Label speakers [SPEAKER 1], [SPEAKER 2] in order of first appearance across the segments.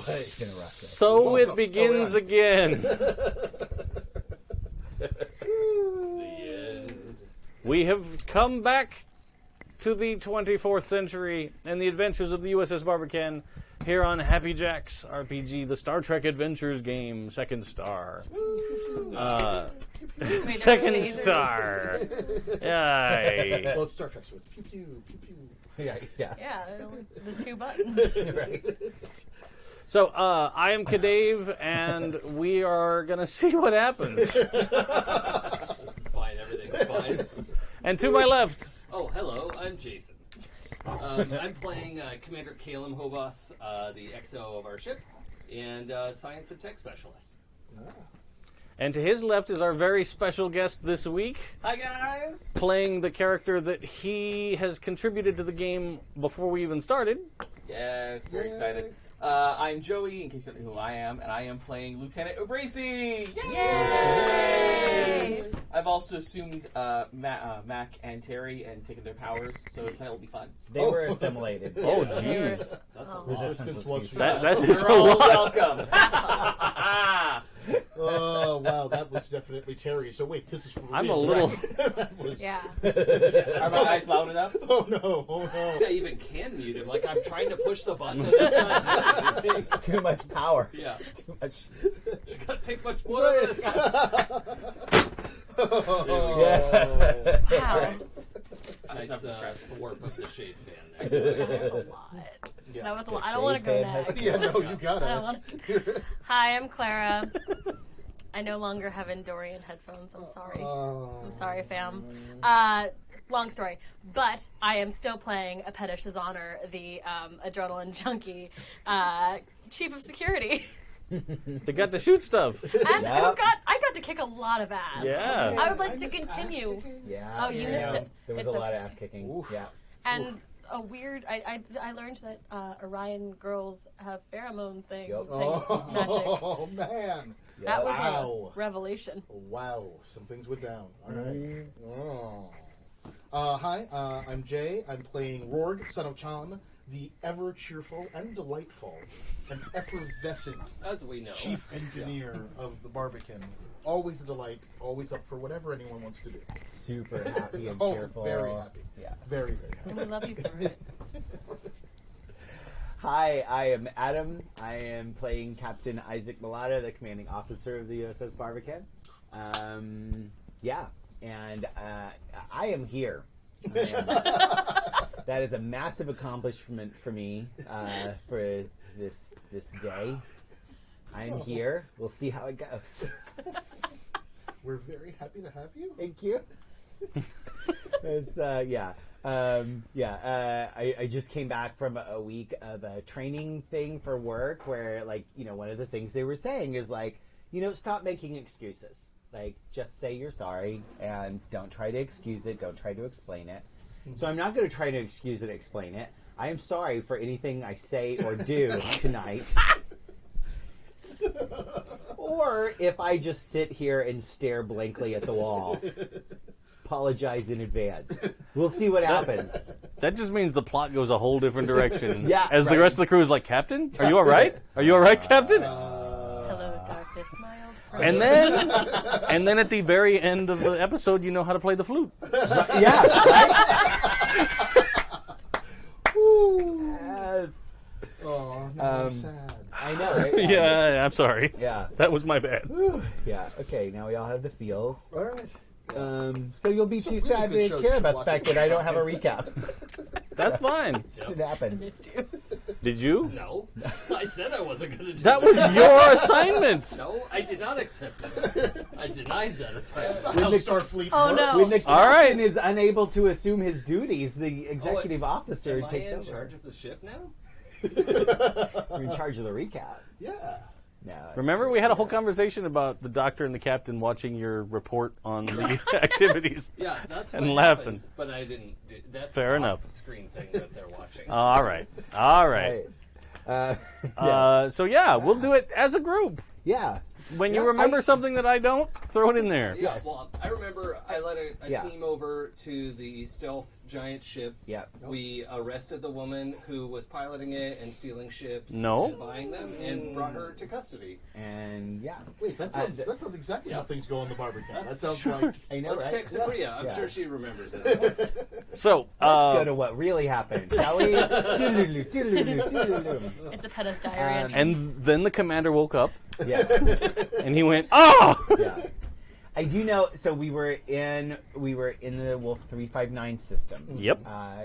[SPEAKER 1] So it begins again. We have come back to the 24th century and the adventures of the U.S.S. Barbican here on Happy Jack's RPG, the Star Trek Adventures game, second star. Second star. Yay.
[SPEAKER 2] Well, it's Star Trek, so it's pew pew pew pew.
[SPEAKER 3] Yeah.
[SPEAKER 4] Yeah, the two buttons.
[SPEAKER 3] Right.
[SPEAKER 1] So, I am CADave, and we are going to see what happens.
[SPEAKER 5] This is fine. Everything's fine.
[SPEAKER 1] And to my left,
[SPEAKER 5] Oh, hello. I'm Jason. I'm playing Commander Kalim Hovas, the XO of our ship, and science and tech specialist.
[SPEAKER 1] and to his left is our very special guest this week,
[SPEAKER 5] Hi, guys.
[SPEAKER 1] playing the character that he has contributed to the game before we even started.
[SPEAKER 6] Yes, very excited. I'm Joey, in case you don't know who I am, and I am playing Lieutenant Obrisi!
[SPEAKER 4] Yay!
[SPEAKER 6] I've also assumed Mac and Teri and taken their powers, so tonight will be fun.
[SPEAKER 3] They were assimilated.
[SPEAKER 1] Oh,
[SPEAKER 6] Yes.
[SPEAKER 1] jeez.
[SPEAKER 5] That's a
[SPEAKER 2] Resistance was
[SPEAKER 1] That
[SPEAKER 2] futile.
[SPEAKER 1] is a
[SPEAKER 6] You're all
[SPEAKER 1] lot.
[SPEAKER 6] welcome.
[SPEAKER 2] Oh, wow, that was definitely Teri. So wait, this is for
[SPEAKER 1] I'm
[SPEAKER 2] real,
[SPEAKER 1] a little...
[SPEAKER 2] right? That was...
[SPEAKER 4] Yeah.
[SPEAKER 6] Are my eyes loud enough?
[SPEAKER 2] Oh no, oh no.
[SPEAKER 5] I even can mute him. Like, I'm trying to push the button and it's not doing anything.
[SPEAKER 3] Too much power.
[SPEAKER 5] Yeah.
[SPEAKER 3] Too much.
[SPEAKER 5] You gotta take much more of this.
[SPEAKER 3] Yeah.
[SPEAKER 4] Wow.
[SPEAKER 5] Nice
[SPEAKER 6] Enough distraction.
[SPEAKER 5] warp of the shade fan there.
[SPEAKER 4] That was a lot.
[SPEAKER 2] Yeah.
[SPEAKER 4] That was a lot. I don't want to go
[SPEAKER 3] Shade fan
[SPEAKER 4] next.
[SPEAKER 3] has-
[SPEAKER 2] Yeah, no, you
[SPEAKER 4] I
[SPEAKER 2] got
[SPEAKER 4] don't
[SPEAKER 2] it.
[SPEAKER 4] wanna... Hi, I'm Clara. I no longer have Endorian headphones. I'm sorry. I'm sorry, fam. Long story. But I am still playing Epetta Honor, the adrenaline junkie chief of security.
[SPEAKER 1] They got to shoot stuff.
[SPEAKER 4] And
[SPEAKER 3] Yep.
[SPEAKER 4] I got to kick a lot of ass.
[SPEAKER 1] Yeah.
[SPEAKER 4] I would like to continue.
[SPEAKER 3] Yeah.
[SPEAKER 4] Oh, you
[SPEAKER 3] yeah.
[SPEAKER 4] missed it.
[SPEAKER 3] There was
[SPEAKER 4] It's
[SPEAKER 3] a lot
[SPEAKER 4] okay.
[SPEAKER 3] of ass kicking.
[SPEAKER 2] Oof.
[SPEAKER 3] Yeah.
[SPEAKER 4] And a weird. I learned that Orion girls have pheromone thing.
[SPEAKER 3] Yep.
[SPEAKER 4] magic.
[SPEAKER 2] Oh, man.
[SPEAKER 4] That was
[SPEAKER 2] Wow.
[SPEAKER 4] a revelation.
[SPEAKER 2] Wow, some things went down. All right. Oh. Hi, I'm Jay. I'm playing Rorg, son of Chon, the ever cheerful and delightful and effervescent
[SPEAKER 5] As we know.
[SPEAKER 2] chief engineer of the Barbican. Always a delight, always up for whatever anyone wants to do.
[SPEAKER 3] Super happy and
[SPEAKER 2] Oh,
[SPEAKER 3] cheerful.
[SPEAKER 2] very happy.
[SPEAKER 3] Yeah.
[SPEAKER 2] Very, very happy.
[SPEAKER 4] And we love you for it.
[SPEAKER 3] Hi, I am Adam. I am playing Captain Isaac Malata, the commanding officer of the U.S.S. Barbican. Yeah, and I am here. That is a massive accomplishment for me for this day. I'm here. We'll see how it goes.
[SPEAKER 2] We're very happy to have you.
[SPEAKER 3] Thank you. It's, I just came back from a week of a training thing for work where, like, one of the things they were saying is, like, stop making excuses. Like, just say you're sorry and don't try to excuse it. Don't try to explain it. So I'm not going to try to excuse it, explain it. I am sorry for anything I say or do tonight. Or if I just sit here and stare blankly at the wall. Apologize in advance. We'll see what happens.
[SPEAKER 1] That just means the plot goes a whole different direction.
[SPEAKER 3] Yeah,
[SPEAKER 1] As the
[SPEAKER 3] right.
[SPEAKER 1] rest of the crew is like, Captain, are you all right? Are you all right, Captain?
[SPEAKER 4] Hello, darkness, my old friend.
[SPEAKER 1] And then at the very end of the episode, you know how to play the flute.
[SPEAKER 3] Yeah, right? Yes.
[SPEAKER 2] Oh, now I'm sad.
[SPEAKER 3] I know, right?
[SPEAKER 1] Yeah, I'm sorry.
[SPEAKER 3] Yeah.
[SPEAKER 1] That was my bad.
[SPEAKER 3] Yeah. Okay, now we all have the feels.
[SPEAKER 2] All right.
[SPEAKER 3] So you'll be
[SPEAKER 2] It's a
[SPEAKER 3] too
[SPEAKER 2] really
[SPEAKER 3] sad
[SPEAKER 2] good
[SPEAKER 3] to
[SPEAKER 2] show.
[SPEAKER 3] care
[SPEAKER 2] You
[SPEAKER 3] about
[SPEAKER 2] should
[SPEAKER 3] the fact
[SPEAKER 2] watch
[SPEAKER 3] that
[SPEAKER 2] it.
[SPEAKER 3] I don't have a recap.
[SPEAKER 1] That's fine.
[SPEAKER 3] It didn't happen.
[SPEAKER 4] Missed you.
[SPEAKER 1] Did you?
[SPEAKER 5] No. I said I wasn't going to do
[SPEAKER 1] That was your assignment.
[SPEAKER 5] No, I did not accept it. I denied that assignment.
[SPEAKER 2] That's how Starfleet
[SPEAKER 4] Oh,
[SPEAKER 2] works.
[SPEAKER 4] no.
[SPEAKER 3] When the
[SPEAKER 1] All right.
[SPEAKER 3] captain is unable to assume his duties, the executive officer
[SPEAKER 5] Am I
[SPEAKER 3] takes
[SPEAKER 5] in
[SPEAKER 3] over.
[SPEAKER 5] charge of the ship now?
[SPEAKER 3] You're in charge of the recap.
[SPEAKER 2] Yeah.
[SPEAKER 3] No,
[SPEAKER 1] Remember, we had a whole conversation about the doctor and the captain watching your report on the activities.
[SPEAKER 5] Yeah, that's
[SPEAKER 1] And
[SPEAKER 5] what
[SPEAKER 1] laughing.
[SPEAKER 5] happened, but I didn't. That's
[SPEAKER 1] Fair
[SPEAKER 5] an
[SPEAKER 1] enough.
[SPEAKER 5] off-screen thing that they're watching.
[SPEAKER 1] All right. All right.
[SPEAKER 3] Right. Yeah.
[SPEAKER 1] So, yeah, we'll do it as a group.
[SPEAKER 3] Yeah.
[SPEAKER 1] when you remember something that I don't, throw it in there.
[SPEAKER 5] Yeah,
[SPEAKER 3] Yes.
[SPEAKER 5] well, I remember I led a
[SPEAKER 3] Yeah.
[SPEAKER 5] team over to the stealth giant ship.
[SPEAKER 3] Yeah.
[SPEAKER 5] We arrested the woman who was piloting it and stealing ships
[SPEAKER 1] No.
[SPEAKER 5] and buying them and brought her to custody.
[SPEAKER 3] And yeah.
[SPEAKER 2] Wait, that sounds exactly how things go on the Barbican. That sounds like
[SPEAKER 3] I know,
[SPEAKER 5] Let's
[SPEAKER 3] right?
[SPEAKER 5] text Maria. I'm
[SPEAKER 3] Yeah.
[SPEAKER 5] sure she remembers it.
[SPEAKER 1] So,
[SPEAKER 3] Let's go to what really happened, shall we? Doodaloo, doodaloo, doodaloo.
[SPEAKER 4] It's a Epetta's diary entry.
[SPEAKER 1] and then the commander woke up,
[SPEAKER 3] Yes.
[SPEAKER 1] and he went, "Oh!"
[SPEAKER 3] Yeah. I do know. So we were in the Wolf 359 system.
[SPEAKER 1] Yep.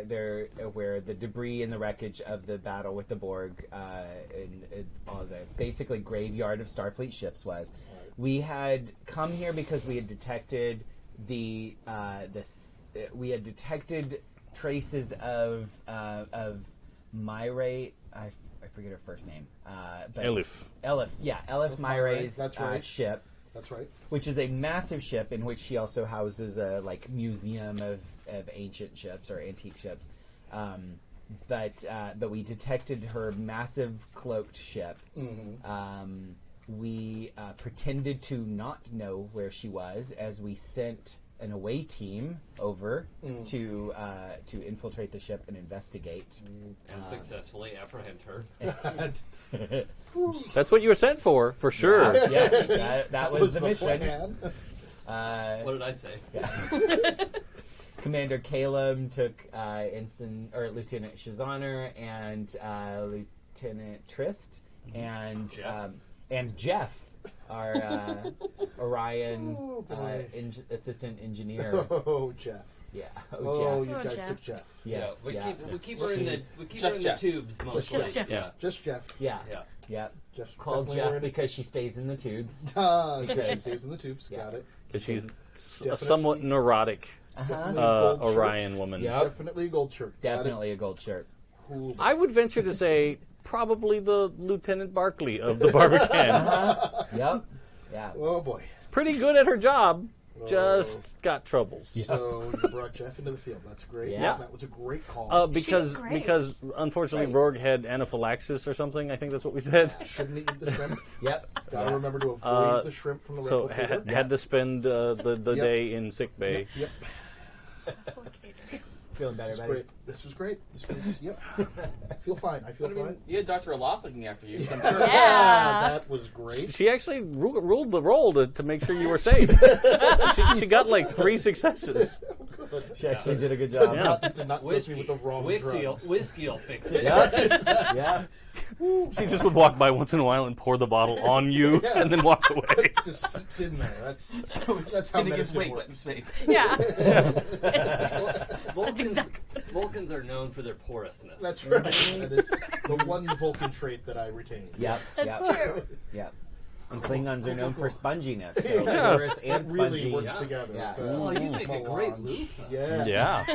[SPEAKER 3] There, where the debris and the wreckage of the battle with the Borg, and all the basically graveyard of Starfleet ships was. We had come here because we had detected we had detected traces of Myrate. I forget her first name. But
[SPEAKER 1] Elif.
[SPEAKER 3] Elif Myrae's
[SPEAKER 2] That's right.
[SPEAKER 3] ship.
[SPEAKER 2] that's right.
[SPEAKER 3] Which is a massive ship in which she also houses a museum of ancient ships or antique ships. But we detected her massive cloaked ship. We pretended to not know where she was as we sent an away team over to infiltrate the ship and investigate.
[SPEAKER 5] And successfully apprehend her.
[SPEAKER 1] That's what you were sent for sure.
[SPEAKER 3] Yes, that was the mission.
[SPEAKER 2] plan.
[SPEAKER 5] What did I say?
[SPEAKER 3] Commander Kalim took Lieutenant Shazaner and Lieutenant Trist and Jeff, our Orion
[SPEAKER 2] Oh, boy.
[SPEAKER 3] assistant engineer.
[SPEAKER 2] Oh, Jeff.
[SPEAKER 3] Yeah.
[SPEAKER 2] Oh,
[SPEAKER 3] Jeff.
[SPEAKER 2] you
[SPEAKER 4] Oh,
[SPEAKER 2] guys
[SPEAKER 4] Jeff.
[SPEAKER 2] took Jeff.
[SPEAKER 3] Yes.
[SPEAKER 5] We
[SPEAKER 3] yeah.
[SPEAKER 5] keep her in the
[SPEAKER 6] Just Jeff.
[SPEAKER 5] tubes mostly.
[SPEAKER 4] Just Jeff.
[SPEAKER 5] Yeah.
[SPEAKER 2] Just Jeff.
[SPEAKER 3] Yeah.
[SPEAKER 5] Yeah.
[SPEAKER 3] Yeah.
[SPEAKER 2] Jeff's
[SPEAKER 3] Called
[SPEAKER 2] definitely
[SPEAKER 3] Jeff
[SPEAKER 2] wearing-
[SPEAKER 3] because she stays in the tubes.
[SPEAKER 2] Because she
[SPEAKER 3] Because-
[SPEAKER 2] stays in the tubes.
[SPEAKER 3] Yeah.
[SPEAKER 2] Got it.
[SPEAKER 1] Because she's a
[SPEAKER 2] Definitely-
[SPEAKER 1] somewhat neurotic
[SPEAKER 2] Definitely a gold shirt.
[SPEAKER 1] Orion woman.
[SPEAKER 3] Yep.
[SPEAKER 2] Definitely a gold shirt. Got it.
[SPEAKER 3] Definitely a gold shirt.
[SPEAKER 2] Cool.
[SPEAKER 1] I would venture to say probably the Lieutenant Barclay of the Barbican.
[SPEAKER 3] Yep. Yeah.
[SPEAKER 2] Oh boy.
[SPEAKER 1] Pretty good at her job, just got troubles.
[SPEAKER 2] So you brought Jeff into the field. That's great.
[SPEAKER 3] Yeah.
[SPEAKER 2] That was a great call.
[SPEAKER 1] Because
[SPEAKER 4] great.
[SPEAKER 1] because unfortunately Rorg had anaphylaxis or something. I think that's what we said.
[SPEAKER 2] Shouldn't eat the shrimp.
[SPEAKER 3] Yep.
[SPEAKER 2] Gotta remember to avoid the shrimp from the
[SPEAKER 1] So
[SPEAKER 2] replicator.
[SPEAKER 1] had to spend the
[SPEAKER 2] Yep.
[SPEAKER 1] day in sick bay.
[SPEAKER 2] Yep.
[SPEAKER 3] Feeling
[SPEAKER 2] This
[SPEAKER 3] better,
[SPEAKER 2] was
[SPEAKER 3] buddy.
[SPEAKER 2] great. This was great. This was, yep. I feel fine. I feel
[SPEAKER 6] But I mean,
[SPEAKER 2] fine.
[SPEAKER 6] you had Dr. Alos looking after you. So I'm sure
[SPEAKER 4] Yeah.
[SPEAKER 2] That was great.
[SPEAKER 1] She actually ruled the roll to make sure you were safe. she got like 3 successes.
[SPEAKER 2] Good.
[SPEAKER 3] She actually did a good
[SPEAKER 2] Did
[SPEAKER 3] job.
[SPEAKER 2] not go through
[SPEAKER 5] Whiskey.
[SPEAKER 2] with the wrong drugs.
[SPEAKER 5] Whiskey'll fix it.
[SPEAKER 3] Yeah. Yeah.
[SPEAKER 1] She just would walk by once in a while and pour the bottle on you
[SPEAKER 2] Yeah.
[SPEAKER 1] and then walk away.
[SPEAKER 2] It just seeps in there. That's
[SPEAKER 6] so it's
[SPEAKER 2] That's how
[SPEAKER 6] spinning its
[SPEAKER 2] medicine
[SPEAKER 6] weight
[SPEAKER 2] works.
[SPEAKER 6] but in space.
[SPEAKER 4] Yeah.
[SPEAKER 5] Vulcans are known for their porousness.
[SPEAKER 2] that's right. That is the one Vulcan trait that I retain.
[SPEAKER 3] Yep.
[SPEAKER 4] That's
[SPEAKER 3] Yep.
[SPEAKER 4] true.
[SPEAKER 3] Yep. And Klingons are known for sponginess. So
[SPEAKER 2] Yeah.
[SPEAKER 3] porous and
[SPEAKER 2] It really
[SPEAKER 3] spongy.
[SPEAKER 2] works
[SPEAKER 5] Yeah.
[SPEAKER 2] together.
[SPEAKER 3] Yeah.
[SPEAKER 2] It's a
[SPEAKER 5] Oh, you make a great
[SPEAKER 2] melange.
[SPEAKER 5] loofah.
[SPEAKER 2] Yeah.
[SPEAKER 1] Yeah.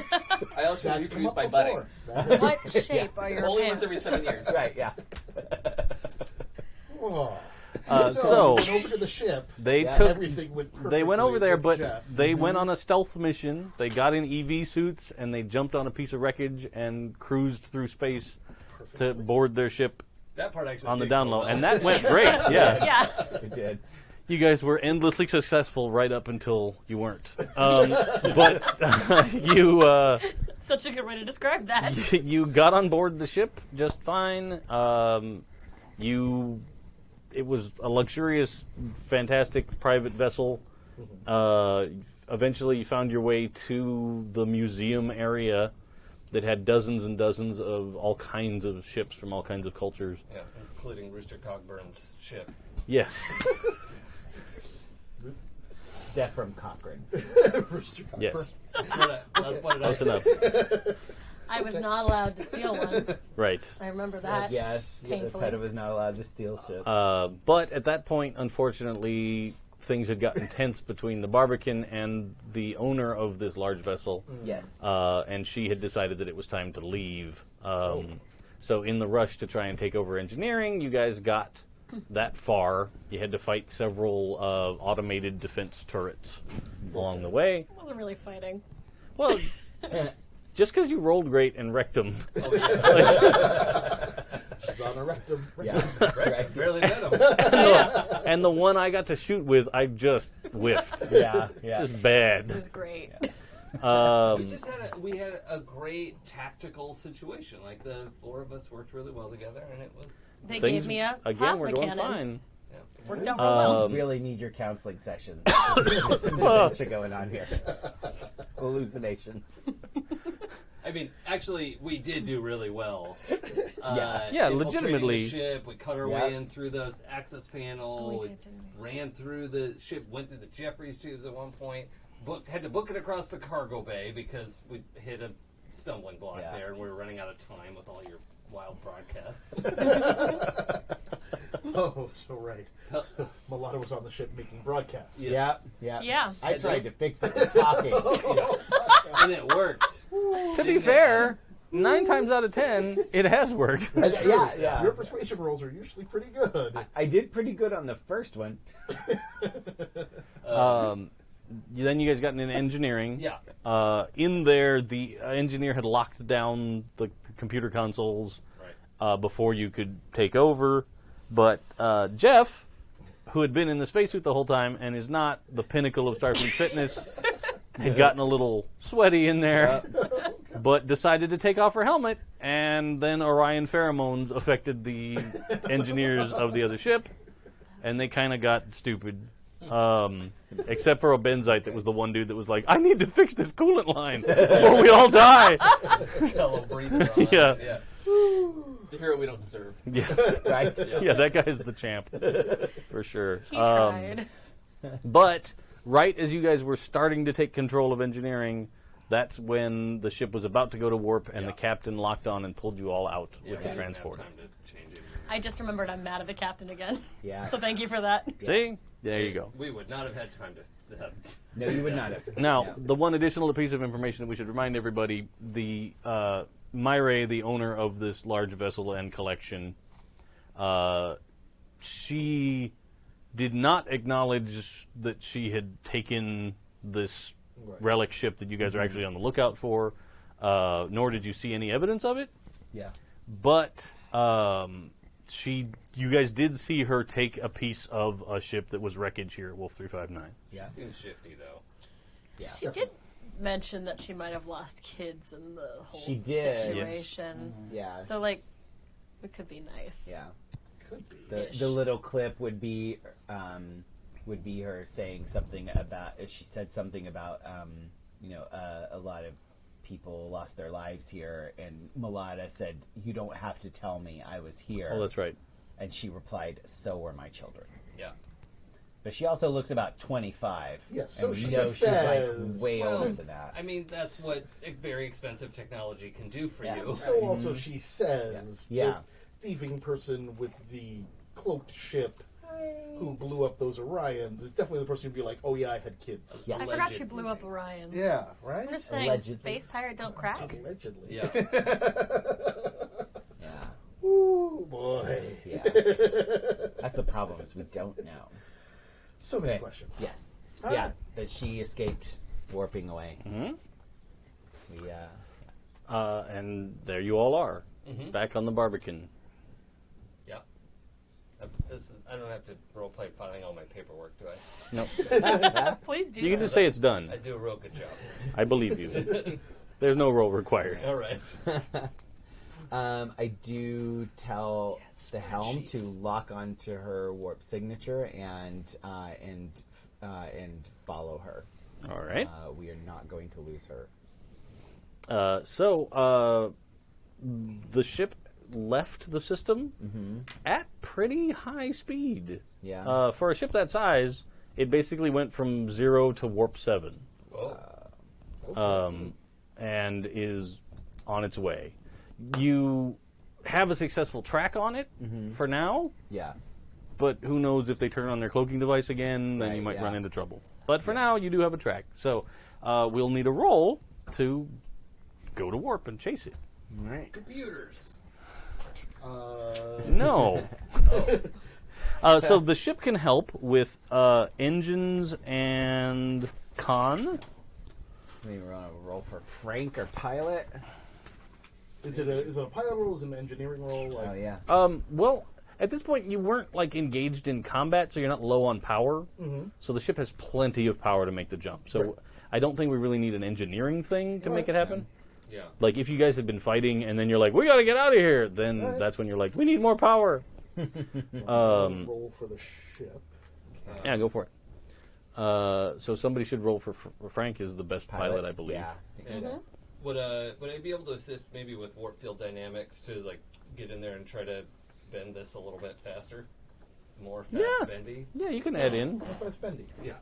[SPEAKER 6] I also
[SPEAKER 2] That's come
[SPEAKER 6] reproduce
[SPEAKER 2] up
[SPEAKER 6] by
[SPEAKER 2] before.
[SPEAKER 6] budding.
[SPEAKER 2] That is-
[SPEAKER 4] What shape are your
[SPEAKER 6] Only
[SPEAKER 4] pants?
[SPEAKER 6] once every 7 years.
[SPEAKER 3] Right. Yeah.
[SPEAKER 2] Oh.
[SPEAKER 1] So-
[SPEAKER 2] we went over to the ship.
[SPEAKER 1] They
[SPEAKER 3] Yeah.
[SPEAKER 1] took
[SPEAKER 2] Everything went perfectly
[SPEAKER 1] they went over there,
[SPEAKER 2] with
[SPEAKER 1] but
[SPEAKER 2] Jeff.
[SPEAKER 1] they went on a stealth mission. They got in EV suits and they jumped on a piece of wreckage and cruised through space to board their ship
[SPEAKER 5] That part actually
[SPEAKER 1] on the
[SPEAKER 5] did
[SPEAKER 1] down
[SPEAKER 5] go
[SPEAKER 1] low,
[SPEAKER 5] well.
[SPEAKER 1] and that went great. Yeah,
[SPEAKER 4] Yeah.
[SPEAKER 3] We did.
[SPEAKER 1] you guys were endlessly successful right up until you weren't. But you
[SPEAKER 4] Such a good way to describe that.
[SPEAKER 1] you got on board the ship just fine. It was a luxurious, fantastic private vessel. Eventually, you found your way to the museum area that had dozens and dozens of all kinds of ships from all kinds of cultures.
[SPEAKER 5] Yeah, including Rooster Cogburn's ship.
[SPEAKER 1] Yes.
[SPEAKER 3] Zephram Cochrane.
[SPEAKER 2] Rooster Copper.
[SPEAKER 1] Yes.
[SPEAKER 5] That's what I
[SPEAKER 1] Close
[SPEAKER 5] said.
[SPEAKER 1] enough.
[SPEAKER 4] I was not allowed to steal one.
[SPEAKER 1] Right.
[SPEAKER 4] I remember that.
[SPEAKER 3] Yes.
[SPEAKER 4] Painfully.
[SPEAKER 3] Epetta was not allowed to steal ships.
[SPEAKER 1] But at that point, unfortunately, things had gotten tense between the Barbican and the owner of this large vessel.
[SPEAKER 3] yes.
[SPEAKER 1] And she had decided that it was time to leave. So in the rush to try and take over engineering, you guys got that far. You had to fight several automated defense turrets along the way.
[SPEAKER 4] I wasn't really fighting.
[SPEAKER 1] Well, just because you rolled great and wrecked them.
[SPEAKER 2] He's on a rectum.
[SPEAKER 3] Yeah.
[SPEAKER 5] Right. Barely met him.
[SPEAKER 1] And the one I got to shoot with, I just whiffed.
[SPEAKER 3] Yeah.
[SPEAKER 1] Just
[SPEAKER 4] It
[SPEAKER 1] bad.
[SPEAKER 4] was great.
[SPEAKER 5] We had a great tactical situation. Like the four of us worked really well together, and it was.
[SPEAKER 4] They
[SPEAKER 1] Things,
[SPEAKER 4] gave me a
[SPEAKER 1] again,
[SPEAKER 4] plasma
[SPEAKER 1] we're doing
[SPEAKER 4] cannon.
[SPEAKER 1] fine.
[SPEAKER 5] Yeah.
[SPEAKER 4] Worked out real well.
[SPEAKER 3] You really need your counseling session. There's some dementia going on here. Hallucinations.
[SPEAKER 5] I mean, actually, we did do really well.
[SPEAKER 3] Yeah.
[SPEAKER 1] Yeah,
[SPEAKER 5] infiltrating
[SPEAKER 1] legitimately.
[SPEAKER 5] The ship, we cut our
[SPEAKER 3] Yeah.
[SPEAKER 5] way in through the access panel.
[SPEAKER 4] We
[SPEAKER 5] We
[SPEAKER 4] did, didn't we?
[SPEAKER 5] ran through the ship, went through the Jeffries tubes at one point. Had to book it across the cargo bay because we hit a stumbling block
[SPEAKER 3] Yeah.
[SPEAKER 5] there, and we were running out of time with all your wild broadcasts.
[SPEAKER 2] Oh, so right. Malvta was on the ship making broadcasts.
[SPEAKER 5] Yes.
[SPEAKER 4] Yeah.
[SPEAKER 3] I tried to fix it with talking.
[SPEAKER 5] And it worked.
[SPEAKER 1] To be fair, 9 times out of 10, it has worked.
[SPEAKER 2] That's true.
[SPEAKER 3] Yeah.
[SPEAKER 2] Your persuasion rolls are usually pretty good.
[SPEAKER 3] I did pretty good on the first one.
[SPEAKER 1] Then you guys got into engineering.
[SPEAKER 5] Yeah.
[SPEAKER 1] In there, the engineer had locked down the computer consoles
[SPEAKER 5] Right.
[SPEAKER 1] before you could take over. But Jeff, who had been in the spacesuit the whole time and is not the pinnacle of Starfleet fitness, had gotten a little sweaty in there, but decided to take off her helmet, and then Orion pheromones affected the engineers of the other ship, and they kind of got stupid. Except for a Benzite that was the one dude that was like, I need to fix this coolant line before we all die.
[SPEAKER 5] Hello, breather on
[SPEAKER 1] Yeah.
[SPEAKER 5] us, yeah.
[SPEAKER 6] The hero we don't deserve.
[SPEAKER 1] Yeah,
[SPEAKER 3] Right?
[SPEAKER 1] yeah, that guy's the champ for sure.
[SPEAKER 4] He tried.
[SPEAKER 1] But right as you guys were starting to take control of engineering, that's when the ship was about to go to warp, and
[SPEAKER 5] Yeah.
[SPEAKER 1] the captain locked on and pulled you all out
[SPEAKER 5] Yeah,
[SPEAKER 1] with
[SPEAKER 5] we
[SPEAKER 1] the
[SPEAKER 5] didn't have
[SPEAKER 1] transporter.
[SPEAKER 5] time to change it.
[SPEAKER 4] I just remembered I'm mad at the captain again.
[SPEAKER 3] Yeah.
[SPEAKER 4] So thank you for that.
[SPEAKER 1] See? There you go.
[SPEAKER 5] We would not have had time to have.
[SPEAKER 3] No, you would not have.
[SPEAKER 1] Now,
[SPEAKER 3] Yeah.
[SPEAKER 1] the one additional piece of information that we should remind everybody, the Myre, the owner of this large vessel and collection, she did not acknowledge that she had taken this
[SPEAKER 2] Right.
[SPEAKER 1] relic ship that you guys are actually on the lookout for, nor did you see any evidence of it.
[SPEAKER 3] Yeah.
[SPEAKER 1] But you guys did see her take a piece of a ship that was wreckage here at Wolf 359.
[SPEAKER 3] Yeah.
[SPEAKER 5] Seems shifty though.
[SPEAKER 3] Yeah.
[SPEAKER 4] She did mention that she might have lost kids in the whole
[SPEAKER 3] She did.
[SPEAKER 4] situation.
[SPEAKER 3] Yeah.
[SPEAKER 4] So, like, it could be nice.
[SPEAKER 3] Yeah.
[SPEAKER 2] Could be.
[SPEAKER 3] The little clip would be her saying something about. She said something about a lot of people lost their lives here, and Malvta said, "You don't have to tell me, I was here."
[SPEAKER 1] Oh, that's right.
[SPEAKER 3] And she replied, "So were my children."
[SPEAKER 5] Yeah.
[SPEAKER 3] But she also looks about 25.
[SPEAKER 2] Yeah,
[SPEAKER 3] and
[SPEAKER 2] so
[SPEAKER 3] we
[SPEAKER 2] she
[SPEAKER 3] know she's
[SPEAKER 2] says-
[SPEAKER 3] like way
[SPEAKER 5] Well,
[SPEAKER 3] older than that.
[SPEAKER 5] I mean, that's what a very expensive technology can do for
[SPEAKER 3] Yeah.
[SPEAKER 5] you.
[SPEAKER 2] So also she says
[SPEAKER 3] Yeah.
[SPEAKER 2] the thieving person with the cloaked ship who blew up those Orions is definitely the person who'd be like, oh yeah, I had kids.
[SPEAKER 3] Yeah.
[SPEAKER 4] I forgot she blew up Orion.
[SPEAKER 2] Yeah, right?
[SPEAKER 4] I'm just saying,
[SPEAKER 3] Allegedly.
[SPEAKER 4] space pirate don't crack.
[SPEAKER 2] Allegedly.
[SPEAKER 5] Yeah.
[SPEAKER 3] Yeah.
[SPEAKER 2] Ooh, boy.
[SPEAKER 3] Yeah. That's the problem, is we don't know.
[SPEAKER 2] So many
[SPEAKER 3] Okay.
[SPEAKER 2] questions.
[SPEAKER 3] Yes.
[SPEAKER 2] All
[SPEAKER 3] yeah.
[SPEAKER 2] right.
[SPEAKER 3] That she escaped warping away.
[SPEAKER 1] Hmm?
[SPEAKER 3] We,
[SPEAKER 1] And there you all are, back on the Barbican.
[SPEAKER 5] Yeah. I don't have to roleplay filing all my paperwork, do I?
[SPEAKER 1] No,
[SPEAKER 4] Please do.
[SPEAKER 1] you can just say it's done.
[SPEAKER 5] I do a real good job.
[SPEAKER 1] I believe you. There's no roll required.
[SPEAKER 5] All right.
[SPEAKER 3] I do tell the helm to lock onto her warp signature and follow her.
[SPEAKER 1] All right.
[SPEAKER 3] We are not going to lose her.
[SPEAKER 1] So the ship left the system at pretty high speed.
[SPEAKER 3] Yeah.
[SPEAKER 1] For a ship that size, it basically went from 0 to warp 7,
[SPEAKER 5] Oh.
[SPEAKER 1] and is on its way. You have a successful track on it for now,
[SPEAKER 3] Yeah.
[SPEAKER 1] but who knows if they turn on their cloaking device again, then you
[SPEAKER 3] Right,
[SPEAKER 1] might
[SPEAKER 3] yeah.
[SPEAKER 1] run into trouble. But for now, you do have a track. So we'll need a roll to go to warp and chase it.
[SPEAKER 3] All right.
[SPEAKER 5] Computers.
[SPEAKER 1] No. So the ship can help with engines and con.
[SPEAKER 3] Maybe we're on a roll for Frank or pilot.
[SPEAKER 2] Is it a pilot role? Is it an engineering role? Like,
[SPEAKER 3] Oh yeah.
[SPEAKER 1] Well, at this point, you weren't like engaged in combat, so you're not low on power.
[SPEAKER 2] Mm-hmm.
[SPEAKER 1] So the ship has plenty of power to make the jump. So
[SPEAKER 2] Right.
[SPEAKER 1] I don't think we really need an engineering thing to make it happen.
[SPEAKER 5] Yeah.
[SPEAKER 1] Like if you guys had been fighting and then you're like, we got to get out of here, then
[SPEAKER 2] Right.
[SPEAKER 1] that's when you're like, we need more power.
[SPEAKER 2] roll for the ship.
[SPEAKER 1] Yeah, go for it. So somebody should roll for Frank is the best pilot, I believe.
[SPEAKER 3] Yeah.
[SPEAKER 4] Mm-hmm.
[SPEAKER 5] Would I be able to assist maybe with warp field dynamics to like get in there and try to bend this a little bit faster, more fast bendy?
[SPEAKER 1] Yeah, you can add in
[SPEAKER 2] That's bendy.
[SPEAKER 5] Yeah.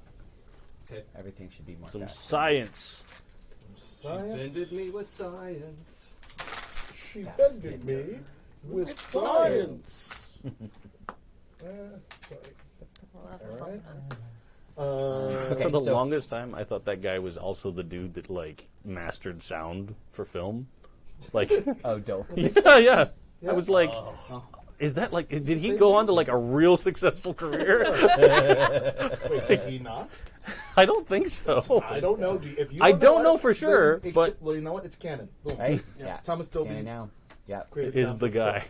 [SPEAKER 5] Okay.
[SPEAKER 3] Everything should be more
[SPEAKER 1] some
[SPEAKER 3] fast.
[SPEAKER 2] Science.
[SPEAKER 1] science.
[SPEAKER 5] She bended me with science.
[SPEAKER 2] She bended me with science. Sorry.
[SPEAKER 4] Well, that's
[SPEAKER 2] All right.
[SPEAKER 4] something.
[SPEAKER 3] Okay,
[SPEAKER 1] For the
[SPEAKER 3] so-
[SPEAKER 1] longest time, I thought that guy was also the dude that like mastered sound for film. Like,
[SPEAKER 3] Oh, don't.
[SPEAKER 1] yeah. I was like,
[SPEAKER 5] Oh.
[SPEAKER 1] is that like? Did he go on to like a real successful career?
[SPEAKER 2] Wait, did he not?
[SPEAKER 1] I don't think so.
[SPEAKER 2] I don't know. If you
[SPEAKER 1] I
[SPEAKER 2] don't
[SPEAKER 1] don't know
[SPEAKER 2] it,
[SPEAKER 1] for
[SPEAKER 2] then
[SPEAKER 1] sure,
[SPEAKER 2] it's-
[SPEAKER 1] but-
[SPEAKER 2] well, you know what? It's canon. Boom.
[SPEAKER 3] Right? Yeah.
[SPEAKER 2] Thomas Dolby
[SPEAKER 3] Scanning now. Yeah.
[SPEAKER 2] created
[SPEAKER 1] Is
[SPEAKER 2] sound
[SPEAKER 1] the
[SPEAKER 2] for
[SPEAKER 1] guy?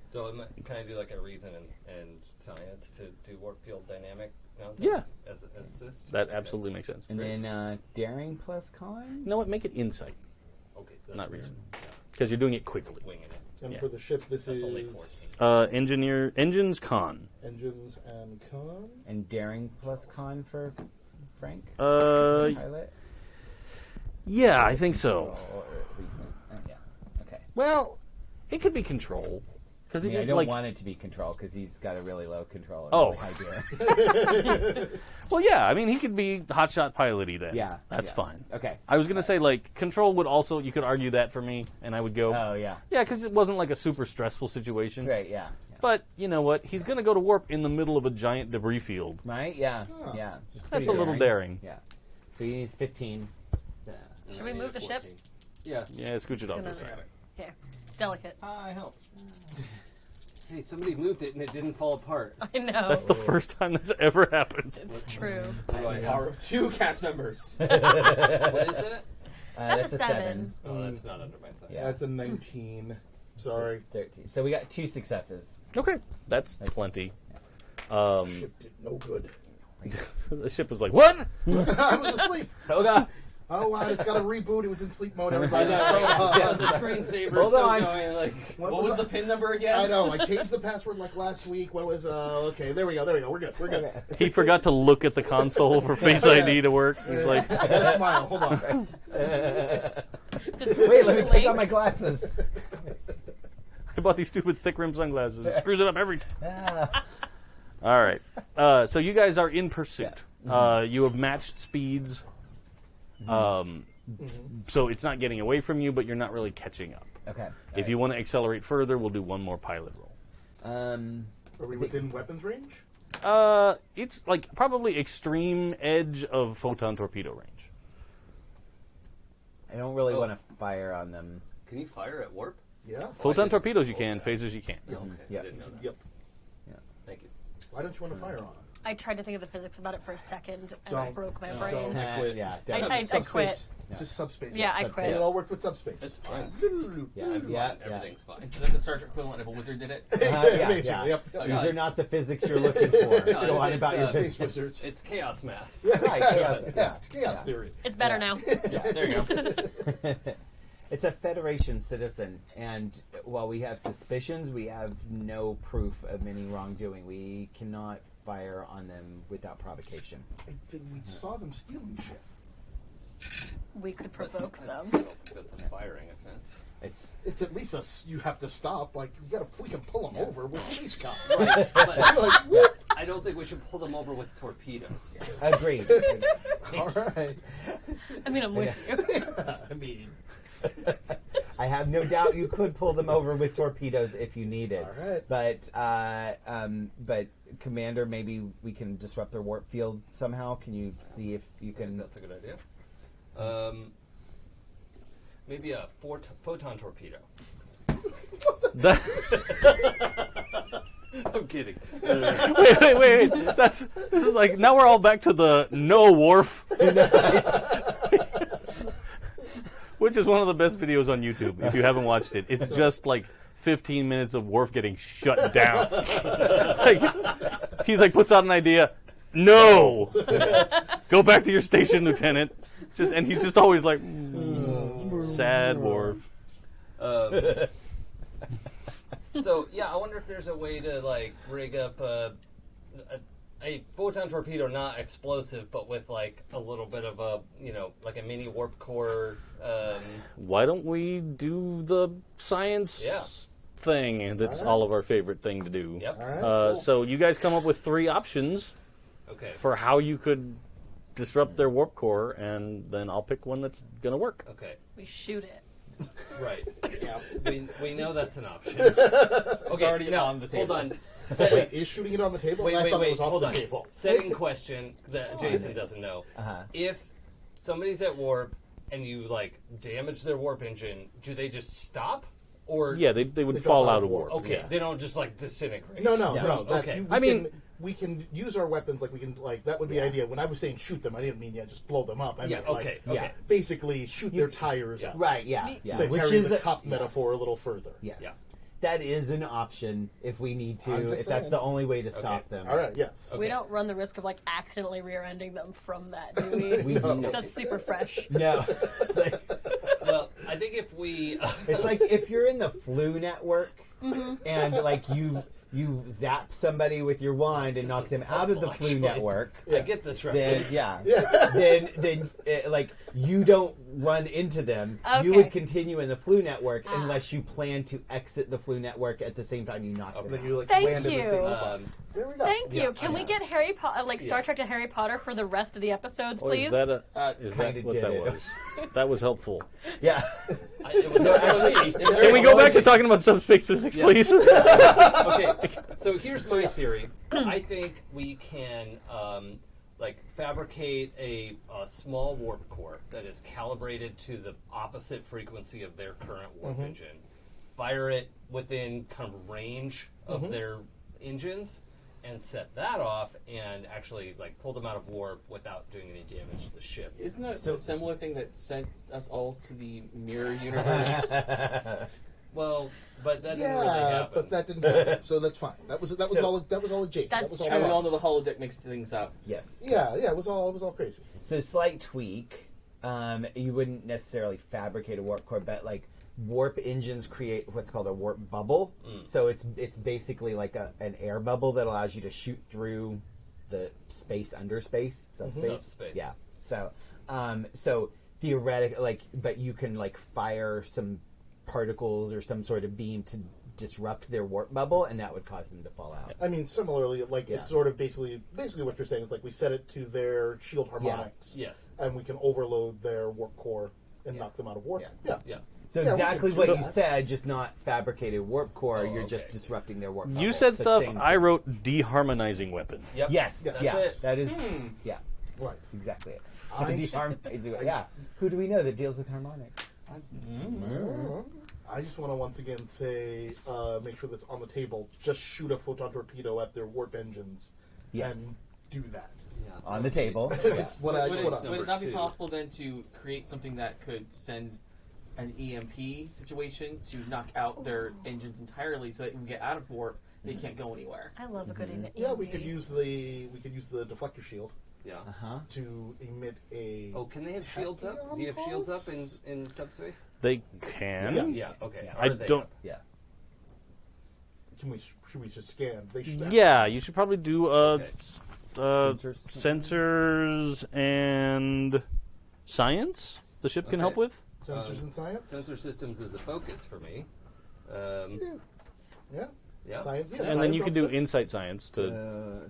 [SPEAKER 5] So can I do like a reason and science to do warp field dynamic nonsense?
[SPEAKER 1] Yeah.
[SPEAKER 5] As assist.
[SPEAKER 1] That absolutely makes sense.
[SPEAKER 3] And then daring plus con.
[SPEAKER 1] You know what? Make it insight,
[SPEAKER 5] Okay. That's
[SPEAKER 1] not
[SPEAKER 5] fair.
[SPEAKER 1] reason,
[SPEAKER 5] Yeah.
[SPEAKER 1] because you're doing it quickly.
[SPEAKER 5] Winging it.
[SPEAKER 2] And
[SPEAKER 1] Yeah.
[SPEAKER 2] for the ship, this
[SPEAKER 5] That's
[SPEAKER 2] is
[SPEAKER 5] only 14.
[SPEAKER 1] Engines con.
[SPEAKER 2] engines and con.
[SPEAKER 3] And daring plus con for Frank.
[SPEAKER 1] Uh,
[SPEAKER 3] Pilot.
[SPEAKER 1] yeah, I think so.
[SPEAKER 3] Or recent. Oh, yeah. Okay.
[SPEAKER 1] Well, it could be control,
[SPEAKER 3] I
[SPEAKER 1] because
[SPEAKER 3] mean, I
[SPEAKER 1] he
[SPEAKER 3] don't
[SPEAKER 1] like.
[SPEAKER 3] want it to be control because he's got a really low control. And
[SPEAKER 1] Oh.
[SPEAKER 3] really high daring.
[SPEAKER 1] Well, yeah, I mean, he could be hotshot pilot-y then.
[SPEAKER 3] Yeah,
[SPEAKER 1] that's
[SPEAKER 3] yeah.
[SPEAKER 1] fine.
[SPEAKER 3] Okay.
[SPEAKER 1] I was gonna say like control would also you could argue that for me, and I would go,
[SPEAKER 3] Oh yeah.
[SPEAKER 1] yeah, because it wasn't like a super stressful situation.
[SPEAKER 3] Right. Yeah. Yeah.
[SPEAKER 1] But you know what? He's gonna go to warp in the middle of a giant debris field.
[SPEAKER 3] Right. Yeah.
[SPEAKER 2] Oh.
[SPEAKER 3] Yeah. It's
[SPEAKER 1] That's
[SPEAKER 3] pretty
[SPEAKER 1] a little daring.
[SPEAKER 3] Yeah. So he needs 15. So,
[SPEAKER 5] And
[SPEAKER 4] Should
[SPEAKER 5] I
[SPEAKER 4] we
[SPEAKER 5] need
[SPEAKER 4] move
[SPEAKER 5] a
[SPEAKER 4] the ship?
[SPEAKER 5] 14. Yeah.
[SPEAKER 1] Yeah, scooch it off.
[SPEAKER 4] gonna-
[SPEAKER 1] for a second.
[SPEAKER 4] Here, it's delicate.
[SPEAKER 6] I helped.
[SPEAKER 5] Hey, somebody moved it and it didn't fall apart.
[SPEAKER 4] I know.
[SPEAKER 1] That's the first time that's ever happened.
[SPEAKER 4] It's true.
[SPEAKER 6] Power of 2 cast members.
[SPEAKER 5] What is it?
[SPEAKER 4] That's a 7.
[SPEAKER 5] Oh, that's not under my side.
[SPEAKER 3] Yeah.
[SPEAKER 2] That's a 19. Sorry.
[SPEAKER 3] 13. So we got 2 successes.
[SPEAKER 1] Okay, that's plenty.
[SPEAKER 2] Ship did no good.
[SPEAKER 1] The ship was like, what?
[SPEAKER 2] I was asleep.
[SPEAKER 3] Hold on.
[SPEAKER 2] Oh, wow, it's got a reboot. It was in sleep mode. Everybody.
[SPEAKER 5] Yeah, the screensaver's
[SPEAKER 3] Hold
[SPEAKER 5] still
[SPEAKER 3] on.
[SPEAKER 5] going. Like,
[SPEAKER 2] What
[SPEAKER 6] What was the pin number again?
[SPEAKER 2] I know. I changed the password like last week. What was? Okay, there we go. There we go. We're good. We're good.
[SPEAKER 1] He forgot to look at the console for Face ID to work. He's like,
[SPEAKER 2] I gotta smile. Hold on.
[SPEAKER 3] Wait, let me take out my glasses.
[SPEAKER 1] I bought these stupid thick rim sunglasses. It screws it up every time.
[SPEAKER 3] Ah.
[SPEAKER 1] All right. So you guys are in pursuit. You have matched speeds. So it's not getting away from you, but you're not really catching up.
[SPEAKER 3] Okay.
[SPEAKER 1] If you want to accelerate further, we'll do one more pilot roll.
[SPEAKER 2] Are we within weapons range?
[SPEAKER 1] It's like probably extreme edge of photon torpedo range.
[SPEAKER 3] I don't really want to fire on them.
[SPEAKER 5] can you fire at warp?
[SPEAKER 2] Yeah.
[SPEAKER 1] Photon torpedoes you can, phasers you can't.
[SPEAKER 5] Yeah, okay.
[SPEAKER 3] Yeah.
[SPEAKER 5] I didn't know that.
[SPEAKER 2] Yep.
[SPEAKER 5] Thank you.
[SPEAKER 2] Why don't you want to fire on them?
[SPEAKER 4] I tried to think of the physics about it for a second, and I
[SPEAKER 2] Don't.
[SPEAKER 4] broke my
[SPEAKER 2] Don't.
[SPEAKER 4] brain.
[SPEAKER 5] I quit.
[SPEAKER 3] Yeah.
[SPEAKER 4] I
[SPEAKER 3] definitely.
[SPEAKER 4] quit.
[SPEAKER 2] Just subspace.
[SPEAKER 4] Yeah, I
[SPEAKER 3] Subspace.
[SPEAKER 4] quit.
[SPEAKER 2] It all worked with subspace.
[SPEAKER 5] It's fine.
[SPEAKER 3] Yeah.
[SPEAKER 5] I'm
[SPEAKER 3] Yeah.
[SPEAKER 5] fine. Everything's fine.
[SPEAKER 6] Is that the Star Trek equivalent if a wizard did it?
[SPEAKER 3] Yeah.
[SPEAKER 2] Basically,
[SPEAKER 3] Yeah.
[SPEAKER 2] yep.
[SPEAKER 5] Oh,
[SPEAKER 3] These
[SPEAKER 5] yeah.
[SPEAKER 3] are not the physics you're looking for.
[SPEAKER 5] No,
[SPEAKER 3] Go on
[SPEAKER 5] it's,
[SPEAKER 3] about your
[SPEAKER 2] Space
[SPEAKER 3] business.
[SPEAKER 2] wizards.
[SPEAKER 5] It's chaos math.
[SPEAKER 2] Yeah,
[SPEAKER 3] Right, chaos.
[SPEAKER 2] yeah, it's chaos theory.
[SPEAKER 4] It's better now.
[SPEAKER 6] Yeah, there you go.
[SPEAKER 3] It's a Federation citizen, and while we have suspicions, we have no proof of any wrongdoing. We cannot fire on them without provocation.
[SPEAKER 2] I think we saw them stealing shit.
[SPEAKER 4] We could provoke
[SPEAKER 5] I
[SPEAKER 4] them.
[SPEAKER 5] don't think that's a firing offense.
[SPEAKER 3] It's
[SPEAKER 2] It's at least you have to stop. Like we can pull them over with space cops.
[SPEAKER 5] But
[SPEAKER 2] like, whoop.
[SPEAKER 5] I don't think we should pull them over with torpedoes.
[SPEAKER 3] agreed.
[SPEAKER 2] All right.
[SPEAKER 4] I mean, I'm with you.
[SPEAKER 2] I mean,
[SPEAKER 3] I have no doubt you could pull them over with torpedoes if you needed.
[SPEAKER 2] All right.
[SPEAKER 3] But Commander, maybe we can disrupt their warp field somehow. Can you see if you can?
[SPEAKER 5] That's a good idea. Maybe a photon torpedo.
[SPEAKER 1] That,
[SPEAKER 5] I'm kidding.
[SPEAKER 1] wait. This is like now we're all back to the no wharf. Which is one of the best videos on YouTube. If you haven't watched it, it's just like 15 minutes of Worf getting shut down. He's like puts out an idea. No, go back to your station, Lieutenant. And he's just always like sad Worf.
[SPEAKER 5] So yeah, I wonder if there's a way to like rig up a photon torpedo, not explosive, but with like a little bit of a like a mini warp core.
[SPEAKER 1] Why don't we do the science thing? That's all of our favorite thing to do.
[SPEAKER 5] Yep.
[SPEAKER 2] All right, cool.
[SPEAKER 1] So you guys come up with 3 options
[SPEAKER 5] Okay.
[SPEAKER 1] for how you could disrupt their warp core, and then I'll pick one that's gonna work.
[SPEAKER 5] Okay.
[SPEAKER 4] We shoot it.
[SPEAKER 5] Right.
[SPEAKER 6] Yeah.
[SPEAKER 5] We know that's an option.
[SPEAKER 6] It's
[SPEAKER 5] Okay.
[SPEAKER 6] already
[SPEAKER 5] now,
[SPEAKER 6] on the table.
[SPEAKER 5] Hold on.
[SPEAKER 2] Wait, is shooting it on the table? I thought it was off
[SPEAKER 5] hold
[SPEAKER 2] the
[SPEAKER 5] on.
[SPEAKER 2] table.
[SPEAKER 5] Second question that Jason doesn't know.
[SPEAKER 3] Uh-huh.
[SPEAKER 5] If somebody's at warp and you like damage their warp engine, do they just stop? Or
[SPEAKER 1] Yeah, they would
[SPEAKER 2] They
[SPEAKER 1] fall
[SPEAKER 2] drop
[SPEAKER 1] out of warp.
[SPEAKER 5] okay,
[SPEAKER 1] Yeah.
[SPEAKER 5] they don't just like disintegrate.
[SPEAKER 2] No.
[SPEAKER 5] Okay.
[SPEAKER 2] We can use our weapons like we can like that would be the idea. When I was saying shoot them, I didn't mean just blow them up. I
[SPEAKER 5] Yeah,
[SPEAKER 2] meant,
[SPEAKER 5] okay,
[SPEAKER 2] like,
[SPEAKER 5] okay.
[SPEAKER 2] basically shoot their tires out.
[SPEAKER 3] Right, yeah.
[SPEAKER 2] So
[SPEAKER 3] Which
[SPEAKER 2] carry
[SPEAKER 3] is
[SPEAKER 2] the
[SPEAKER 3] a-
[SPEAKER 2] cup metaphor a little further.
[SPEAKER 3] Yes.
[SPEAKER 5] Yeah.
[SPEAKER 3] That is an option if we need to,
[SPEAKER 2] I'm
[SPEAKER 3] if
[SPEAKER 2] just
[SPEAKER 3] that's
[SPEAKER 2] saying.
[SPEAKER 3] the only way to stop them.
[SPEAKER 2] All right. Yes.
[SPEAKER 4] We don't run the risk of like accidentally rear-ending them from that, do we?
[SPEAKER 3] We know.
[SPEAKER 4] 'Cause that's super fresh.
[SPEAKER 3] No. It's like,
[SPEAKER 5] Well, I think if we
[SPEAKER 3] it's like if you're in the flu network
[SPEAKER 4] Mm-hmm.
[SPEAKER 3] and like you zap somebody with your wand and knock
[SPEAKER 5] is
[SPEAKER 3] them out of the
[SPEAKER 5] helpful,
[SPEAKER 3] flu
[SPEAKER 5] actually.
[SPEAKER 3] network,
[SPEAKER 5] I get this
[SPEAKER 3] then
[SPEAKER 5] reference.
[SPEAKER 3] then like you don't run into them. You
[SPEAKER 4] Okay.
[SPEAKER 3] would continue in the flu network
[SPEAKER 4] Ah.
[SPEAKER 3] unless you plan to exit the flu network at the same time you knock them
[SPEAKER 2] Then
[SPEAKER 3] out.
[SPEAKER 2] you like
[SPEAKER 4] Thank
[SPEAKER 2] land in the same
[SPEAKER 4] you.
[SPEAKER 2] spot. There we go.
[SPEAKER 4] Thank you.
[SPEAKER 5] Yeah,
[SPEAKER 4] Can we
[SPEAKER 5] yeah.
[SPEAKER 4] get Harry Potter, like Star Trek to Harry Potter for the rest of the episodes,
[SPEAKER 1] Oh,
[SPEAKER 4] please?
[SPEAKER 1] is that,
[SPEAKER 3] Kinda
[SPEAKER 1] what
[SPEAKER 3] did
[SPEAKER 1] that
[SPEAKER 3] it.
[SPEAKER 1] was? That was helpful.
[SPEAKER 3] Yeah.
[SPEAKER 5] It was actually,
[SPEAKER 1] Can we go back to talking about subspace physics,
[SPEAKER 5] Yes.
[SPEAKER 1] please?
[SPEAKER 5] okay, so here's my theory. I think we can like fabricate a small warp core that is calibrated to the opposite frequency of their current warp engine. Fire it within kind of range of their engines, and set that off, and actually like pull them out of warp without doing any damage to the ship.
[SPEAKER 6] Isn't that a similar thing that sent us all to the mirror universe?
[SPEAKER 5] Well, but that didn't really
[SPEAKER 2] Yeah,
[SPEAKER 5] happen.
[SPEAKER 2] but that didn't happen. So that's fine. That was
[SPEAKER 3] So-
[SPEAKER 2] all a Jake. That
[SPEAKER 4] That's
[SPEAKER 2] was all
[SPEAKER 4] true.
[SPEAKER 6] And we
[SPEAKER 2] fun.
[SPEAKER 6] all know the holodeck mixed things up.
[SPEAKER 3] Yes.
[SPEAKER 2] Yeah, it was all crazy.
[SPEAKER 3] So slight tweak. You wouldn't necessarily fabricate a warp core, but like warp engines create what's called a warp bubble. So it's basically like an air bubble that allows you to shoot through the space under space, subspace.
[SPEAKER 5] Subspace.
[SPEAKER 3] Yeah. So theoretically, but you can like fire some particles or some sort of beam to disrupt their warp bubble, and that would cause them to fall out.
[SPEAKER 2] I mean, similarly, like
[SPEAKER 3] Yeah.
[SPEAKER 2] it's sort of basically what you're saying is like we set it to their shield harmonics,
[SPEAKER 5] Yes.
[SPEAKER 2] and we can overload their warp core and knock them out of warp.
[SPEAKER 3] Yeah.
[SPEAKER 2] Yeah.
[SPEAKER 5] Yeah.
[SPEAKER 3] So
[SPEAKER 2] Yeah, we
[SPEAKER 3] exactly
[SPEAKER 2] could
[SPEAKER 3] what
[SPEAKER 2] do
[SPEAKER 3] you
[SPEAKER 2] that.
[SPEAKER 3] said, just not fabricated warp core.
[SPEAKER 5] Oh,
[SPEAKER 3] You're just
[SPEAKER 5] okay.
[SPEAKER 3] disrupting their warp bubble.
[SPEAKER 1] You said
[SPEAKER 3] But
[SPEAKER 1] stuff.
[SPEAKER 3] same
[SPEAKER 1] I
[SPEAKER 3] thing.
[SPEAKER 1] wrote deharmonizing weapon.
[SPEAKER 5] Yep.
[SPEAKER 3] Yes,
[SPEAKER 5] That's
[SPEAKER 3] yeah,
[SPEAKER 5] it.
[SPEAKER 3] that is, yeah,
[SPEAKER 2] Right.
[SPEAKER 3] that's exactly it.
[SPEAKER 2] I-
[SPEAKER 3] Deharmonizing, yeah. Who do we know that deals with harmonics?
[SPEAKER 2] I just want to once again say, make sure that's on the table. Just shoot a photon torpedo at their warp engines,
[SPEAKER 3] Yes.
[SPEAKER 2] and do that.
[SPEAKER 5] Yeah.
[SPEAKER 3] On the table.
[SPEAKER 2] That's what I.
[SPEAKER 6] Would it,
[SPEAKER 2] What I
[SPEAKER 6] would it not be
[SPEAKER 5] Number two.
[SPEAKER 6] possible then to create something that could send an EMP situation to knock out their engines entirely so that when we get out of warp, they can't go anywhere?
[SPEAKER 4] I love a good EMP.
[SPEAKER 2] yeah, we could use the deflector shield
[SPEAKER 5] Yeah.
[SPEAKER 3] Uh-huh.
[SPEAKER 2] to emit a.
[SPEAKER 5] Oh, can they have shields up? Do you have shields up in subspace?
[SPEAKER 1] They can.
[SPEAKER 2] Yeah.
[SPEAKER 5] Yeah. Okay.
[SPEAKER 3] Yeah.
[SPEAKER 5] Are
[SPEAKER 1] I
[SPEAKER 5] they
[SPEAKER 1] don't.
[SPEAKER 5] up?
[SPEAKER 3] Yeah.
[SPEAKER 2] Should we just scan? They should.
[SPEAKER 1] Yeah, you should probably do
[SPEAKER 5] Okay.
[SPEAKER 3] Sensors.
[SPEAKER 1] sensors and science. The ship can help
[SPEAKER 5] Okay.
[SPEAKER 1] with.
[SPEAKER 2] Sensors and science.
[SPEAKER 5] Sensor systems is a focus for me.
[SPEAKER 2] Yeah.
[SPEAKER 5] Yeah.
[SPEAKER 2] Science. Yeah,
[SPEAKER 1] And then you
[SPEAKER 2] science
[SPEAKER 1] could do
[SPEAKER 2] also.
[SPEAKER 1] insight science to.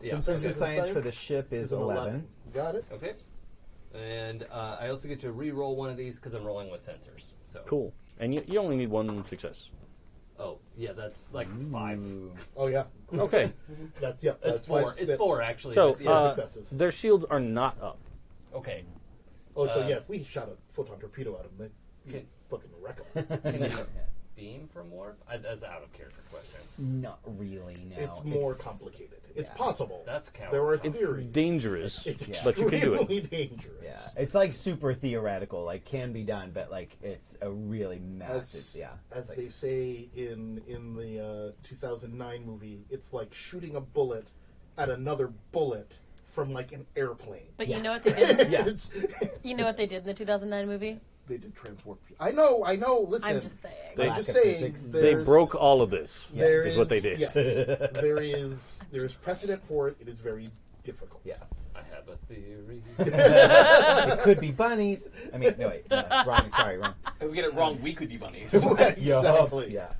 [SPEAKER 5] Yeah.
[SPEAKER 3] Sensors
[SPEAKER 2] Okay.
[SPEAKER 3] and science for the ship is
[SPEAKER 2] an
[SPEAKER 3] 11.
[SPEAKER 2] Got it.
[SPEAKER 5] Okay. And I also get to re-roll one of these because I'm rolling with sensors. So
[SPEAKER 1] Cool. And you only need one success.
[SPEAKER 5] Oh, yeah, that's like 5.
[SPEAKER 2] Oh yeah.
[SPEAKER 1] Okay.
[SPEAKER 2] That's yeah.
[SPEAKER 5] It's
[SPEAKER 2] That's
[SPEAKER 5] 4.
[SPEAKER 2] five-
[SPEAKER 5] It's
[SPEAKER 2] that's-
[SPEAKER 5] 4 actually.
[SPEAKER 1] So,
[SPEAKER 5] but yeah.
[SPEAKER 2] successes.
[SPEAKER 1] their shields are not up.
[SPEAKER 5] Okay.
[SPEAKER 2] Oh, so yeah, if we shot a photon torpedo at them, they
[SPEAKER 5] Okay.
[SPEAKER 2] fucking wreck them.
[SPEAKER 5] Can you, beam from warp? That's an out of character question.
[SPEAKER 3] Not really. No,
[SPEAKER 2] It's more complicated. It's
[SPEAKER 3] yeah.
[SPEAKER 2] possible.
[SPEAKER 5] That's
[SPEAKER 2] There are
[SPEAKER 5] countertop.
[SPEAKER 2] theories.
[SPEAKER 1] Dangerous,
[SPEAKER 2] It's
[SPEAKER 1] but you can do it.
[SPEAKER 2] extremely dangerous.
[SPEAKER 3] Yeah, it's like super theoretical. Like can be done, but like it's a really massive.
[SPEAKER 2] As
[SPEAKER 3] like,
[SPEAKER 2] they say in the 2009 movie, it's like shooting a bullet at another bullet from like an airplane.
[SPEAKER 4] But you know what they did?
[SPEAKER 3] Yeah.
[SPEAKER 4] You know what they did in the 2009 movie?
[SPEAKER 2] They did transwarp. I know. Listen,
[SPEAKER 4] I'm just saying.
[SPEAKER 1] They-
[SPEAKER 2] I'm just
[SPEAKER 3] Lack of
[SPEAKER 2] saying.
[SPEAKER 3] physics.
[SPEAKER 1] They
[SPEAKER 2] there's-
[SPEAKER 1] broke all of this.
[SPEAKER 2] there
[SPEAKER 1] is what they did.
[SPEAKER 2] Yes, there is precedent for it. It is very difficult.
[SPEAKER 3] yeah,
[SPEAKER 5] I have a theory.
[SPEAKER 3] it could be bunnies. I mean, no wait, wrong. Sorry, wrong.
[SPEAKER 6] If we get it wrong, we could be bunnies.
[SPEAKER 2] Exactly.
[SPEAKER 3] Yeah.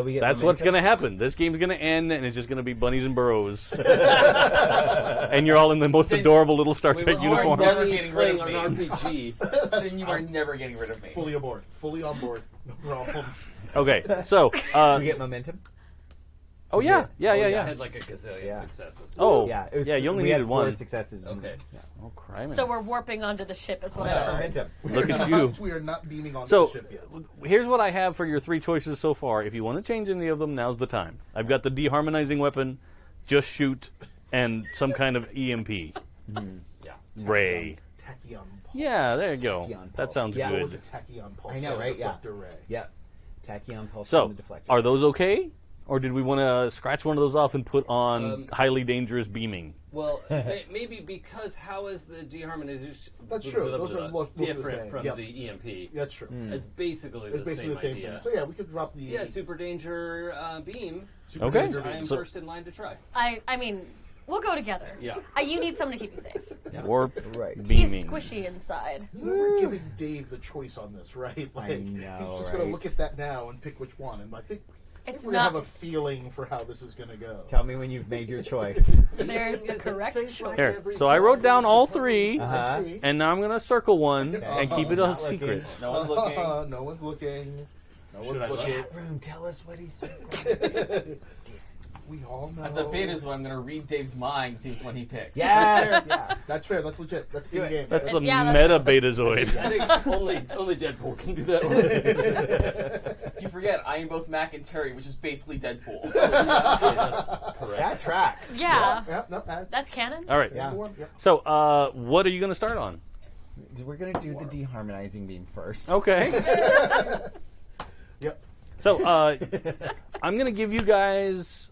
[SPEAKER 3] We get
[SPEAKER 1] That's what's
[SPEAKER 3] momentum.
[SPEAKER 1] going to happen. This game's going to end, and it's just going to be bunnies and burrows. And you're all in the most adorable little Star
[SPEAKER 5] We
[SPEAKER 1] Trek
[SPEAKER 5] were
[SPEAKER 1] uniform.
[SPEAKER 6] never
[SPEAKER 5] bunnies
[SPEAKER 6] getting rid
[SPEAKER 5] playing
[SPEAKER 6] of
[SPEAKER 5] an
[SPEAKER 6] me.
[SPEAKER 5] RPG.
[SPEAKER 6] Then you are never getting rid of me.
[SPEAKER 2] Fully aboard. Fully on board. No problems.
[SPEAKER 1] Okay, so...
[SPEAKER 3] Do we get momentum?
[SPEAKER 1] oh, yeah. Yeah,
[SPEAKER 5] I
[SPEAKER 1] yeah.
[SPEAKER 5] had like a gazillion
[SPEAKER 3] Yeah.
[SPEAKER 5] successes.
[SPEAKER 1] Oh,
[SPEAKER 3] Yeah,
[SPEAKER 1] yeah, you only
[SPEAKER 3] we
[SPEAKER 1] needed
[SPEAKER 3] had 4
[SPEAKER 1] one.
[SPEAKER 3] successes. and-
[SPEAKER 5] Okay.
[SPEAKER 3] yeah.
[SPEAKER 1] Oh, criminy.
[SPEAKER 4] So we're warping onto the ship, is what I
[SPEAKER 3] Yeah,
[SPEAKER 4] heard.
[SPEAKER 3] momentum.
[SPEAKER 1] Look at you.
[SPEAKER 2] We are not beaming on
[SPEAKER 1] So,
[SPEAKER 2] the ship yet.
[SPEAKER 1] here's what I have for your 3 choices so far. If you want to change any of them, now's the time. I've got the deharmonizing weapon, just shoot, and some kind of EMP.
[SPEAKER 5] Yeah.
[SPEAKER 1] Ray.
[SPEAKER 2] Tachyon pulse.
[SPEAKER 1] Yeah, there you go.
[SPEAKER 3] Tachyon
[SPEAKER 1] That
[SPEAKER 3] pulse.
[SPEAKER 1] sounds
[SPEAKER 3] Yeah.
[SPEAKER 2] What
[SPEAKER 1] good.
[SPEAKER 2] was a tachyon pulse?
[SPEAKER 3] I know,
[SPEAKER 2] and a
[SPEAKER 3] right? Yeah.
[SPEAKER 2] deflector ray.
[SPEAKER 3] Yeah. Tachyon pulse
[SPEAKER 1] So,
[SPEAKER 3] from the deflector.
[SPEAKER 1] are those okay? Or did we want to scratch one of those off and put on highly dangerous beaming?
[SPEAKER 5] Well, maybe because how is the deharmonization
[SPEAKER 2] That's true. Those are mostly the
[SPEAKER 5] different
[SPEAKER 2] same.
[SPEAKER 5] from
[SPEAKER 2] Yep.
[SPEAKER 5] the EMP?
[SPEAKER 2] That's true.
[SPEAKER 5] It's basically
[SPEAKER 2] It's
[SPEAKER 5] the
[SPEAKER 2] basically
[SPEAKER 5] same
[SPEAKER 2] the same
[SPEAKER 5] idea.
[SPEAKER 2] thing. So yeah, we could drop the
[SPEAKER 5] Yeah, super danger beam.
[SPEAKER 2] super
[SPEAKER 1] Okay.
[SPEAKER 2] danger
[SPEAKER 5] I am
[SPEAKER 2] beam.
[SPEAKER 1] So-
[SPEAKER 5] first in line to try.
[SPEAKER 4] I mean, we'll go together.
[SPEAKER 5] Yeah.
[SPEAKER 4] You need someone to keep you safe.
[SPEAKER 5] Yeah.
[SPEAKER 1] Warp
[SPEAKER 3] Right.
[SPEAKER 1] beaming.
[SPEAKER 4] He's squishy inside.
[SPEAKER 2] You know, we're giving Dave the choice on this, right? Like,
[SPEAKER 3] know,
[SPEAKER 2] he's just going to
[SPEAKER 3] right?
[SPEAKER 2] look at that now and pick which one. And I think
[SPEAKER 4] It's
[SPEAKER 2] we're going to
[SPEAKER 4] not.
[SPEAKER 2] have a feeling for how this is going to go.
[SPEAKER 3] Tell me when you've made your choice.
[SPEAKER 4] There's the correct choice.
[SPEAKER 1] Here, so I wrote down all 3,
[SPEAKER 3] Uh-huh.
[SPEAKER 2] See?
[SPEAKER 1] and now I'm going to circle one and keep it a
[SPEAKER 3] Not looking.
[SPEAKER 1] secret.
[SPEAKER 6] No one's looking.
[SPEAKER 2] No one's looking. No
[SPEAKER 5] Should I
[SPEAKER 2] one's looking.
[SPEAKER 3] Chat room, tell us what he said.
[SPEAKER 2] We all know.
[SPEAKER 6] As a beta, so I'm going to read Dave's mind, see which one he picks.
[SPEAKER 3] Yes. Yeah.
[SPEAKER 2] That's fair. That's legit. That's
[SPEAKER 3] Do
[SPEAKER 2] in
[SPEAKER 3] it.
[SPEAKER 2] game.
[SPEAKER 1] That's the
[SPEAKER 4] Yeah, that's-
[SPEAKER 1] meta betazoid.
[SPEAKER 5] I think only Deadpool can do that one.
[SPEAKER 6] You forget, I am both Mac and Teri, which is basically Deadpool.
[SPEAKER 5] Okay, that's correct.
[SPEAKER 3] That tracks.
[SPEAKER 4] Yeah.
[SPEAKER 2] Yeah, no,
[SPEAKER 4] That's canon.
[SPEAKER 1] All right.
[SPEAKER 3] Yeah.
[SPEAKER 2] number one, yeah.
[SPEAKER 1] So, what are you going to start on?
[SPEAKER 3] We're gonna do the deharmonizing beam first.
[SPEAKER 1] Okay.
[SPEAKER 2] Yep.
[SPEAKER 1] So, I'm going to give you guys...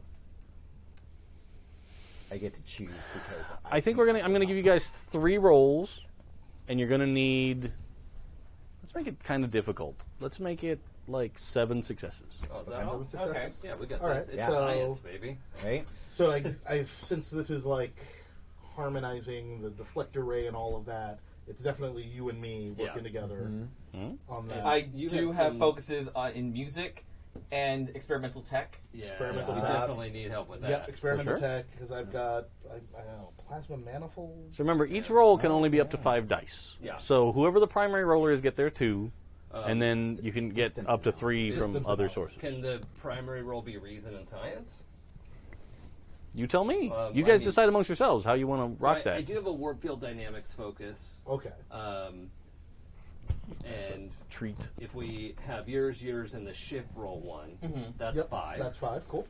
[SPEAKER 3] I get to choose because
[SPEAKER 1] I think I'm going to give you guys 3 rolls, and you're going to need... Let's make it kind of difficult. Let's make it like 7 successes.
[SPEAKER 5] Oh, is that all?
[SPEAKER 2] Seven
[SPEAKER 5] Okay.
[SPEAKER 2] successes.
[SPEAKER 5] Yeah, we got
[SPEAKER 2] All
[SPEAKER 5] this.
[SPEAKER 2] right,
[SPEAKER 5] It's
[SPEAKER 3] so-
[SPEAKER 5] science, baby.
[SPEAKER 3] right.
[SPEAKER 2] So I've since this is like harmonizing the deflector ray and all of that, it's definitely you and me working together on that.
[SPEAKER 6] I
[SPEAKER 5] You
[SPEAKER 6] do
[SPEAKER 5] have
[SPEAKER 6] have
[SPEAKER 5] some-
[SPEAKER 6] focuses in music and experimental tech.
[SPEAKER 5] Yeah,
[SPEAKER 2] Experimental
[SPEAKER 5] we
[SPEAKER 2] tech.
[SPEAKER 5] definitely need help with that.
[SPEAKER 2] Yep, experimental
[SPEAKER 1] For sure.
[SPEAKER 2] tech, because I've got, I don't know, plasma manifolds.
[SPEAKER 1] So remember, each roll can only be up to 5 dice.
[SPEAKER 5] Yeah.
[SPEAKER 1] So whoever the primary roller is, get their 2, and then you can get
[SPEAKER 3] systems
[SPEAKER 1] up to 3
[SPEAKER 2] Systems
[SPEAKER 1] from other
[SPEAKER 2] analysis.
[SPEAKER 1] sources.
[SPEAKER 5] Can the primary role be reason and science?
[SPEAKER 1] You tell me. You
[SPEAKER 5] I
[SPEAKER 1] guys
[SPEAKER 5] mean-
[SPEAKER 1] decide amongst yourselves how you want to rock that.
[SPEAKER 5] I do have a warp field dynamics focus.
[SPEAKER 2] Okay.
[SPEAKER 5] And
[SPEAKER 1] Treat.
[SPEAKER 5] if we have yours, and the ship roll 1, that's
[SPEAKER 2] Yep,
[SPEAKER 5] 5.
[SPEAKER 2] That's 5. Cool.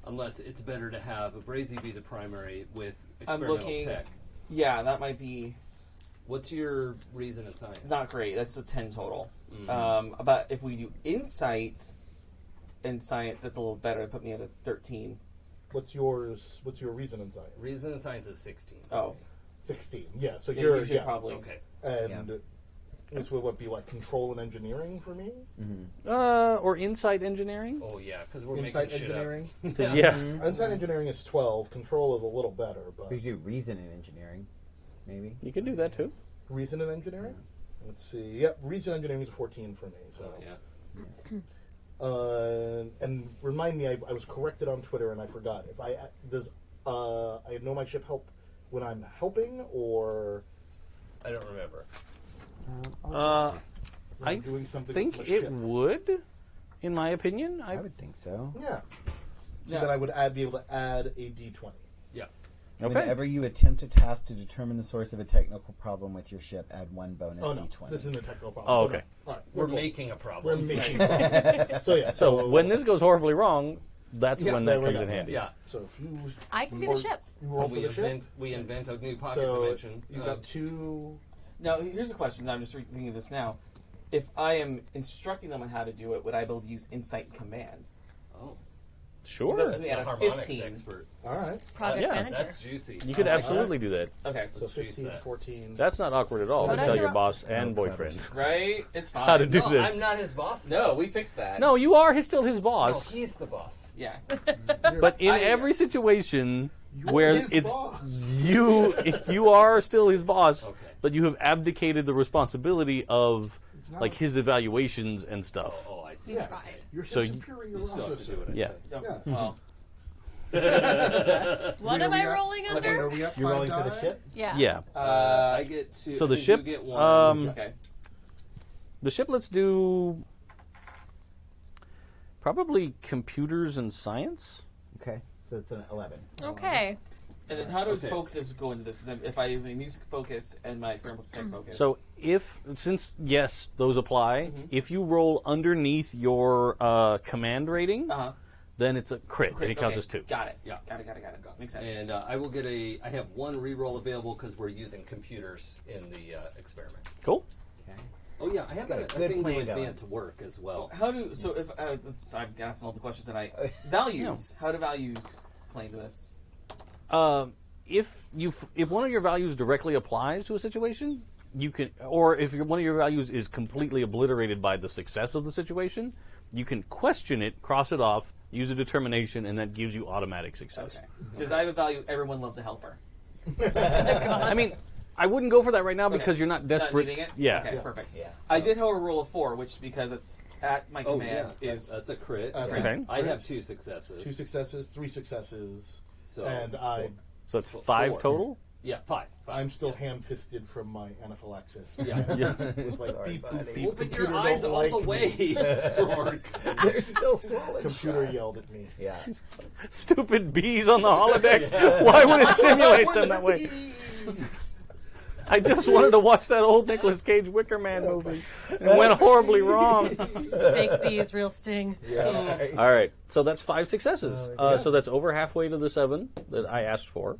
[SPEAKER 5] Unless it's better to have Abrazy be the primary with
[SPEAKER 6] I'm
[SPEAKER 5] experimental
[SPEAKER 6] looking.
[SPEAKER 5] tech.
[SPEAKER 6] Yeah, that might be
[SPEAKER 5] What's your reason and science?
[SPEAKER 6] not great. That's a 10 total.
[SPEAKER 5] Mm-hmm.
[SPEAKER 6] But if we do insight and science, that's a little better. Put me at a 13.
[SPEAKER 2] What's yours? What's your reason and science?
[SPEAKER 5] Reason and science is 16.
[SPEAKER 6] Oh,
[SPEAKER 2] 16. Yeah. So
[SPEAKER 6] yeah,
[SPEAKER 2] you're
[SPEAKER 6] you should
[SPEAKER 2] yeah.
[SPEAKER 6] probably.
[SPEAKER 5] Okay.
[SPEAKER 2] And this would what be like control and engineering for me?
[SPEAKER 1] Or insight engineering.
[SPEAKER 5] Oh, yeah, because we're
[SPEAKER 2] Insight
[SPEAKER 5] making shit
[SPEAKER 2] engineering.
[SPEAKER 1] Yeah.
[SPEAKER 2] Insight engineering is 12. Control is a little better, but
[SPEAKER 3] We should do reason in engineering, maybe.
[SPEAKER 1] You can do that too.
[SPEAKER 2] reason and engineering. Let's see. Yep, reason engineering is a 14 for me. So.
[SPEAKER 5] up. Yeah.
[SPEAKER 2] And remind me, I was corrected on Twitter and I forgot. If I know my ship help when I'm helping or
[SPEAKER 5] I don't remember.
[SPEAKER 2] when
[SPEAKER 1] I
[SPEAKER 2] I'm doing something
[SPEAKER 1] think
[SPEAKER 2] with my
[SPEAKER 1] it
[SPEAKER 2] ship?
[SPEAKER 1] would, in my opinion.
[SPEAKER 3] I would think so.
[SPEAKER 2] Yeah. So
[SPEAKER 6] Yeah.
[SPEAKER 2] then I would be able to add a D20.
[SPEAKER 5] Yeah.
[SPEAKER 1] Okay.
[SPEAKER 3] Whenever you attempt a task to determine the source of a technical problem with your ship, add 1 bonus
[SPEAKER 2] Oh no,
[SPEAKER 3] d20.
[SPEAKER 2] this isn't a technical problem.
[SPEAKER 1] Oh,
[SPEAKER 2] So no.
[SPEAKER 1] okay.
[SPEAKER 2] All right,
[SPEAKER 5] We're
[SPEAKER 2] cool.
[SPEAKER 5] making a
[SPEAKER 2] We're
[SPEAKER 5] problem.
[SPEAKER 2] making. a problem. So yeah.
[SPEAKER 1] So when this goes horribly wrong, that's
[SPEAKER 5] Yeah,
[SPEAKER 1] when
[SPEAKER 2] there
[SPEAKER 1] that
[SPEAKER 2] we
[SPEAKER 1] comes
[SPEAKER 2] go.
[SPEAKER 1] in handy.
[SPEAKER 5] Yeah.
[SPEAKER 2] So if you
[SPEAKER 4] I can be the ship.
[SPEAKER 2] you roll for
[SPEAKER 5] We
[SPEAKER 2] the ship.
[SPEAKER 5] invent a new pocket
[SPEAKER 2] So
[SPEAKER 5] dimension.
[SPEAKER 2] you got 2.
[SPEAKER 6] Now, here's a question. I'm just thinking of this now. If I am instructing them on how to do it, would I be able to use insight and command?
[SPEAKER 5] Oh,
[SPEAKER 1] Sure.
[SPEAKER 5] that's
[SPEAKER 6] Yeah,
[SPEAKER 5] the
[SPEAKER 6] a
[SPEAKER 5] harmonics
[SPEAKER 6] 15.
[SPEAKER 5] expert.
[SPEAKER 2] All right.
[SPEAKER 4] Project
[SPEAKER 1] Yeah,
[SPEAKER 4] manager.
[SPEAKER 5] That's juicy.
[SPEAKER 1] You could
[SPEAKER 6] Oh,
[SPEAKER 1] absolutely do that.
[SPEAKER 6] Okay.
[SPEAKER 2] So
[SPEAKER 5] Let's choose
[SPEAKER 2] 15,
[SPEAKER 5] that.
[SPEAKER 2] 14.
[SPEAKER 1] That's not awkward at all.
[SPEAKER 4] What
[SPEAKER 1] To
[SPEAKER 4] did
[SPEAKER 1] tell
[SPEAKER 4] you
[SPEAKER 1] your
[SPEAKER 4] ro-
[SPEAKER 1] boss and
[SPEAKER 3] Oh,
[SPEAKER 1] boyfriend
[SPEAKER 6] Right? It's fine.
[SPEAKER 1] how to do
[SPEAKER 5] No,
[SPEAKER 1] this.
[SPEAKER 5] I'm not his boss.
[SPEAKER 6] No, we fixed that.
[SPEAKER 1] No, you are still his
[SPEAKER 5] No,
[SPEAKER 1] boss.
[SPEAKER 5] he's the boss.
[SPEAKER 6] Yeah.
[SPEAKER 1] But in
[SPEAKER 6] I-
[SPEAKER 1] every situation
[SPEAKER 2] You're
[SPEAKER 1] where
[SPEAKER 2] his
[SPEAKER 1] it's
[SPEAKER 2] boss.
[SPEAKER 1] you are still his boss,
[SPEAKER 5] Okay.
[SPEAKER 1] but you have abdicated the responsibility of
[SPEAKER 2] not-
[SPEAKER 1] like his evaluations and stuff.
[SPEAKER 5] Oh, I see.
[SPEAKER 2] Yeah.
[SPEAKER 4] tried.
[SPEAKER 2] You're his
[SPEAKER 1] So you-
[SPEAKER 2] superior
[SPEAKER 5] You still have to
[SPEAKER 2] officer.
[SPEAKER 5] do what I
[SPEAKER 1] Yeah.
[SPEAKER 5] said.
[SPEAKER 6] Oh,
[SPEAKER 2] Yeah.
[SPEAKER 6] Well,
[SPEAKER 4] What am I rolling
[SPEAKER 2] Okay,
[SPEAKER 4] under?
[SPEAKER 2] are we at
[SPEAKER 3] You're
[SPEAKER 2] 5
[SPEAKER 3] rolling for the
[SPEAKER 2] die?
[SPEAKER 3] ship?
[SPEAKER 4] Yeah.
[SPEAKER 1] Yeah.
[SPEAKER 5] I get 2.
[SPEAKER 1] So the
[SPEAKER 5] you
[SPEAKER 1] ship,
[SPEAKER 5] get 1.
[SPEAKER 6] okay.
[SPEAKER 1] The ship, let's do probably computers and science.
[SPEAKER 3] Okay, so it's an 11.
[SPEAKER 4] Okay.
[SPEAKER 6] And then how do
[SPEAKER 5] Okay.
[SPEAKER 6] focuses go into this? Because if I use focus and my experimental detect focus.
[SPEAKER 1] So since yes, those apply.
[SPEAKER 6] Mhm.
[SPEAKER 1] If you roll underneath your command rating,
[SPEAKER 6] Uh-huh.
[SPEAKER 1] then it's a crit, and it counts as 2.
[SPEAKER 6] Got it.
[SPEAKER 5] Yeah.
[SPEAKER 6] Got it. Makes sense.
[SPEAKER 5] And I will get I have 1 reroll available because we're using computers in the experiment.
[SPEAKER 1] Cool.
[SPEAKER 3] Okay.
[SPEAKER 5] Oh yeah, I have
[SPEAKER 3] Got
[SPEAKER 5] a
[SPEAKER 3] a good
[SPEAKER 5] thing to
[SPEAKER 3] plan going.
[SPEAKER 5] advance work as well.
[SPEAKER 6] How do so if I've asked all the questions tonight. Values. How do values play into this?
[SPEAKER 1] If one of your values directly applies to a situation, you can, or if one of your values is completely obliterated by the success of the situation, you can question it, cross it off, use a determination, and that gives you automatic success.
[SPEAKER 6] Okay. Because I have a value. Everyone loves a helper.
[SPEAKER 1] I mean, I wouldn't go for that right now because you're not desperate.
[SPEAKER 6] Not needing it?
[SPEAKER 1] Yeah.
[SPEAKER 6] Okay.
[SPEAKER 2] Yeah.
[SPEAKER 6] Perfect.
[SPEAKER 3] Yeah.
[SPEAKER 6] I did, however, roll a 4, which because it's at my
[SPEAKER 5] Oh
[SPEAKER 6] command
[SPEAKER 5] yeah,
[SPEAKER 6] is
[SPEAKER 5] that's a crit.
[SPEAKER 1] Okay.
[SPEAKER 5] I have 2 successes.
[SPEAKER 2] 2 successes, 3 successes,
[SPEAKER 5] So
[SPEAKER 2] and
[SPEAKER 1] So it's
[SPEAKER 5] Four.
[SPEAKER 1] 5 total.
[SPEAKER 5] Yeah, 5.
[SPEAKER 2] I'm still ham-fisted from my anaphylaxis.
[SPEAKER 5] Yeah.
[SPEAKER 1] Yeah.
[SPEAKER 2] It's like
[SPEAKER 3] Sorry,
[SPEAKER 2] beep,
[SPEAKER 3] buddy.
[SPEAKER 2] boop, beep.
[SPEAKER 5] Open
[SPEAKER 2] Computer
[SPEAKER 5] your eyes
[SPEAKER 2] don't
[SPEAKER 5] all
[SPEAKER 2] like
[SPEAKER 5] the
[SPEAKER 2] me.
[SPEAKER 5] way, Rorg.
[SPEAKER 3] They're still swollen.
[SPEAKER 2] Computer
[SPEAKER 3] shut.
[SPEAKER 2] yelled at me.
[SPEAKER 3] Yeah.
[SPEAKER 1] Stupid bees on the holodeck. Why would it simulate them that way? I just wanted to watch that old Nicolas Cage Wicker Man movie. It went horribly wrong.
[SPEAKER 4] Fake bees, real sting.
[SPEAKER 3] Yeah.
[SPEAKER 1] All right, so that's 5 successes.
[SPEAKER 3] yeah.
[SPEAKER 1] So that's over halfway to the 7 that I asked for.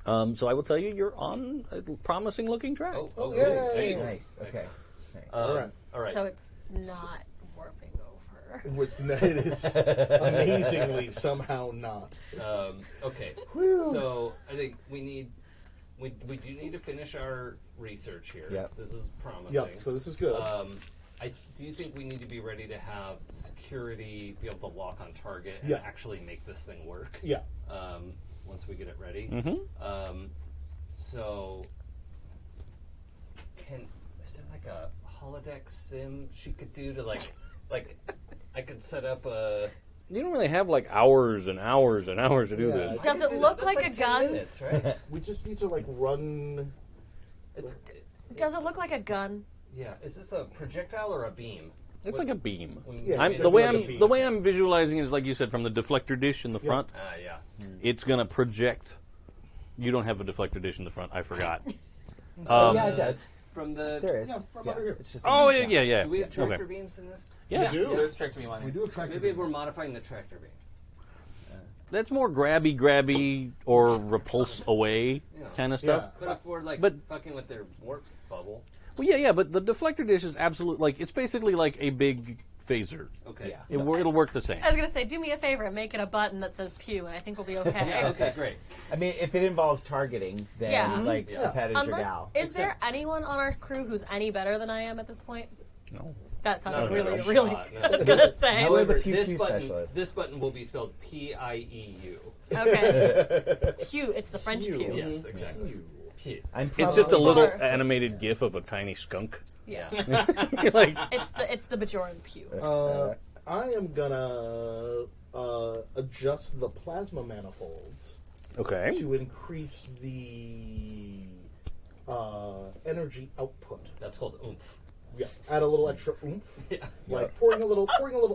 [SPEAKER 1] So I will tell you, you're on a promising-looking track.
[SPEAKER 5] Oh,
[SPEAKER 2] Oh,
[SPEAKER 5] okay.
[SPEAKER 2] yay.
[SPEAKER 5] Excellent.
[SPEAKER 3] Nice. Okay.
[SPEAKER 5] Excellent.
[SPEAKER 2] All right.
[SPEAKER 5] All right.
[SPEAKER 4] So it's not warping over.
[SPEAKER 2] Which it is amazingly somehow not.
[SPEAKER 5] Okay. So I think we do need to finish our research here.
[SPEAKER 3] Yep.
[SPEAKER 5] This is promising.
[SPEAKER 2] Yep, so this is good.
[SPEAKER 5] Do you think we need to be ready to have security be able to lock on target and
[SPEAKER 2] Yeah.
[SPEAKER 5] actually make this thing work?
[SPEAKER 2] Yeah.
[SPEAKER 5] Once we get it ready.
[SPEAKER 1] Mm-hmm.
[SPEAKER 5] So is there like a holodeck sim she could do to like I could set up a.
[SPEAKER 1] You don't really have like hours and hours and hours to do
[SPEAKER 2] Yeah,
[SPEAKER 1] this.
[SPEAKER 4] Does it look like a
[SPEAKER 5] 10
[SPEAKER 4] gun?
[SPEAKER 5] minutes, right?
[SPEAKER 2] We just need to like run.
[SPEAKER 5] It's
[SPEAKER 4] Does it look like a gun?
[SPEAKER 5] yeah. Is this a projectile or a beam?
[SPEAKER 1] It's like a beam.
[SPEAKER 2] Yeah,
[SPEAKER 1] I'm,
[SPEAKER 2] it's
[SPEAKER 1] the way
[SPEAKER 2] gonna be like a
[SPEAKER 1] I'm
[SPEAKER 2] beam.
[SPEAKER 1] the way I'm visualizing is like you said, from the deflector dish in the front.
[SPEAKER 5] Yeah.
[SPEAKER 1] It's gonna project. You don't have a deflector dish in the front. I forgot.
[SPEAKER 3] Yeah, it does.
[SPEAKER 5] From the
[SPEAKER 3] There is.
[SPEAKER 2] Yeah, from over here.
[SPEAKER 3] It's just
[SPEAKER 1] Oh yeah.
[SPEAKER 5] do we have tractor
[SPEAKER 1] Okay.
[SPEAKER 5] beams in this?
[SPEAKER 1] Yeah,
[SPEAKER 2] We do.
[SPEAKER 6] Yeah, there's tractor beam on
[SPEAKER 2] We
[SPEAKER 6] it.
[SPEAKER 2] do have tractor
[SPEAKER 5] Maybe
[SPEAKER 2] beams.
[SPEAKER 5] we're modifying the tractor beam.
[SPEAKER 1] that's more grabby or repulse away
[SPEAKER 5] Yeah.
[SPEAKER 1] kind of stuff.
[SPEAKER 2] Yeah.
[SPEAKER 5] But if we're like
[SPEAKER 1] But-
[SPEAKER 5] fucking with their warp bubble,
[SPEAKER 1] Well, yeah, but the deflector dish is absolute. Like it's basically like a big phaser.
[SPEAKER 5] okay.
[SPEAKER 3] Yeah.
[SPEAKER 1] It'll work the same.
[SPEAKER 4] I was gonna say, do me a favor and make it a button that says pew, and I think we'll be okay.
[SPEAKER 5] Yeah, okay, great.
[SPEAKER 3] I mean, if it involves targeting, then
[SPEAKER 4] Yeah.
[SPEAKER 3] like
[SPEAKER 5] Yeah.
[SPEAKER 3] Epetta is your
[SPEAKER 4] Unless,
[SPEAKER 3] gal.
[SPEAKER 4] is there anyone on our crew who's any better than I am at this point?
[SPEAKER 1] No.
[SPEAKER 4] That sounded
[SPEAKER 5] No,
[SPEAKER 4] really,
[SPEAKER 5] no
[SPEAKER 4] really.
[SPEAKER 5] shot, no.
[SPEAKER 4] I was gonna say.
[SPEAKER 3] How- We're the
[SPEAKER 5] However,
[SPEAKER 3] pew
[SPEAKER 5] this
[SPEAKER 3] pew
[SPEAKER 5] button,
[SPEAKER 3] specialist.
[SPEAKER 5] this button will be spelled P-I-E-U.
[SPEAKER 4] Okay. Pew. It's the French
[SPEAKER 2] Pew.
[SPEAKER 4] pew.
[SPEAKER 5] Yes, exactly.
[SPEAKER 2] Pew.
[SPEAKER 5] P.
[SPEAKER 3] I'm
[SPEAKER 1] It's just a
[SPEAKER 3] probably-
[SPEAKER 1] little
[SPEAKER 4] Bar.
[SPEAKER 1] animated GIF of a tiny skunk.
[SPEAKER 4] Yeah.
[SPEAKER 1] You're like,
[SPEAKER 4] It's the Bajoran pew.
[SPEAKER 2] I am gonna adjust the plasma manifolds
[SPEAKER 1] okay.
[SPEAKER 2] to increase the energy output.
[SPEAKER 5] That's called oomph.
[SPEAKER 2] Yeah, add a little extra oomph,
[SPEAKER 5] Yeah.
[SPEAKER 2] like pouring a little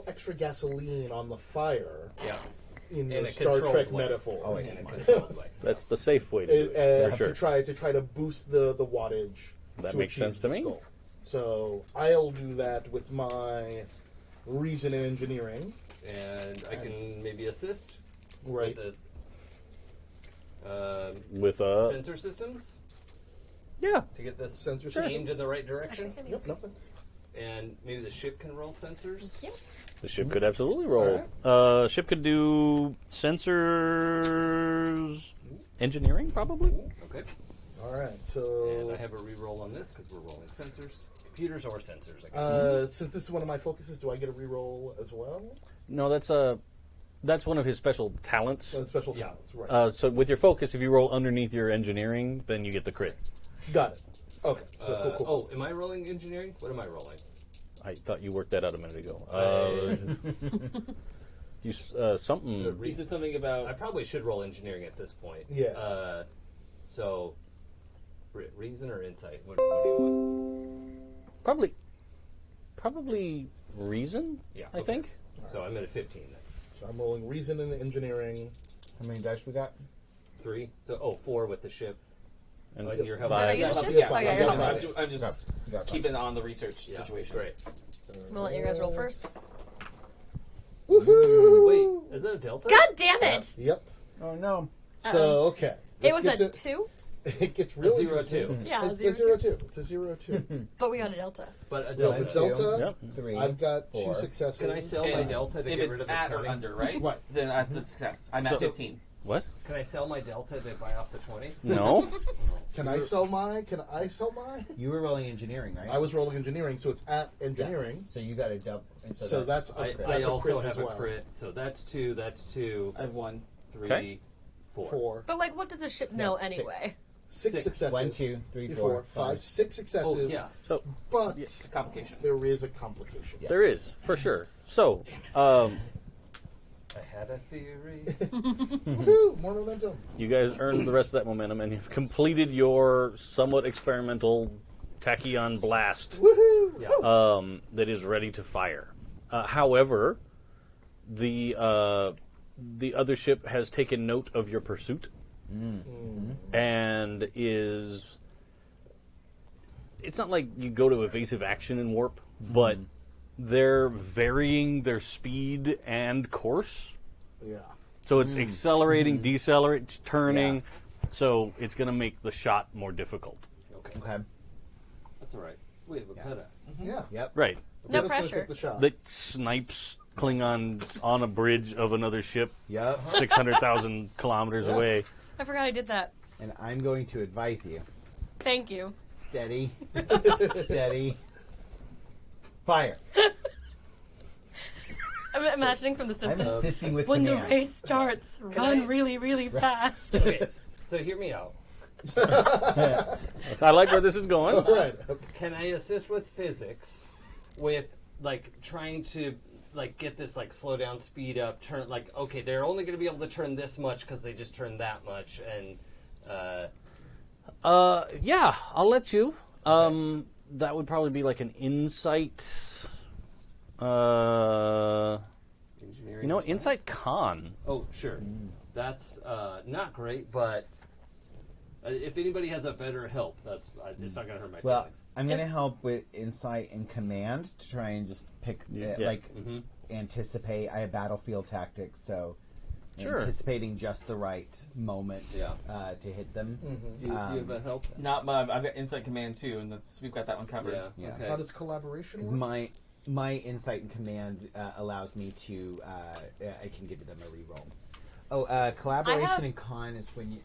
[SPEAKER 2] extra gasoline on the fire.
[SPEAKER 5] Yeah.
[SPEAKER 2] in
[SPEAKER 5] In
[SPEAKER 2] your
[SPEAKER 5] a
[SPEAKER 2] Star
[SPEAKER 5] controlled
[SPEAKER 2] Trek
[SPEAKER 5] way.
[SPEAKER 2] metaphor.
[SPEAKER 3] Oh,
[SPEAKER 5] In
[SPEAKER 3] it's
[SPEAKER 5] a
[SPEAKER 3] smart.
[SPEAKER 5] controlled way.
[SPEAKER 1] That's the safe way to do it. For sure.
[SPEAKER 2] To try to boost the wattage.
[SPEAKER 1] That
[SPEAKER 2] to
[SPEAKER 1] makes
[SPEAKER 2] achieve
[SPEAKER 1] sense to
[SPEAKER 2] the
[SPEAKER 1] me.
[SPEAKER 2] skull. So I'll do that with my reason and engineering.
[SPEAKER 5] And I can maybe assist
[SPEAKER 2] Right.
[SPEAKER 5] with
[SPEAKER 1] With
[SPEAKER 5] the sensor systems
[SPEAKER 1] yeah,
[SPEAKER 5] to get this
[SPEAKER 2] Sensor
[SPEAKER 5] aimed
[SPEAKER 2] systems?
[SPEAKER 5] in the right direction.
[SPEAKER 2] Yep, nothing.
[SPEAKER 5] And maybe the ship can roll sensors.
[SPEAKER 4] Yep.
[SPEAKER 1] the ship could absolutely roll. Ship could do sensors, engineering probably.
[SPEAKER 5] Okay.
[SPEAKER 2] All right,
[SPEAKER 5] And
[SPEAKER 2] so
[SPEAKER 5] I have a reroll on this because we're rolling sensors. Computers or sensors, I guess.
[SPEAKER 2] since this is one of my focuses, do I get a reroll as well?
[SPEAKER 1] No, that's one of his special talents.
[SPEAKER 2] Special
[SPEAKER 5] Yeah.
[SPEAKER 2] talents, right?
[SPEAKER 1] So with your focus, if you roll underneath your engineering, then you get the crit.
[SPEAKER 2] Got it. Okay. So cool.
[SPEAKER 5] Oh, am I rolling engineering? What am I rolling?
[SPEAKER 1] I thought you worked that out a minute ago. Something.
[SPEAKER 6] You said something
[SPEAKER 5] I
[SPEAKER 6] about
[SPEAKER 5] probably should roll engineering at this point.
[SPEAKER 2] Yeah.
[SPEAKER 5] So, reason or insight? What do you want?
[SPEAKER 1] Probably reason.
[SPEAKER 5] Yeah,
[SPEAKER 1] I
[SPEAKER 5] okay.
[SPEAKER 1] think.
[SPEAKER 5] So I'm at a 15 then.
[SPEAKER 2] So I'm rolling reason and engineering.
[SPEAKER 3] How many dice we got?
[SPEAKER 5] 3. So, 4 with the ship.
[SPEAKER 1] And
[SPEAKER 5] Oh, you're
[SPEAKER 4] No,
[SPEAKER 5] helping.
[SPEAKER 4] you
[SPEAKER 2] Yeah,
[SPEAKER 4] ship?
[SPEAKER 2] yeah,
[SPEAKER 4] Oh, yeah,
[SPEAKER 2] yeah,
[SPEAKER 4] you're
[SPEAKER 2] yeah.
[SPEAKER 4] helping.
[SPEAKER 6] I'm just
[SPEAKER 3] Got
[SPEAKER 6] keeping on the research
[SPEAKER 5] Yeah,
[SPEAKER 6] situation.
[SPEAKER 5] great.
[SPEAKER 4] We'll let you guys roll first.
[SPEAKER 2] Woohoo!
[SPEAKER 5] Wait, is that a delta?
[SPEAKER 4] God damn it!
[SPEAKER 2] Yep.
[SPEAKER 3] Oh no.
[SPEAKER 2] So okay.
[SPEAKER 4] It
[SPEAKER 2] This
[SPEAKER 4] was
[SPEAKER 2] gets
[SPEAKER 4] a 2?
[SPEAKER 2] It gets really
[SPEAKER 5] 0-2.
[SPEAKER 4] Yeah,
[SPEAKER 2] It's
[SPEAKER 4] zero,
[SPEAKER 2] a 0-2.
[SPEAKER 4] two.
[SPEAKER 2] It's a 0-2.
[SPEAKER 4] But we got a delta.
[SPEAKER 5] But a
[SPEAKER 2] Well,
[SPEAKER 5] delta.
[SPEAKER 2] the delta.
[SPEAKER 1] Yep.
[SPEAKER 3] 3.
[SPEAKER 2] I've got
[SPEAKER 3] 4.
[SPEAKER 2] 2 successes.
[SPEAKER 5] Can I sell my
[SPEAKER 6] And
[SPEAKER 5] delta to
[SPEAKER 6] if
[SPEAKER 5] get
[SPEAKER 6] it's
[SPEAKER 5] rid of the
[SPEAKER 6] at
[SPEAKER 5] 20?
[SPEAKER 6] or under, right?
[SPEAKER 2] Right.
[SPEAKER 6] Then that's a success. I'm at 15.
[SPEAKER 1] What?
[SPEAKER 5] Can I sell my delta to buy off the 20?
[SPEAKER 1] No.
[SPEAKER 2] Can I sell my?
[SPEAKER 3] You were rolling engineering, right?
[SPEAKER 2] I was rolling engineering, so it's at engineering.
[SPEAKER 3] So you got a double. And
[SPEAKER 2] So that's a
[SPEAKER 5] I
[SPEAKER 2] crit
[SPEAKER 5] also
[SPEAKER 2] as
[SPEAKER 5] have a
[SPEAKER 2] well.
[SPEAKER 5] crit. So that's 2. That's 2.
[SPEAKER 6] I have 1.
[SPEAKER 5] 3.
[SPEAKER 1] Okay.
[SPEAKER 5] 4.
[SPEAKER 2] 4.
[SPEAKER 4] But, like, what did the ship know
[SPEAKER 3] six.
[SPEAKER 4] anyway?
[SPEAKER 2] 6
[SPEAKER 5] Six.
[SPEAKER 2] successes.
[SPEAKER 3] 1, 2, 3,
[SPEAKER 2] 3,
[SPEAKER 3] 4,
[SPEAKER 2] 4, 5, 6
[SPEAKER 5] Oh,
[SPEAKER 2] successes.
[SPEAKER 5] yeah.
[SPEAKER 1] So
[SPEAKER 2] But
[SPEAKER 6] Complication.
[SPEAKER 2] there is a complication.
[SPEAKER 3] Yes.
[SPEAKER 1] there is for sure. So
[SPEAKER 5] I had a theory.
[SPEAKER 2] Woohoo! More momentum.
[SPEAKER 1] you guys earned the rest of that momentum, and you've completed your somewhat experimental tachyon blast.
[SPEAKER 2] Woohoo!
[SPEAKER 5] Yeah.
[SPEAKER 1] That is ready to fire. However, the other ship has taken note of your pursuit and is. It's not like you go to evasive action in warp, but they're varying their speed and course.
[SPEAKER 2] Yeah.
[SPEAKER 1] So it's accelerating, decelerating, turning. So it's going to make the shot more difficult.
[SPEAKER 5] Okay.
[SPEAKER 3] Okay.
[SPEAKER 5] That's all right. We have a peta.
[SPEAKER 2] Yeah.
[SPEAKER 3] Yep.
[SPEAKER 1] Right.
[SPEAKER 4] No
[SPEAKER 2] Let us know
[SPEAKER 4] pressure.
[SPEAKER 2] take the shot.
[SPEAKER 1] That snipes Klingon on a bridge of another ship
[SPEAKER 3] Yep.
[SPEAKER 1] 600,000 kilometers
[SPEAKER 2] Yeah.
[SPEAKER 1] away.
[SPEAKER 4] I forgot I did that.
[SPEAKER 3] And I'm going to advise you.
[SPEAKER 4] Thank you.
[SPEAKER 3] Steady. Steady. Fire.
[SPEAKER 4] I'm imagining from The
[SPEAKER 3] I'm
[SPEAKER 4] Simpsons.
[SPEAKER 3] assisting with
[SPEAKER 4] When the
[SPEAKER 3] command.
[SPEAKER 4] race starts, run
[SPEAKER 5] I-
[SPEAKER 4] really, really fast.
[SPEAKER 5] Okay. So hear me out.
[SPEAKER 1] I like where this is going.
[SPEAKER 2] All right.
[SPEAKER 5] Can I assist with physics, with like trying to like get this like slow down, speed up, turn like okay, they're only going to be able to turn this much because they just turned that much, and
[SPEAKER 1] Yeah, I'll let you. That would probably be like an insight.
[SPEAKER 5] engineering.
[SPEAKER 1] You know,
[SPEAKER 5] or science?
[SPEAKER 1] insight con.
[SPEAKER 5] Oh, sure. That's not great, but if anybody has a better help, that's it's not going to hurt my
[SPEAKER 3] Well,
[SPEAKER 5] feelings.
[SPEAKER 3] I'm going to help with insight and command to try and just pick, like, anticipate. I have battlefield tactics, so
[SPEAKER 1] Sure.
[SPEAKER 3] anticipating just the right moment
[SPEAKER 5] Yeah.
[SPEAKER 3] to hit them.
[SPEAKER 5] Do you have a help?
[SPEAKER 6] Not my. I've got Insight Command too, and we've got that one covered.
[SPEAKER 5] Yeah.
[SPEAKER 3] Yeah.
[SPEAKER 5] Okay.
[SPEAKER 2] How does collaboration
[SPEAKER 3] 'Cause
[SPEAKER 2] work?
[SPEAKER 3] my insight and command allows me to I can give them a reroll. Oh, collaboration and con is when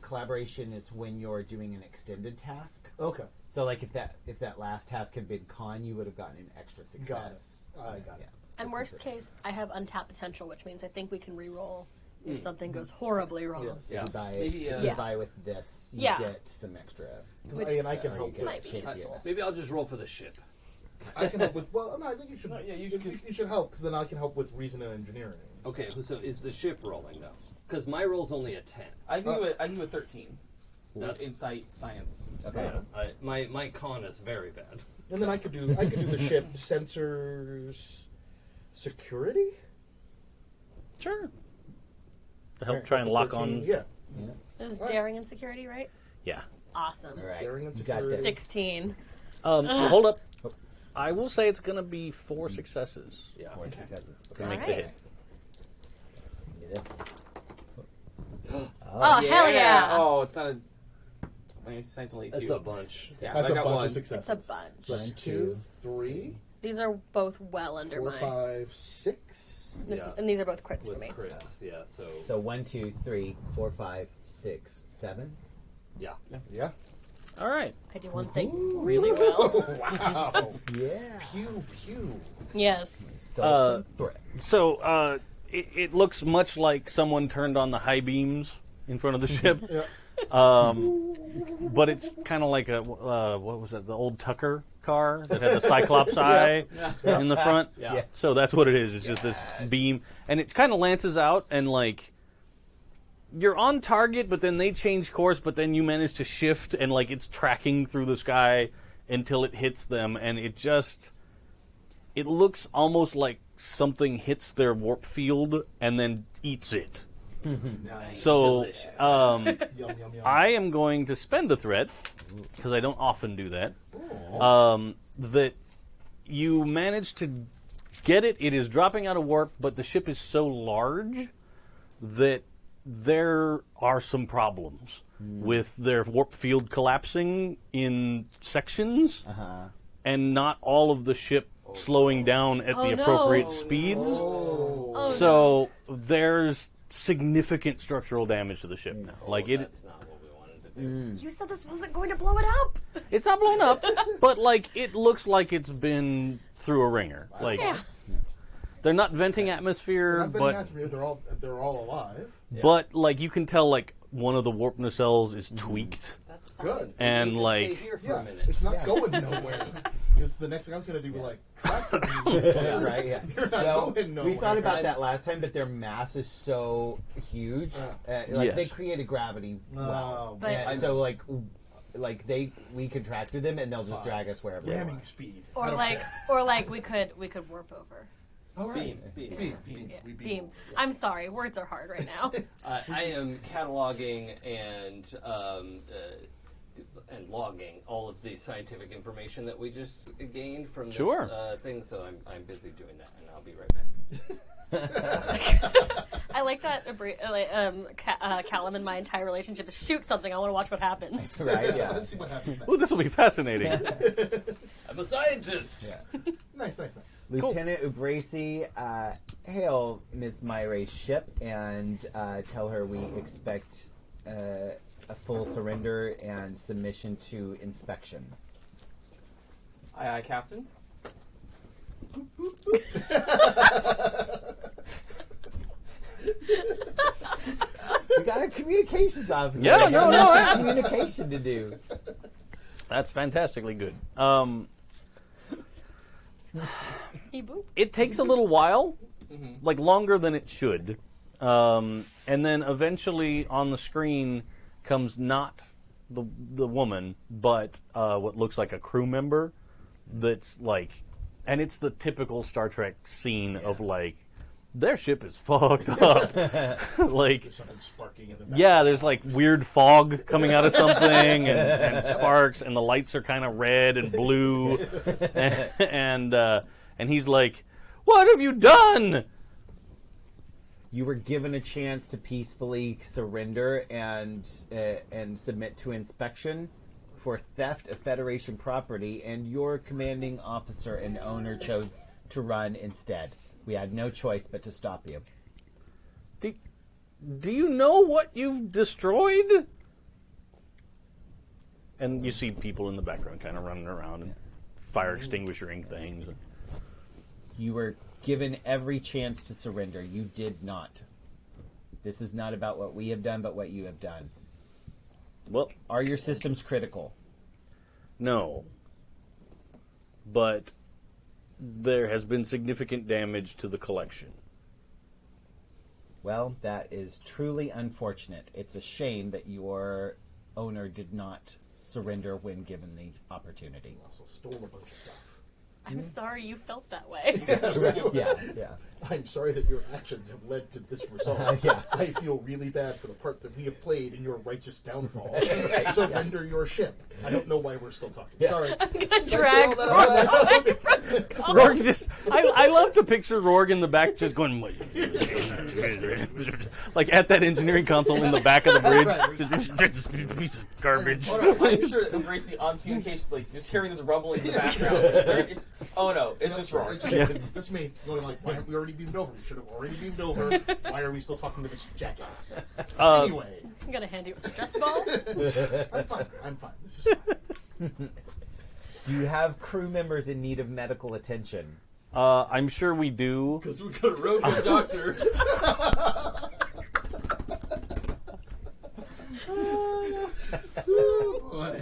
[SPEAKER 3] collaboration is when you're doing an extended task.
[SPEAKER 2] Okay.
[SPEAKER 3] So, like if that last task had been con, you would have gotten an extra success.
[SPEAKER 2] I got it.
[SPEAKER 4] And worst case, I have untapped potential, which means I think we can re-roll if something goes horribly wrong.
[SPEAKER 3] If you buy,
[SPEAKER 6] Maybe,
[SPEAKER 3] if
[SPEAKER 6] yeah.
[SPEAKER 3] you buy with this, you
[SPEAKER 4] Yeah.
[SPEAKER 3] get some extra.
[SPEAKER 4] Which
[SPEAKER 2] And I can
[SPEAKER 3] or you
[SPEAKER 2] help
[SPEAKER 3] get
[SPEAKER 4] might be
[SPEAKER 3] chance-
[SPEAKER 4] useful.
[SPEAKER 5] Maybe I'll just roll for the ship.
[SPEAKER 2] I can help with. Well, no, I think you should.
[SPEAKER 6] No, yeah, you
[SPEAKER 2] you,
[SPEAKER 6] should-
[SPEAKER 2] should help because then I can help with reason and engineering.
[SPEAKER 5] Okay, so is the ship rolling though? Because my roll's only a 10.
[SPEAKER 6] I knew a 13.
[SPEAKER 5] That's-
[SPEAKER 6] Insight Science.
[SPEAKER 3] Okay.
[SPEAKER 5] My con is very bad.
[SPEAKER 2] And then I could do the ship sensors security.
[SPEAKER 1] Sure. to help
[SPEAKER 2] Alright,
[SPEAKER 1] try and
[SPEAKER 2] that's a
[SPEAKER 1] lock
[SPEAKER 2] 13,
[SPEAKER 1] on.
[SPEAKER 2] Yeah.
[SPEAKER 4] This is daring and security, right?
[SPEAKER 1] Yeah.
[SPEAKER 4] Awesome.
[SPEAKER 3] All right.
[SPEAKER 2] Daring and
[SPEAKER 3] You got
[SPEAKER 2] security.
[SPEAKER 3] this.
[SPEAKER 4] 16.
[SPEAKER 1] Hold up. I will say it's going to be 4 successes
[SPEAKER 5] Yeah.
[SPEAKER 3] 4 successes.
[SPEAKER 1] to
[SPEAKER 3] Okay.
[SPEAKER 1] make the
[SPEAKER 4] Alright.
[SPEAKER 1] hit.
[SPEAKER 3] Give me this.
[SPEAKER 4] Oh, hell yeah!
[SPEAKER 6] Oh, it's not a. My sight's only 2.
[SPEAKER 5] It's a bunch.
[SPEAKER 6] Yeah,
[SPEAKER 2] That's
[SPEAKER 6] I
[SPEAKER 2] a
[SPEAKER 6] got
[SPEAKER 2] bunch
[SPEAKER 6] 1.
[SPEAKER 2] of successes.
[SPEAKER 4] It's a bunch.
[SPEAKER 2] So that's
[SPEAKER 3] 1,
[SPEAKER 2] 2, 3,
[SPEAKER 4] These are both well under
[SPEAKER 2] 4,
[SPEAKER 4] mine.
[SPEAKER 2] 5, 6.
[SPEAKER 4] This,
[SPEAKER 5] Yeah.
[SPEAKER 4] and these are both crits
[SPEAKER 5] With
[SPEAKER 4] for me.
[SPEAKER 5] crits, yeah. So,
[SPEAKER 3] So 1, 2, 3, 4, 5, 6, 7.
[SPEAKER 5] yeah.
[SPEAKER 2] Yeah.
[SPEAKER 1] All right.
[SPEAKER 4] I do one thing really well.
[SPEAKER 2] Wow.
[SPEAKER 3] Yeah.
[SPEAKER 2] Pew, pew.
[SPEAKER 4] Yes.
[SPEAKER 3] Still some threat.
[SPEAKER 1] So it looks much like someone turned on the high beams in front of the ship.
[SPEAKER 2] Yeah.
[SPEAKER 1] But it's kind of like a what was that? The old Tucker car that had the Cyclops eye in the front.
[SPEAKER 5] Yeah.
[SPEAKER 3] Yeah.
[SPEAKER 1] So that's what it is. It's just this beam, and it kind of lances out, and like you're on target, but then they change course, but then you manage to shift, and like it's tracking through the sky until it hits them, and it looks almost like something hits their warp field and then eats it.
[SPEAKER 6] Nice.
[SPEAKER 1] So
[SPEAKER 2] Yum, yum, yum.
[SPEAKER 1] I am going to spend a threat, because I don't often do that, that you manage to get it. It is dropping out of warp, but the ship is so large that there are some problems with their warp field collapsing in sections, and not all of the ship slowing down at
[SPEAKER 4] Oh,
[SPEAKER 1] the
[SPEAKER 4] no.
[SPEAKER 1] appropriate speeds.
[SPEAKER 4] Oh,
[SPEAKER 1] So there's significant structural damage to the ship now. Like
[SPEAKER 5] That's not what we wanted to do.
[SPEAKER 4] no. You said this wasn't going to blow it up.
[SPEAKER 1] it's not blown up, but like it looks like it's been through a ringer. Like
[SPEAKER 4] Yeah.
[SPEAKER 1] they're not venting atmosphere,
[SPEAKER 2] Not
[SPEAKER 1] but
[SPEAKER 2] asking me if they're all alive.
[SPEAKER 1] but like you can tell like one of the warp nacelles is tweaked,
[SPEAKER 5] That's fine.
[SPEAKER 2] Good.
[SPEAKER 1] and
[SPEAKER 5] We need to
[SPEAKER 1] like
[SPEAKER 5] stay here for
[SPEAKER 2] Yeah,
[SPEAKER 5] a minute.
[SPEAKER 2] it's not going nowhere. Because the next thing I was going to do was like tractor beam.
[SPEAKER 3] Right, yeah.
[SPEAKER 2] You're not
[SPEAKER 3] Well,
[SPEAKER 2] going nowhere.
[SPEAKER 3] we thought about that last time, but their mass is so huge. Like
[SPEAKER 1] Yes.
[SPEAKER 3] they created gravity well.
[SPEAKER 4] But-
[SPEAKER 3] And so like we contracted them, and they'll just drag us wherever they
[SPEAKER 2] Ramming
[SPEAKER 3] want.
[SPEAKER 2] speed.
[SPEAKER 4] Or like we could warp over.
[SPEAKER 2] All right.
[SPEAKER 5] Beam.
[SPEAKER 2] Beam.
[SPEAKER 4] Yeah,
[SPEAKER 2] We
[SPEAKER 4] beam. I'm sorry, words are hard right now.
[SPEAKER 5] I am cataloging and logging all of the scientific information that we just gained from this
[SPEAKER 1] Sure.
[SPEAKER 5] thing. So I'm busy doing that, and I'll be right back.
[SPEAKER 4] I like that. Kalim and my entire relationship is shoot something. I want to watch what happens.
[SPEAKER 3] Right? Yeah.
[SPEAKER 2] Let's see what happens.
[SPEAKER 1] oh, this will be fascinating.
[SPEAKER 5] I'm a scientist.
[SPEAKER 3] Yeah.
[SPEAKER 2] Nice, nice, nice.
[SPEAKER 3] Lieutenant Ubrasi, hail Miss Myra's ship and tell her we expect a full surrender and submission to inspection.
[SPEAKER 6] Aye, aye, Captain.
[SPEAKER 3] We got a communications officer.
[SPEAKER 1] Yeah,
[SPEAKER 3] We
[SPEAKER 1] no,
[SPEAKER 3] got communication to do.
[SPEAKER 1] That's fantastically good.
[SPEAKER 4] He booped.
[SPEAKER 1] It takes a little while, like longer than it should, and then eventually on the screen comes not the woman, but what looks like a crew member. That's like, and it's the typical Star Trek scene of like, their ship is fucked up. Like,
[SPEAKER 2] There's something sparking in the back.
[SPEAKER 1] yeah, there's like weird fog coming out of something, and sparks, and the lights are kind of red and blue, and he's like, "What have you done?"
[SPEAKER 3] You were given a chance to peacefully surrender and submit to inspection for theft of Federation property, and your commanding officer and owner chose to run instead. We had no choice but to stop you.
[SPEAKER 1] Do you know what you've destroyed? And you see people in the background kind of running around and fire extinguishing things.
[SPEAKER 3] You were given every chance to surrender. You did not. This is not about what we have done, but what you have done.
[SPEAKER 1] Well,
[SPEAKER 3] Are your systems critical?
[SPEAKER 1] no. But there has been significant damage to the collection.
[SPEAKER 3] Well, that is truly unfortunate. It's a shame that your owner did not surrender when given the opportunity.
[SPEAKER 2] Also stole a bunch of stuff.
[SPEAKER 4] I'm sorry you felt that way.
[SPEAKER 3] Yeah, yeah.
[SPEAKER 2] I'm sorry that your actions have led to this result.
[SPEAKER 3] Yeah.
[SPEAKER 2] I feel really bad for the part that we have played in your righteous downfall. Surrender your ship. I don't know why we're still talking.
[SPEAKER 3] Yeah.
[SPEAKER 2] Sorry.
[SPEAKER 4] I'm gonna
[SPEAKER 2] Did I say
[SPEAKER 4] drag
[SPEAKER 2] all that out loud?
[SPEAKER 1] Rorg just, I love to picture Rorg in the back just going, like at that engineering console in the back of the bridge.
[SPEAKER 2] Right.
[SPEAKER 1] Just piece of garbage.
[SPEAKER 6] Oh no, I'm sure Gracie on communications, like just hearing this rumbling in the background. Is there, oh no, it's just wrong.
[SPEAKER 2] It's just, that's me going like, why aren't we already beamed over? We should have already beamed over. Why are we still talking to this jackass? Anyway,
[SPEAKER 4] I'm gonna hand you a stress ball.
[SPEAKER 2] I'm fine. This is fine.
[SPEAKER 3] Do you have crew members in need of medical attention?
[SPEAKER 1] I'm sure we do.
[SPEAKER 5] Because we got a robot doctor.
[SPEAKER 2] Oh, boy.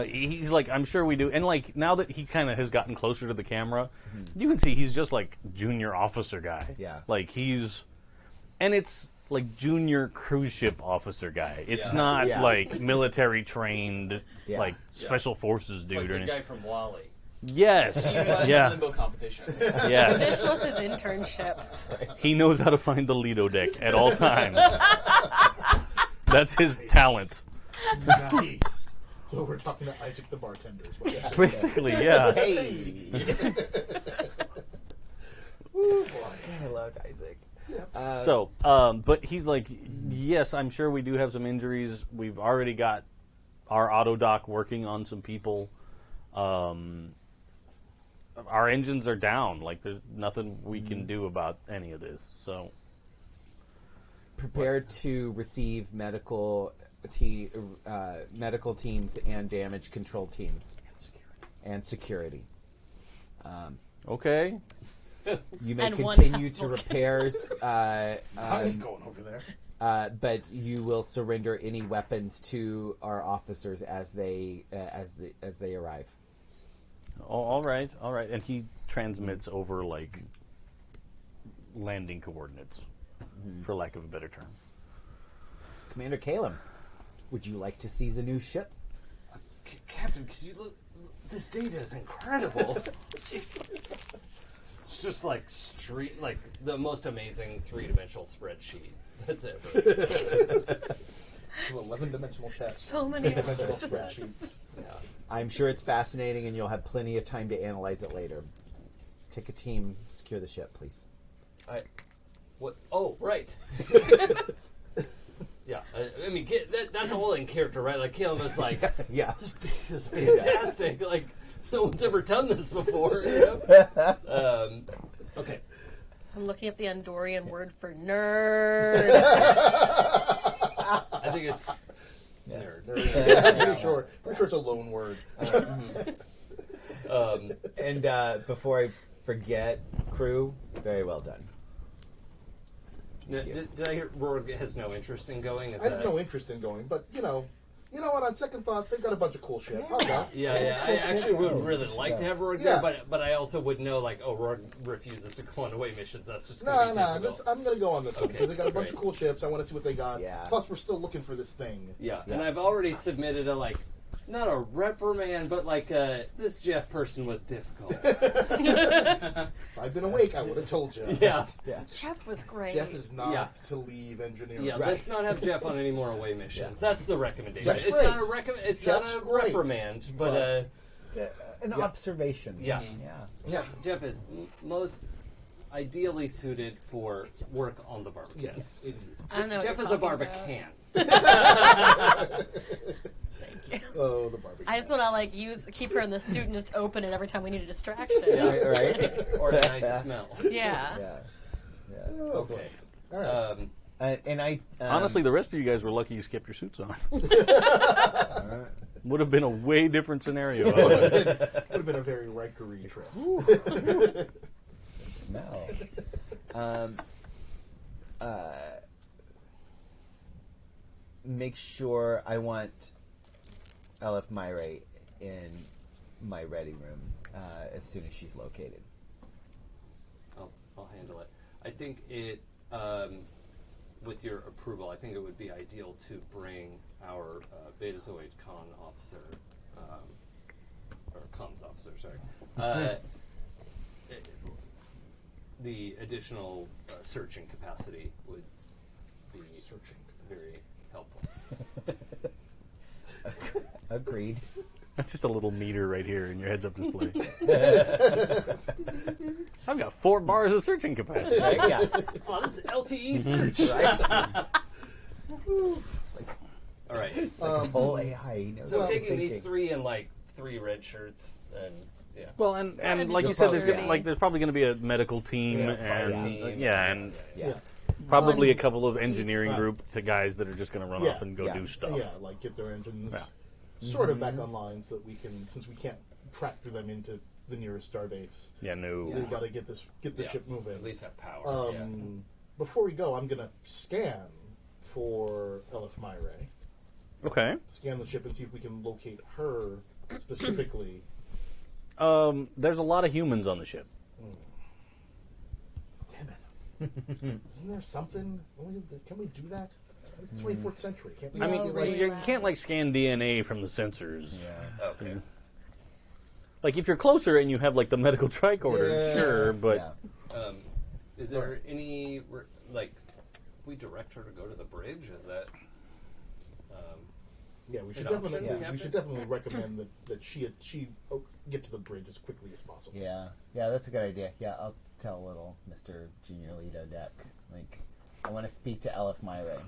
[SPEAKER 1] He's like, I'm sure we do. And like, now that he kind of has gotten closer to the camera, you can see he's just like junior officer guy.
[SPEAKER 3] Yeah.
[SPEAKER 1] Like and it's like junior cruise ship officer guy. It's
[SPEAKER 5] Yeah.
[SPEAKER 1] not
[SPEAKER 3] Yeah.
[SPEAKER 1] like military trained,
[SPEAKER 3] Yeah.
[SPEAKER 1] like special forces
[SPEAKER 5] It's
[SPEAKER 1] dude.
[SPEAKER 5] like
[SPEAKER 1] or
[SPEAKER 5] the
[SPEAKER 1] anything.
[SPEAKER 5] guy from Wally.
[SPEAKER 1] Yes. Yeah.
[SPEAKER 6] Limbo competition.
[SPEAKER 1] Yeah.
[SPEAKER 4] This was his internship.
[SPEAKER 1] He knows how to find the Lido deck at all times. That's his talent.
[SPEAKER 2] Nice. So we're talking to Isaac the bartender. Is what you're
[SPEAKER 1] Basically, yeah.
[SPEAKER 3] Hey!
[SPEAKER 2] Ooh, boy.
[SPEAKER 3] I love Isaac.
[SPEAKER 1] So, but he's like, yes, I'm sure we do have some injuries. We've already got our auto dock working on some people. Our engines are down. Like, there's nothing we can do about any of this. So,
[SPEAKER 3] Prepared to receive medical teams and damage control teams. And security.
[SPEAKER 1] okay.
[SPEAKER 3] You may
[SPEAKER 4] And one
[SPEAKER 3] continue to
[SPEAKER 4] applicant.
[SPEAKER 3] repairs,
[SPEAKER 2] I ain't going over there.
[SPEAKER 3] but you will surrender any weapons to our officers as they arrive.
[SPEAKER 1] All right. And he transmits over, like, landing coordinates, for lack of a better term.
[SPEAKER 3] Commander Kalim, would you like to seize a new ship?
[SPEAKER 5] Captain, could you look? This data is incredible. It's just like like the most amazing three-dimensional spreadsheet. That's it.
[SPEAKER 2] 11-dimensional chats.
[SPEAKER 4] So many
[SPEAKER 2] 3-dimensional
[SPEAKER 4] boxes.
[SPEAKER 2] spreadsheets.
[SPEAKER 5] Yeah.
[SPEAKER 3] I'm sure it's fascinating, and you'll have plenty of time to analyze it later. Take a team, secure the ship, please.
[SPEAKER 5] What? Oh, right. Yeah. I mean, that's all in character, right? Like, Caleb was like,
[SPEAKER 3] Yeah.
[SPEAKER 5] this data is fantastic. Like, no one's ever done this before. You know? Okay.
[SPEAKER 4] I'm looking up the Andorian word for nerd.
[SPEAKER 5] I think it's nerd.
[SPEAKER 2] Pretty sure it's a loan word.
[SPEAKER 3] And before I forget, crew, very well done.
[SPEAKER 5] Did I hear Rorg has no interest in going?
[SPEAKER 2] I have no interest in going, but you know what? On second thought, they've got a bunch of cool shit. I'll go.
[SPEAKER 5] Yeah. I actually would really like to have Rorg
[SPEAKER 2] Yeah.
[SPEAKER 5] there, but I also would know, like, oh, Rorg refuses to go on away missions. That's just
[SPEAKER 2] No,
[SPEAKER 5] going to be difficult.
[SPEAKER 2] I'm going to go on this one
[SPEAKER 5] Okay,
[SPEAKER 2] because they got a bunch
[SPEAKER 5] great.
[SPEAKER 2] of cool ships. I want to see what they got.
[SPEAKER 3] Yeah.
[SPEAKER 2] Plus, we're still looking for this thing.
[SPEAKER 5] Yeah, and I've already submitted a, like, not a reprimand, but like this Jeff person was difficult.
[SPEAKER 2] If I'd been awake, I would have told you.
[SPEAKER 5] Yeah,
[SPEAKER 4] Jeff was great.
[SPEAKER 2] Jeff is not
[SPEAKER 5] Yeah.
[SPEAKER 2] to leave engineering.
[SPEAKER 5] yeah. Let's not have Jeff on any more away missions. That's the recommendation.
[SPEAKER 2] Jeff's
[SPEAKER 5] It's
[SPEAKER 2] great.
[SPEAKER 5] not a it's
[SPEAKER 2] Jeff's
[SPEAKER 5] not a
[SPEAKER 2] great.
[SPEAKER 5] reprimand, but
[SPEAKER 3] An observation.
[SPEAKER 5] Yeah.
[SPEAKER 2] Yeah.
[SPEAKER 5] Jeff is most ideally suited for work on the Barbican.
[SPEAKER 2] Yes. Indeed.
[SPEAKER 4] I don't know what
[SPEAKER 5] Jeff
[SPEAKER 4] you're
[SPEAKER 5] is a
[SPEAKER 4] talking
[SPEAKER 5] Barbican.
[SPEAKER 2] Oh, the barbecue.
[SPEAKER 4] I just want to keep her in the suit and just open it every time we need a distraction.
[SPEAKER 5] Yeah,
[SPEAKER 3] Right?
[SPEAKER 5] or a nice smell.
[SPEAKER 4] Yeah.
[SPEAKER 2] Oh,
[SPEAKER 5] Okay.
[SPEAKER 2] boy. All right.
[SPEAKER 3] And I
[SPEAKER 1] Honestly, the rest of you guys were lucky you kept your suits on. Would have been a way different scenario.
[SPEAKER 2] Would have been a very Rikery trip.
[SPEAKER 3] smell. Make sure I want Elif Myre in my ready room as soon as she's located.
[SPEAKER 5] I'll handle it. I think it, with your approval, I think it would be ideal to bring our Betazoid Con officer, or comms officer, sorry, the additional searching capacity would be very helpful.
[SPEAKER 3] Agreed.
[SPEAKER 1] That's just a little meter right here in your heads-up display. I've got 4 bars of searching capacity.
[SPEAKER 3] Right? Yeah.
[SPEAKER 5] Oh, this is LTE search.
[SPEAKER 3] Right?
[SPEAKER 5] All right.
[SPEAKER 3] Whole AI knows
[SPEAKER 5] So
[SPEAKER 3] what I'm
[SPEAKER 5] taking these
[SPEAKER 3] thinking.
[SPEAKER 5] 3 and like 3 red shirts and yeah.
[SPEAKER 1] Well, and
[SPEAKER 4] And
[SPEAKER 1] like you said,
[SPEAKER 4] security.
[SPEAKER 1] there's probably going to be a medical team
[SPEAKER 5] Yeah, fire
[SPEAKER 1] and
[SPEAKER 5] team.
[SPEAKER 1] and
[SPEAKER 3] Yeah.
[SPEAKER 1] probably a couple of engineering group to guys that are just going to run
[SPEAKER 2] Yeah.
[SPEAKER 1] off and go
[SPEAKER 3] Yeah.
[SPEAKER 1] do stuff.
[SPEAKER 2] Yeah, like get their engines
[SPEAKER 1] Yeah.
[SPEAKER 2] sort of back online so that we can, since we can't tractor them into the nearest starbase.
[SPEAKER 1] Yeah, no.
[SPEAKER 2] We've got to get the
[SPEAKER 5] Yeah.
[SPEAKER 2] ship moving.
[SPEAKER 5] At least have power.
[SPEAKER 2] Before we go, I'm gonna scan for Elif Myre.
[SPEAKER 1] Okay.
[SPEAKER 2] Scan the ship and see if we can locate her specifically.
[SPEAKER 1] There's a lot of humans on the ship.
[SPEAKER 2] Damn it! Isn't there something? Can we do that? It's the 24th century. Can't we?
[SPEAKER 1] I
[SPEAKER 2] just
[SPEAKER 1] mean,
[SPEAKER 2] be
[SPEAKER 4] really
[SPEAKER 1] you
[SPEAKER 4] well.
[SPEAKER 1] can't like scan DNA from the sensors.
[SPEAKER 3] Yeah.
[SPEAKER 5] Okay.
[SPEAKER 1] Like if you're closer and you have like the medical tricorder,
[SPEAKER 2] Yeah.
[SPEAKER 1] sure, but
[SPEAKER 3] Yeah.
[SPEAKER 5] Is there any like if we direct her to go to the bridge? Is that
[SPEAKER 2] Yeah, we should
[SPEAKER 5] An option,
[SPEAKER 2] definitely
[SPEAKER 5] Captain?
[SPEAKER 2] we should definitely recommend that she get to the bridge as quickly as possible.
[SPEAKER 3] Yeah. Yeah, that's a good idea. Yeah, I'll tell little Mr. Junior Lido Deck. Like, I want to speak to Elif Myre.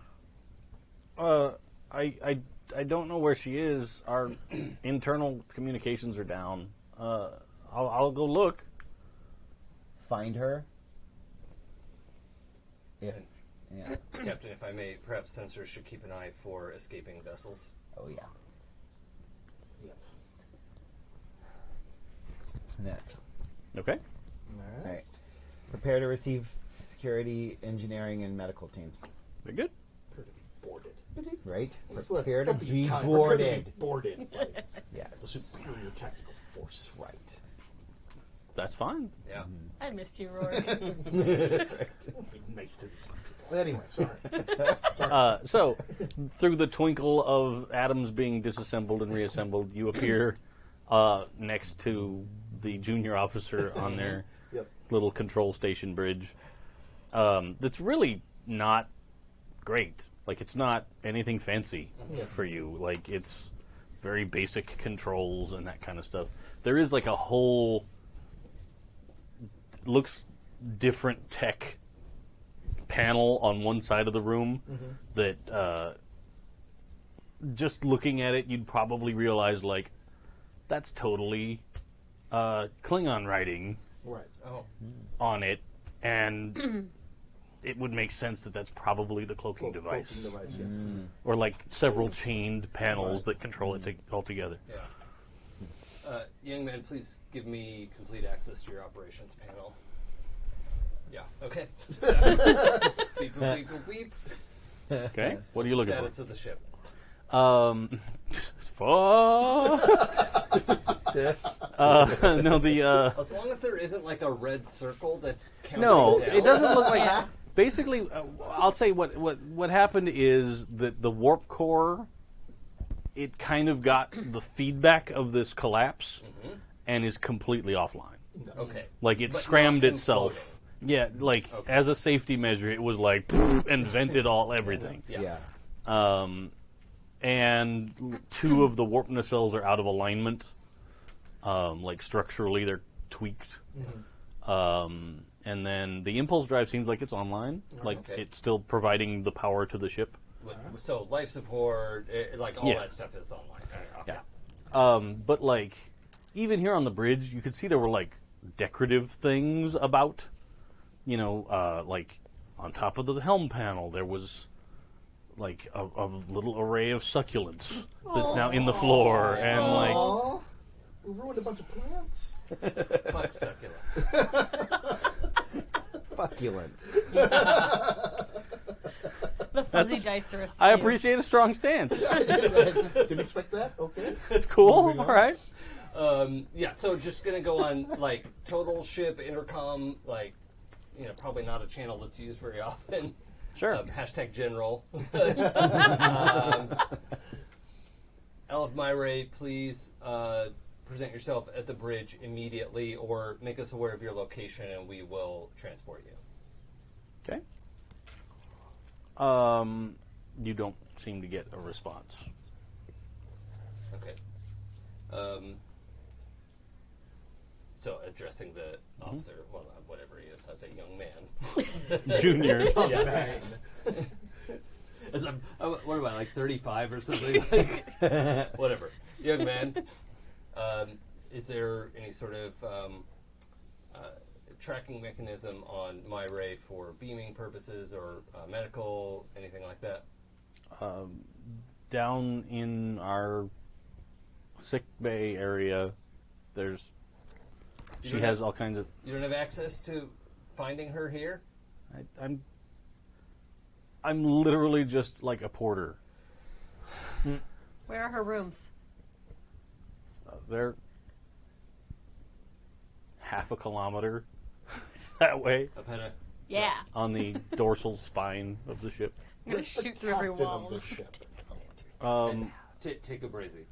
[SPEAKER 1] I don't know where she is. Our internal communications are down. I'll go look.
[SPEAKER 3] Find her. If. Yeah.
[SPEAKER 5] Captain? If I may, perhaps sensors should keep an eye for escaping vessels.
[SPEAKER 3] Oh, yeah.
[SPEAKER 2] Yep.
[SPEAKER 3] Yeah.
[SPEAKER 1] Okay.
[SPEAKER 2] All
[SPEAKER 3] All right. Prepare to receive security, engineering, and medical teams.
[SPEAKER 1] Very good.
[SPEAKER 2] Prepare to be boarded.
[SPEAKER 3] Right?
[SPEAKER 2] Let's let-
[SPEAKER 3] Prepare to
[SPEAKER 2] don't
[SPEAKER 3] be
[SPEAKER 2] kind.
[SPEAKER 3] boarded.
[SPEAKER 2] Prepare to be boarded by the
[SPEAKER 3] Yes.
[SPEAKER 2] superior tactical force.
[SPEAKER 3] Right.
[SPEAKER 1] That's fine.
[SPEAKER 5] Yeah.
[SPEAKER 4] I missed you, Rorg.
[SPEAKER 2] Be nice to these people. Anyway, sorry.
[SPEAKER 1] So, through the twinkle of atoms being disassembled and reassembled, you appear next to the junior officer on their
[SPEAKER 2] Yep.
[SPEAKER 1] little control station bridge. That's really not great. Like, it's not anything fancy for you. Like, it's very basic controls and that kind of stuff. There is, like, a whole looks different tech panel on one side of the room that just looking at it you'd probably realize like that's totally Klingon writing
[SPEAKER 2] Right.
[SPEAKER 5] Oh.
[SPEAKER 1] on it, and it would make sense that that's probably the cloaking device,
[SPEAKER 2] Cloaking device, yeah.
[SPEAKER 1] or like several chained panels that control it all together.
[SPEAKER 5] Yeah. Young man, please give me complete access to your operations panel. Yeah. Okay. Beep, boop, beep, boop, beep.
[SPEAKER 1] Okay, what are you looking
[SPEAKER 5] Status of the ship.
[SPEAKER 1] for? No, the
[SPEAKER 5] As long as there isn't like a red circle that's counting
[SPEAKER 1] no,
[SPEAKER 5] down.
[SPEAKER 1] it doesn't look like.
[SPEAKER 4] Yeah.
[SPEAKER 1] Basically, I'll say what happened is that the warp core, it kind of got the feedback of this collapse, and is completely offline.
[SPEAKER 5] Okay.
[SPEAKER 1] Like it
[SPEAKER 5] But
[SPEAKER 1] scrammed
[SPEAKER 5] not
[SPEAKER 1] itself.
[SPEAKER 5] imploding.
[SPEAKER 1] Yeah, like
[SPEAKER 5] Okay.
[SPEAKER 1] as a safety measure, it was like and vented everything.
[SPEAKER 5] Yeah.
[SPEAKER 1] And 2 of the warp nacelles are out of alignment. Like structurally, they're tweaked. And then the impulse drive seems like it's online. Like
[SPEAKER 5] Okay.
[SPEAKER 1] it's still providing the power to the ship.
[SPEAKER 5] So life support, like all
[SPEAKER 1] Yeah.
[SPEAKER 5] that stuff is online. Okay.
[SPEAKER 1] Yeah. But like, even here on the bridge, you could see there were like decorative things about. You know, like on top of the helm panel, there was like a little array of succulents that's now in the floor, and like
[SPEAKER 2] Aw, we ruined a bunch of plants.
[SPEAKER 5] Fuck succulents.
[SPEAKER 3] Fuckulence.
[SPEAKER 4] The fuzzy dice are askew.
[SPEAKER 1] I appreciate a strong stance.
[SPEAKER 2] Didn't expect that. Okay.
[SPEAKER 1] It's cool.
[SPEAKER 2] Moving
[SPEAKER 1] All
[SPEAKER 2] on.
[SPEAKER 1] right.
[SPEAKER 5] Yeah, so just gonna go on like total ship intercom, like probably not a channel that's used very often.
[SPEAKER 1] Sure.
[SPEAKER 5] Hashtag general. Elif Myre, please present yourself at the bridge immediately, or make us aware of your location, and we will transport you.
[SPEAKER 1] Okay. You don't seem to get a response.
[SPEAKER 5] Okay. So addressing the officer, well, whatever he is, as a young man.
[SPEAKER 1] Junior.
[SPEAKER 5] Yeah.
[SPEAKER 2] Man.
[SPEAKER 5] As what am I, like 35 or something? Whatever. Young man. Is there any sort of tracking mechanism on my ray for beaming purposes or medical, anything like that?
[SPEAKER 1] Down in our sick bay area, she has all kinds of.
[SPEAKER 5] You don't have access to finding her here?
[SPEAKER 1] I'm literally just like a porter.
[SPEAKER 4] Where are her rooms?
[SPEAKER 1] They're half a kilometer that way
[SPEAKER 5] Epetta?
[SPEAKER 4] Yeah.
[SPEAKER 1] on the dorsal spine of the ship.
[SPEAKER 4] I'm going to shoot through every
[SPEAKER 2] Captain
[SPEAKER 4] wall.
[SPEAKER 2] of the ship.
[SPEAKER 5] Take a brazy.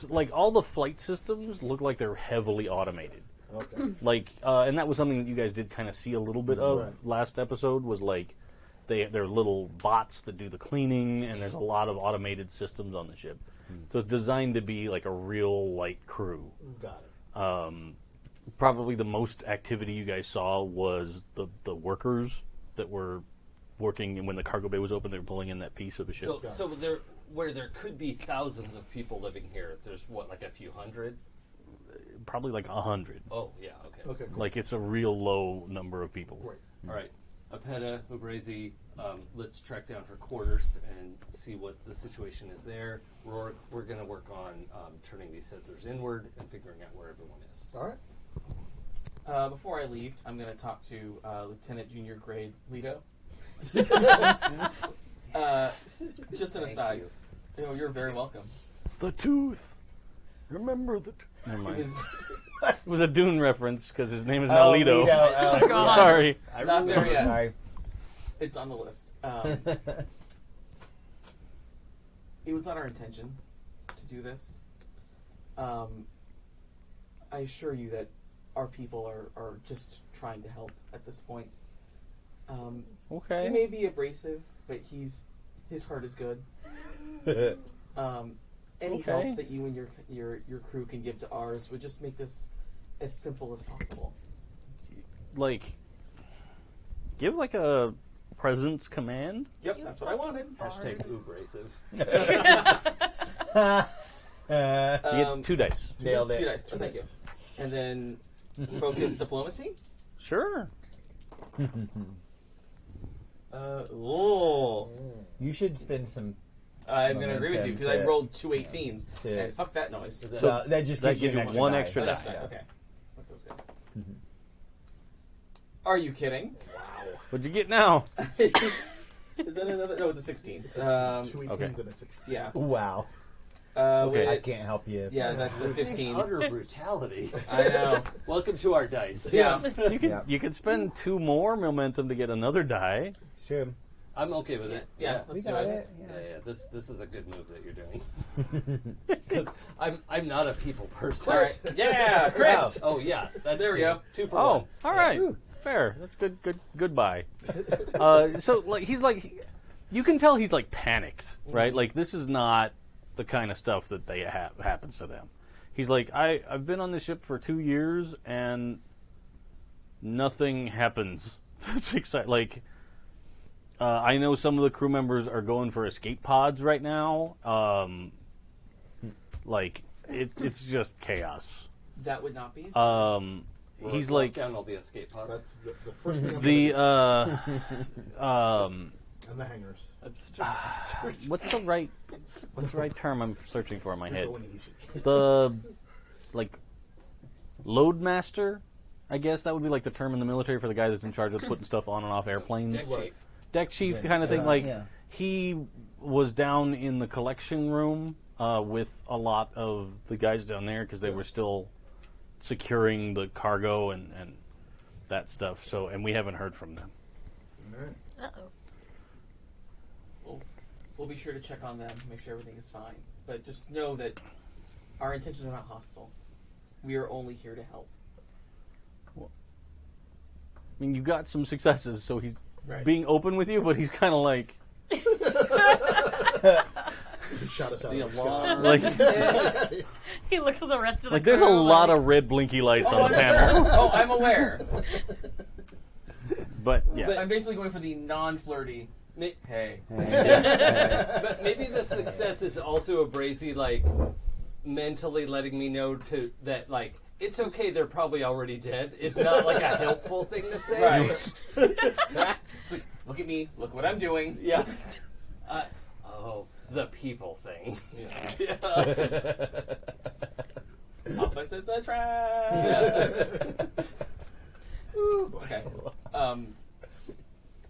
[SPEAKER 1] Like all the flight systems look like they're heavily automated.
[SPEAKER 2] Okay.
[SPEAKER 1] Like, and that was something that you guys did kind of see a little bit of
[SPEAKER 2] Right.
[SPEAKER 1] last episode. Was like they're little bots that do the cleaning, and there's a lot of automated systems on the ship. So it's designed to be like a real light crew.
[SPEAKER 2] Got it.
[SPEAKER 1] Probably the most activity you guys saw was the workers that were working, and when the cargo bay was open, they were pulling in that piece of the ship.
[SPEAKER 5] So there, where there could be thousands of people living here, there's what, like a few hundred?
[SPEAKER 1] Probably like 100.
[SPEAKER 5] Oh, yeah, okay.
[SPEAKER 2] Okay. Cool.
[SPEAKER 1] Like it's a real low number of people.
[SPEAKER 2] Great.
[SPEAKER 5] All right. Epetta, Ubrazy, let's track down her quarters and see what the situation is there. Rorg, we're going to work on turning these sensors inward and figuring out where everyone is.
[SPEAKER 2] All right.
[SPEAKER 6] Before I leave, I'm going to talk to Lieutenant Junior Grade Leto. Just an aside.
[SPEAKER 5] you.
[SPEAKER 6] Oh, you're very welcome.
[SPEAKER 1] The tooth. Remember the. Never mind.
[SPEAKER 6] Is-
[SPEAKER 1] It was a Dune reference because his name is not Leto.
[SPEAKER 3] Leto, oh.
[SPEAKER 4] God.
[SPEAKER 1] Sorry.
[SPEAKER 6] Not there yet.
[SPEAKER 3] Sorry.
[SPEAKER 6] It's on the list. It was not our intention to do this. I assure you that our people are just trying to help at this point. He
[SPEAKER 1] Okay.
[SPEAKER 6] may be abrasive, but his heart is good. Any
[SPEAKER 1] Okay.
[SPEAKER 6] help that you and your crew can give to ours would just make this as simple as possible.
[SPEAKER 1] Like, give like a presence command.
[SPEAKER 6] Yep, that's what I wanted.
[SPEAKER 5] Hashtag Ubrasive.
[SPEAKER 1] You get 2 dice.
[SPEAKER 3] Nailed it.
[SPEAKER 6] Two dice. Oh, thank you. And then focus diplomacy.
[SPEAKER 1] Sure.
[SPEAKER 3] You should spend some.
[SPEAKER 6] I'm going to agree with you because I
[SPEAKER 3] Momentum
[SPEAKER 6] rolled two 18s.
[SPEAKER 3] to-
[SPEAKER 6] And fuck that noise.
[SPEAKER 1] So
[SPEAKER 3] that just
[SPEAKER 1] that
[SPEAKER 3] gives you
[SPEAKER 1] gives
[SPEAKER 3] an
[SPEAKER 1] you
[SPEAKER 3] extra
[SPEAKER 1] one
[SPEAKER 3] die.
[SPEAKER 1] extra
[SPEAKER 6] Oh,
[SPEAKER 1] die.
[SPEAKER 6] that's right. Okay. Fuck those guys. Are you kidding?
[SPEAKER 1] What'd you get now?
[SPEAKER 6] Is that another? No, it's a 16.
[SPEAKER 2] 2 18s
[SPEAKER 1] okay.
[SPEAKER 2] and a 16.
[SPEAKER 6] Yeah.
[SPEAKER 3] Wow.
[SPEAKER 1] Okay.
[SPEAKER 3] I can't help you.
[SPEAKER 6] Yeah, that's a 15.
[SPEAKER 5] Utter brutality.
[SPEAKER 6] I know.
[SPEAKER 5] Welcome to our dice.
[SPEAKER 6] Yeah.
[SPEAKER 1] You could spend 2 more momentum to get another die.
[SPEAKER 3] Sure.
[SPEAKER 5] I'm okay with it.
[SPEAKER 6] Yeah,
[SPEAKER 3] We
[SPEAKER 6] let's do
[SPEAKER 3] got
[SPEAKER 6] it.
[SPEAKER 3] it.
[SPEAKER 5] Yeah. This is a good move that you're doing. Because I'm not a people person.
[SPEAKER 6] All right. Yeah, crits.
[SPEAKER 5] Oh yeah, that's
[SPEAKER 6] There we go.
[SPEAKER 5] 2 for
[SPEAKER 1] Oh,
[SPEAKER 5] 1.
[SPEAKER 1] all right. Fair. That's good. Goodbye. So like he's like, you can tell he's like panicked, right? Like this is not the kind of stuff that they happens to them. He's like, I've been on this ship for 2 years and nothing happens. It's exciting. Like, I know some of the crew members are going for escape pods right now. Like it's just chaos.
[SPEAKER 6] That would not be.
[SPEAKER 1] He's
[SPEAKER 5] Lock
[SPEAKER 1] like
[SPEAKER 5] down all the escape pods.
[SPEAKER 2] That's the first thing I'm
[SPEAKER 1] the
[SPEAKER 2] gonna do. And the hangers.
[SPEAKER 5] I'm such a bastard.
[SPEAKER 1] what's the right term I'm searching for in my
[SPEAKER 2] You're
[SPEAKER 1] head?
[SPEAKER 2] going easy.
[SPEAKER 1] The like load master, I guess that would be like the term in the military for the guy that's in charge of putting stuff on and off airplanes.
[SPEAKER 5] Deck
[SPEAKER 2] Right.
[SPEAKER 5] chief.
[SPEAKER 1] Deck chief kind of thing. Like
[SPEAKER 3] Yeah.
[SPEAKER 1] he was down in the collection room with a lot of the guys down there because they were still securing the cargo and that stuff. So, and we haven't heard from them.
[SPEAKER 2] All right.
[SPEAKER 4] Uh-oh.
[SPEAKER 6] We'll be sure to check on them, make sure everything is fine. But just know that Our intentions are not hostile. We are only here to help.
[SPEAKER 1] I mean, you got some successes, so he's
[SPEAKER 6] Right.
[SPEAKER 1] being open with you, but he's kind of like,
[SPEAKER 2] Just shot us out
[SPEAKER 5] The
[SPEAKER 2] of the
[SPEAKER 5] alarm.
[SPEAKER 2] sky.
[SPEAKER 1] like,
[SPEAKER 4] He looks at the rest of the
[SPEAKER 1] like there's a
[SPEAKER 4] crew,
[SPEAKER 1] lot
[SPEAKER 4] like,
[SPEAKER 1] of red blinky lights
[SPEAKER 6] Oh,
[SPEAKER 1] on the
[SPEAKER 6] I'm
[SPEAKER 1] panel.
[SPEAKER 6] sure. Oh, I'm aware.
[SPEAKER 1] But yeah,
[SPEAKER 6] I'm basically going for the non-flirty. Hey.
[SPEAKER 5] But maybe the success is also a Brazy, like, mentally letting me know that, like, it's okay, they're probably already dead. It's not, like, a helpful thing to say.
[SPEAKER 6] Right. It's like, look at me. Look what I'm doing.
[SPEAKER 5] Yeah. Oh, the people thing.
[SPEAKER 2] Yeah.
[SPEAKER 6] Opposites attract.
[SPEAKER 5] Yeah.
[SPEAKER 2] Ooh, boy.
[SPEAKER 6] Okay.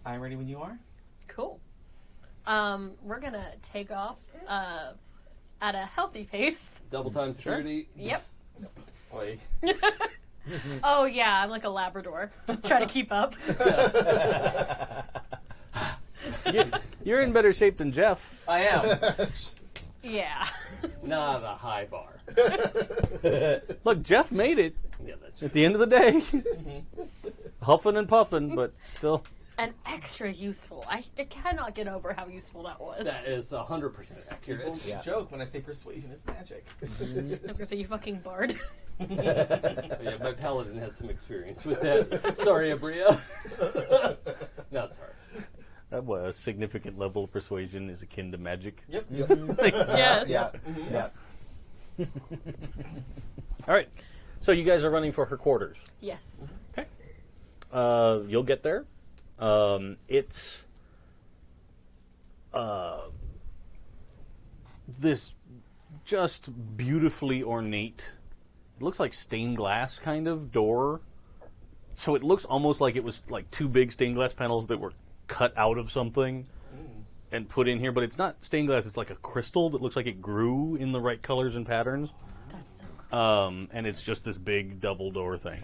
[SPEAKER 6] I'm ready when you are.
[SPEAKER 4] Cool. We're gonna take off at a healthy pace.
[SPEAKER 5] Double time security.
[SPEAKER 4] Yep.
[SPEAKER 6] Oi.
[SPEAKER 4] Oh yeah, I'm like a Labrador. Just try to keep up.
[SPEAKER 1] you're in better shape than Jeff.
[SPEAKER 6] I am.
[SPEAKER 4] Yeah.
[SPEAKER 5] Nah, the high bar.
[SPEAKER 1] Look, Jeff made it
[SPEAKER 5] Yeah, that's true.
[SPEAKER 1] at the end of the day. Huffing and puffing, but still.
[SPEAKER 4] And extra useful. I cannot get over how useful that was.
[SPEAKER 5] That is 100% accurate.
[SPEAKER 6] People
[SPEAKER 3] Yeah.
[SPEAKER 6] joke when I say persuasion is magic.
[SPEAKER 4] I was gonna say, you fucking bard.
[SPEAKER 5] Yeah, my paladin has some experience with that. Sorry, Abria. Not sorry.
[SPEAKER 1] A significant level of persuasion is akin to magic.
[SPEAKER 6] Yep.
[SPEAKER 4] Yes.
[SPEAKER 3] Yeah. Yeah.
[SPEAKER 1] All right. So you guys are running for her quarters.
[SPEAKER 4] Yes.
[SPEAKER 1] Okay. You'll get there. It's this just beautifully ornate, it looks like stained glass kind of door. So it looks almost like it was like two big stained glass panels that were cut out of something and put in here, but it's not stained glass, it's like a crystal that looks like it grew in the right colors and patterns.
[SPEAKER 4] That's so cool.
[SPEAKER 1] And it's just this big double door thing.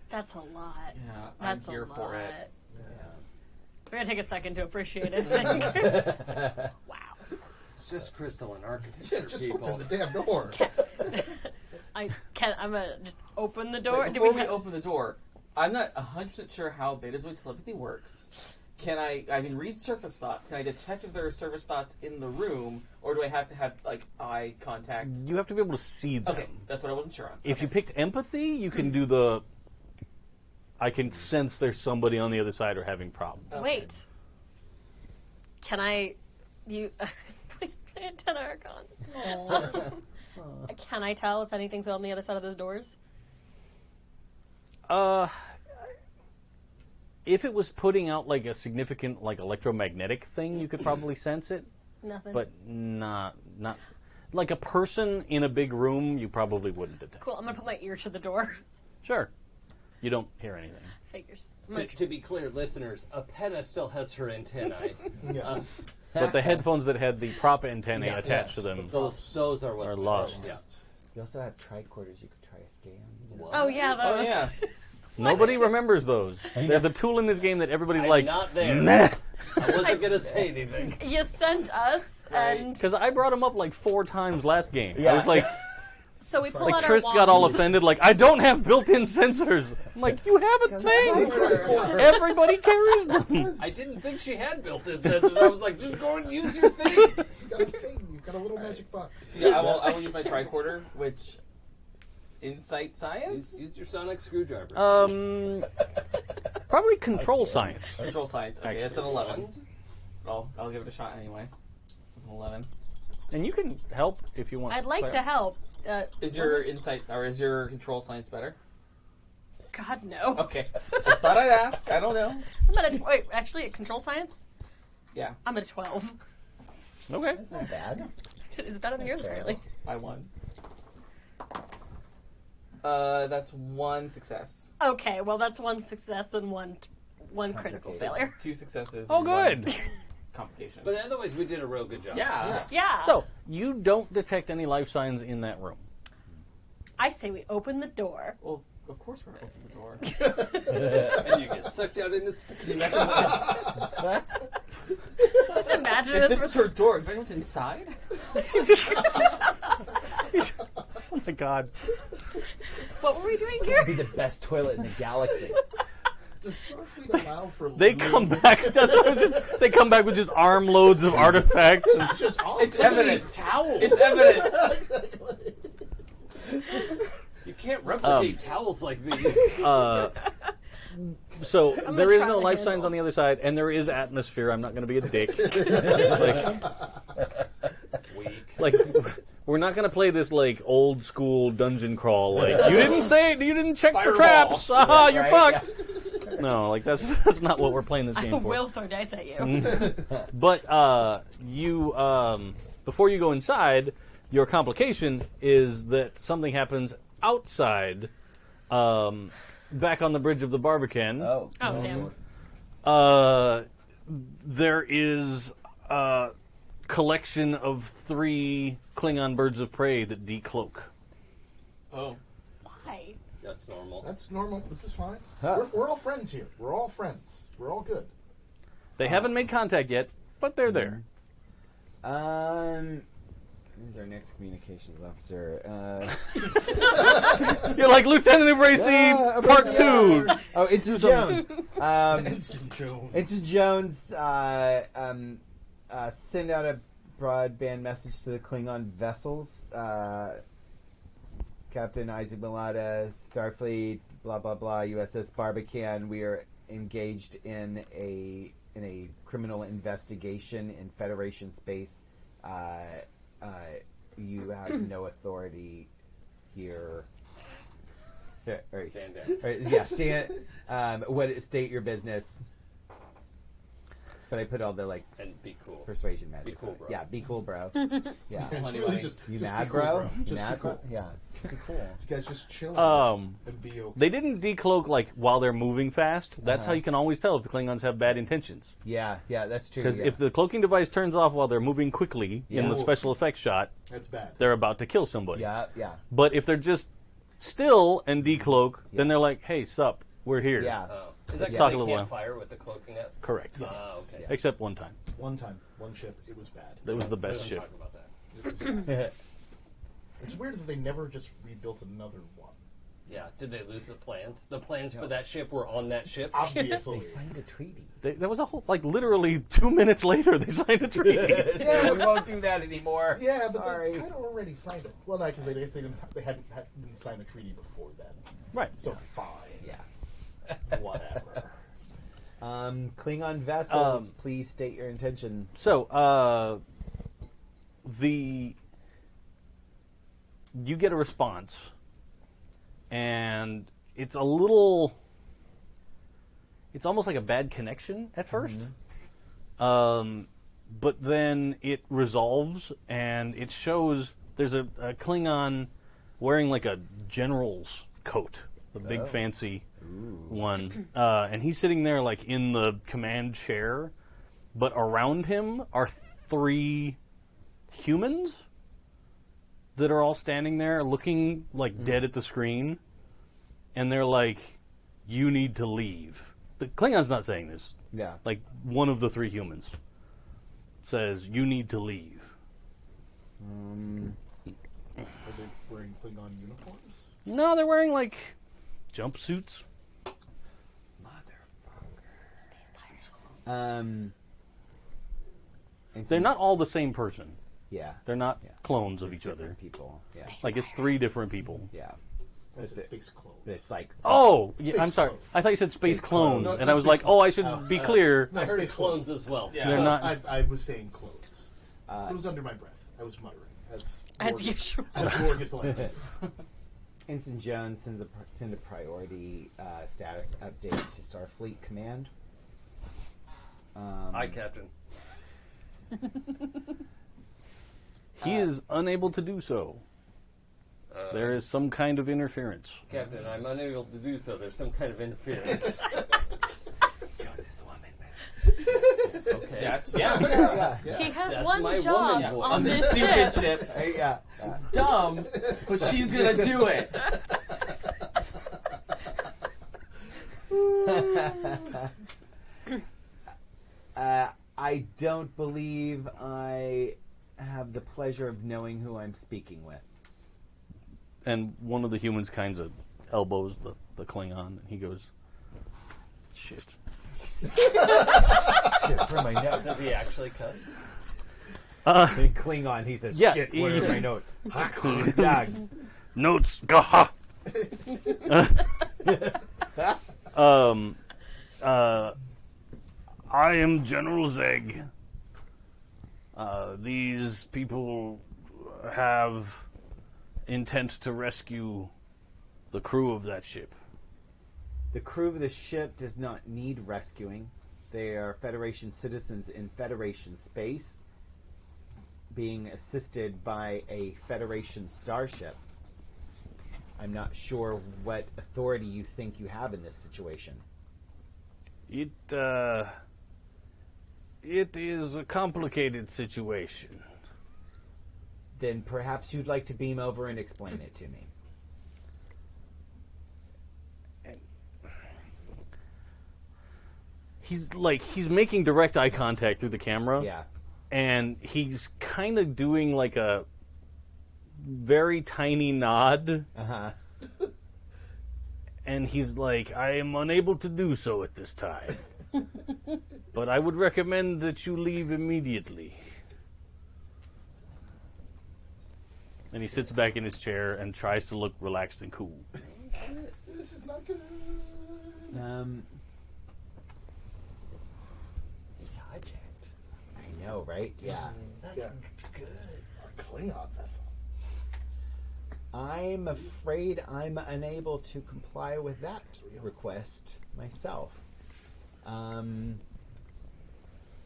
[SPEAKER 4] That's a lot.
[SPEAKER 6] Yeah, I'm
[SPEAKER 4] That's
[SPEAKER 6] here
[SPEAKER 4] a lot.
[SPEAKER 6] for it.
[SPEAKER 4] We're gonna take a second to appreciate it. I think. Wow.
[SPEAKER 5] It's just crystalline architecture,
[SPEAKER 2] Yeah, just
[SPEAKER 5] people.
[SPEAKER 2] open the damn door.
[SPEAKER 4] I'm gonna just open the door.
[SPEAKER 6] Wait,
[SPEAKER 4] Do
[SPEAKER 6] before we
[SPEAKER 4] have-
[SPEAKER 6] open the door, I'm not 100% sure how Betazoid telepathy works. Can I can read surface thoughts. Can I detect if there are surface thoughts in the room, or do I have to have, like, eye contact?
[SPEAKER 1] You have to be able to see them.
[SPEAKER 6] Okay, that's what I wasn't sure on.
[SPEAKER 1] If you picked empathy, you can do the I can sense there's somebody on the other side or having problems.
[SPEAKER 6] Okay.
[SPEAKER 4] Wait. Can I? You. Play a 10 Archon. Can I tell if anything's on the other side of those doors?
[SPEAKER 1] If it was putting out like a significant like electromagnetic thing, you could probably sense it,
[SPEAKER 4] Nothing.
[SPEAKER 1] but not like a person in a big room. You probably wouldn't detect.
[SPEAKER 4] Cool. I'm gonna put my ear to the door.
[SPEAKER 1] Sure, you don't hear anything.
[SPEAKER 4] Figures. I'm
[SPEAKER 5] To,
[SPEAKER 4] gonna
[SPEAKER 5] to be clear, listeners, Epetta still has her antennae.
[SPEAKER 2] Yeah.
[SPEAKER 1] But the headphones that had the prop antennae
[SPEAKER 6] Yeah.
[SPEAKER 1] attached
[SPEAKER 2] Yes.
[SPEAKER 1] to them
[SPEAKER 5] Those are what's
[SPEAKER 1] are
[SPEAKER 5] missing.
[SPEAKER 1] lost.
[SPEAKER 5] Yeah.
[SPEAKER 3] You also have tricorders you could try to scan.
[SPEAKER 5] What?
[SPEAKER 4] Oh yeah,
[SPEAKER 6] Oh,
[SPEAKER 4] those.
[SPEAKER 6] yeah.
[SPEAKER 1] Nobody remembers those. They're the tool in this game that everybody's
[SPEAKER 5] I'm
[SPEAKER 1] like,
[SPEAKER 5] not there.
[SPEAKER 1] meh.
[SPEAKER 5] I wasn't gonna say anything.
[SPEAKER 4] You sent us, and
[SPEAKER 1] Because I brought them up like 4 times last game. I
[SPEAKER 3] Yeah.
[SPEAKER 1] was like,
[SPEAKER 4] so we pull
[SPEAKER 1] like
[SPEAKER 4] out
[SPEAKER 1] Trist
[SPEAKER 4] our
[SPEAKER 1] got all
[SPEAKER 4] wands.
[SPEAKER 1] offended, like, I don't have built-in sensors. I'm like, you have a thing. Everybody carries them.
[SPEAKER 5] I didn't think she had built-in sensors. I was like, just go and use your thing.
[SPEAKER 2] You got a thing. You've got a little magic box.
[SPEAKER 6] So yeah, I will use my tricorder, which is insight science?
[SPEAKER 5] Use your sonic screwdriver.
[SPEAKER 1] Probably control science.
[SPEAKER 6] Control science. Okay,
[SPEAKER 1] Actually.
[SPEAKER 6] it's an 11. I'll give it a shot anyway. An 11.
[SPEAKER 1] And you can help if you want.
[SPEAKER 4] I'd like to
[SPEAKER 1] Clara.
[SPEAKER 4] help.
[SPEAKER 6] Is your insights or is your control science better?
[SPEAKER 4] God no.
[SPEAKER 6] Okay, just thought I'd ask. I don't know.
[SPEAKER 4] I'm at a wait. Actually, at control science,
[SPEAKER 6] Yeah,
[SPEAKER 4] I'm at a 12.
[SPEAKER 1] Okay.
[SPEAKER 3] That's not bad.
[SPEAKER 4] It's better than yours apparently.
[SPEAKER 6] I won. That's 1 success.
[SPEAKER 4] Okay, well that's 1 success and one critical failure.
[SPEAKER 6] 2 successes.
[SPEAKER 1] Oh,
[SPEAKER 6] and 1
[SPEAKER 1] good.
[SPEAKER 6] complication.
[SPEAKER 5] But otherwise, we did a real good job.
[SPEAKER 6] yeah.
[SPEAKER 4] Yeah.
[SPEAKER 1] So, you don't detect any life signs in that room.
[SPEAKER 4] I say we open the door.
[SPEAKER 6] Well, of course we're gonna open the door.
[SPEAKER 5] And you get sucked out into space.
[SPEAKER 4] Just imagine
[SPEAKER 6] If
[SPEAKER 4] this.
[SPEAKER 6] this is her door, imagine what's inside.
[SPEAKER 1] Oh my god.
[SPEAKER 4] What were we doing
[SPEAKER 3] It's
[SPEAKER 4] here?
[SPEAKER 3] gonna be the best toilet in the galaxy.
[SPEAKER 2] Does Starfleet allow for
[SPEAKER 1] They
[SPEAKER 2] literally-
[SPEAKER 1] come back. That's what they come back with just armloads of artifacts. And,
[SPEAKER 2] It's just all
[SPEAKER 6] It's
[SPEAKER 2] look at
[SPEAKER 6] evidence.
[SPEAKER 2] these towels.
[SPEAKER 6] It's evidence.
[SPEAKER 2] Exactly.
[SPEAKER 5] You can't replicate towels like these.
[SPEAKER 1] so
[SPEAKER 4] gonna
[SPEAKER 1] there is
[SPEAKER 4] try
[SPEAKER 1] no
[SPEAKER 4] the
[SPEAKER 1] life signs
[SPEAKER 4] handle.
[SPEAKER 1] on the other side, and there is atmosphere. I'm not going to be a dick. like,
[SPEAKER 5] Weak.
[SPEAKER 1] we're not going to play this like old school dungeon crawl. Like you didn't say it, you didn't check for
[SPEAKER 5] Fireball.
[SPEAKER 1] traps. Aha, you're
[SPEAKER 3] Right?
[SPEAKER 1] fucked. No, like that's not what we're playing this
[SPEAKER 4] I
[SPEAKER 1] game for.
[SPEAKER 4] will throw dice at you.
[SPEAKER 1] But you, before you go inside, your complication is that something happens outside, back on the bridge of the Barbican.
[SPEAKER 3] Oh.
[SPEAKER 4] Oh, damn.
[SPEAKER 1] There is a collection of 3 Klingon birds of prey that decloak.
[SPEAKER 6] Oh.
[SPEAKER 4] Why?
[SPEAKER 5] That's normal.
[SPEAKER 2] That's normal. This is fine.
[SPEAKER 3] Huh.
[SPEAKER 2] We're all friends here. We're all friends. We're all good.
[SPEAKER 1] They haven't made contact yet, but they're there.
[SPEAKER 3] Who's our next communications officer?
[SPEAKER 1] You're like Lieutenant Embracy, Part 2.
[SPEAKER 3] Oh, it's Jones.
[SPEAKER 2] Ensign Jones.
[SPEAKER 3] It's Jones. Send out a broadband message to the Klingon vessels. Captain Isaac Malvta, Starfleet, blah blah blah, U.S.S. Barbican. We are engaged in a criminal investigation in Federation space. You have no authority here. All right.
[SPEAKER 5] Stand down.
[SPEAKER 3] All right, yeah, state your business. But I put all the like
[SPEAKER 5] And be cool.
[SPEAKER 3] persuasion magic.
[SPEAKER 5] Be cool, bro.
[SPEAKER 3] Yeah, be cool, bro. Yeah.
[SPEAKER 2] It's
[SPEAKER 6] Honey
[SPEAKER 2] really
[SPEAKER 6] bunny.
[SPEAKER 2] just
[SPEAKER 3] You
[SPEAKER 2] just
[SPEAKER 3] mad,
[SPEAKER 2] be cool,
[SPEAKER 3] bro?
[SPEAKER 2] bro.
[SPEAKER 3] You
[SPEAKER 2] Just
[SPEAKER 3] mad,
[SPEAKER 2] be cool.
[SPEAKER 3] bro? Yeah. Be cool.
[SPEAKER 2] You guys just chill and be okay.
[SPEAKER 1] They didn't decloak like while they're moving fast. That's how you can always tell if the Klingons have bad intentions.
[SPEAKER 3] Yeah, that's true.
[SPEAKER 1] Because
[SPEAKER 3] yeah.
[SPEAKER 1] if the cloaking device turns off while they're moving quickly in
[SPEAKER 3] Yeah.
[SPEAKER 1] the special effects shot,
[SPEAKER 2] That's bad.
[SPEAKER 1] they're about to kill somebody.
[SPEAKER 3] yeah.
[SPEAKER 1] But if they're just still and decloak, then they're like, "Hey, sup, we're here."
[SPEAKER 3] Yeah.
[SPEAKER 5] Oh. Is that
[SPEAKER 3] Yeah.
[SPEAKER 5] because
[SPEAKER 1] Talk a
[SPEAKER 5] they
[SPEAKER 1] little
[SPEAKER 5] can't
[SPEAKER 1] while.
[SPEAKER 5] fire with the cloaking up?
[SPEAKER 1] Correct.
[SPEAKER 5] Oh, okay.
[SPEAKER 1] Except one time.
[SPEAKER 2] One time, one ship, it was bad.
[SPEAKER 1] That was the
[SPEAKER 5] We
[SPEAKER 1] best
[SPEAKER 5] don't
[SPEAKER 1] ship.
[SPEAKER 5] talk about that.
[SPEAKER 2] It was bad. It's weird that they never just rebuilt another one.
[SPEAKER 5] Yeah. Did they lose the plans? The plans for that ship were on that ship.
[SPEAKER 2] Obviously.
[SPEAKER 3] They signed a treaty.
[SPEAKER 1] There was a whole, like, literally 2 minutes later, they signed a treaty.
[SPEAKER 3] Yeah, we won't do that anymore.
[SPEAKER 2] Yeah, but
[SPEAKER 3] Sorry.
[SPEAKER 2] they kind of already signed it. Well, not because they hadn't signed a treaty before then.
[SPEAKER 1] Right.
[SPEAKER 2] So fine.
[SPEAKER 3] Yeah.
[SPEAKER 2] Whatever.
[SPEAKER 3] Klingon vessels, please state your intention.
[SPEAKER 1] So, you get a response, and it's almost like a bad connection at first. But then it resolves, and it shows there's a Klingon wearing like a general's coat, the big fancy one, and he's sitting there like in the command chair, but around him are 3 humans that are all standing there looking like dead at the screen, and they're like, "You need to leave." The Klingon's not saying this.
[SPEAKER 3] Yeah.
[SPEAKER 1] Like, one of the 3 humans says, "You need to leave."
[SPEAKER 2] Are they wearing Klingon uniforms?
[SPEAKER 1] No, they're wearing like jumpsuits.
[SPEAKER 3] And
[SPEAKER 1] They're
[SPEAKER 3] some-
[SPEAKER 1] not all the same person.
[SPEAKER 3] Yeah.
[SPEAKER 1] They're not
[SPEAKER 3] Yeah.
[SPEAKER 1] clones of each
[SPEAKER 3] Different
[SPEAKER 1] other.
[SPEAKER 3] people. Yeah.
[SPEAKER 1] Like, it's 3 different people.
[SPEAKER 3] Yeah.
[SPEAKER 2] That's space clothes.
[SPEAKER 3] It's like
[SPEAKER 1] Oh, yeah,
[SPEAKER 2] Space
[SPEAKER 1] I'm sorry.
[SPEAKER 2] clones.
[SPEAKER 1] I thought you said space
[SPEAKER 3] Space
[SPEAKER 1] clones,
[SPEAKER 2] clones. No,
[SPEAKER 1] and I was
[SPEAKER 2] space
[SPEAKER 1] like, oh, I
[SPEAKER 2] clones.
[SPEAKER 1] should be clear.
[SPEAKER 2] No,
[SPEAKER 5] I heard
[SPEAKER 2] space
[SPEAKER 5] clones as well.
[SPEAKER 6] Yeah.
[SPEAKER 1] They're not.
[SPEAKER 2] I was saying clothes. It was under my breath. I was muttering.
[SPEAKER 4] As usual.
[SPEAKER 2] As Rorg gets elected.
[SPEAKER 3] Ensign Jones send a priority status update to Starfleet Command.
[SPEAKER 5] Hi, Captain.
[SPEAKER 1] He is unable to do so. There is some kind of interference.
[SPEAKER 5] Captain, I'm unable to do so. There's some kind of interference.
[SPEAKER 3] Jones is a woman.
[SPEAKER 5] Okay.
[SPEAKER 6] That's
[SPEAKER 4] He has
[SPEAKER 5] That's
[SPEAKER 4] one
[SPEAKER 5] my
[SPEAKER 4] job
[SPEAKER 5] woman voice.
[SPEAKER 4] on
[SPEAKER 6] this
[SPEAKER 4] this
[SPEAKER 6] stupid
[SPEAKER 4] ship.
[SPEAKER 6] ship.
[SPEAKER 3] Yeah.
[SPEAKER 6] It's dumb, but she's gonna do it.
[SPEAKER 3] I don't believe I have the pleasure of knowing who I'm speaking with.
[SPEAKER 1] And one of the humans kind of elbows the Klingon, and he goes, "Shit."
[SPEAKER 3] Shit, where are my notes?
[SPEAKER 5] Does he actually cuss?
[SPEAKER 3] In Klingon, he says,
[SPEAKER 1] Yeah,
[SPEAKER 3] shit, where are
[SPEAKER 1] he-
[SPEAKER 3] my notes? Dag.
[SPEAKER 1] Notes, gaha. I am General Zeg. These people have intent to rescue the crew of that ship.
[SPEAKER 3] The crew of the ship does not need rescuing. They are Federation citizens in Federation space, being assisted by a Federation starship. I'm not sure what authority you think you have in this situation.
[SPEAKER 1] It is a complicated situation.
[SPEAKER 3] Then perhaps you'd like to beam over and explain it to me.
[SPEAKER 1] He's making direct eye contact through the camera.
[SPEAKER 3] Yeah.
[SPEAKER 1] And he's kind of doing like a very tiny nod.
[SPEAKER 3] Uh-huh.
[SPEAKER 1] And he's like, I am unable to do so at this time. But I would recommend that you leave immediately. And he sits back in his chair and tries to look relaxed and cool.
[SPEAKER 2] This is not good.
[SPEAKER 3] He's hijacked. I know, right? Yeah. That's
[SPEAKER 2] Yeah.
[SPEAKER 3] good.
[SPEAKER 2] Our Klingon vessel.
[SPEAKER 3] I'm afraid I'm unable to comply with that request myself.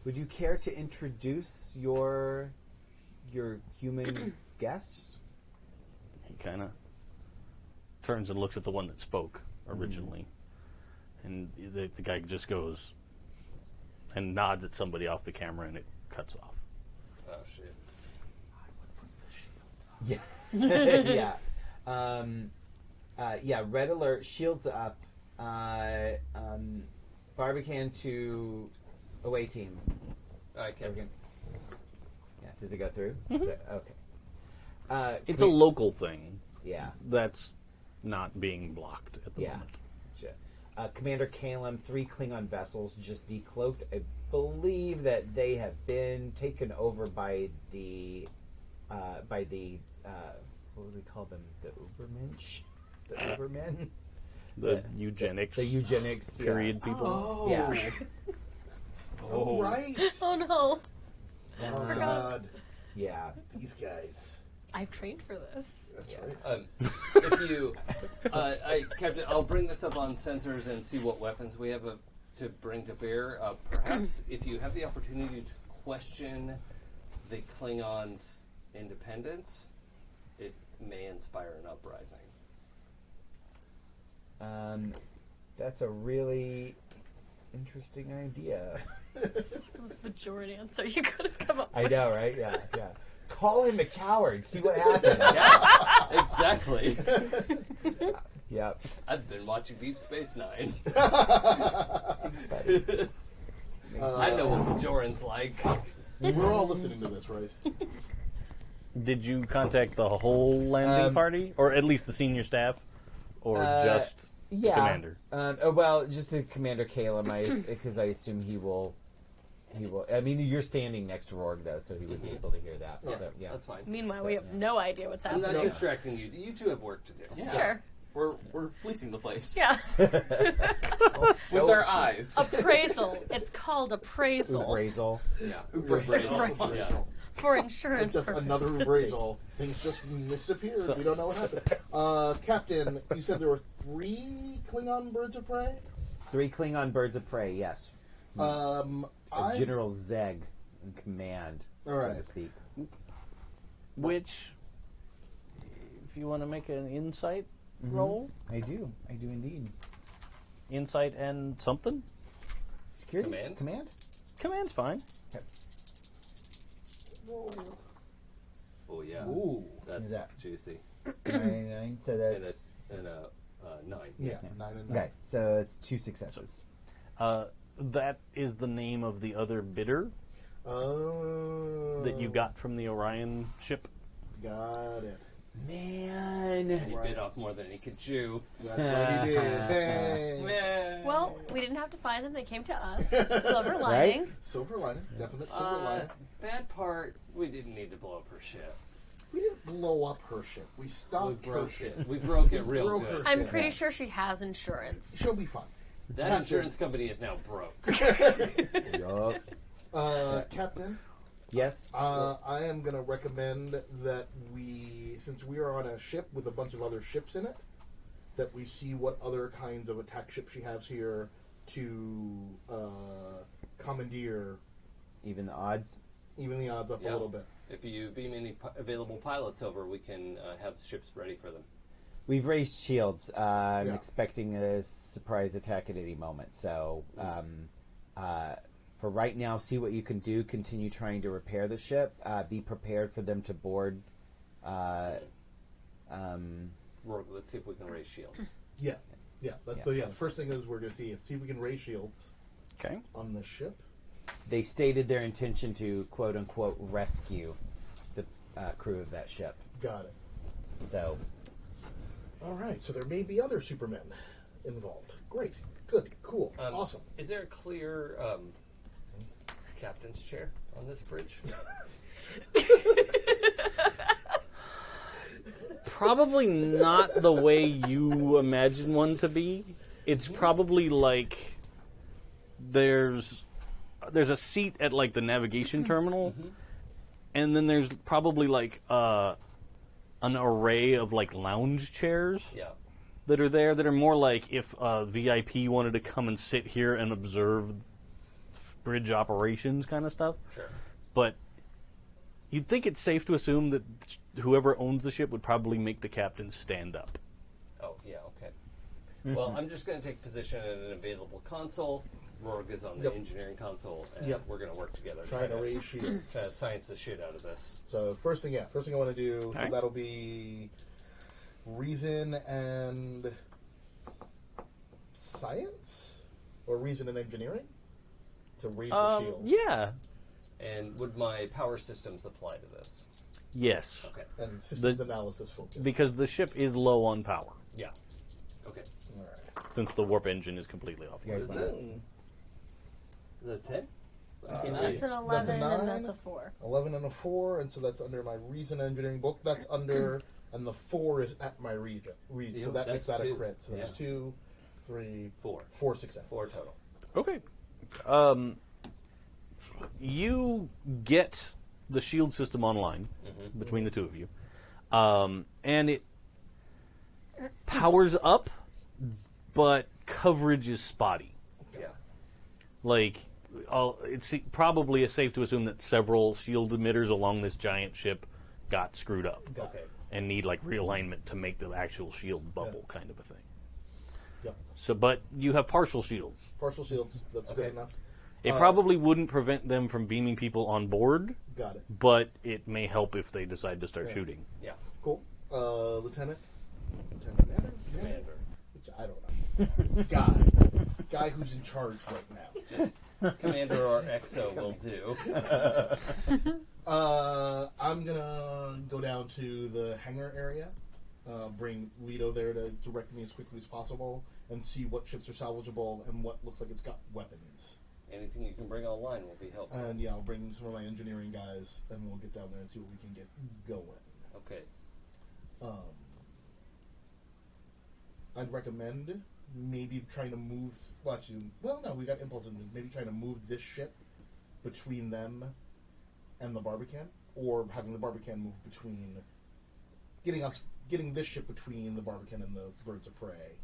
[SPEAKER 3] Would you care to introduce your human guest?
[SPEAKER 1] He kind of turns and looks at the one that spoke originally. And the guy just goes and nods at somebody off the camera, and it cuts off.
[SPEAKER 5] Oh shit.
[SPEAKER 3] Yeah. Yeah. Red alert. Shields up. Barbican to away team.
[SPEAKER 5] I can't.
[SPEAKER 3] Barbican. Yeah. Does it go through? Is it, okay.
[SPEAKER 1] It's a local thing
[SPEAKER 3] Yeah.
[SPEAKER 1] that's not being blocked at the
[SPEAKER 3] Yeah.
[SPEAKER 1] moment.
[SPEAKER 3] Shit. Commander Kalim, 3 Klingon vessels just decloaked. I believe that they have been taken over by the what would we call them? The Ubermensch? The Ubermen?
[SPEAKER 1] The eugenics
[SPEAKER 3] The eugenics
[SPEAKER 1] period people.
[SPEAKER 2] Oh.
[SPEAKER 3] Yeah.
[SPEAKER 2] Oh, right.
[SPEAKER 4] Oh no.
[SPEAKER 3] Yeah.
[SPEAKER 2] Oh, God.
[SPEAKER 3] Yeah.
[SPEAKER 2] These guys.
[SPEAKER 4] I've trained for this.
[SPEAKER 2] That's right.
[SPEAKER 5] If you, Captain, I'll bring this up on sensors and see what weapons we have to bring to bear. Perhaps if you have the opportunity to question the Klingons' independence, it may inspire an uprising.
[SPEAKER 3] That's a really interesting idea.
[SPEAKER 4] That was the majority answer you could have come up
[SPEAKER 3] I
[SPEAKER 4] with.
[SPEAKER 3] know, right? Yeah, yeah. Call him a coward. See what happens.
[SPEAKER 5] Yeah, exactly.
[SPEAKER 3] Yep.
[SPEAKER 5] I've been watching Deep Space Nine.
[SPEAKER 3] Thanks, buddy.
[SPEAKER 5] I know what Bajoran's like.
[SPEAKER 2] We're all listening to this, right?
[SPEAKER 1] Did you contact the whole landing party, or at least the senior staff, or just the commander?
[SPEAKER 3] Well, just to Commander Kalim, because I assume he will. I mean, you're standing next to Rorg, though, so he would be able to hear that.
[SPEAKER 5] Yeah,
[SPEAKER 3] So, yeah.
[SPEAKER 5] that's fine.
[SPEAKER 4] Meanwhile, we have no idea what's
[SPEAKER 5] I'm
[SPEAKER 4] happening.
[SPEAKER 5] not distracting you. You two have work to do.
[SPEAKER 6] Yeah.
[SPEAKER 4] Sure.
[SPEAKER 6] We're fleecing the place.
[SPEAKER 4] Yeah.
[SPEAKER 6] With our eyes.
[SPEAKER 4] Appraisal. It's called appraisal.
[SPEAKER 3] Appraisal.
[SPEAKER 5] Yeah.
[SPEAKER 4] Appraisal.
[SPEAKER 5] Yeah.
[SPEAKER 4] For insurance
[SPEAKER 2] Just
[SPEAKER 4] purposes.
[SPEAKER 2] another appraisal. Things just disappeared. We don't know what happened. Captain, you said there were 3 Klingon birds of prey?
[SPEAKER 3] 3 Klingon birds of prey, yes. General Zeg in command,
[SPEAKER 2] All
[SPEAKER 3] so
[SPEAKER 2] right.
[SPEAKER 3] to speak.
[SPEAKER 1] Which, if you want to make an insight roll,
[SPEAKER 3] I do indeed.
[SPEAKER 1] insight and something,
[SPEAKER 3] Security?
[SPEAKER 5] Command?
[SPEAKER 3] Command?
[SPEAKER 1] command's fine.
[SPEAKER 5] Oh yeah.
[SPEAKER 2] Ooh.
[SPEAKER 5] That's
[SPEAKER 3] that?
[SPEAKER 5] juicy.
[SPEAKER 3] 99, so that's...
[SPEAKER 5] And a 9.
[SPEAKER 2] Yeah, 9 and 9.
[SPEAKER 3] Okay, so it's 2 successes.
[SPEAKER 1] That is the name of the other bidder
[SPEAKER 2] Oh.
[SPEAKER 1] that you got from the Orion ship.
[SPEAKER 2] Got it.
[SPEAKER 3] Man.
[SPEAKER 5] And he bit off more than he could chew.
[SPEAKER 2] That's what he did. Hey.
[SPEAKER 4] Well, we didn't have to find them. They came to us. Silver lining.
[SPEAKER 2] Silver lining. Definite silver lining.
[SPEAKER 5] Bad part, we didn't need to blow up her ship.
[SPEAKER 2] We didn't blow up her ship. We stopped her ship.
[SPEAKER 5] We broke it real
[SPEAKER 2] Broke
[SPEAKER 5] good.
[SPEAKER 2] her
[SPEAKER 4] I'm
[SPEAKER 2] ship.
[SPEAKER 4] pretty sure she has insurance.
[SPEAKER 2] She'll be fine.
[SPEAKER 5] That insurance company is now broke.
[SPEAKER 3] Yup.
[SPEAKER 2] Captain,
[SPEAKER 3] Yes.
[SPEAKER 2] I am going to recommend that since we are on a ship with a bunch of other ships in it, that we see what other kinds of attack ships she has here to commandeer,
[SPEAKER 3] Even the odds.
[SPEAKER 2] even the odds up a
[SPEAKER 5] Yeah.
[SPEAKER 2] little bit.
[SPEAKER 5] If you beam any available pilots over, we can have ships ready for them.
[SPEAKER 3] We've raised shields. I'm
[SPEAKER 2] Yeah.
[SPEAKER 3] expecting a surprise attack at any moment. So, for right now, see what you can do. Continue trying to repair the ship. Be prepared for them to board.
[SPEAKER 5] Rorg, let's see if we can raise shields.
[SPEAKER 2] Yeah. Yeah. The first thing is we're going to see if we can raise shields
[SPEAKER 1] Okay.
[SPEAKER 2] on this ship.
[SPEAKER 3] They stated their intention to quote unquote rescue the crew of that ship.
[SPEAKER 2] Got it.
[SPEAKER 3] So,
[SPEAKER 2] All right. So there may be other Supermen involved. Great. Good. Cool. Awesome.
[SPEAKER 5] Is there a clear captain's chair on this bridge?
[SPEAKER 1] Probably not the way you imagine one to be. It's probably like there's a seat at like the navigation terminal, and then there's probably like an array of like lounge chairs
[SPEAKER 5] Yeah.
[SPEAKER 1] that are there that are more like if a VIP wanted to come and sit here and observe bridge operations kind of stuff.
[SPEAKER 5] Sure.
[SPEAKER 1] But you'd think it's safe to assume that whoever owns the ship would probably make the captain stand up.
[SPEAKER 5] Oh, yeah, okay. Well, I'm just going to take position at an available console. Rorg is on the
[SPEAKER 2] Yep.
[SPEAKER 5] engineering console, and
[SPEAKER 2] Yep.
[SPEAKER 5] we're going to work together.
[SPEAKER 2] Trying to raise shields.
[SPEAKER 5] Try to science the shit out of this.
[SPEAKER 2] So first thing I want to do. So
[SPEAKER 1] Alright.
[SPEAKER 2] that'll be reason and science, or reason and engineering, to raise the shield.
[SPEAKER 1] Yeah.
[SPEAKER 5] And would my power systems apply to this?
[SPEAKER 1] Yes.
[SPEAKER 5] Okay.
[SPEAKER 2] And systems analysis focus.
[SPEAKER 1] Because the ship is low on power,
[SPEAKER 5] Yeah. Okay.
[SPEAKER 2] All right.
[SPEAKER 1] since the warp engine is completely off.
[SPEAKER 3] you guys
[SPEAKER 5] Is
[SPEAKER 3] wanna-
[SPEAKER 5] it? Is it 10?
[SPEAKER 4] That's an 11 and that's a 4.
[SPEAKER 2] 11 and a 4, and so that's under my reason engineering book. That's under, and the 4 is at my read.
[SPEAKER 5] Yeah,
[SPEAKER 2] So that makes
[SPEAKER 5] that's
[SPEAKER 2] that a
[SPEAKER 5] two.
[SPEAKER 2] crit. So that's
[SPEAKER 5] Yeah.
[SPEAKER 2] 2, 3,
[SPEAKER 5] 4.
[SPEAKER 2] 4 successes.
[SPEAKER 5] 4 total.
[SPEAKER 1] Okay. You get the shield system online between the two of you, and it powers up, but coverage is spotty.
[SPEAKER 5] Yeah.
[SPEAKER 1] Like, it's probably safe to assume that several shield emitters along this giant ship got screwed up
[SPEAKER 5] Okay.
[SPEAKER 1] and need like realignment to make the actual shield bubble, kind of a thing.
[SPEAKER 2] Yep.
[SPEAKER 1] So, but you have partial shields.
[SPEAKER 2] Partial shields. That's
[SPEAKER 5] Okay.
[SPEAKER 2] good enough.
[SPEAKER 1] It probably wouldn't prevent them from beaming people on board,
[SPEAKER 2] Got it.
[SPEAKER 1] but it may help if they decide to start
[SPEAKER 2] Yeah.
[SPEAKER 1] shooting.
[SPEAKER 5] Yeah.
[SPEAKER 2] Cool. Lieutenant Commander?
[SPEAKER 5] Commander.
[SPEAKER 2] Which I don't know. Guy who's in charge right now.
[SPEAKER 5] Just Commander or XO will do.
[SPEAKER 2] I'm gonna go down to the hangar area, bring Lido there to direct me as quickly as possible, and see what ships are salvageable and what looks like it's got weapons.
[SPEAKER 5] Anything you can bring online will be helpful.
[SPEAKER 2] And yeah, I'll bring some of my engineering guys, and we'll get down there and see what we can get going.
[SPEAKER 5] Okay.
[SPEAKER 2] I'd recommend maybe trying to move. No, we got impulse engines. Maybe trying to move this ship between them and the Barbican, or having the Barbican move between, getting this ship between the Barbican and the birds of prey.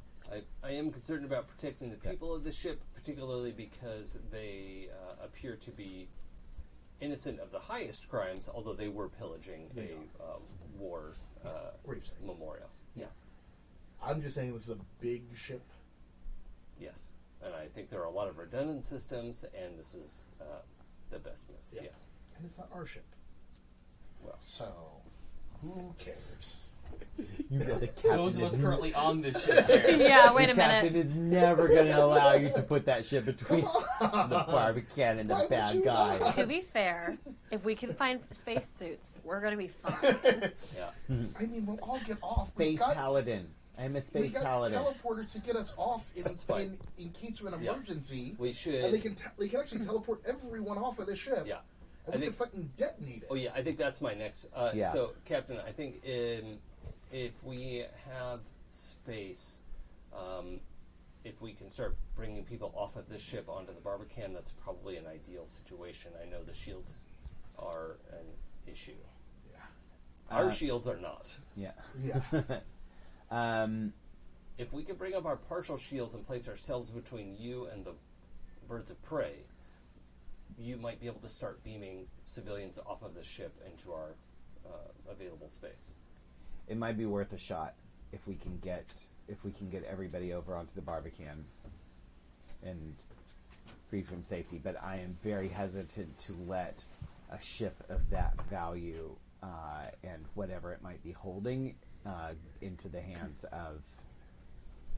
[SPEAKER 5] I am concerned about protecting the people of the ship, particularly because they appear to be innocent of the highest crimes, although they were pillaging a war
[SPEAKER 2] Gravesite.
[SPEAKER 5] memorial. Yeah.
[SPEAKER 2] I'm just saying this is a big ship.
[SPEAKER 5] Yes. And I think there are a lot of redundant systems, and this is the best move.
[SPEAKER 2] Yeah.
[SPEAKER 5] Yes.
[SPEAKER 2] And it's not our ship.
[SPEAKER 5] Well,
[SPEAKER 2] So, who cares?
[SPEAKER 3] You know, the captain
[SPEAKER 6] Those of us
[SPEAKER 3] is-
[SPEAKER 6] currently on this ship here.
[SPEAKER 4] Yeah, wait a
[SPEAKER 3] the captain
[SPEAKER 4] minute.
[SPEAKER 3] is never going to allow you to put that ship between the Barbican and
[SPEAKER 2] Why
[SPEAKER 3] the
[SPEAKER 2] would
[SPEAKER 3] bad
[SPEAKER 2] you
[SPEAKER 3] guy.
[SPEAKER 2] not?
[SPEAKER 4] To be fair, if we can find spacesuits, we're gonna be fine.
[SPEAKER 5] Yeah.
[SPEAKER 2] I mean, we'll all get off.
[SPEAKER 3] Space Paladin. I'm a
[SPEAKER 2] We
[SPEAKER 3] space
[SPEAKER 2] got
[SPEAKER 3] paladin.
[SPEAKER 2] teleporters to get us off in
[SPEAKER 5] fine.
[SPEAKER 2] case of an
[SPEAKER 5] Yeah.
[SPEAKER 2] emergency.
[SPEAKER 5] We should.
[SPEAKER 2] And they can actually teleport everyone off of this ship.
[SPEAKER 5] Yeah.
[SPEAKER 2] And
[SPEAKER 5] I
[SPEAKER 2] we can
[SPEAKER 5] think-
[SPEAKER 2] fucking detonate it.
[SPEAKER 5] Oh yeah, I think that's my next.
[SPEAKER 3] Yeah.
[SPEAKER 5] So, Captain, I think if we have space, if we can start bringing people off of this ship onto the Barbican, that's probably an ideal situation. I know the shields are an issue.
[SPEAKER 2] Yeah.
[SPEAKER 5] Our shields are not.
[SPEAKER 3] Yeah.
[SPEAKER 2] Yeah.
[SPEAKER 5] If we could bring up our partial shields and place ourselves between you and the birds of prey, you might be able to start beaming civilians off of this ship into our available space.
[SPEAKER 3] It might be worth a shot if we can get everybody over onto the Barbican and free from safety. But I am very hesitant to let a ship of that value and whatever it might be holding into the hands of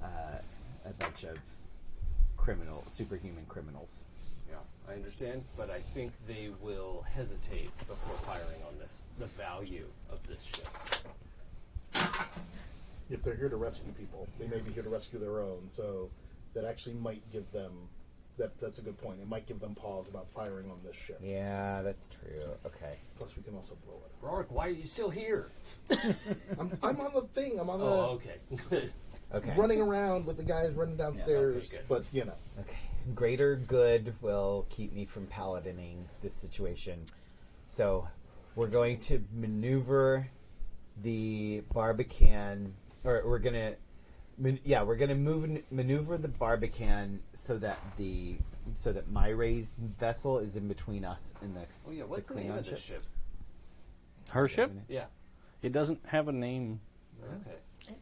[SPEAKER 3] a bunch of superhuman criminals.
[SPEAKER 5] Yeah, I understand, but I think they will hesitate before firing on this, the value of this ship.
[SPEAKER 2] If they're here to rescue people, they may be here to rescue their own. So that actually might give them. That's a good point. It might give them pause about firing on this ship.
[SPEAKER 3] Yeah, that's true. Okay.
[SPEAKER 2] Plus, we can also blow it.
[SPEAKER 5] Rorg, why are you still here?
[SPEAKER 2] I'm on the thing. I'm on
[SPEAKER 5] Oh, okay. Good.
[SPEAKER 3] Okay.
[SPEAKER 2] running around with the guys running downstairs.
[SPEAKER 5] okay, good.
[SPEAKER 2] But you know,
[SPEAKER 3] Okay. Greater good will keep me from paladining this situation. So we're going to maneuver the Barbican, or we're gonna maneuver the Barbican so that my raised vessel is in between us and the
[SPEAKER 5] Oh yeah, what's the name
[SPEAKER 3] Klingon
[SPEAKER 5] of this
[SPEAKER 3] ships.
[SPEAKER 5] ship?
[SPEAKER 1] Her ship?
[SPEAKER 5] Yeah.
[SPEAKER 1] It doesn't have a name.
[SPEAKER 5] Okay.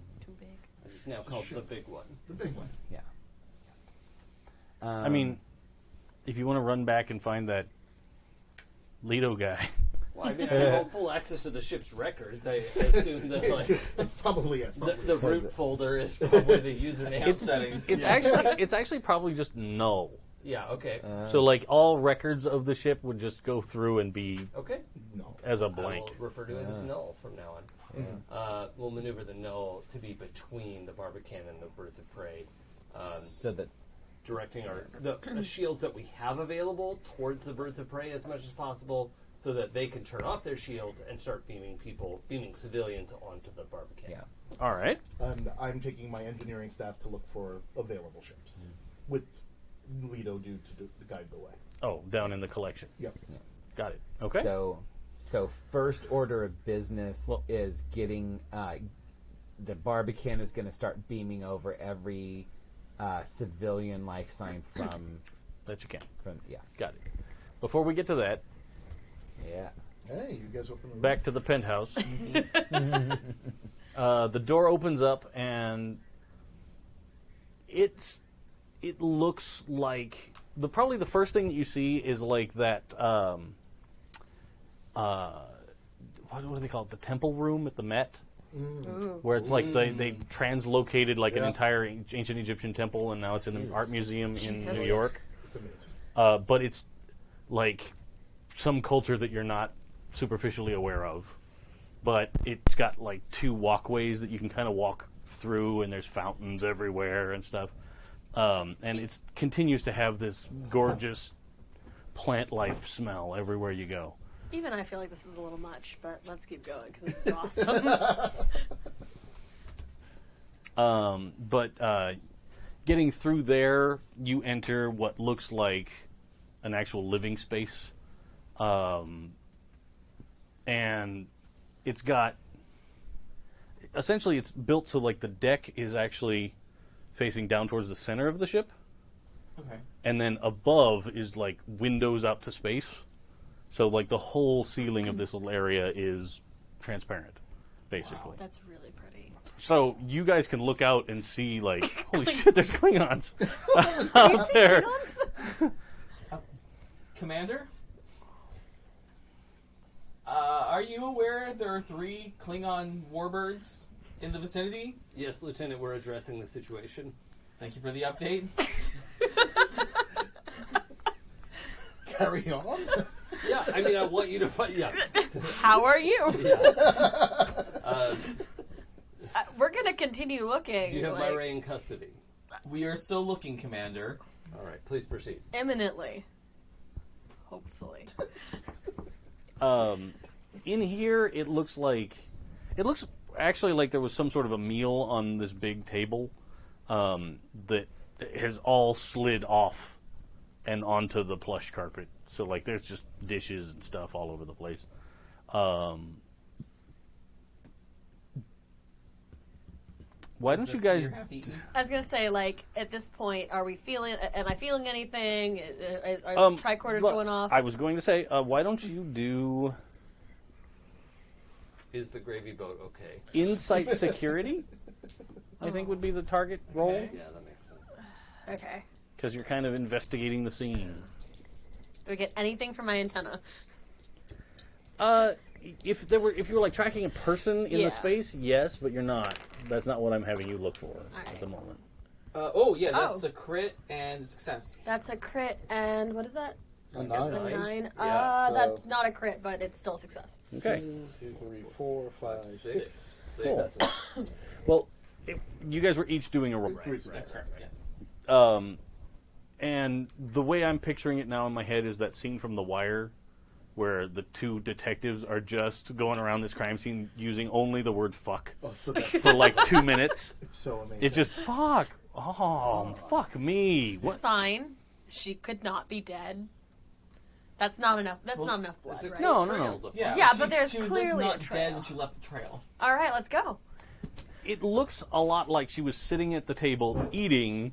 [SPEAKER 4] It's too big.
[SPEAKER 5] It's now called the big one.
[SPEAKER 2] the big one.
[SPEAKER 3] Yeah.
[SPEAKER 1] I mean, if you want to run back and find that Lido guy.
[SPEAKER 5] Well, I mean, I have full access to the ship's records. I assume that
[SPEAKER 2] It's probably it.
[SPEAKER 5] the root folder is probably the username.
[SPEAKER 6] Account settings.
[SPEAKER 1] It's actually probably just null.
[SPEAKER 5] Yeah. Okay.
[SPEAKER 1] So like all records of the ship would just go through and be
[SPEAKER 5] Okay.
[SPEAKER 2] No.
[SPEAKER 1] as a
[SPEAKER 5] I
[SPEAKER 1] blank.
[SPEAKER 5] will refer to it as null from now on. We'll maneuver the null to be between the Barbican and the birds of prey,
[SPEAKER 3] so that
[SPEAKER 5] directing the shields that we have available towards the birds of prey as much as possible, so that they can turn off their shields and start beaming civilians onto the Barbican.
[SPEAKER 3] yeah.
[SPEAKER 1] All right.
[SPEAKER 2] And I'm taking my engineering staff to look for available ships with Lido to guide the way.
[SPEAKER 1] Oh, down in the collection.
[SPEAKER 2] Yep.
[SPEAKER 1] Got it. Okay.
[SPEAKER 3] So first order of business is getting the Barbican is going to start beaming over every civilian life sign from
[SPEAKER 1] that you can.
[SPEAKER 3] yeah.
[SPEAKER 1] Got it. Before we get to that,
[SPEAKER 3] Yeah.
[SPEAKER 2] Hey, you guys open the
[SPEAKER 1] back to the penthouse. The door opens up and it looks like probably the first thing that you see is like that what do they call it? The temple room at the Met,
[SPEAKER 4] Ooh.
[SPEAKER 1] where it's like they translocated like an
[SPEAKER 2] Yeah.
[SPEAKER 1] entire ancient Egyptian temple, and now it's in the art museum in
[SPEAKER 4] Jesus.
[SPEAKER 1] New York.
[SPEAKER 2] It's amazing.
[SPEAKER 1] But it's like some culture that you're not superficially aware of. But it's got like two walkways that you can kind of walk through, and there's fountains everywhere and stuff. And it continues to have this gorgeous plant life smell everywhere you go.
[SPEAKER 4] Even I feel like this is a little much, but let's keep going because this is awesome.
[SPEAKER 1] But getting through there, you enter what looks like an actual living space. And it's got... Essentially, it's built so like the deck is actually facing down towards the center of the ship.
[SPEAKER 6] Okay.
[SPEAKER 1] And then above is like windows out to space. So like the whole ceiling of this little area is transparent, basically.
[SPEAKER 4] That's really pretty.
[SPEAKER 1] So you guys can look out and see like, holy shit, there's Klingons out there.
[SPEAKER 6] Commander? Are you aware there are 3 Klingon warbirds in the vicinity?
[SPEAKER 5] Yes, Lieutenant, we're addressing the situation.
[SPEAKER 6] Thank you for the update.
[SPEAKER 2] Carry on.
[SPEAKER 5] Yeah, I mean, I want you to find. Yeah.
[SPEAKER 4] How are you?
[SPEAKER 5] Uh,
[SPEAKER 4] We're gonna continue looking.
[SPEAKER 5] do you have
[SPEAKER 4] like,
[SPEAKER 5] Myra in custody?
[SPEAKER 6] We are still looking, Commander.
[SPEAKER 5] All right, please proceed.
[SPEAKER 4] imminently. Hopefully.
[SPEAKER 1] In here, it looks actually like there was some sort of a meal on this big table that has all slid off and onto the plush carpet. So, like, there's just dishes and stuff all over the place. Why don't you guys...
[SPEAKER 6] You're half eaten?
[SPEAKER 4] I was gonna say, like, at this point, am I feeling anything? Are tricorders
[SPEAKER 1] look,
[SPEAKER 4] going off?
[SPEAKER 1] I was going to say, why don't you do
[SPEAKER 5] Is the gravy boat okay?
[SPEAKER 1] insight security? I think would be the target role.
[SPEAKER 6] Okay.
[SPEAKER 5] Yeah, that makes sense.
[SPEAKER 4] Okay.
[SPEAKER 1] Because you're kind of investigating the scene.
[SPEAKER 4] Do I get anything from my antenna?
[SPEAKER 1] If you were like tracking a person in
[SPEAKER 4] Yeah.
[SPEAKER 1] the space, yes, but you're not. That's not what I'm having you look for at
[SPEAKER 4] right.
[SPEAKER 1] the moment.
[SPEAKER 6] That's a crit and success.
[SPEAKER 4] That's a crit, and what is that?
[SPEAKER 2] A
[SPEAKER 4] A
[SPEAKER 2] 9.
[SPEAKER 4] 9.
[SPEAKER 5] Yeah,
[SPEAKER 2] so-
[SPEAKER 4] That's not a crit, but it's still a success.
[SPEAKER 1] Okay.
[SPEAKER 2] 2, 3, 4, 5, 6.
[SPEAKER 1] Cool. Well, you guys were each doing a roll.
[SPEAKER 6] That's correct, yes.
[SPEAKER 1] And the way I'm picturing it now in my head is that scene from The Wire where the 2 detectives are just going around this crime scene using only the word fuck
[SPEAKER 2] Oh, it's the best.
[SPEAKER 1] for like 2 minutes.
[SPEAKER 2] It's so amazing.
[SPEAKER 1] It's just fuck. Oh, fuck me. What?
[SPEAKER 4] Fine. She could not be dead. That's not enough. That's not enough blood, right?
[SPEAKER 1] No.
[SPEAKER 6] Yeah,
[SPEAKER 4] Yeah, but
[SPEAKER 6] she's-
[SPEAKER 4] there's
[SPEAKER 6] she was
[SPEAKER 4] clearly
[SPEAKER 6] not
[SPEAKER 4] a
[SPEAKER 6] dead
[SPEAKER 4] trail.
[SPEAKER 6] when she left the trail.
[SPEAKER 4] All right, let's go.
[SPEAKER 1] It looks a lot like she was sitting at the table eating,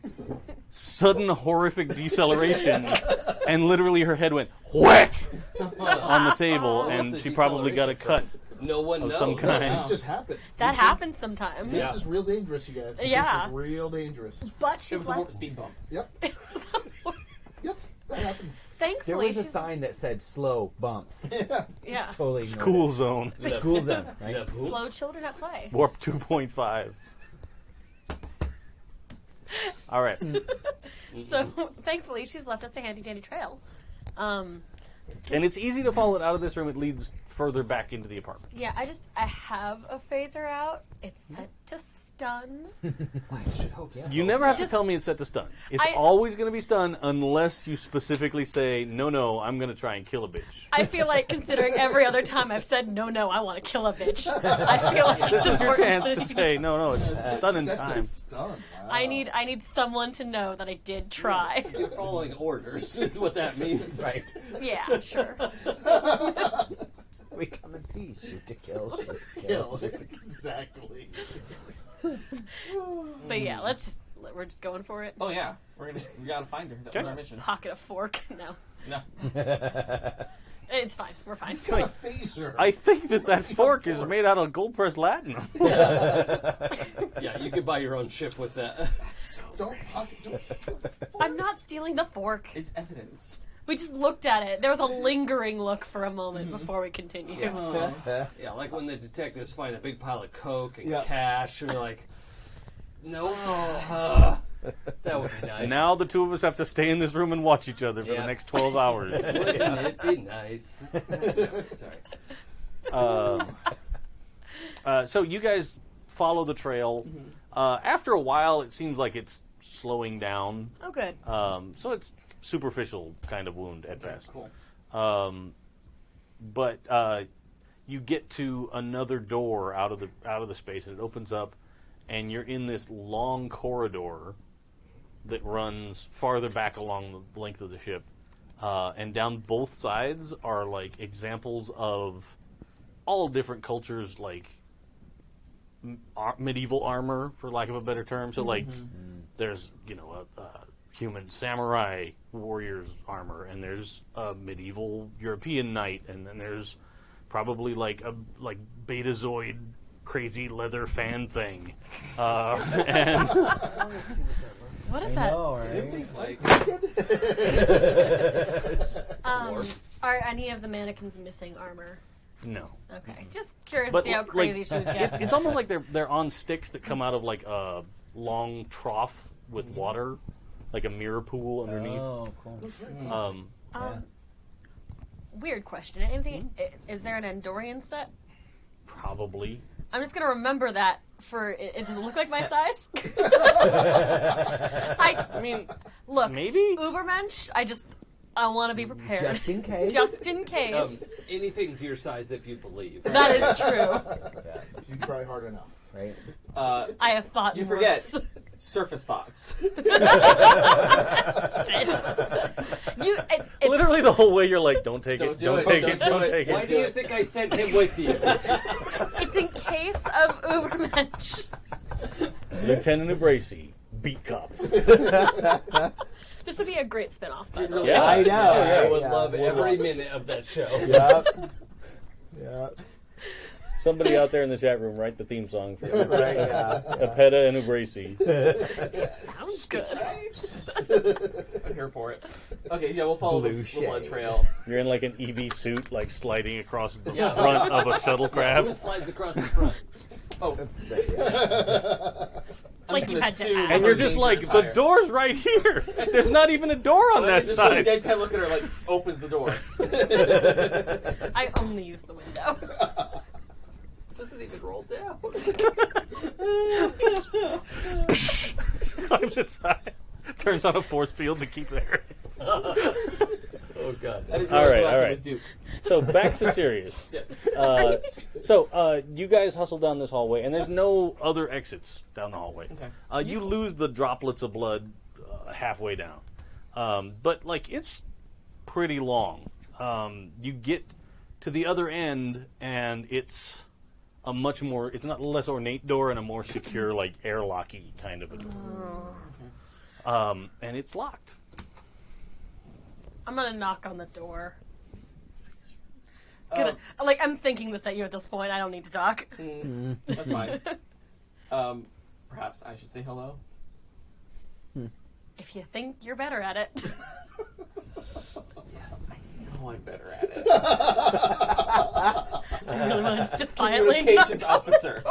[SPEAKER 1] sudden horrific deceleration, and literally her head went whack on the table, and
[SPEAKER 5] What's
[SPEAKER 1] she
[SPEAKER 5] the
[SPEAKER 1] probably got a cut.
[SPEAKER 5] No one
[SPEAKER 1] Of
[SPEAKER 5] knows.
[SPEAKER 1] some kind.
[SPEAKER 2] It just happened.
[SPEAKER 4] That
[SPEAKER 2] This
[SPEAKER 4] happens
[SPEAKER 2] is-
[SPEAKER 4] sometimes.
[SPEAKER 2] This is real dangerous, you guys.
[SPEAKER 4] Yeah.
[SPEAKER 2] This is real dangerous.
[SPEAKER 4] But
[SPEAKER 6] It
[SPEAKER 4] she's
[SPEAKER 6] was a warp
[SPEAKER 4] left.
[SPEAKER 6] speed bump.
[SPEAKER 2] Yep. Yep. That happens.
[SPEAKER 4] Thankfully,
[SPEAKER 3] There was a
[SPEAKER 4] she's
[SPEAKER 3] sign that said slow bumps.
[SPEAKER 4] yeah.
[SPEAKER 3] Totally ignored
[SPEAKER 1] School zone.
[SPEAKER 3] it. School zone, right?
[SPEAKER 5] Yeah, who?
[SPEAKER 4] Slow children at play.
[SPEAKER 1] Warp 2.5. All right.
[SPEAKER 4] So thankfully, she's left us a handy dandy trail.
[SPEAKER 1] And it's easy to follow it out of this room. It leads further back into the apartment.
[SPEAKER 4] Yeah, I have a phaser out. It's set to stun.
[SPEAKER 3] I should hope so.
[SPEAKER 1] You never have to
[SPEAKER 4] Just-
[SPEAKER 1] tell me it's set to stun. It's
[SPEAKER 4] I-
[SPEAKER 1] always going to be stun unless you specifically say, no, I'm going to try and kill a bitch.
[SPEAKER 4] I feel like considering every other time I've said no, I want to kill a bitch. I feel like
[SPEAKER 1] This
[SPEAKER 4] it's
[SPEAKER 1] is your
[SPEAKER 4] important
[SPEAKER 1] chance to say, no, it's stun in
[SPEAKER 2] Set to
[SPEAKER 1] time.
[SPEAKER 2] stun. Wow.
[SPEAKER 4] I need someone to know that I did try.
[SPEAKER 5] You're following orders, is what that means.
[SPEAKER 3] Right.
[SPEAKER 4] Yeah, sure.
[SPEAKER 3] We come in peace. Shoot to kill, shoot to kill,
[SPEAKER 2] Kill.
[SPEAKER 3] shoot to kill.
[SPEAKER 2] Exactly.
[SPEAKER 4] But yeah, we're just going for it.
[SPEAKER 6] Oh yeah, we gotta find her. That was our mission.
[SPEAKER 4] Pocket a fork. No,
[SPEAKER 6] No.
[SPEAKER 4] it's fine. We're fine.
[SPEAKER 2] Got a phaser.
[SPEAKER 1] I think that fork is made out of gold pressed latinum.
[SPEAKER 5] Yeah, you could buy your own ship with that.
[SPEAKER 2] Don't steal the fork.
[SPEAKER 4] I'm not stealing the fork.
[SPEAKER 6] It's evidence.
[SPEAKER 4] We just looked at it. There was a lingering look for a moment before we continued.
[SPEAKER 5] Yeah, like when the detectives find a big pile of coke and
[SPEAKER 2] Yeah.
[SPEAKER 5] cash, and they're like, no, that would be nice.
[SPEAKER 1] Now the 2 of us have to stay in this room and watch each other for
[SPEAKER 5] Yeah.
[SPEAKER 1] the next 12 hours.
[SPEAKER 5] Wouldn't it be nice? Sorry.
[SPEAKER 1] So you guys follow the trail. After a while, it seems like it's slowing down.
[SPEAKER 4] Oh, good.
[SPEAKER 1] So it's superficial kind of wound at best.
[SPEAKER 6] Cool.
[SPEAKER 1] But you get to another door out of the space, and it opens up, and you're in this long corridor that runs farther back along the length of the ship. And down both sides are like examples of all different cultures, like medieval armor, for lack of a better term. So like there's a human samurai warrior's armor, and there's a medieval European knight, and then there's probably like a Betazoid crazy leather fan thing. And
[SPEAKER 4] What is
[SPEAKER 3] I
[SPEAKER 4] that?
[SPEAKER 3] know, right?
[SPEAKER 4] Are any of the mannequins missing armor?
[SPEAKER 1] No.
[SPEAKER 4] Okay, just curious
[SPEAKER 1] But
[SPEAKER 4] to see how
[SPEAKER 1] like,
[SPEAKER 4] crazy she was getting.
[SPEAKER 1] It's almost like they're on sticks that come out of like a long trough with water, like a mirror pool underneath.
[SPEAKER 3] Oh, cool.
[SPEAKER 4] Weird question. Anything? Is there an Andorian set?
[SPEAKER 1] Probably.
[SPEAKER 4] I'm just gonna remember that for it. Doesn't look like my size.
[SPEAKER 1] I mean,
[SPEAKER 4] Look,
[SPEAKER 1] maybe.
[SPEAKER 4] Ubermensch. I want to be prepared.
[SPEAKER 3] Just in case.
[SPEAKER 4] Just in case.
[SPEAKER 5] Anything's your size if you believe.
[SPEAKER 4] That is true.
[SPEAKER 3] Yeah,
[SPEAKER 2] If you try hard enough.
[SPEAKER 3] right?
[SPEAKER 4] I have thought
[SPEAKER 6] You
[SPEAKER 4] worse.
[SPEAKER 6] forget. Surface thoughts.
[SPEAKER 4] It's
[SPEAKER 1] Literally the whole way you're like, don't take
[SPEAKER 6] Don't
[SPEAKER 1] it,
[SPEAKER 6] do
[SPEAKER 1] don't
[SPEAKER 6] it,
[SPEAKER 1] take
[SPEAKER 6] don't
[SPEAKER 1] it,
[SPEAKER 6] do
[SPEAKER 1] don't
[SPEAKER 6] it.
[SPEAKER 1] take
[SPEAKER 5] Why
[SPEAKER 1] it.
[SPEAKER 5] do you think I sent him with you?
[SPEAKER 4] It's in case of Ubermensch.
[SPEAKER 1] Lieutenant Abrasi, beat cop.
[SPEAKER 4] This would be a great spin-off, by the way.
[SPEAKER 1] Yeah.
[SPEAKER 3] I know.
[SPEAKER 5] I
[SPEAKER 3] right?
[SPEAKER 5] would
[SPEAKER 3] Yeah.
[SPEAKER 5] love every minute of that show.
[SPEAKER 3] Yep. Yep.
[SPEAKER 1] Somebody out there in the chat room, write the theme song for
[SPEAKER 3] Right, yeah.
[SPEAKER 1] Epetta and Abrasi.
[SPEAKER 4] Sounds good.
[SPEAKER 6] I'm here for it. Okay, yeah, we'll follow
[SPEAKER 3] Blue
[SPEAKER 6] the blood
[SPEAKER 3] shade.
[SPEAKER 6] trail.
[SPEAKER 1] You're in like an EV suit, like sliding across the
[SPEAKER 5] Yeah.
[SPEAKER 1] front of a
[SPEAKER 5] Who
[SPEAKER 1] shuttlecraft.
[SPEAKER 5] slides across the front?
[SPEAKER 6] Oh, I'm
[SPEAKER 4] Like
[SPEAKER 6] just
[SPEAKER 4] you
[SPEAKER 6] gonna
[SPEAKER 4] had to
[SPEAKER 6] assume
[SPEAKER 4] ask.
[SPEAKER 1] And you're
[SPEAKER 6] it's
[SPEAKER 1] just like,
[SPEAKER 6] dangerous
[SPEAKER 1] the
[SPEAKER 6] hire.
[SPEAKER 1] door's right here. There's not even a door on that
[SPEAKER 6] Just
[SPEAKER 1] side.
[SPEAKER 6] like deadpan look at her, like opens the door.
[SPEAKER 4] I only use the window.
[SPEAKER 5] Doesn't even roll down.
[SPEAKER 1] Climbs inside. Turns on a force field to keep there.
[SPEAKER 5] Oh god.
[SPEAKER 6] I didn't
[SPEAKER 1] All
[SPEAKER 6] realize
[SPEAKER 1] right,
[SPEAKER 6] the last
[SPEAKER 1] all
[SPEAKER 6] name
[SPEAKER 1] right.
[SPEAKER 6] was Duke.
[SPEAKER 1] So back to Sirius.
[SPEAKER 6] Yes.
[SPEAKER 1] So you guys hustle down this hallway, and there's no other exits down the hallway.
[SPEAKER 6] Okay.
[SPEAKER 1] You lose the droplets of blood halfway down, but like it's pretty long. You get to the other end, and it's a much more. It's not less ornate door and a more secure, like airlocky kind of a door. And it's locked.
[SPEAKER 4] I'm gonna knock on the door. I'm thinking this at you at this point. I don't need to talk.
[SPEAKER 6] That's fine. Perhaps I should say hello.
[SPEAKER 4] If you think you're better at it.
[SPEAKER 6] Yes. I know I'm better at it.
[SPEAKER 4] I really want to defiantly
[SPEAKER 6] Communications
[SPEAKER 4] knock on
[SPEAKER 6] officer.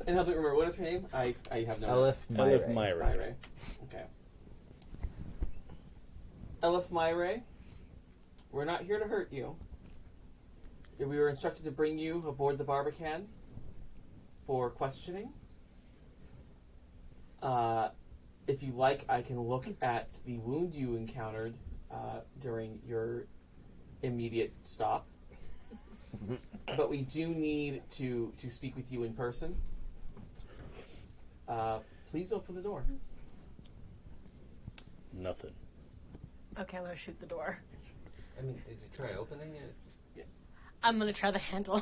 [SPEAKER 6] And help me remember, what is her name? I have no
[SPEAKER 3] Elif
[SPEAKER 1] Elif
[SPEAKER 3] Myre.
[SPEAKER 1] Myre.
[SPEAKER 6] Myre. Okay. Elif Myre, we're not here to hurt you. We were instructed to bring you aboard the Barbican for questioning. If you like, I can look at the wound you encountered during your immediate stop. But we do need to speak with you in person. Please open the door.
[SPEAKER 1] Nothing.
[SPEAKER 4] Okay, I'm gonna shoot the door.
[SPEAKER 5] I mean, did you try opening it?
[SPEAKER 4] I'm gonna try the handle.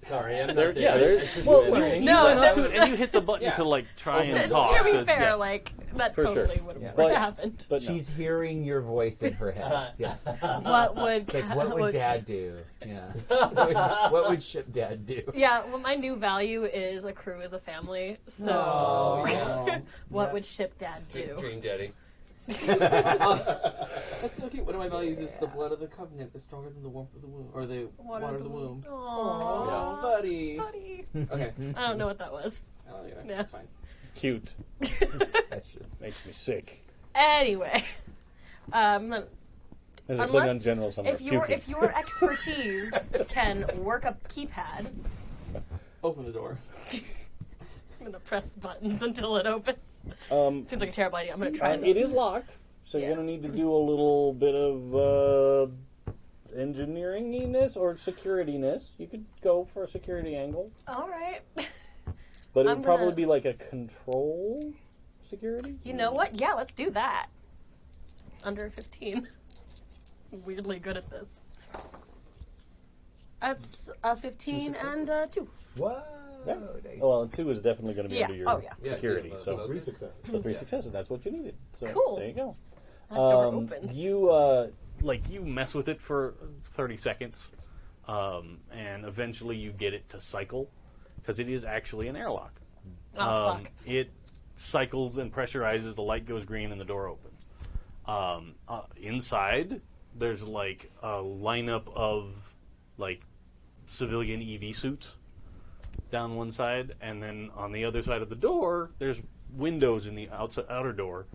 [SPEAKER 5] Sorry, I'm
[SPEAKER 1] There,
[SPEAKER 5] not
[SPEAKER 1] yeah,
[SPEAKER 5] there.
[SPEAKER 1] there's.
[SPEAKER 6] Well,
[SPEAKER 1] You
[SPEAKER 4] no,
[SPEAKER 1] went up
[SPEAKER 4] no.
[SPEAKER 1] to it, and you hit the button
[SPEAKER 6] Yeah.
[SPEAKER 1] to like try and
[SPEAKER 6] Okay.
[SPEAKER 1] talk.
[SPEAKER 4] To be
[SPEAKER 1] 'cause,
[SPEAKER 4] fair,
[SPEAKER 1] yeah.
[SPEAKER 4] like that
[SPEAKER 1] For sure.
[SPEAKER 4] totally would
[SPEAKER 3] Yeah.
[SPEAKER 4] have
[SPEAKER 1] But-
[SPEAKER 4] happened.
[SPEAKER 1] But no.
[SPEAKER 3] She's hearing your voice in her head. Yeah.
[SPEAKER 4] What would
[SPEAKER 3] It's like, what would Dad do? Yeah. What would Ship Dad do?
[SPEAKER 4] Yeah, well, my new value is a crew as a family. So,
[SPEAKER 6] Oh, yeah.
[SPEAKER 4] what would Ship Dad do?
[SPEAKER 5] Dream Daddy.
[SPEAKER 6] That's okay. One of my values is the blood of the covenant is stronger than the warmth of the womb, or the water of the womb.
[SPEAKER 4] Aww,
[SPEAKER 6] Oh, buddy.
[SPEAKER 4] buddy.
[SPEAKER 6] Okay.
[SPEAKER 4] I don't know what that was.
[SPEAKER 6] Oh, yeah,
[SPEAKER 4] Yeah.
[SPEAKER 6] that's fine.
[SPEAKER 1] Cute.
[SPEAKER 3] That's just...
[SPEAKER 1] Makes me sick.
[SPEAKER 4] Anyway,
[SPEAKER 1] There's a
[SPEAKER 4] Unless-
[SPEAKER 1] Klingon general somewhere.
[SPEAKER 4] if your
[SPEAKER 1] puking.
[SPEAKER 4] expertise can work a keypad,
[SPEAKER 6] Open the door.
[SPEAKER 4] I'm gonna press buttons until it opens. Seems like a terrible idea. I'm gonna try
[SPEAKER 1] It is locked, so
[SPEAKER 4] Yeah.
[SPEAKER 1] you're going to need to do a little bit of engineering-ness or security-ness. You could go for a security angle,
[SPEAKER 4] All right.
[SPEAKER 1] but it
[SPEAKER 4] I'm
[SPEAKER 1] would probably
[SPEAKER 4] gonna-
[SPEAKER 1] be like a control security.
[SPEAKER 4] You know what? Yeah, let's do that. Under 15. Weirdly good at this. That's a 15 and a 2.
[SPEAKER 3] Whoa.
[SPEAKER 1] Yeah.
[SPEAKER 3] Nice.
[SPEAKER 1] Well, 2 is definitely going to be
[SPEAKER 4] Yeah.
[SPEAKER 1] under your
[SPEAKER 4] Oh, yeah.
[SPEAKER 5] Yeah,
[SPEAKER 1] security.
[SPEAKER 5] yeah,
[SPEAKER 1] so
[SPEAKER 5] focus.
[SPEAKER 2] 3 successes.
[SPEAKER 1] So 3 successes. That's what you needed. So
[SPEAKER 4] Cool.
[SPEAKER 1] there you go.
[SPEAKER 4] That door opens.
[SPEAKER 1] You mess with it for 30 seconds, and eventually you get it to cycle because it is actually an airlock.
[SPEAKER 4] Oh, fuck.
[SPEAKER 1] It cycles and pressurizes. The light goes green and the door opens. Inside, there's like a lineup of like civilian EV suits down one side, and then on the other side of the door, there's windows in the outer door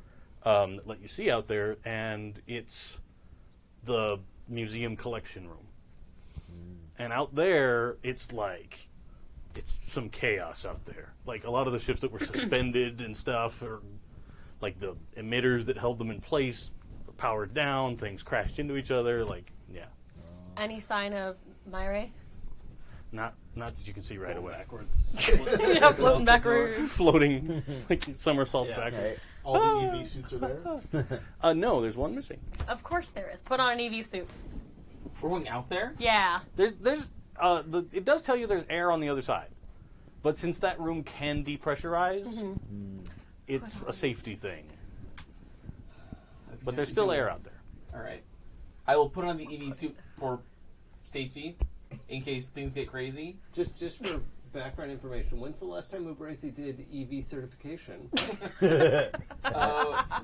[SPEAKER 1] that let you see out there, and it's the museum collection room. And out there, it's some chaos out there. Like a lot of the ships that were suspended and stuff, or like the emitters that held them in place, were powered down. Things crashed into each other. Like, yeah,
[SPEAKER 4] Any sign of Myre?
[SPEAKER 1] not that you can see right away.
[SPEAKER 5] Backwards.
[SPEAKER 4] Yeah, floating backwards.
[SPEAKER 1] Floating like somersaults
[SPEAKER 5] Yeah.
[SPEAKER 1] backwards.
[SPEAKER 2] All the EV suits are there.
[SPEAKER 1] No, there's one missing.
[SPEAKER 4] Of course there is. Put on an EV suit.
[SPEAKER 6] We're going out there?
[SPEAKER 4] Yeah.
[SPEAKER 1] There's it does tell you there's air on the other side, but since that room can depressurize, it's a safety thing. But there's still air out there.
[SPEAKER 6] Alright. I will put on the EV suit for safety, in case things get crazy.
[SPEAKER 5] Just for background information, when's the last time Ubrasi did EV certification?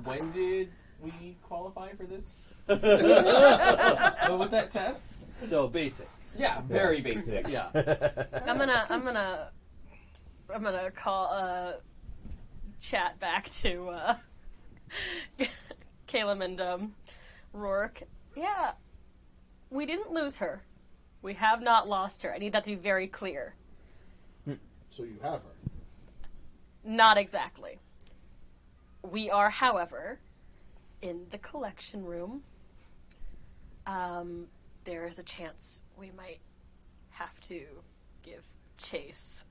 [SPEAKER 6] When did we qualify for this? What was that test?
[SPEAKER 5] So basic.
[SPEAKER 6] Yeah, very basic.
[SPEAKER 5] Yeah.
[SPEAKER 4] I'm gonna call chat back to Kalim and Rorg. Yeah, we didn't lose her. We have not lost her. I need that to be very clear.
[SPEAKER 2] So you have her.
[SPEAKER 4] Not exactly. We are, however, in the collection room. There is a chance we might have to give chase.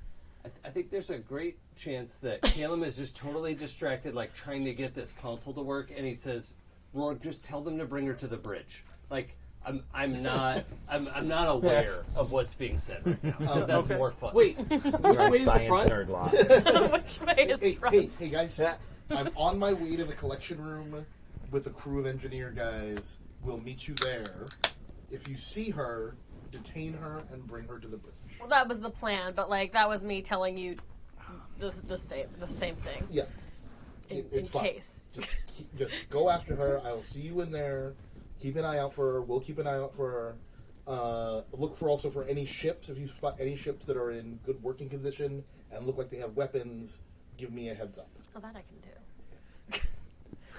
[SPEAKER 5] I think there's a great chance that Kalim is just totally distracted, like trying to get this console to work, and he says, "Rorg, just tell them to bring her to the bridge." Like I'm not aware of what's being said right now, because that's
[SPEAKER 1] Okay.
[SPEAKER 5] more fun.
[SPEAKER 6] Wait, which way is the front?
[SPEAKER 3] Nerd lot.
[SPEAKER 4] Which way is
[SPEAKER 2] Hey,
[SPEAKER 4] from?
[SPEAKER 2] hey, guys! I'm on my way to the collection room with a crew of engineer guys. We'll meet you there. If you see her, detain her and bring her to the bridge.
[SPEAKER 4] Well, that was the plan, but like that was me telling you the same thing
[SPEAKER 2] Yeah,
[SPEAKER 4] in
[SPEAKER 2] it's fine.
[SPEAKER 4] case.
[SPEAKER 2] Just go after her. I will see you in there. Keep an eye out for her. We'll keep an eye out for her. Look for any ships. If you spot any ships that are in good working condition and look like they have weapons, give me a heads up.
[SPEAKER 4] Oh, that I can do.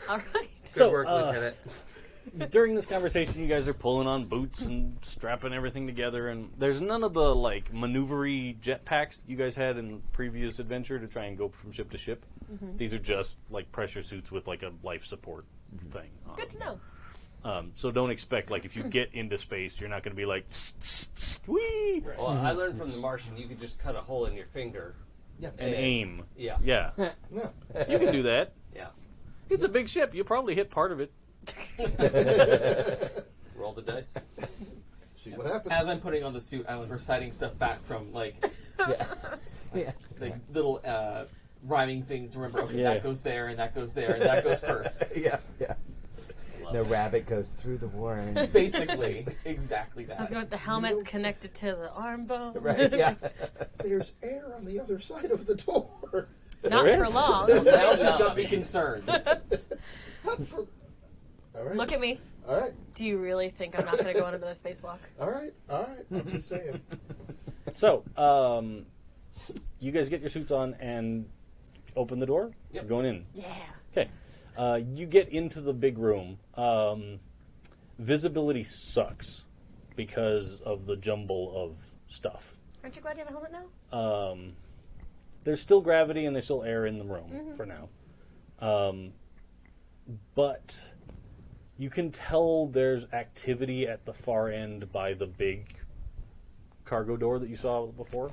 [SPEAKER 4] All right.
[SPEAKER 1] So,
[SPEAKER 5] work, Lieutenant.
[SPEAKER 1] During this conversation, you guys are pulling on boots and strapping everything together, and there's none of the like maneuvery jetpacks that you guys had in previous adventure to try and go from ship to ship. These are just like pressure suits with like a life support thing.
[SPEAKER 4] Good to know.
[SPEAKER 1] So don't expect like if you get into space, you're not going to be like wee
[SPEAKER 5] Well, I learned from the Martian you could just cut a hole in your finger.
[SPEAKER 2] Yeah.
[SPEAKER 1] and aim.
[SPEAKER 5] Yeah.
[SPEAKER 1] Yeah,
[SPEAKER 2] Yeah.
[SPEAKER 1] you can do that.
[SPEAKER 5] Yeah.
[SPEAKER 1] It's a big ship. You'll probably hit part of it.
[SPEAKER 5] Roll the dice.
[SPEAKER 2] See what happens.
[SPEAKER 6] As I'm putting on the suit, I'm reciting stuff back from like little rhyming things. Remember, okay,
[SPEAKER 1] Yeah.
[SPEAKER 6] that goes there, and that goes there, and that goes first.
[SPEAKER 3] Yeah. The rabbit goes through the warren.
[SPEAKER 6] Basically, exactly
[SPEAKER 4] I was
[SPEAKER 6] that.
[SPEAKER 4] going with the helmets connected to the arm bone.
[SPEAKER 3] Right? Yeah.
[SPEAKER 2] There's air on the other side of the door.
[SPEAKER 4] Not
[SPEAKER 1] There
[SPEAKER 4] for
[SPEAKER 1] is?
[SPEAKER 4] long.
[SPEAKER 6] Now she's got me concerned.
[SPEAKER 2] Not for... All right.
[SPEAKER 4] Look at me.
[SPEAKER 2] All right.
[SPEAKER 4] Do you really think I'm not going to go on another spacewalk?
[SPEAKER 2] All right. All right. I'm just saying.
[SPEAKER 1] So, you guys get your suits on and open the door.
[SPEAKER 5] Yep.
[SPEAKER 1] You're going in.
[SPEAKER 4] Yeah.
[SPEAKER 1] Okay. You get into the big room. Visibility sucks because of the jumble of stuff.
[SPEAKER 4] Aren't you glad you have a helmet now?
[SPEAKER 1] There's still gravity and there's still air in the room for now. But you can tell there's activity at the far end by the big cargo door that you saw before.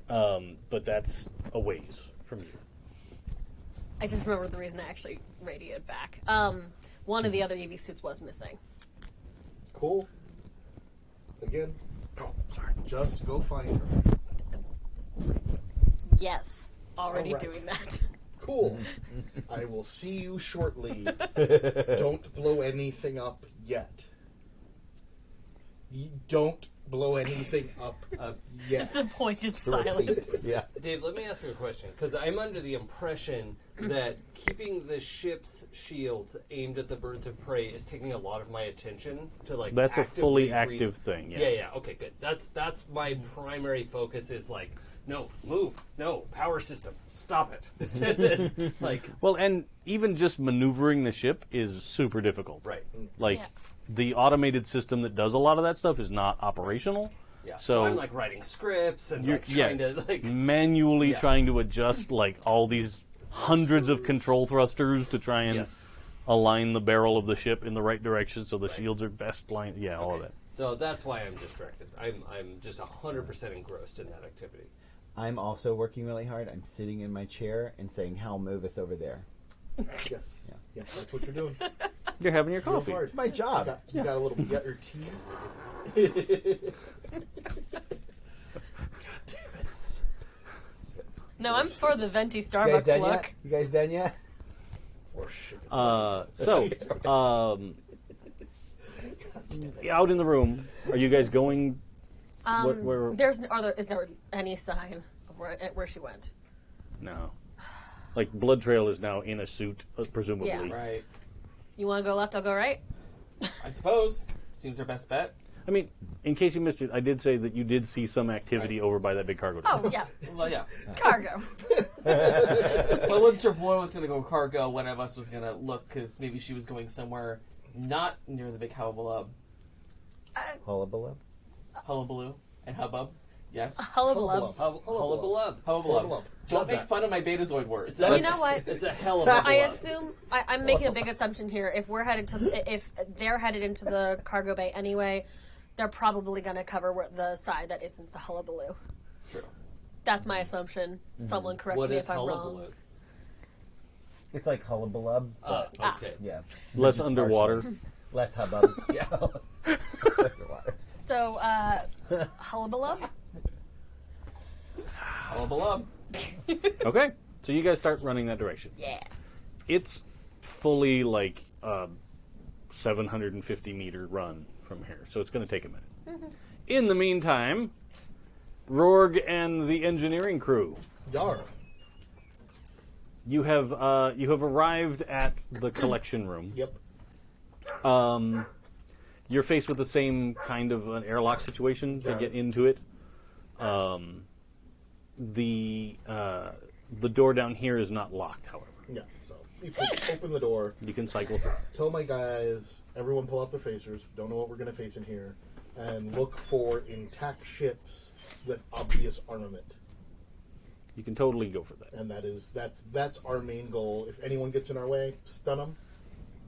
[SPEAKER 1] But that's a ways from you.
[SPEAKER 4] I just remembered the reason I actually radioed back. One of the other EV suits was missing.
[SPEAKER 2] Cool. Again,
[SPEAKER 1] Oh, sorry.
[SPEAKER 2] just go find her.
[SPEAKER 4] Yes. Already
[SPEAKER 2] All right.
[SPEAKER 4] doing that.
[SPEAKER 2] Cool. I will see you shortly. Don't blow anything up yet. Don't blow anything up yet.
[SPEAKER 4] Disappointed silence.
[SPEAKER 3] Yeah.
[SPEAKER 5] Dave, let me ask you a question, because I'm under the impression that keeping the ship's shields aimed at the birds of prey is taking a lot of my attention to like.
[SPEAKER 1] That's a fully
[SPEAKER 5] actively
[SPEAKER 1] active thing. Yeah.
[SPEAKER 5] Yeah. Okay, good. That's my primary focus. Is like, no, move, no power system, stop it. Like,
[SPEAKER 1] Well, and even just maneuvering the ship is super difficult.
[SPEAKER 5] right.
[SPEAKER 1] Like
[SPEAKER 4] Yeah.
[SPEAKER 1] the automated system that does a lot of that stuff is not operational.
[SPEAKER 5] Yeah.
[SPEAKER 1] So
[SPEAKER 5] I'm like writing scripts and
[SPEAKER 1] you're
[SPEAKER 5] like trying to like.
[SPEAKER 1] manually
[SPEAKER 5] Yeah.
[SPEAKER 1] trying to adjust like all these hundreds of control thrusters to try and
[SPEAKER 5] Yes.
[SPEAKER 1] align the barrel of the ship in the right direction so the shields are best blind. Yeah, all of that.
[SPEAKER 5] So that's why I'm distracted. I'm just 100% engrossed in that activity.
[SPEAKER 3] I'm also working really hard. I'm sitting in my chair and saying, "Hal, move us over there."
[SPEAKER 2] Yes.
[SPEAKER 3] Yeah.
[SPEAKER 2] Yes, that's what you're doing.
[SPEAKER 1] You're having your
[SPEAKER 2] Real
[SPEAKER 1] coffee.
[SPEAKER 2] hard.
[SPEAKER 3] It's my job.
[SPEAKER 2] You got a little. You got your tea.
[SPEAKER 4] No, I'm for the venti
[SPEAKER 3] You guys
[SPEAKER 4] Starbucks
[SPEAKER 3] done
[SPEAKER 4] look.
[SPEAKER 3] yet? You guys done yet?
[SPEAKER 2] Or shit.
[SPEAKER 1] Out in the room, are you guys going? where-
[SPEAKER 4] Is there any sign of where she went?
[SPEAKER 1] No. Like Blood Trail is now in a suit, presumably.
[SPEAKER 4] Yeah.
[SPEAKER 6] Right.
[SPEAKER 4] You want to go left? I'll go right.
[SPEAKER 6] I suppose. Seems our best bet.
[SPEAKER 1] I mean, in case you missed it, I did say that you did see some activity over by that big cargo door.
[SPEAKER 4] Oh yeah,
[SPEAKER 6] Well, yeah.
[SPEAKER 4] cargo.
[SPEAKER 6] Well, I wasn't sure if one was going to go cargo, one of us was going to look, because maybe she was going somewhere not near the big hullabaloo.
[SPEAKER 3] Hullabaloo.
[SPEAKER 6] Hullabaloo and hubbub. Yes.
[SPEAKER 4] Hullabaloo.
[SPEAKER 5] Hullabaloo.
[SPEAKER 6] Hullabaloo. Don't
[SPEAKER 5] Does
[SPEAKER 6] make
[SPEAKER 5] that.
[SPEAKER 6] fun of my Betazoid words.
[SPEAKER 4] You know what?
[SPEAKER 5] It's a hell of a
[SPEAKER 4] I
[SPEAKER 5] hullabaloo.
[SPEAKER 4] assume I'm making a big assumption here. If they're headed into the cargo bay anyway, they're probably going to cover the side that isn't the hullabaloo.
[SPEAKER 6] True.
[SPEAKER 4] That's my assumption. Someone correct
[SPEAKER 5] What
[SPEAKER 4] me
[SPEAKER 5] is
[SPEAKER 4] if I'm
[SPEAKER 5] hullabaloo?
[SPEAKER 4] wrong.
[SPEAKER 3] It's like hullabaloo, but
[SPEAKER 5] Okay.
[SPEAKER 3] yeah,
[SPEAKER 1] Less
[SPEAKER 3] Just
[SPEAKER 1] underwater.
[SPEAKER 3] partially. Less hubbub. Yeah, it's underwater.
[SPEAKER 4] So, hullabaloo.
[SPEAKER 6] Hullabaloo.
[SPEAKER 1] Okay. So you guys start running that direction.
[SPEAKER 4] Yeah.
[SPEAKER 1] It's fully like a 750 meter run from here, so it's going to take a minute. In the meantime, Rorg and the engineering crew,
[SPEAKER 2] Yar.
[SPEAKER 1] you have arrived at the collection room.
[SPEAKER 2] Yep.
[SPEAKER 1] You're faced with the same kind of an airlock situation to
[SPEAKER 2] Got
[SPEAKER 1] get
[SPEAKER 2] it.
[SPEAKER 1] into it. The door down here is not locked, however.
[SPEAKER 2] Yeah. So you can open the door.
[SPEAKER 1] You can cycle through.
[SPEAKER 2] Tell my guys, everyone pull out their phasers. Don't know what we're gonna face in here, and look for intact ships with obvious armament.
[SPEAKER 1] You can totally go for that.
[SPEAKER 2] And that's our main goal. If anyone gets in our way, stun them.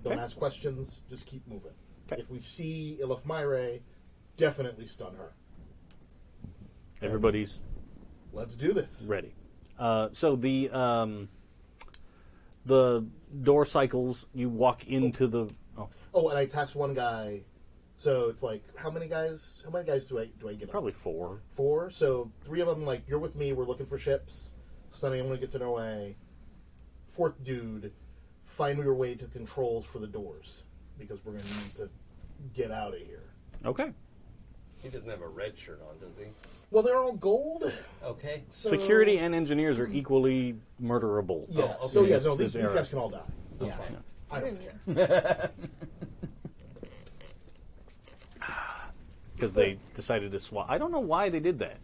[SPEAKER 2] Don't
[SPEAKER 1] Okay.
[SPEAKER 2] ask questions. Just keep moving.
[SPEAKER 1] Okay.
[SPEAKER 2] If we see Ilif Myre, definitely stun her.
[SPEAKER 1] Everybody's
[SPEAKER 2] Let's do this.
[SPEAKER 1] ready. So the door cycles. You walk into the. Oh,
[SPEAKER 2] Oh, and I tasked one guy. So it's like, how many guys do I get?
[SPEAKER 1] probably 4.
[SPEAKER 2] 4. So 3 of them, like, you're with me. We're looking for ships. Stunning anyone who gets in our way. 4th dude, find your way to the controls for the doors because we're gonna need to get out of here.
[SPEAKER 1] Okay.
[SPEAKER 5] He doesn't have a red shirt on, does he?
[SPEAKER 2] Well, they're all gold.
[SPEAKER 5] Okay.
[SPEAKER 2] So,
[SPEAKER 1] Security and engineers are equally murderable.
[SPEAKER 2] Yes.
[SPEAKER 5] Oh,
[SPEAKER 2] So
[SPEAKER 5] okay.
[SPEAKER 2] yeah, no,
[SPEAKER 1] This
[SPEAKER 2] these
[SPEAKER 1] era.
[SPEAKER 2] guys can all die. That's
[SPEAKER 5] Yeah.
[SPEAKER 2] fine. I don't care.
[SPEAKER 1] Because they decided to swap. I don't know why they did that.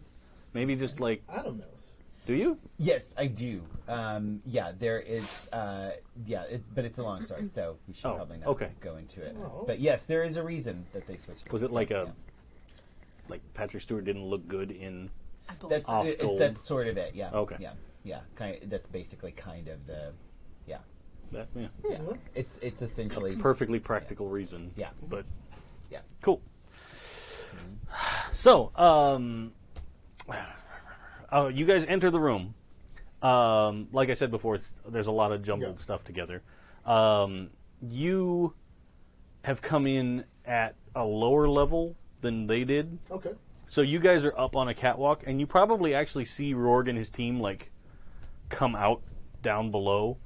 [SPEAKER 1] Maybe just like,
[SPEAKER 2] Adam knows.
[SPEAKER 1] do you?
[SPEAKER 3] Yes, I do. Yeah, there is. But it's a long story, so we should
[SPEAKER 1] Oh,
[SPEAKER 3] probably not
[SPEAKER 1] okay.
[SPEAKER 3] go into it.
[SPEAKER 2] Oh.
[SPEAKER 3] But yes, there is a reason that they switched.
[SPEAKER 1] Was it
[SPEAKER 3] things
[SPEAKER 1] like
[SPEAKER 3] up,
[SPEAKER 1] a like Patrick Stewart didn't look good in?
[SPEAKER 4] I believe.
[SPEAKER 3] That's
[SPEAKER 1] off gold?
[SPEAKER 3] that's sort of it. Yeah.
[SPEAKER 1] Okay.
[SPEAKER 3] Yeah. That's basically kind of the. Yeah.
[SPEAKER 1] That, yeah.
[SPEAKER 3] Yeah. It's essentially
[SPEAKER 1] Perfectly practical reason.
[SPEAKER 3] Yeah.
[SPEAKER 1] But
[SPEAKER 3] Yeah.
[SPEAKER 1] cool. So, you guys enter the room. Like I said before, there's a lot of jumbled
[SPEAKER 2] Yeah.
[SPEAKER 1] stuff together. You have come in at a lower level than they did.
[SPEAKER 2] Okay.
[SPEAKER 1] So you guys are up on a catwalk, and you probably actually see Rorg and his team like come out down below.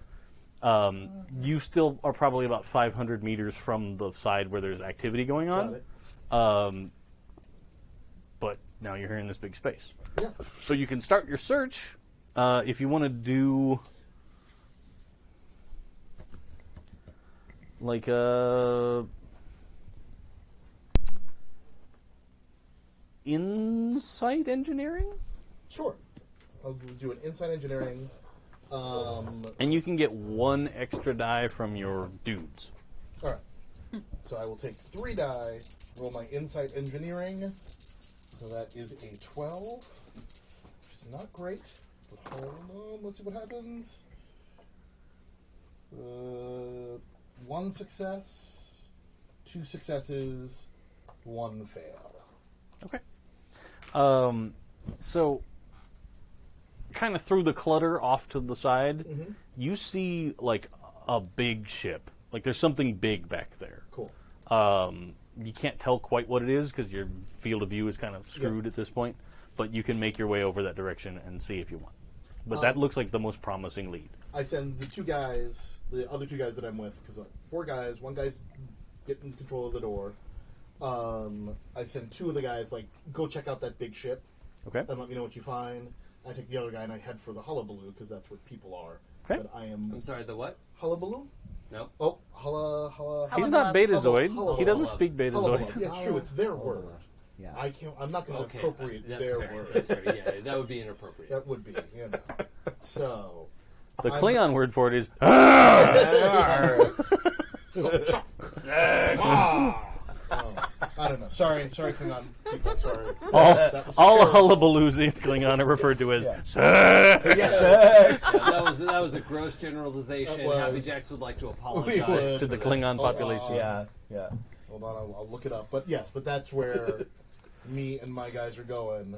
[SPEAKER 1] You still are probably about 500 meters from the side where there's activity going
[SPEAKER 2] Got
[SPEAKER 1] on.
[SPEAKER 2] it.
[SPEAKER 1] now you're here in this big space.
[SPEAKER 2] Yeah.
[SPEAKER 1] So you can start your search if you want to do like insight engineering,
[SPEAKER 2] Sure. I'll do an insight engineering.
[SPEAKER 1] and you can get 1 extra die from your dudes.
[SPEAKER 2] All right. So I will take 3 die, roll my insight engineering. So that is a 12, which is not great. But hold on, let's see what happens. 1 success, 2 successes, 1 fail.
[SPEAKER 1] Okay. So, kind of through the clutter off to the side, you see like a big ship. Like there's something big back there.
[SPEAKER 2] Cool.
[SPEAKER 1] You can't tell quite what it is because your field of view is kind of screwed at this point. But you can make your way over that direction and see if you want. But that looks like the most promising lead.
[SPEAKER 2] I send the 2 guys, the other 2 guys that I'm with, because 4 guys, 1 guy's getting control of the door. I send 2 of the guys, like, go check out that big ship
[SPEAKER 1] Okay.
[SPEAKER 2] and let me know what you find. I take the other guy and I head for the hullabaloo because that's where people are.
[SPEAKER 1] Okay.
[SPEAKER 2] But I am
[SPEAKER 5] I'm sorry, the what?
[SPEAKER 2] hullabaloo.
[SPEAKER 5] No.
[SPEAKER 2] Oh, hulla.
[SPEAKER 1] He's not Betazoid.
[SPEAKER 2] Hulla-
[SPEAKER 1] He doesn't
[SPEAKER 5] hulla-
[SPEAKER 1] speak Betazoid.
[SPEAKER 2] Hullabaloo. Yeah, true. It's their word.
[SPEAKER 3] Yeah.
[SPEAKER 2] I can't. I'm not going to
[SPEAKER 5] Okay.
[SPEAKER 2] appropriate
[SPEAKER 5] That's
[SPEAKER 2] their
[SPEAKER 5] fair.
[SPEAKER 2] word.
[SPEAKER 5] That's fair. Yeah, that would be inappropriate.
[SPEAKER 2] That would be, you know. So.
[SPEAKER 1] The
[SPEAKER 2] I'm-
[SPEAKER 1] Klingon word for it is
[SPEAKER 2] I don't know. Sorry, Klingon people. Sorry.
[SPEAKER 1] all
[SPEAKER 2] That was
[SPEAKER 1] all
[SPEAKER 2] terrible.
[SPEAKER 1] hullabaloos in Klingon are referred to as sex.
[SPEAKER 3] Yes.
[SPEAKER 5] That was a gross generalization.
[SPEAKER 2] That was-
[SPEAKER 5] Happy Jacks would like to
[SPEAKER 2] We
[SPEAKER 5] apologize
[SPEAKER 2] would.
[SPEAKER 1] to the Klingon population.
[SPEAKER 3] Yeah. Yeah.
[SPEAKER 2] Hold on, I'll look it up. But yes, that's where me and my guys are going.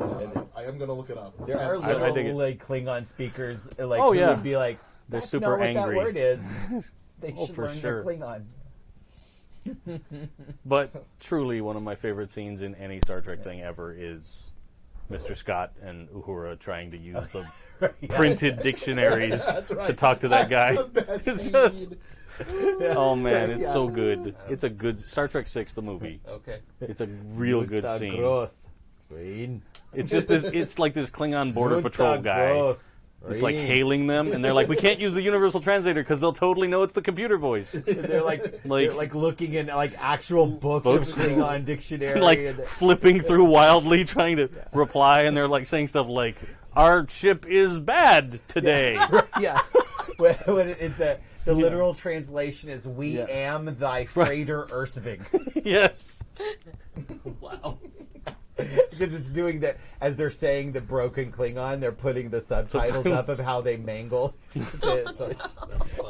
[SPEAKER 2] I am going to look it up.
[SPEAKER 3] There are
[SPEAKER 2] And
[SPEAKER 1] I dig
[SPEAKER 3] little
[SPEAKER 1] it.
[SPEAKER 3] like Klingon speakers like
[SPEAKER 1] Oh,
[SPEAKER 3] who
[SPEAKER 1] yeah.
[SPEAKER 3] would be like,
[SPEAKER 1] They're
[SPEAKER 3] that's
[SPEAKER 1] super
[SPEAKER 3] not what
[SPEAKER 1] angry.
[SPEAKER 3] that word is. They
[SPEAKER 1] Oh,
[SPEAKER 3] should
[SPEAKER 1] for
[SPEAKER 3] learn
[SPEAKER 1] sure.
[SPEAKER 3] their Klingon.
[SPEAKER 1] But truly, one of my favorite scenes in any Star Trek thing ever is Mr. Scott and Uhura trying to use the printed dictionaries
[SPEAKER 2] That's right.
[SPEAKER 1] to talk to that guy.
[SPEAKER 2] That's the best
[SPEAKER 1] It's
[SPEAKER 2] scene.
[SPEAKER 1] just- Oh man, it's
[SPEAKER 3] Yeah.
[SPEAKER 1] so good. It's a good Star Trek 6, the movie.
[SPEAKER 5] Okay.
[SPEAKER 1] It's a real good
[SPEAKER 3] Muta
[SPEAKER 1] scene.
[SPEAKER 3] gross. Rain.
[SPEAKER 1] It's just this. It's like this Klingon border
[SPEAKER 3] Muta
[SPEAKER 1] patrol guy.
[SPEAKER 3] gross.
[SPEAKER 1] It's like
[SPEAKER 3] Rain.
[SPEAKER 1] hailing them, and they're like, "We can't use the universal translator because they'll totally know it's the computer voice."
[SPEAKER 3] They're like,
[SPEAKER 1] Like-
[SPEAKER 3] they're like looking in like actual books of Klingon dictionary.
[SPEAKER 1] Like
[SPEAKER 3] and-
[SPEAKER 1] flipping through wildly, trying to reply, and they're like saying stuff like, "Our ship is bad today."
[SPEAKER 3] yeah. When the literal translation is "We
[SPEAKER 1] Yeah.
[SPEAKER 3] am thy freighter Ursvig,"
[SPEAKER 1] Yes.
[SPEAKER 5] Wow.
[SPEAKER 3] because it's doing that as they're saying the broken Klingon. They're putting the subtitles up of how they mangle.
[SPEAKER 5] That's fun.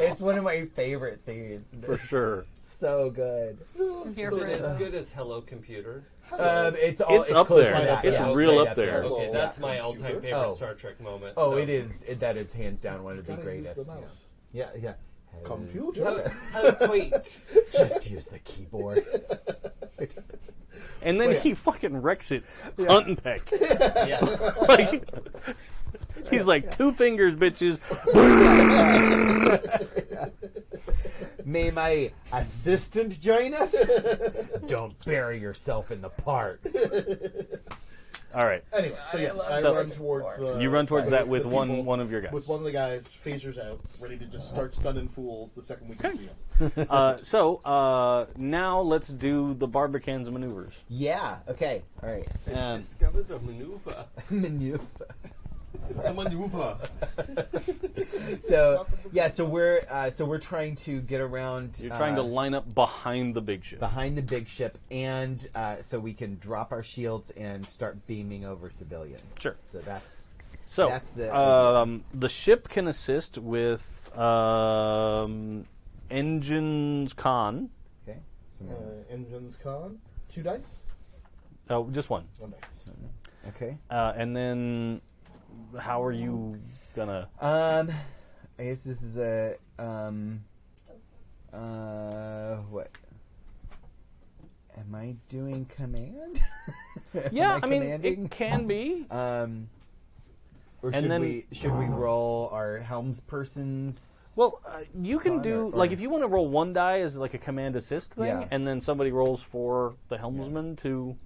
[SPEAKER 3] It's one of my favorite scenes.
[SPEAKER 1] For sure.
[SPEAKER 3] So good.
[SPEAKER 4] I'm here
[SPEAKER 5] Is
[SPEAKER 4] for
[SPEAKER 5] it
[SPEAKER 4] it.
[SPEAKER 5] as good as Hello Computer?
[SPEAKER 3] It's
[SPEAKER 1] It's up
[SPEAKER 3] close
[SPEAKER 1] there.
[SPEAKER 3] to that,
[SPEAKER 1] It's
[SPEAKER 3] yeah.
[SPEAKER 1] real
[SPEAKER 3] Right
[SPEAKER 1] up there.
[SPEAKER 2] Hello,
[SPEAKER 5] Okay, that's my
[SPEAKER 2] computer.
[SPEAKER 5] all-time favorite
[SPEAKER 3] Oh.
[SPEAKER 5] Star Trek moment.
[SPEAKER 3] Oh,
[SPEAKER 5] so.
[SPEAKER 3] it is. That is hands down one of the
[SPEAKER 2] Gotta use
[SPEAKER 3] greatest.
[SPEAKER 2] the mouse.
[SPEAKER 3] Yeah, yeah.
[SPEAKER 2] Computer.
[SPEAKER 5] Wait.
[SPEAKER 3] Just use the keyboard.
[SPEAKER 1] And then
[SPEAKER 2] Well, yeah.
[SPEAKER 1] he fucking wrecks it. Unpeck.
[SPEAKER 5] Yes.
[SPEAKER 1] Like, he's like, 2 fingers, bitches.
[SPEAKER 3] May my assistant join us? Don't bury yourself in the part.
[SPEAKER 1] All right.
[SPEAKER 2] Anyway, so yes, I
[SPEAKER 1] So-
[SPEAKER 2] run towards the.
[SPEAKER 1] You run towards
[SPEAKER 2] the-
[SPEAKER 1] that with
[SPEAKER 2] the
[SPEAKER 1] one
[SPEAKER 2] people-
[SPEAKER 1] of your guys.
[SPEAKER 2] With one of the guys, phasers out, ready to just start stunning fools the second we can see them.
[SPEAKER 1] So now let's do the Barbican's maneuvers.
[SPEAKER 3] Yeah. Okay. All right.
[SPEAKER 5] Discovered a maneuver.
[SPEAKER 3] Maneuver.
[SPEAKER 5] A maneuver.
[SPEAKER 3] So yeah. So we're trying to get around.
[SPEAKER 1] You're trying to line up behind the big ship.
[SPEAKER 3] behind the big ship, and so we can drop our shields and start beaming over civilians.
[SPEAKER 1] Sure.
[SPEAKER 3] So that's
[SPEAKER 1] So
[SPEAKER 3] That's the
[SPEAKER 1] the ship can assist with engines con.
[SPEAKER 3] okay. So,
[SPEAKER 2] Engines con. 2 dice.
[SPEAKER 1] Oh, just one.
[SPEAKER 2] 1 dice.
[SPEAKER 3] okay.
[SPEAKER 1] And then how are you gonna?
[SPEAKER 3] I guess this is a what? Am I doing command?
[SPEAKER 1] Yeah,
[SPEAKER 3] Am
[SPEAKER 1] I mean
[SPEAKER 3] commanding?
[SPEAKER 1] it can be.
[SPEAKER 3] Or
[SPEAKER 1] and
[SPEAKER 3] should
[SPEAKER 1] then-
[SPEAKER 3] we roll our helmspersons?
[SPEAKER 1] Well, you can
[SPEAKER 3] Con
[SPEAKER 1] do
[SPEAKER 3] or-
[SPEAKER 1] like if you want to roll 1 die as like a command assist thing,
[SPEAKER 3] Yeah.
[SPEAKER 1] and then somebody rolls for the helmsman to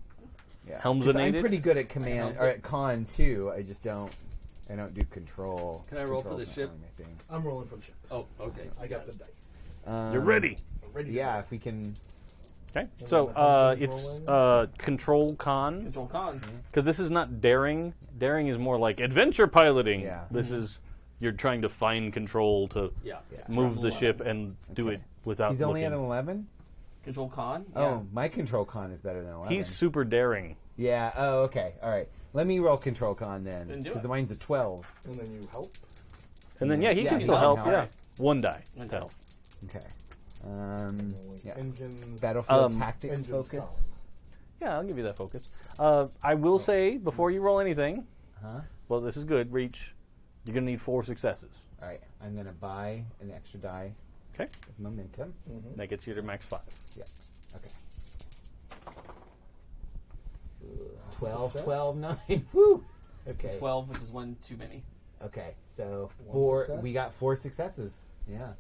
[SPEAKER 3] Yeah.
[SPEAKER 1] Helmsinated?
[SPEAKER 3] I'm pretty good at command or at con too. I just don't. I don't do control.
[SPEAKER 5] Can I roll for
[SPEAKER 3] Control's
[SPEAKER 5] the
[SPEAKER 3] not
[SPEAKER 5] ship?
[SPEAKER 3] really my thing.
[SPEAKER 2] I'm rolling for the ship.
[SPEAKER 5] Oh, okay.
[SPEAKER 2] I got the die.
[SPEAKER 1] You're ready.
[SPEAKER 2] I'm ready. to
[SPEAKER 3] Yeah,
[SPEAKER 2] go.
[SPEAKER 3] if we can.
[SPEAKER 1] Okay.
[SPEAKER 2] And
[SPEAKER 1] So
[SPEAKER 2] then the
[SPEAKER 1] it's
[SPEAKER 2] rolling?
[SPEAKER 1] control con.
[SPEAKER 6] Control con.
[SPEAKER 1] Because this is not daring. Daring is more like adventure piloting.
[SPEAKER 3] Yeah.
[SPEAKER 1] This is you're trying to find control to
[SPEAKER 5] Yeah.
[SPEAKER 1] move the ship and do it without
[SPEAKER 3] He's only at
[SPEAKER 1] looking.
[SPEAKER 3] an 11.
[SPEAKER 6] Control con.
[SPEAKER 3] Oh, my control con is better than 11.
[SPEAKER 1] He's super daring.
[SPEAKER 3] Yeah. Oh, okay. All right. Let me roll control con then,
[SPEAKER 6] Then do
[SPEAKER 3] because
[SPEAKER 6] it.
[SPEAKER 3] mine's a 12.
[SPEAKER 2] And then you help.
[SPEAKER 1] And then, yeah, he
[SPEAKER 3] Yeah,
[SPEAKER 1] can
[SPEAKER 3] he
[SPEAKER 1] still
[SPEAKER 3] can
[SPEAKER 1] help.
[SPEAKER 3] help.
[SPEAKER 1] Yeah. One die.
[SPEAKER 6] One
[SPEAKER 1] to
[SPEAKER 6] die.
[SPEAKER 1] help.
[SPEAKER 3] Okay.
[SPEAKER 2] Rolling
[SPEAKER 3] Yeah.
[SPEAKER 2] Engines.
[SPEAKER 3] Battlefield tactics
[SPEAKER 2] engines
[SPEAKER 3] focus.
[SPEAKER 1] Yeah, I'll give you that focus. I will say, before you roll anything,
[SPEAKER 3] Huh?
[SPEAKER 1] well, this is good, Reach, you're going to need 4 successes.
[SPEAKER 3] All right. I'm gonna buy an extra die
[SPEAKER 1] Okay?
[SPEAKER 3] of momentum.
[SPEAKER 1] That gets you to max 5.
[SPEAKER 3] Yeah. Okay. 12,
[SPEAKER 2] Success?
[SPEAKER 3] 12, 9. Woo. Okay.
[SPEAKER 6] 12, which is one too many.
[SPEAKER 3] Okay. So
[SPEAKER 2] One
[SPEAKER 3] 4.
[SPEAKER 2] success?
[SPEAKER 3] We got 4 successes. Yeah.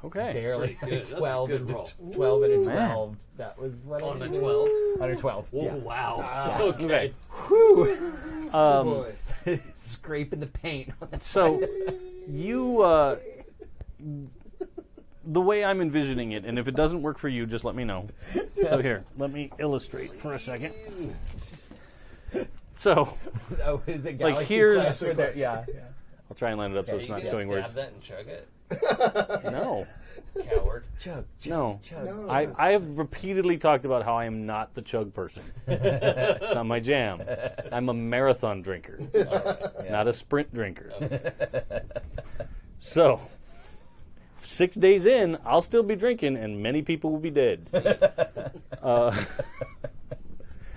[SPEAKER 1] Okay.
[SPEAKER 3] Barely.
[SPEAKER 5] pretty good. That's a
[SPEAKER 3] 12
[SPEAKER 5] good
[SPEAKER 3] and
[SPEAKER 5] roll.
[SPEAKER 3] 12 and a
[SPEAKER 1] Man.
[SPEAKER 3] 12. That was what
[SPEAKER 5] On
[SPEAKER 3] I
[SPEAKER 5] a
[SPEAKER 3] did.
[SPEAKER 5] 12.
[SPEAKER 3] On a 12.
[SPEAKER 5] Oh,
[SPEAKER 3] Yeah.
[SPEAKER 5] wow.
[SPEAKER 1] Okay.
[SPEAKER 3] Whew.
[SPEAKER 2] Boy.
[SPEAKER 3] Scraping the paint.
[SPEAKER 1] So, you, the way I'm envisioning it, and if it doesn't work for you, just let me know. So here, let me illustrate for a second. So,
[SPEAKER 3] Oh, is it
[SPEAKER 1] Like,
[SPEAKER 3] Galaxy
[SPEAKER 1] here's-
[SPEAKER 3] Quest where they're- yeah.
[SPEAKER 1] I'll try and line it up so
[SPEAKER 5] Are
[SPEAKER 1] it's
[SPEAKER 5] you
[SPEAKER 1] not
[SPEAKER 5] gonna
[SPEAKER 1] showing where
[SPEAKER 5] stab
[SPEAKER 1] it's...
[SPEAKER 5] that and chug it?
[SPEAKER 1] No.
[SPEAKER 5] Coward.
[SPEAKER 3] Chug, chug,
[SPEAKER 1] No.
[SPEAKER 3] chug.
[SPEAKER 2] No.
[SPEAKER 1] I have repeatedly talked about how I am not the chug person. It's not my jam. I'm a marathon drinker, not a sprint drinker. So, 6 days in, I'll still be drinking, and many people will be dead.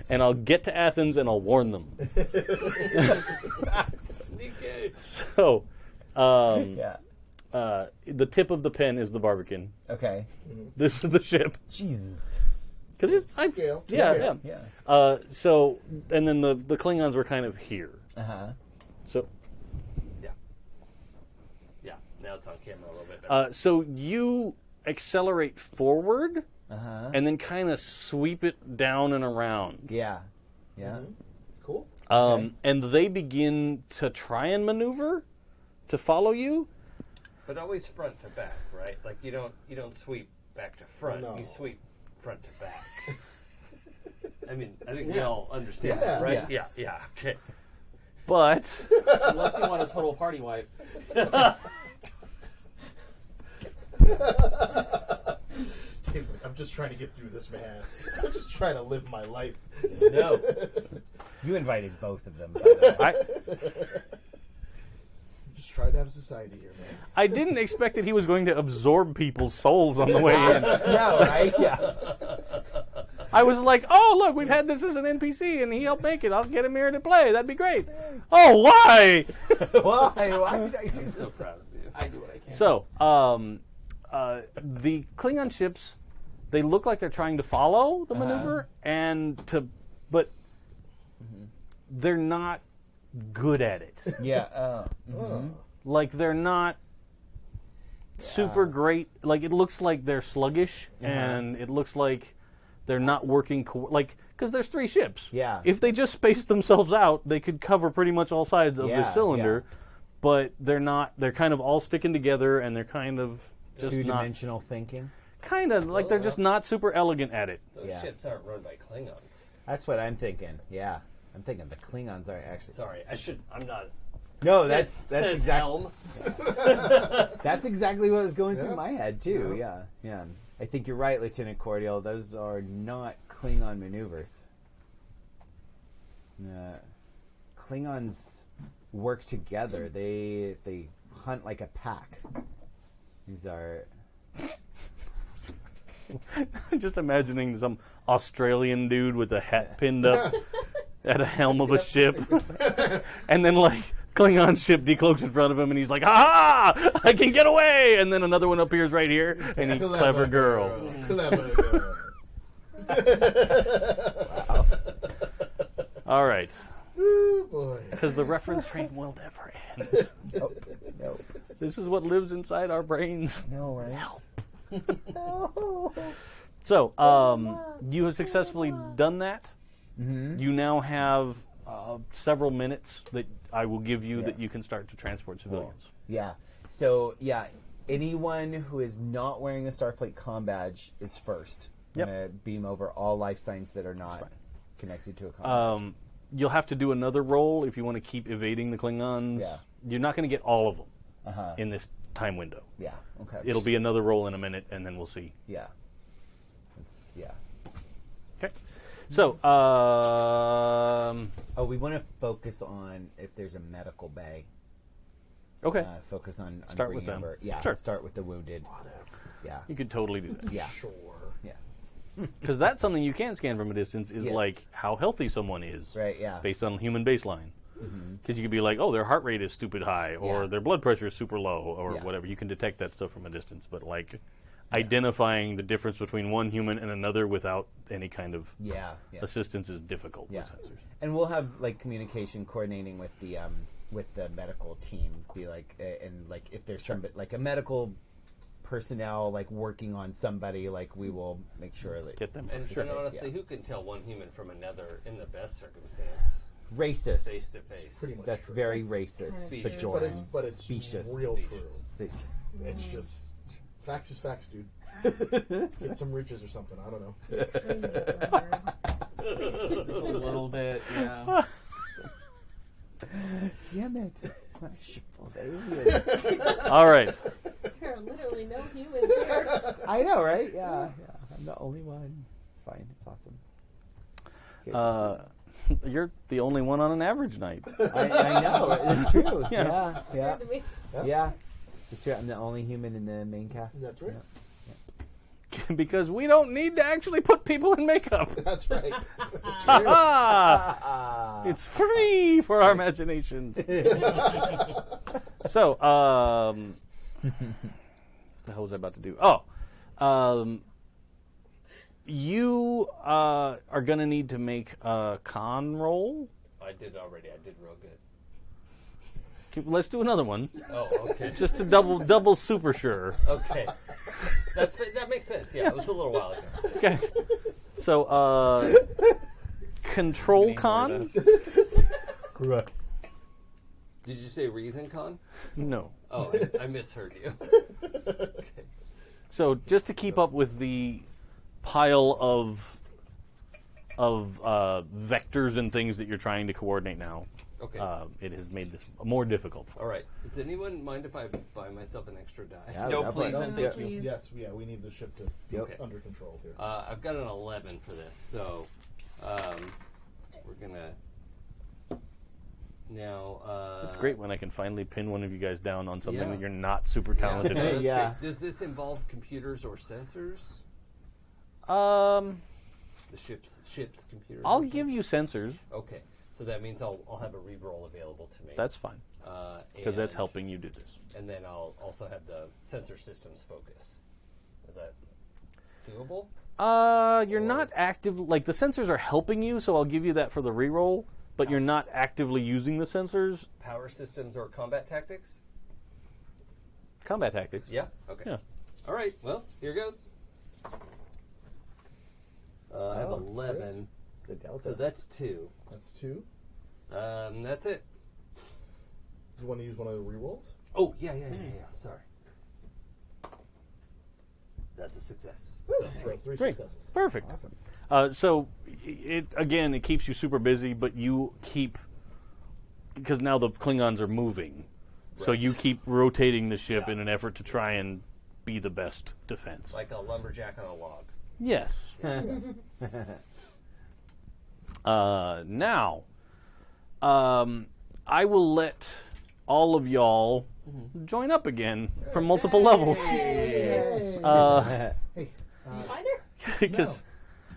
[SPEAKER 1] And I'll get to Athens, and I'll warn them.
[SPEAKER 5] Okay.
[SPEAKER 1] So,
[SPEAKER 3] Yeah.
[SPEAKER 1] the tip of the pen is the Barbican.
[SPEAKER 3] Okay.
[SPEAKER 1] This is the ship.
[SPEAKER 3] Jesus.
[SPEAKER 1] Because
[SPEAKER 2] Scale.
[SPEAKER 1] yeah,
[SPEAKER 2] Scale.
[SPEAKER 1] yeah.
[SPEAKER 3] Yeah.
[SPEAKER 1] So, and then the Klingons were kind of here.
[SPEAKER 3] Uh-huh.
[SPEAKER 1] So,
[SPEAKER 5] Yeah. Now it's on camera a little bit better.
[SPEAKER 1] so you accelerate forward
[SPEAKER 3] Uh-huh.
[SPEAKER 1] and then kind of sweep it down and around.
[SPEAKER 3] Yeah. Yeah.
[SPEAKER 2] Cool.
[SPEAKER 1] And they begin to try and maneuver to follow you.
[SPEAKER 5] But always front to back, right? Like you don't sweep back to front.
[SPEAKER 2] No.
[SPEAKER 5] You sweep front to back. I mean, I think we all understand
[SPEAKER 2] Yeah.
[SPEAKER 5] that, right?
[SPEAKER 3] Yeah.
[SPEAKER 5] Yeah. Okay.
[SPEAKER 1] But
[SPEAKER 6] Unless you want a total party wipe.
[SPEAKER 2] James like, I'm just trying to get through this, man. I'm just trying to live my life.
[SPEAKER 5] No.
[SPEAKER 3] You invited both of them. By the way.
[SPEAKER 2] Just trying to have society here, man.
[SPEAKER 1] I didn't expect that he was going to absorb people's souls on the way in.
[SPEAKER 3] No, right? Yeah.
[SPEAKER 1] I was like, oh, look, we've had this as an NPC, and he helped make it. I'll get him here to play. That'd be great. Oh, why?
[SPEAKER 3] Why did I do
[SPEAKER 5] I'm so
[SPEAKER 3] this?
[SPEAKER 5] proud of you.
[SPEAKER 6] I do what I can.
[SPEAKER 1] So, the Klingon ships, they look like they're trying to follow the maneuver, but they're not good at it.
[SPEAKER 3] Yeah.
[SPEAKER 1] Like, they're not super great. Like, it looks like they're sluggish, and it looks like they're not working, because there's 3 ships.
[SPEAKER 3] Yeah.
[SPEAKER 1] If they just spaced themselves out, they could cover pretty much all sides of
[SPEAKER 3] Yeah,
[SPEAKER 1] the cylinder, but they're not. They're kind of all sticking together, and they're kind of just not.
[SPEAKER 3] Two-dimensional thinking.
[SPEAKER 1] Kind of like they're just not super elegant at it.
[SPEAKER 5] Those
[SPEAKER 3] Yeah.
[SPEAKER 5] ships aren't run by Klingons.
[SPEAKER 3] That's what I'm thinking. Yeah. I'm thinking the Klingons aren't actually.
[SPEAKER 5] Sorry, I'm not.
[SPEAKER 3] No,
[SPEAKER 5] Says
[SPEAKER 3] exactly
[SPEAKER 5] Helm.
[SPEAKER 3] that's exactly what was going through my head too. Yeah. I think you're right, Lieutenant Cordial. Those are not Klingon maneuvers. Klingons work together. They hunt like a pack. These are
[SPEAKER 1] Just imagining some Australian dude with a hat pinned up at a helm of a ship, and then like Klingon ship decloaks in front of him, and he's like, "Ha! I can get away!" And then another one appears right here, and he, clever girl.
[SPEAKER 2] Clever girl.
[SPEAKER 1] All right,
[SPEAKER 2] Ooh, boy.
[SPEAKER 1] because the reference train will never end.
[SPEAKER 3] nope.
[SPEAKER 1] This is what lives inside our brains.
[SPEAKER 3] No, right?
[SPEAKER 1] So, you have successfully done that. You now have several minutes that I will give you that you can start to transport civilians.
[SPEAKER 3] Yeah. So, anyone who is not wearing a Starfleet comm badge is first.
[SPEAKER 1] Yep.
[SPEAKER 3] I'm going to beam over all life signs that are not connected to a comm badge.
[SPEAKER 1] You'll have to do another roll if you want to keep evading the Klingons.
[SPEAKER 3] Yeah.
[SPEAKER 1] You're not going to get all of them in this time window.
[SPEAKER 3] Yeah. Okay.
[SPEAKER 1] It'll be another roll in a minute, and then we'll see.
[SPEAKER 3] Yeah.
[SPEAKER 1] Okay. So,
[SPEAKER 3] we want to focus on if there's a medical bay.
[SPEAKER 1] okay.
[SPEAKER 3] Focus on
[SPEAKER 1] Start with
[SPEAKER 3] bringing
[SPEAKER 1] them.
[SPEAKER 3] over. Yeah.
[SPEAKER 1] Sure.
[SPEAKER 3] Start with the wounded. Yeah.
[SPEAKER 1] You could totally do that.
[SPEAKER 3] Yeah.
[SPEAKER 2] Sure.
[SPEAKER 3] Yeah.
[SPEAKER 1] Because that's something you can scan from a distance is
[SPEAKER 3] Yes.
[SPEAKER 1] like how healthy someone is.
[SPEAKER 3] Right. Yeah.
[SPEAKER 1] Based on human baseline. Because you could be like, oh, their heart rate is stupid high, or their blood pressure is super low, or whatever. You can detect that stuff from a distance. But like identifying the difference between one human and another without any kind of assistance is difficult with sensors.
[SPEAKER 3] And we'll have like communication coordinating with the medical team. Be like, and like if there's somebody like a medical personnel like working on somebody, like we will make sure that
[SPEAKER 1] Get them.
[SPEAKER 5] And,
[SPEAKER 1] Sure.
[SPEAKER 5] and honestly, who can tell one human from another in the best circumstance,
[SPEAKER 3] racist.
[SPEAKER 5] face to face?
[SPEAKER 2] Pretty much
[SPEAKER 3] That's
[SPEAKER 2] true.
[SPEAKER 3] very racist.
[SPEAKER 5] Specious.
[SPEAKER 3] Pejorative.
[SPEAKER 2] But it's
[SPEAKER 3] Specious.
[SPEAKER 2] real true.
[SPEAKER 3] Space.
[SPEAKER 2] It's just facts is facts, dude. Get some riches or something. I don't know.
[SPEAKER 6] Just a little bit, yeah.
[SPEAKER 3] Damn it! My ship full of aliens.
[SPEAKER 1] All right.
[SPEAKER 4] There are literally no humans here.
[SPEAKER 3] I know, right? Yeah. I'm the only one. It's fine. It's awesome. Okay,
[SPEAKER 1] You're the only one on an average night.
[SPEAKER 3] I know. It's true.
[SPEAKER 1] Yeah.
[SPEAKER 3] Yeah.
[SPEAKER 4] To me.
[SPEAKER 3] Yeah. It's true. I'm the only human in the main cast.
[SPEAKER 2] That's right.
[SPEAKER 1] Because we don't need to actually put people in makeup.
[SPEAKER 2] That's right.
[SPEAKER 1] Ah, it's free for our imagination. So, what the hell was I about to do? You are going to need to make a con roll.
[SPEAKER 5] I did already. I did real good.
[SPEAKER 1] Okay, let's do another one,
[SPEAKER 5] Oh, okay.
[SPEAKER 1] just to double super sure.
[SPEAKER 5] Okay. That makes sense. Yeah, it was a little while ago.
[SPEAKER 1] Okay. So, control con?
[SPEAKER 3] Correct.
[SPEAKER 5] Did you say reason con?
[SPEAKER 1] No.
[SPEAKER 5] Oh, I misheard you. Okay.
[SPEAKER 1] So, just to keep up with the pile of vectors and things that you're trying to coordinate now,
[SPEAKER 5] Okay.
[SPEAKER 1] it has made this more difficult.
[SPEAKER 5] All right. Does anyone mind if I buy myself an extra die?
[SPEAKER 3] Yeah,
[SPEAKER 6] No,
[SPEAKER 3] definitely.
[SPEAKER 6] please and thank you.
[SPEAKER 4] Please.
[SPEAKER 2] Yes, yeah, we need the ship to be
[SPEAKER 3] Yep.
[SPEAKER 2] under control here.
[SPEAKER 5] I've got an 11 for this, so we're gonna now.
[SPEAKER 1] It's great when I can finally pin one of you guys down on something
[SPEAKER 5] Yeah.
[SPEAKER 1] that you're not super talented
[SPEAKER 5] that's
[SPEAKER 1] at.
[SPEAKER 3] Yeah.
[SPEAKER 5] great. Does this involve computers or sensors? The ship's computers.
[SPEAKER 1] I'll
[SPEAKER 5] or
[SPEAKER 1] give you sensors.
[SPEAKER 5] something? Okay, so that means I'll have a reroll available to me.
[SPEAKER 1] That's fine, because that's
[SPEAKER 5] and-
[SPEAKER 1] helping you do this.
[SPEAKER 5] And then I'll also have the sensor systems focus. Is that doable?
[SPEAKER 1] You're not active. Like the sensors are helping you, so I'll give you that for the reroll. But you're not actively using the sensors.
[SPEAKER 5] Power systems or combat tactics?
[SPEAKER 1] Combat tactics.
[SPEAKER 5] Yeah. Okay.
[SPEAKER 1] Yeah.
[SPEAKER 5] All right. Well, here goes. I have
[SPEAKER 3] Oh,
[SPEAKER 5] 11,
[SPEAKER 3] It's a delta.
[SPEAKER 5] so that's 2.
[SPEAKER 2] That's 2.
[SPEAKER 5] That's it.
[SPEAKER 2] Do you want to use one of the rerolls?
[SPEAKER 5] Oh yeah. Sorry. That's a success. So,
[SPEAKER 2] Right, 3
[SPEAKER 1] Great.
[SPEAKER 2] successes.
[SPEAKER 1] Perfect.
[SPEAKER 3] Awesome.
[SPEAKER 1] So it keeps you super busy, but you keep, because now the Klingons are moving, so
[SPEAKER 5] Right.
[SPEAKER 1] you keep rotating the ship in an effort to try and be the best defense.
[SPEAKER 5] like a lumberjack on a log.
[SPEAKER 1] Yes. Now, I will let all of y'all join up again from multiple levels.
[SPEAKER 2] Hey,
[SPEAKER 4] Finder?
[SPEAKER 1] Because,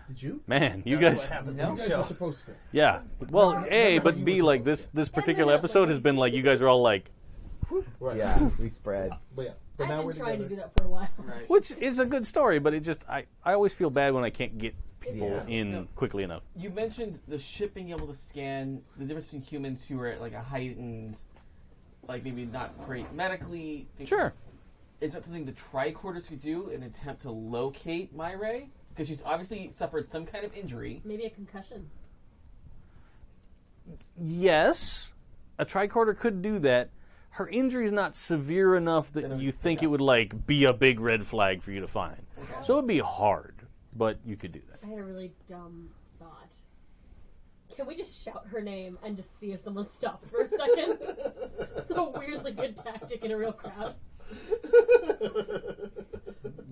[SPEAKER 2] did you?
[SPEAKER 1] man, you
[SPEAKER 5] That's
[SPEAKER 1] guys,
[SPEAKER 5] what happens
[SPEAKER 6] No.
[SPEAKER 5] in
[SPEAKER 2] You
[SPEAKER 5] the
[SPEAKER 2] guys
[SPEAKER 5] show.
[SPEAKER 2] were supposed to.
[SPEAKER 1] yeah. Well, A, but B, like this particular episode has been like you guys are all like,
[SPEAKER 2] Right.
[SPEAKER 3] Yeah, we spread.
[SPEAKER 2] But yeah. But
[SPEAKER 4] I've
[SPEAKER 2] now
[SPEAKER 4] been
[SPEAKER 2] we're
[SPEAKER 4] trying
[SPEAKER 2] together.
[SPEAKER 4] to do that for a while.
[SPEAKER 6] Right.
[SPEAKER 1] which is a good story, but it just I always feel bad when I can't get people
[SPEAKER 3] Yeah.
[SPEAKER 1] in
[SPEAKER 6] No.
[SPEAKER 1] quickly enough.
[SPEAKER 6] You mentioned the ship being able to scan the difference between humans who are at like a heightened, like maybe not great medically.
[SPEAKER 1] Sure.
[SPEAKER 6] Is that something the tricorders could do in an attempt to locate Myrae? Because she's obviously suffered some kind of injury.
[SPEAKER 4] Maybe a concussion.
[SPEAKER 1] Yes, a tricorder could do that. Her injury's not severe enough that you think it would like be a big red flag for you to find.
[SPEAKER 6] Okay.
[SPEAKER 1] So it would be hard, but you could do that.
[SPEAKER 7] I had a really dumb thought. Can we just shout her name and just see if someone stops for a second? It's a weirdly good tactic in a real crowd.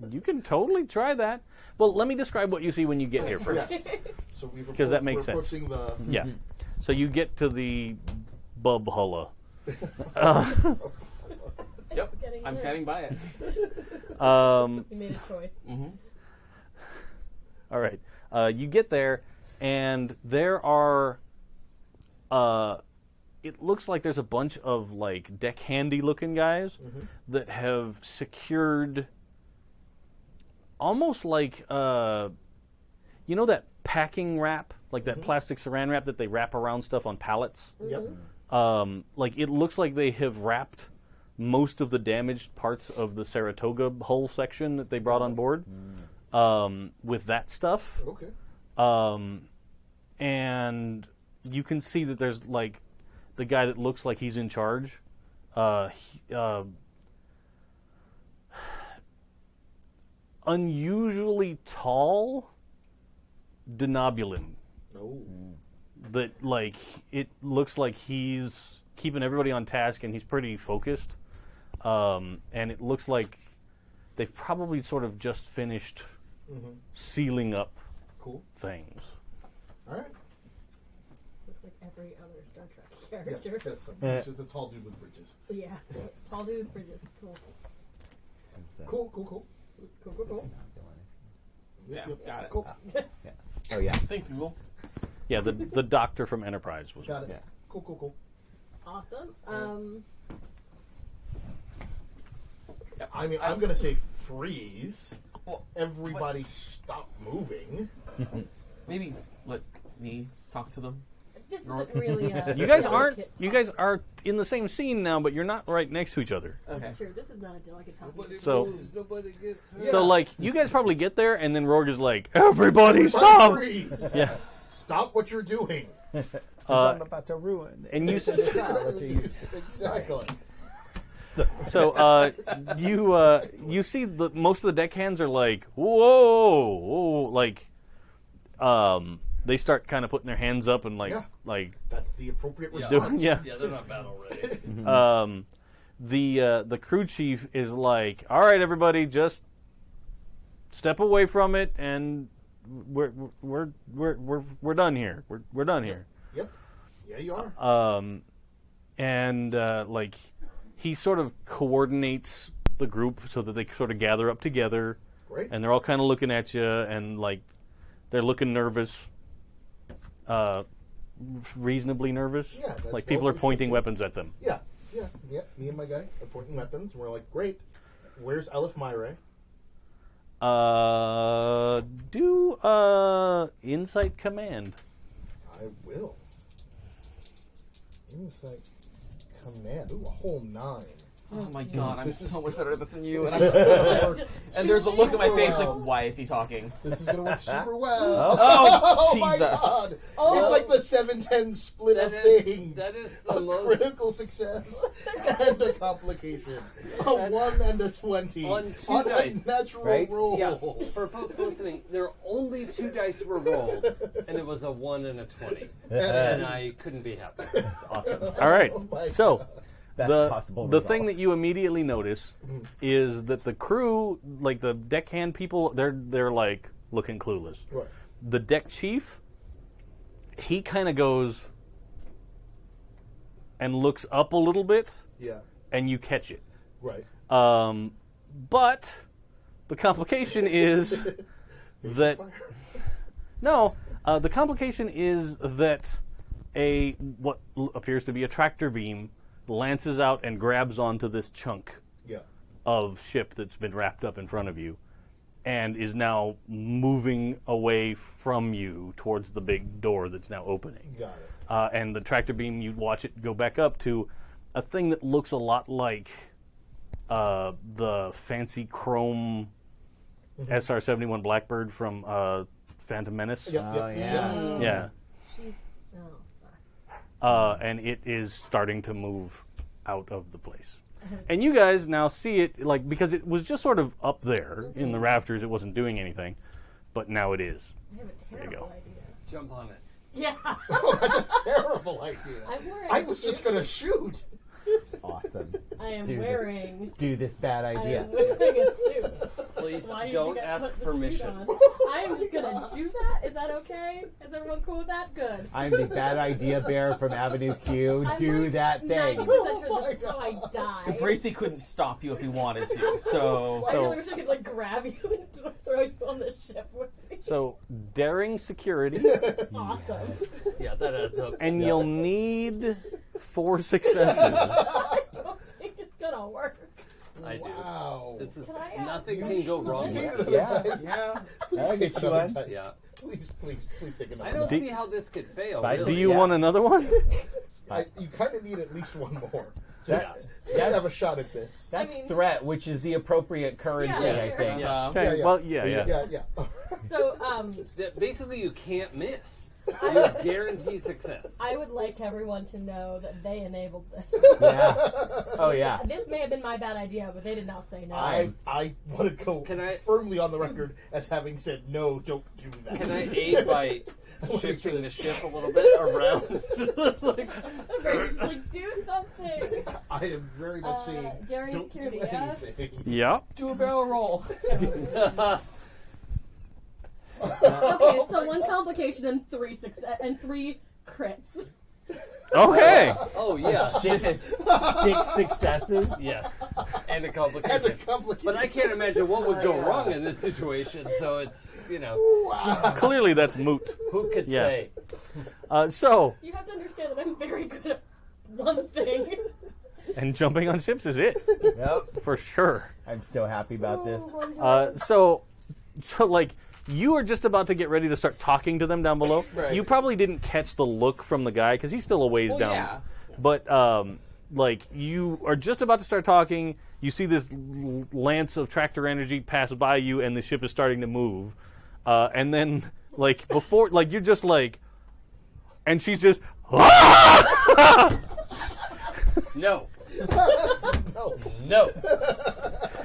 [SPEAKER 1] You can totally try that. Well, let me describe what you see when you get here first.
[SPEAKER 2] Yes. So we've
[SPEAKER 1] 'Cause that makes
[SPEAKER 2] we're
[SPEAKER 1] sense.
[SPEAKER 2] approaching the
[SPEAKER 1] Yeah. So you get to the Bubhulla.
[SPEAKER 6] Yep.
[SPEAKER 7] Getting
[SPEAKER 6] I'm
[SPEAKER 7] worse.
[SPEAKER 6] standing by it.
[SPEAKER 7] We made a choice.
[SPEAKER 1] All right. You get there, and there are. It looks like there's a bunch of like deckhandy looking guys that have secured. Almost like you know that packing wrap, like that plastic saran wrap that they wrap around stuff on pallets.
[SPEAKER 2] Yep.
[SPEAKER 1] Like it looks like they have wrapped most of the damaged parts of the Saratoga hull section that they brought on board with that stuff.
[SPEAKER 2] Okay.
[SPEAKER 1] And you can see that there's like the guy that looks like he's in charge. Unusually tall denobulin.
[SPEAKER 2] Oh.
[SPEAKER 1] That like it looks like he's keeping everybody on task and he's pretty focused. And it looks like they've probably sort of just finished sealing up
[SPEAKER 2] Cool.
[SPEAKER 1] things.
[SPEAKER 2] All right.
[SPEAKER 7] Looks like every other Star Trek
[SPEAKER 2] Yeah.
[SPEAKER 7] character.
[SPEAKER 2] That's it's just a tall dude with bridges.
[SPEAKER 7] Yeah. Tall dude, bridges. Cool.
[SPEAKER 2] Cool. Cool. Cool.
[SPEAKER 7] Cool.
[SPEAKER 6] Yeah, got it.
[SPEAKER 2] Cool.
[SPEAKER 3] Oh yeah.
[SPEAKER 6] Thanks, Google.
[SPEAKER 1] Yeah, the doctor from Enterprise was.
[SPEAKER 2] Got it.
[SPEAKER 3] Yeah.
[SPEAKER 2] Cool. Cool. Cool.
[SPEAKER 7] Awesome.
[SPEAKER 2] I mean, I'm gonna say freeze.
[SPEAKER 6] Well,
[SPEAKER 2] Everybody stop moving.
[SPEAKER 6] maybe let me talk to them.
[SPEAKER 7] This isn't really.
[SPEAKER 1] You guys aren't.
[SPEAKER 7] delicate
[SPEAKER 1] You
[SPEAKER 7] talk.
[SPEAKER 1] guys are in the same scene now, but you're not right next to each other.
[SPEAKER 6] Okay.
[SPEAKER 7] That's true. This is not a delicate topic.
[SPEAKER 1] So-
[SPEAKER 5] nobody gets hurt.
[SPEAKER 2] Yeah.
[SPEAKER 1] So like, you guys probably get there, and then Rorg is like, "Everybody stop!"
[SPEAKER 2] Freeze.
[SPEAKER 1] Yeah.
[SPEAKER 2] Stop what you're doing.
[SPEAKER 3] I'm about to ruin.
[SPEAKER 1] And you
[SPEAKER 3] stop what you used to.
[SPEAKER 2] Exactly.
[SPEAKER 1] So you see the most of the deckhands are like, whoa, like they start kind of putting their hands up and like
[SPEAKER 2] Yeah.
[SPEAKER 1] like
[SPEAKER 2] That's the appropriate
[SPEAKER 5] Yeah.
[SPEAKER 2] response.
[SPEAKER 1] yeah.
[SPEAKER 5] Yeah, they're not battle ready.
[SPEAKER 1] The crew chief is like, all right, everybody, just step away from it, and we're done here. We're done here.
[SPEAKER 2] Yep. Yeah, you are.
[SPEAKER 1] And like he sort of coordinates the group so that they sort of gather up together,
[SPEAKER 2] Great.
[SPEAKER 1] and they're all kind of looking at you, and like they're looking nervous, reasonably nervous.
[SPEAKER 2] Yeah, that's
[SPEAKER 1] like people are
[SPEAKER 2] what we
[SPEAKER 1] pointing
[SPEAKER 2] should do.
[SPEAKER 1] weapons at them.
[SPEAKER 2] Yeah. Me and my guy are pointing weapons, and we're like, great. Where's Elif Myre?
[SPEAKER 1] Do insight command.
[SPEAKER 2] I will. Insight command. Ooh, a whole 9.
[SPEAKER 6] Oh my god, I'm
[SPEAKER 2] This is-
[SPEAKER 6] so much better at this than you. And,
[SPEAKER 2] And
[SPEAKER 6] and there's a look in my face like, why is he talking?
[SPEAKER 2] this is gonna work super well.
[SPEAKER 6] Oh,
[SPEAKER 2] my
[SPEAKER 6] Jesus.
[SPEAKER 2] god!
[SPEAKER 7] Oh.
[SPEAKER 2] It's like the 7-10 split of
[SPEAKER 5] That is-
[SPEAKER 2] things.
[SPEAKER 5] that is the
[SPEAKER 2] a
[SPEAKER 5] most-
[SPEAKER 2] critical success and a complication. A 1 and a 20
[SPEAKER 5] On 2
[SPEAKER 2] a
[SPEAKER 5] dice.
[SPEAKER 2] natural
[SPEAKER 3] Right?
[SPEAKER 2] roll.
[SPEAKER 5] Yeah, for folks listening, there are only 2 dice were rolled, and it was a 1 and a 20. And I couldn't be happier.
[SPEAKER 3] That's awesome.
[SPEAKER 1] All right.
[SPEAKER 2] Oh my
[SPEAKER 1] So
[SPEAKER 3] Best
[SPEAKER 1] the
[SPEAKER 3] possible
[SPEAKER 1] the
[SPEAKER 3] result.
[SPEAKER 1] thing that you immediately notice is that the crew, like the deckhand people, they're like looking clueless.
[SPEAKER 2] Right.
[SPEAKER 1] The deck chief, he kind of goes and looks up a little bit,
[SPEAKER 2] Yeah.
[SPEAKER 1] and you catch it.
[SPEAKER 2] Right.
[SPEAKER 1] But the complication is that no, the complication is that what appears to be a tractor beam lances out and grabs onto this chunk
[SPEAKER 2] Yeah.
[SPEAKER 1] of ship that's been wrapped up in front of you, and is now moving away from you towards the big door that's now opening.
[SPEAKER 2] Got it.
[SPEAKER 1] And the tractor beam, you watch it go back up to a thing that looks a lot like the fancy chrome SR-71 Blackbird from Phantom Menace.
[SPEAKER 2] Yep,
[SPEAKER 3] Oh, yeah.
[SPEAKER 1] Yeah.
[SPEAKER 7] She. Oh, fuck.
[SPEAKER 1] and it is starting to move out of the place. And you guys now see it, like, because it was just sort of up there in the rafters, it wasn't doing anything, but now it is.
[SPEAKER 7] I have a
[SPEAKER 1] you
[SPEAKER 7] terrible
[SPEAKER 1] go.
[SPEAKER 7] idea.
[SPEAKER 5] Jump on it.
[SPEAKER 7] Yeah.
[SPEAKER 2] Oh, that's a terrible idea.
[SPEAKER 7] I'm wearing
[SPEAKER 2] I
[SPEAKER 7] a
[SPEAKER 2] was just
[SPEAKER 7] suit.
[SPEAKER 2] gonna shoot.
[SPEAKER 3] Awesome.
[SPEAKER 7] I am
[SPEAKER 3] Dude.
[SPEAKER 7] wearing.
[SPEAKER 3] Do this bad
[SPEAKER 7] I
[SPEAKER 3] idea.
[SPEAKER 7] am wearing a suit.
[SPEAKER 5] Please
[SPEAKER 7] Why do you
[SPEAKER 5] don't
[SPEAKER 7] think I
[SPEAKER 5] ask
[SPEAKER 7] put the
[SPEAKER 5] permission.
[SPEAKER 7] suit on? I am just gonna do that. Is that okay? Is everyone cool with that? Good.
[SPEAKER 3] I'm the bad idea bear from Avenue Q.
[SPEAKER 7] I'm
[SPEAKER 3] Do
[SPEAKER 7] like
[SPEAKER 3] that thing.
[SPEAKER 7] 90%
[SPEAKER 2] Oh
[SPEAKER 7] sure
[SPEAKER 2] my
[SPEAKER 7] this is how I die.
[SPEAKER 6] Bracy couldn't stop you if he wanted to, so...
[SPEAKER 7] I really wish I could like grab you and throw you on the ship with me.
[SPEAKER 1] So, daring security,
[SPEAKER 7] Awesome.
[SPEAKER 5] Yeah, that adds up.
[SPEAKER 1] and you'll need 4 successes.
[SPEAKER 7] I don't think it's gonna work.
[SPEAKER 5] I do.
[SPEAKER 2] Wow.
[SPEAKER 5] This is
[SPEAKER 7] Can I ask
[SPEAKER 5] nothing
[SPEAKER 2] You
[SPEAKER 5] can go
[SPEAKER 2] should-
[SPEAKER 5] wrong.
[SPEAKER 2] you
[SPEAKER 5] here.
[SPEAKER 2] need
[SPEAKER 3] Yeah,
[SPEAKER 2] another dice.
[SPEAKER 3] yeah.
[SPEAKER 2] Please
[SPEAKER 3] I'll
[SPEAKER 2] take
[SPEAKER 3] get you
[SPEAKER 2] another
[SPEAKER 3] one.
[SPEAKER 2] dice.
[SPEAKER 5] Yeah.
[SPEAKER 2] Please take another
[SPEAKER 5] I don't
[SPEAKER 2] dice.
[SPEAKER 5] see how this could fail.
[SPEAKER 3] Bye.
[SPEAKER 1] Do
[SPEAKER 5] Really.
[SPEAKER 1] you
[SPEAKER 3] Yeah.
[SPEAKER 1] want another one?
[SPEAKER 2] You kind of need at least one more.
[SPEAKER 3] That's-
[SPEAKER 2] Just
[SPEAKER 3] that's-
[SPEAKER 2] have a shot at this.
[SPEAKER 3] That's
[SPEAKER 7] I mean-
[SPEAKER 3] threat, which is the appropriate currency,
[SPEAKER 7] Yeah,
[SPEAKER 3] I
[SPEAKER 5] Yes.
[SPEAKER 3] think.
[SPEAKER 5] Yes.
[SPEAKER 1] Okay,
[SPEAKER 2] Yeah, yeah.
[SPEAKER 1] well, yeah.
[SPEAKER 2] Yeah.
[SPEAKER 7] So,
[SPEAKER 5] Basically, you can't miss. You're guaranteed success.
[SPEAKER 7] I would like everyone to know that they enabled this.
[SPEAKER 3] Yeah. Oh, yeah.
[SPEAKER 7] This may have been my bad idea, but they did not say no.
[SPEAKER 2] I want to go
[SPEAKER 5] Can I-
[SPEAKER 2] firmly on the record as having said no. Don't do that.
[SPEAKER 5] Can I aid by shifting the ship a little bit around? Like,
[SPEAKER 7] Grace is like, do something.
[SPEAKER 2] I am very much saying
[SPEAKER 7] daring
[SPEAKER 2] don't
[SPEAKER 7] security,
[SPEAKER 2] do
[SPEAKER 7] yeah?
[SPEAKER 2] anything.
[SPEAKER 1] Yeah.
[SPEAKER 6] Do a barrel roll.
[SPEAKER 7] Okay, so 1 complication and 3 success and 3 crits.
[SPEAKER 1] Okay.
[SPEAKER 5] oh yeah.
[SPEAKER 3] 6 successes.
[SPEAKER 5] Yes. And a
[SPEAKER 2] As a
[SPEAKER 5] complication.
[SPEAKER 2] complication.
[SPEAKER 5] But I can't imagine what would go wrong in this situation. So it's
[SPEAKER 1] Clearly, that's moot.
[SPEAKER 5] who could
[SPEAKER 1] Yeah.
[SPEAKER 5] say?
[SPEAKER 1] So,
[SPEAKER 7] You have to understand that I'm very good at one thing.
[SPEAKER 1] and jumping on ships is it
[SPEAKER 3] Yep.
[SPEAKER 1] for sure.
[SPEAKER 3] I'm so happy about this.
[SPEAKER 1] So like, you are just about to get ready to start talking to them down below.
[SPEAKER 6] Right.
[SPEAKER 1] You probably didn't catch the look from the guy because he's still a ways
[SPEAKER 6] Well,
[SPEAKER 1] down.
[SPEAKER 6] yeah.
[SPEAKER 1] But like, you are just about to start talking. You see this lance of tractor energy pass by you, and the ship is starting to move. And then, like, before, like, you're just like, and she's just,
[SPEAKER 5] No.
[SPEAKER 2] No.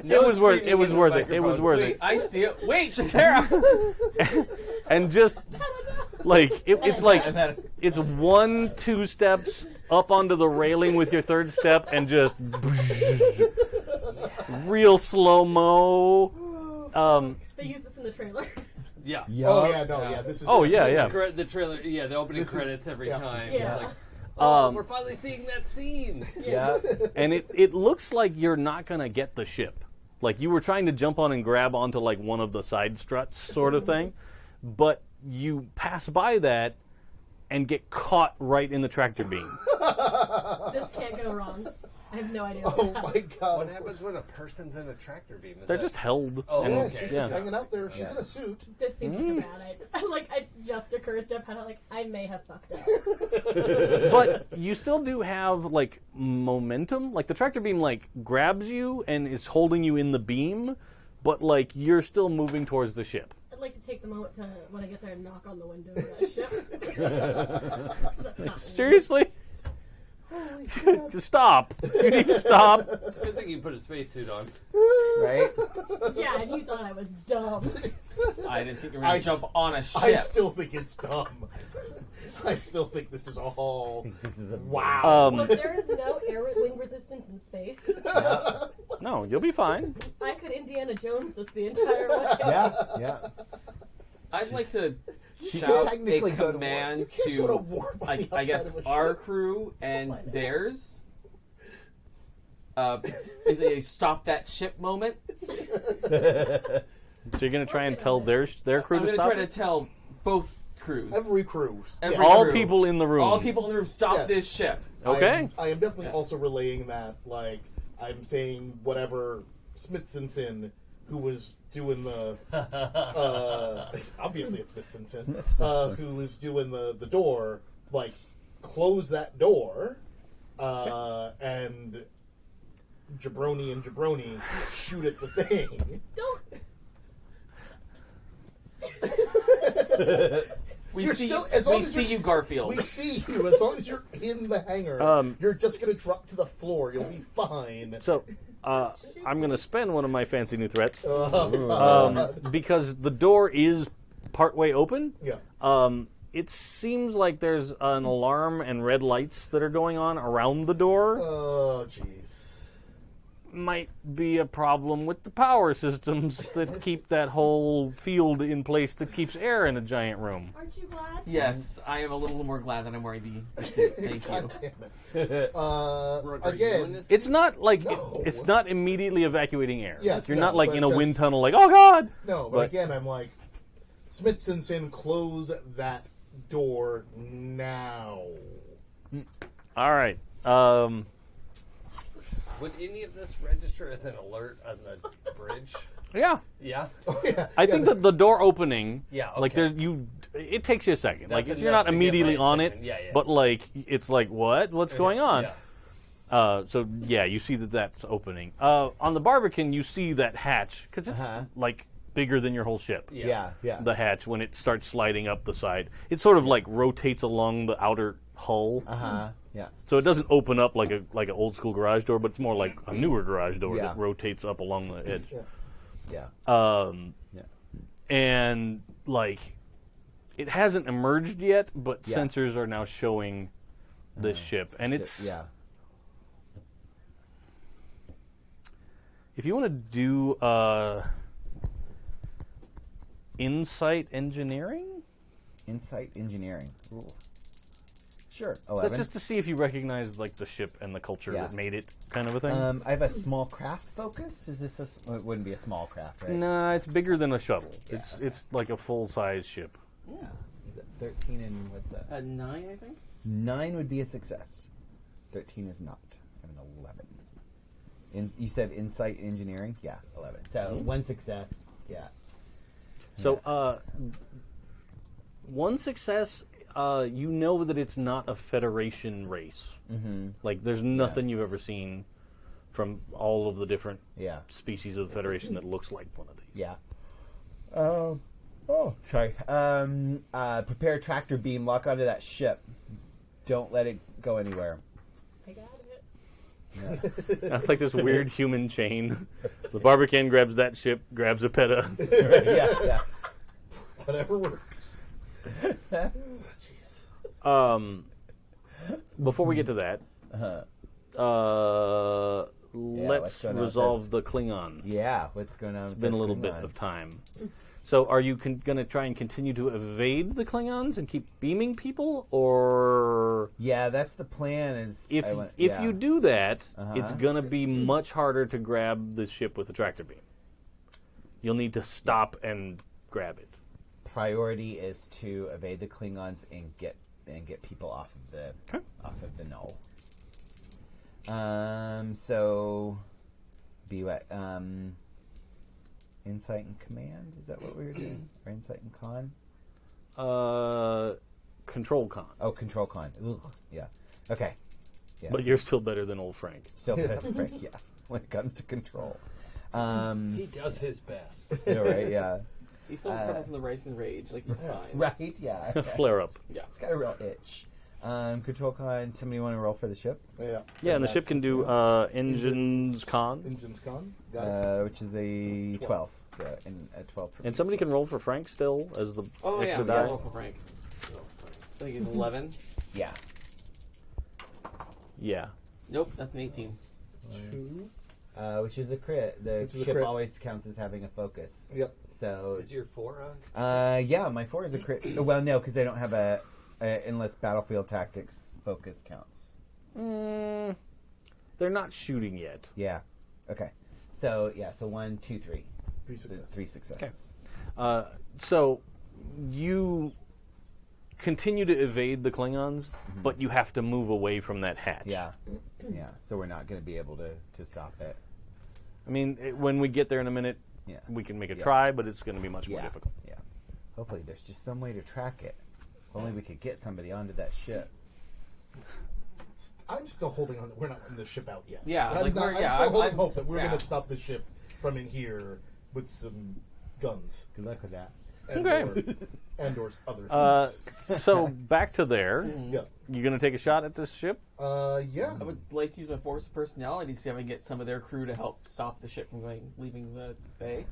[SPEAKER 5] No.
[SPEAKER 1] it was worth it.
[SPEAKER 5] screaming
[SPEAKER 1] Was
[SPEAKER 5] into
[SPEAKER 1] worth
[SPEAKER 5] the
[SPEAKER 1] it. It was
[SPEAKER 5] microphone.
[SPEAKER 1] worth
[SPEAKER 6] Wait,
[SPEAKER 1] it.
[SPEAKER 6] I see it. Wait, Clara!
[SPEAKER 1] And just like it's like
[SPEAKER 6] I've had it.
[SPEAKER 1] it's 1-2 steps up onto the railing with your third step, and just real slow mo.
[SPEAKER 7] They used this in the trailer.
[SPEAKER 5] Yeah.
[SPEAKER 2] Oh yeah, no, yeah. This is.
[SPEAKER 1] Oh, yeah, yeah.
[SPEAKER 5] The trailer, yeah, the opening
[SPEAKER 2] This is-
[SPEAKER 5] credits every
[SPEAKER 2] yeah.
[SPEAKER 5] time.
[SPEAKER 7] Yeah.
[SPEAKER 5] It's like, oh, we're finally seeing that scene.
[SPEAKER 3] Yeah.
[SPEAKER 1] And it looks like you're not gonna get the ship. Like, you were trying to jump on and grab onto like one of the side struts, sort of thing, but you pass by that and get caught right in the tractor beam.
[SPEAKER 7] This can't go wrong. I have no idea.
[SPEAKER 2] Oh
[SPEAKER 7] What
[SPEAKER 2] my god.
[SPEAKER 5] What happens when a person's in a tractor beam? Is
[SPEAKER 1] They're
[SPEAKER 5] that-
[SPEAKER 1] just held.
[SPEAKER 5] Oh,
[SPEAKER 1] and,
[SPEAKER 2] Yeah,
[SPEAKER 5] okay.
[SPEAKER 2] she's
[SPEAKER 1] yeah.
[SPEAKER 2] just hanging out there. She's in a suit.
[SPEAKER 7] This seems like a bad idea. Like, it just occurs to Epetta, like, I may have fucked up.
[SPEAKER 1] But you still do have like momentum. Like, the tractor beam like grabs you and is holding you in the beam, but like you're still moving towards the ship.
[SPEAKER 7] I'd like to take the moment to, when I get there, knock on the window of that ship. That's not
[SPEAKER 1] Seriously? Stop. You need to stop.
[SPEAKER 5] It's a good thing you put a spacesuit on.
[SPEAKER 3] Right?
[SPEAKER 7] Yeah, and you thought I was dumb.
[SPEAKER 6] I didn't think you were going
[SPEAKER 2] I
[SPEAKER 6] to jump on a ship.
[SPEAKER 2] I still think it's dumb. I still think this is all.
[SPEAKER 3] This is a
[SPEAKER 2] Wow.
[SPEAKER 7] Look, there is no air wing resistance in space.
[SPEAKER 1] No, you'll be fine.
[SPEAKER 7] I could Indiana Jones this the entire way.
[SPEAKER 3] Yeah, yeah.
[SPEAKER 6] I'd like to
[SPEAKER 3] She
[SPEAKER 6] shout
[SPEAKER 3] could
[SPEAKER 6] a
[SPEAKER 3] technically go to war.
[SPEAKER 6] command
[SPEAKER 2] You can't go to war by the
[SPEAKER 6] I guess,
[SPEAKER 2] outside of a
[SPEAKER 6] our
[SPEAKER 2] ship.
[SPEAKER 6] crew and
[SPEAKER 7] We'll find out.
[SPEAKER 6] theirs. Is a stop that ship moment.
[SPEAKER 1] So you're gonna try and tell their crew
[SPEAKER 6] I'm
[SPEAKER 1] to
[SPEAKER 6] going to
[SPEAKER 1] stop
[SPEAKER 6] try
[SPEAKER 1] it?
[SPEAKER 6] to tell both crews.
[SPEAKER 2] Every crew.
[SPEAKER 6] Every
[SPEAKER 2] Yeah.
[SPEAKER 1] All
[SPEAKER 6] crew.
[SPEAKER 1] people in the room.
[SPEAKER 6] All people in the room, stop
[SPEAKER 2] Yes.
[SPEAKER 6] this ship.
[SPEAKER 1] Okay.
[SPEAKER 2] I am definitely
[SPEAKER 6] Yeah.
[SPEAKER 2] also relaying that. Like, I'm saying whatever Smithsonson, who was doing the. Obviously, it's Smithsonson.
[SPEAKER 3] Smithsonson.
[SPEAKER 2] Who was doing the door. Like, close that door. And Jabroni shoot at the thing.
[SPEAKER 7] Don't.
[SPEAKER 6] We
[SPEAKER 2] You're
[SPEAKER 6] see,
[SPEAKER 2] still- as long
[SPEAKER 6] we
[SPEAKER 2] as
[SPEAKER 6] see
[SPEAKER 2] you're-
[SPEAKER 6] you, Garfield.
[SPEAKER 2] We see you. As long as you're in the hangar, you're just going to drop to the floor. You'll be fine.
[SPEAKER 1] So, I'm going to spend one of my fancy new threats
[SPEAKER 2] Oh,
[SPEAKER 1] because the door is partway open.
[SPEAKER 2] yeah.
[SPEAKER 1] It seems like there's an alarm and red lights that are going on around the door.
[SPEAKER 2] Oh, jeez.
[SPEAKER 1] Might be a problem with the power systems that keep that whole field in place that keeps air in a giant room.
[SPEAKER 7] Aren't you glad?
[SPEAKER 6] Yes, I am a little more glad that I'm wearing the suit. Thank you.
[SPEAKER 2] God damn it.
[SPEAKER 5] Rourke, are you
[SPEAKER 2] Again,
[SPEAKER 5] in this?
[SPEAKER 1] It's not like
[SPEAKER 2] No.
[SPEAKER 1] it's not immediately evacuating air.
[SPEAKER 2] Yes,
[SPEAKER 1] Like, you're
[SPEAKER 2] no,
[SPEAKER 1] not like
[SPEAKER 2] but
[SPEAKER 1] in a
[SPEAKER 2] just-
[SPEAKER 1] wind tunnel like, oh god!
[SPEAKER 2] no, but again, I'm like, Smithson, close that door now.
[SPEAKER 1] All right.
[SPEAKER 5] Would any of this register as an alert on the bridge?
[SPEAKER 1] Yeah.
[SPEAKER 5] Yeah.
[SPEAKER 2] Oh, yeah.
[SPEAKER 1] I think that the door opening,
[SPEAKER 5] Yeah,
[SPEAKER 1] like
[SPEAKER 5] okay.
[SPEAKER 1] it takes you a second.
[SPEAKER 5] That's
[SPEAKER 1] Like you're
[SPEAKER 5] enough
[SPEAKER 1] not
[SPEAKER 5] to get
[SPEAKER 1] immediately
[SPEAKER 5] my
[SPEAKER 1] on it,
[SPEAKER 5] attention. Yeah.
[SPEAKER 1] but like it's like what's going on?
[SPEAKER 5] Yeah.
[SPEAKER 1] So yeah, you see that's opening. On the Barbican, you see that hatch because it's like bigger than your whole ship.
[SPEAKER 5] Yeah.
[SPEAKER 1] The hatch when it starts sliding up the side, it sort of like rotates along the outer hull.
[SPEAKER 3] Yeah.
[SPEAKER 1] So it doesn't open up like an old school garage door, but it's more like a newer garage door
[SPEAKER 3] Yeah.
[SPEAKER 1] that rotates up along the edge.
[SPEAKER 3] Yeah.
[SPEAKER 1] Yeah. And like it hasn't emerged yet, but
[SPEAKER 3] Yeah.
[SPEAKER 1] sensors are now showing this ship, and it's
[SPEAKER 3] Yeah.
[SPEAKER 1] if you want to do insight engineering,
[SPEAKER 3] Insight engineering. Ooh. Sure. 11.
[SPEAKER 1] that's just to see if you recognize like the ship and the culture
[SPEAKER 3] Yeah.
[SPEAKER 1] that made it, kind of a thing.
[SPEAKER 3] I have a small craft focus. Is this well, it wouldn't be a small craft, right?
[SPEAKER 1] Nah, it's bigger than a shuttle.
[SPEAKER 3] Yeah,
[SPEAKER 1] It's like a full size ship.
[SPEAKER 3] Yeah. Is it 13 and what's that?
[SPEAKER 6] 9, I think.
[SPEAKER 3] 9 would be a success. 13 is not. I have an 11. You said insight engineering? Yeah, 11. So one success. Yeah.
[SPEAKER 1] So one success. You know that it's not a Federation race.
[SPEAKER 3] Mm-hmm.
[SPEAKER 1] Like, there's nothing you've ever seen from all of the different
[SPEAKER 3] Yeah.
[SPEAKER 1] species of the Federation that looks like one of these.
[SPEAKER 3] Yeah. Oh, sorry. Prepare tractor beam. Lock onto that ship. Don't let it go anywhere.
[SPEAKER 7] I got it.
[SPEAKER 3] Yeah.
[SPEAKER 1] That's like this weird human chain. The Barbican grabs that ship, grabs Epetta.
[SPEAKER 3] yeah.
[SPEAKER 2] Whatever works.
[SPEAKER 1] Before we get to that, let's
[SPEAKER 3] what's going on with
[SPEAKER 1] resolve
[SPEAKER 3] this?
[SPEAKER 1] the Klingon.
[SPEAKER 3] Yeah. What's going on?
[SPEAKER 1] It's been a little bit of time. So, are you going to try and continue to evade the Klingons and keep beaming people, or
[SPEAKER 3] Yeah, that's the plan.
[SPEAKER 1] if you do that,
[SPEAKER 3] Uh-huh.
[SPEAKER 1] it's going to be much harder to grab the ship with the tractor beam. You'll need to stop and grab it.
[SPEAKER 3] priority is to evade the Klingons and get people off of the null. So be what? Insight and command? Is that what we were doing? Or insight and con?
[SPEAKER 1] Control con.
[SPEAKER 3] Oh, control con. Ugh. Yeah. Okay. Yeah.
[SPEAKER 1] But you're still better than old Frank.
[SPEAKER 3] Still better than Frank, yeah. When it comes to control.
[SPEAKER 5] He does his best.
[SPEAKER 3] You know, right? Yeah.
[SPEAKER 6] He's still recovering from the rice and rage. Like, he's fine.
[SPEAKER 3] Right? Yeah.
[SPEAKER 1] Flare up.
[SPEAKER 6] Yeah.
[SPEAKER 3] It's got a real itch. Control con. Somebody want to roll for the ship?
[SPEAKER 2] Yeah.
[SPEAKER 1] Yeah, and the ship can do engines con.
[SPEAKER 2] Engines con. Got it.
[SPEAKER 3] Which is a 12. So, a 12 for
[SPEAKER 1] And somebody can roll for Frank still as the
[SPEAKER 6] Oh, yeah.
[SPEAKER 1] extra
[SPEAKER 6] Yeah,
[SPEAKER 1] die.
[SPEAKER 6] roll for Frank. I think he's 11.
[SPEAKER 3] Yeah.
[SPEAKER 1] Yeah.
[SPEAKER 6] Nope, that's an 18.
[SPEAKER 2] 2.
[SPEAKER 3] Which is a crit. The
[SPEAKER 2] Which is a
[SPEAKER 3] ship
[SPEAKER 2] crit.
[SPEAKER 3] always counts as having a focus.
[SPEAKER 2] Yep.
[SPEAKER 3] So,
[SPEAKER 5] Is your 4 on?
[SPEAKER 3] yeah, my 4 is a crit. Well, no, because I don't have a unless battlefield tactics focus counts.
[SPEAKER 1] They're not shooting yet.
[SPEAKER 3] Yeah. Okay. So, yeah, so 1, 2, 3.
[SPEAKER 2] 3
[SPEAKER 3] So
[SPEAKER 2] successes.
[SPEAKER 3] 3 successes.
[SPEAKER 1] So you continue to evade the Klingons, but you have to move away from that hatch.
[SPEAKER 3] Yeah. Yeah. So we're not going to be able to stop it.
[SPEAKER 1] I mean, when we get there in a minute,
[SPEAKER 3] Yeah.
[SPEAKER 1] we can make a
[SPEAKER 3] Yeah.
[SPEAKER 1] try, but it's going to be much more
[SPEAKER 3] Yeah.
[SPEAKER 1] difficult.
[SPEAKER 3] Yeah. Hopefully there's just some way to track it. If only we could get somebody onto that ship.
[SPEAKER 2] I'm still holding on. We're not letting the ship out yet.
[SPEAKER 6] Yeah,
[SPEAKER 2] I'm,
[SPEAKER 6] like,
[SPEAKER 2] not,
[SPEAKER 6] we're-
[SPEAKER 2] I'm
[SPEAKER 6] yeah,
[SPEAKER 2] still
[SPEAKER 6] I'm-
[SPEAKER 2] holding
[SPEAKER 6] I'm-
[SPEAKER 2] hope that we're
[SPEAKER 6] yeah.
[SPEAKER 2] going to stop the ship from in here with some guns.
[SPEAKER 3] Good luck with that.
[SPEAKER 2] and or other things.
[SPEAKER 1] So back to there.
[SPEAKER 2] Yeah.
[SPEAKER 1] You gonna take a shot at this ship?
[SPEAKER 2] Yeah.
[SPEAKER 6] I would like to use my force of personality to see if I can get some of their crew to help stop the ship from leaving the bay.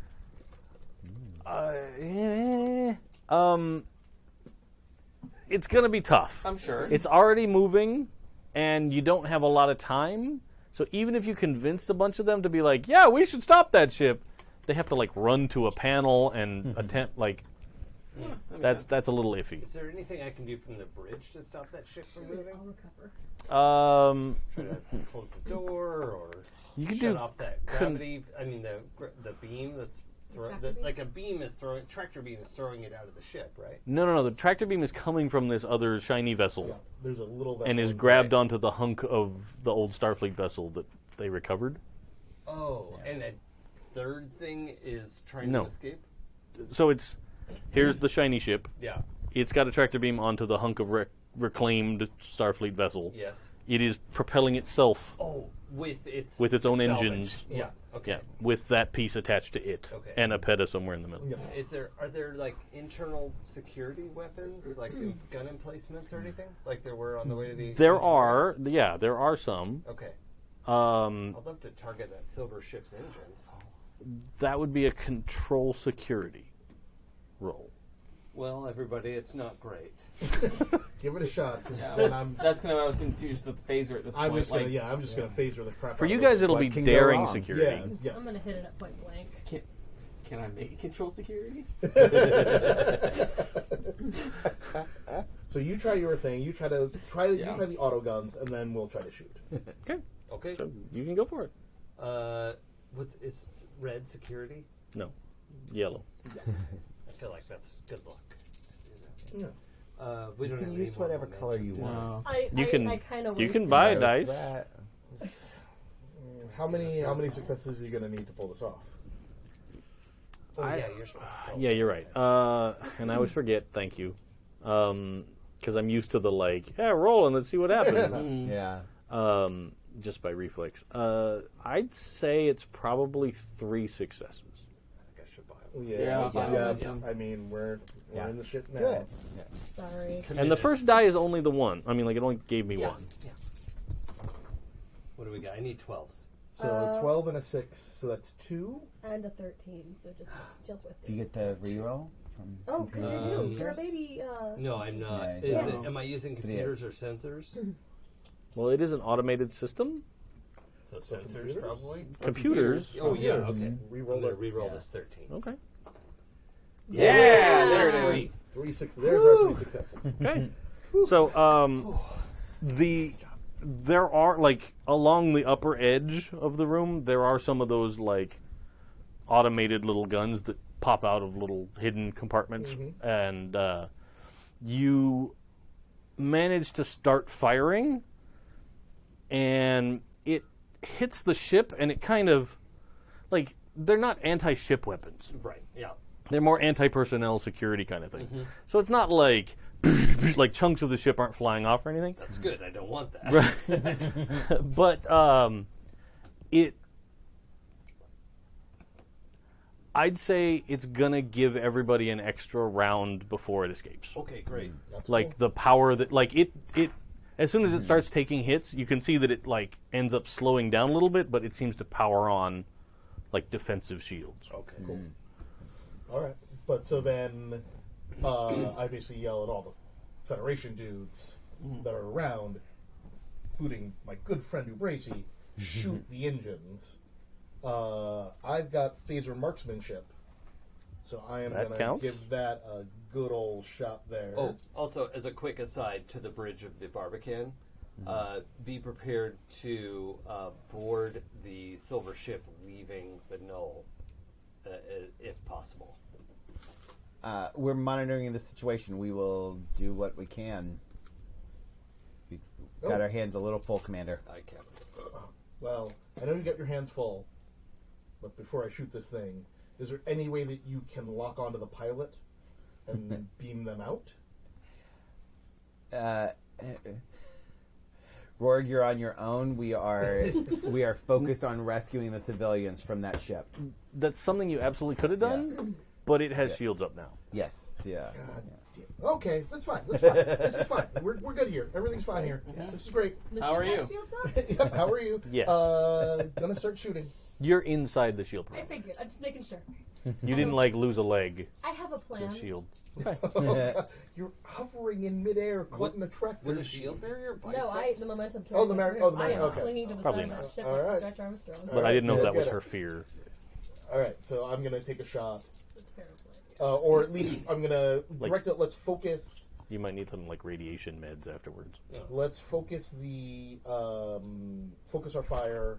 [SPEAKER 1] It's gonna be tough.
[SPEAKER 6] I'm sure.
[SPEAKER 1] It's already moving, and you don't have a lot of time. So even if you convinced a bunch of them to be like, "Yeah, we should stop that ship," they have to like run to a panel and attempt like. That's a little iffy.
[SPEAKER 5] Is there anything I can do from the bridge to stop that ship from moving?
[SPEAKER 7] I'll recover.
[SPEAKER 5] Try to close the door or
[SPEAKER 1] You can
[SPEAKER 5] shut
[SPEAKER 1] do
[SPEAKER 5] off that gravity. I mean, the beam that's like a beam is throwing. Tractor beam is throwing it out of the ship, right?
[SPEAKER 1] No. The tractor beam is coming from this other shiny vessel.
[SPEAKER 2] Yeah. There's a little vessel
[SPEAKER 1] And is
[SPEAKER 2] inside.
[SPEAKER 1] grabbed onto the hunk of the old Starfleet vessel that they recovered.
[SPEAKER 5] Oh, and a third thing is trying
[SPEAKER 1] No.
[SPEAKER 5] to escape.
[SPEAKER 1] So here's the shiny ship.
[SPEAKER 5] Yeah.
[SPEAKER 1] It's got a tractor beam onto the hunk of reclaimed Starfleet vessel.
[SPEAKER 5] Yes.
[SPEAKER 1] It is propelling itself.
[SPEAKER 5] Oh, with its
[SPEAKER 1] own
[SPEAKER 5] salvage.
[SPEAKER 1] engines.
[SPEAKER 5] Yeah. Okay.
[SPEAKER 1] Yeah, with that piece attached to it,
[SPEAKER 5] Okay.
[SPEAKER 1] and Epetta somewhere in the middle.
[SPEAKER 2] Yeah.
[SPEAKER 5] Are there like internal security weapons, like gun emplacements or anything, like there were on the way to the?
[SPEAKER 1] There are some.
[SPEAKER 5] Okay.
[SPEAKER 1] Um,
[SPEAKER 5] I'd love to target that silver ship's engines.
[SPEAKER 1] that would be a control security roll.
[SPEAKER 5] Well, everybody, it's not great.
[SPEAKER 2] Give it a shot. 'Cause
[SPEAKER 6] Yeah,
[SPEAKER 2] then I'm
[SPEAKER 6] that's kind of what I was going to do, just with the phaser at this point.
[SPEAKER 2] just gonna I'm just gonna phaser the crap.
[SPEAKER 1] For
[SPEAKER 2] out
[SPEAKER 1] you
[SPEAKER 2] of
[SPEAKER 1] guys,
[SPEAKER 2] it.
[SPEAKER 1] it'll
[SPEAKER 3] What
[SPEAKER 1] be
[SPEAKER 3] can go
[SPEAKER 1] daring
[SPEAKER 3] wrong?
[SPEAKER 1] security.
[SPEAKER 2] Yeah.
[SPEAKER 7] I'm gonna hit it at point blank.
[SPEAKER 6] Can I make control security?
[SPEAKER 2] So you try your thing. You try
[SPEAKER 6] Yeah.
[SPEAKER 2] the auto guns, and then we'll try to shoot.
[SPEAKER 1] Okay,
[SPEAKER 5] Okay.
[SPEAKER 1] so you can go for it.
[SPEAKER 5] Is red security?
[SPEAKER 1] No, yellow.
[SPEAKER 5] I feel like that's good luck.
[SPEAKER 2] Yeah.
[SPEAKER 5] We don't
[SPEAKER 3] You can
[SPEAKER 5] have
[SPEAKER 3] use
[SPEAKER 5] any more
[SPEAKER 3] whatever
[SPEAKER 5] momentum.
[SPEAKER 3] color you want.
[SPEAKER 1] You can
[SPEAKER 7] I kind of
[SPEAKER 1] you can buy a
[SPEAKER 3] Like
[SPEAKER 1] dice.
[SPEAKER 3] that.
[SPEAKER 2] How many successes are you gonna need to pull this off?
[SPEAKER 5] Oh, yeah, you're supposed to tell
[SPEAKER 1] Yeah, you're right. And I always forget. Thank you, because I'm used to the roll and let's see what happens.
[SPEAKER 3] Yeah.
[SPEAKER 1] Just by reflex. I'd say it's probably 3 successes.
[SPEAKER 5] I think I should buy
[SPEAKER 6] Yeah,
[SPEAKER 2] yeah. I mean, we're in the shit now.
[SPEAKER 3] Good.
[SPEAKER 7] Sorry.
[SPEAKER 1] And the first die is only the one. I mean, it only gave me one.
[SPEAKER 5] Yeah. What do we got? I need 12s.
[SPEAKER 2] So 12 and a 6, so that's 2.
[SPEAKER 7] And a 13, so just with
[SPEAKER 3] Do you get the reroll from?
[SPEAKER 7] Oh, because you're new.
[SPEAKER 3] computers?
[SPEAKER 7] You're a baby.
[SPEAKER 5] No, I'm not.
[SPEAKER 3] Yeah,
[SPEAKER 5] Am I using computers or sensors?
[SPEAKER 1] Well, it is an automated system.
[SPEAKER 5] So sensors,
[SPEAKER 2] computers?
[SPEAKER 5] probably.
[SPEAKER 1] Computers.
[SPEAKER 5] Oh, yeah, okay.
[SPEAKER 2] Reroll
[SPEAKER 5] I'm going
[SPEAKER 2] it.
[SPEAKER 5] to reroll
[SPEAKER 3] Yeah.
[SPEAKER 5] this 13.
[SPEAKER 1] Okay.
[SPEAKER 6] Yeah, there it is.
[SPEAKER 2] 3 6. There's our 3 successes.
[SPEAKER 1] Okay. So, there are along the upper edge of the room, there are some of those automated little guns that pop out of little hidden compartments, and you manage to start firing, and it hits the ship, and it kind of they're not anti-ship weapons.
[SPEAKER 5] Right, yeah.
[SPEAKER 1] They're more anti-personnel security kind of thing. So it's not like chunks of the ship aren't flying off or anything.
[SPEAKER 5] That's good. I don't want that.
[SPEAKER 1] Right. But I'd say it's gonna give everybody an extra round before it escapes.
[SPEAKER 5] Okay, great.
[SPEAKER 2] That's
[SPEAKER 1] The power that it as soon as it starts taking hits, you can see that it ends up slowing down a little bit, but it seems to power on defensive shields.
[SPEAKER 5] Okay.
[SPEAKER 2] Cool. All right. But so then I basically yell at all the Federation dudes that are around, including my good friend Ubracy, shoot the engines. I've got phaser marksmanship, so I am
[SPEAKER 1] That
[SPEAKER 2] going to
[SPEAKER 1] counts.
[SPEAKER 2] give that a good old shot there.
[SPEAKER 5] Oh, also, as a quick aside to the bridge of the Barbican, be prepared to board the silver ship leaving the null, if possible.
[SPEAKER 3] We're monitoring the situation. We will do what we can. We've got our hands a little full, Commander.
[SPEAKER 5] I can't.
[SPEAKER 2] Well, I know you got your hands full, but before I shoot this thing, is there any way that you can lock onto the pilot and beam them out?
[SPEAKER 3] Rorg, you're on your own. We are focused on rescuing the civilians from that ship.
[SPEAKER 1] That's something you absolutely could have done, but it has shields up now.
[SPEAKER 3] Yes. Yeah.
[SPEAKER 2] God damn. Okay, that's fine. That's fine. This is fine. We're good here. Everything's fine here. This is great.
[SPEAKER 7] The
[SPEAKER 6] How are
[SPEAKER 7] ship
[SPEAKER 6] you?
[SPEAKER 7] has shields up?
[SPEAKER 2] Yep, how are you?
[SPEAKER 1] Yes.
[SPEAKER 2] Gonna start shooting.
[SPEAKER 1] You're inside the shield
[SPEAKER 7] I
[SPEAKER 1] room.
[SPEAKER 7] figured. I'm just making sure.
[SPEAKER 1] You didn't like lose a leg
[SPEAKER 7] I have a
[SPEAKER 1] to
[SPEAKER 7] plan.
[SPEAKER 1] the shield.
[SPEAKER 2] You're hovering in midair, caught in a tractor.
[SPEAKER 5] Would a shield barrier
[SPEAKER 7] No,
[SPEAKER 5] biceps?
[SPEAKER 7] the momentum.
[SPEAKER 2] Oh, the
[SPEAKER 7] carries me
[SPEAKER 2] mar- oh,
[SPEAKER 7] through.
[SPEAKER 2] the
[SPEAKER 7] I am
[SPEAKER 2] mar- okay.
[SPEAKER 7] clinging to the
[SPEAKER 1] Probably
[SPEAKER 7] side of
[SPEAKER 1] not.
[SPEAKER 7] that ship
[SPEAKER 2] All
[SPEAKER 7] like
[SPEAKER 2] right.
[SPEAKER 7] Stretch Armstrong.
[SPEAKER 1] But I didn't know if that was
[SPEAKER 2] Get
[SPEAKER 1] her
[SPEAKER 2] it.
[SPEAKER 1] fear.
[SPEAKER 2] All right, so I'm gonna take a shot,
[SPEAKER 7] It's a terrible idea.
[SPEAKER 2] or at least I'm gonna
[SPEAKER 1] Like-
[SPEAKER 2] direct it. Let's focus.
[SPEAKER 1] You might need some like radiation meds afterwards.
[SPEAKER 2] Let's focus the focus our fire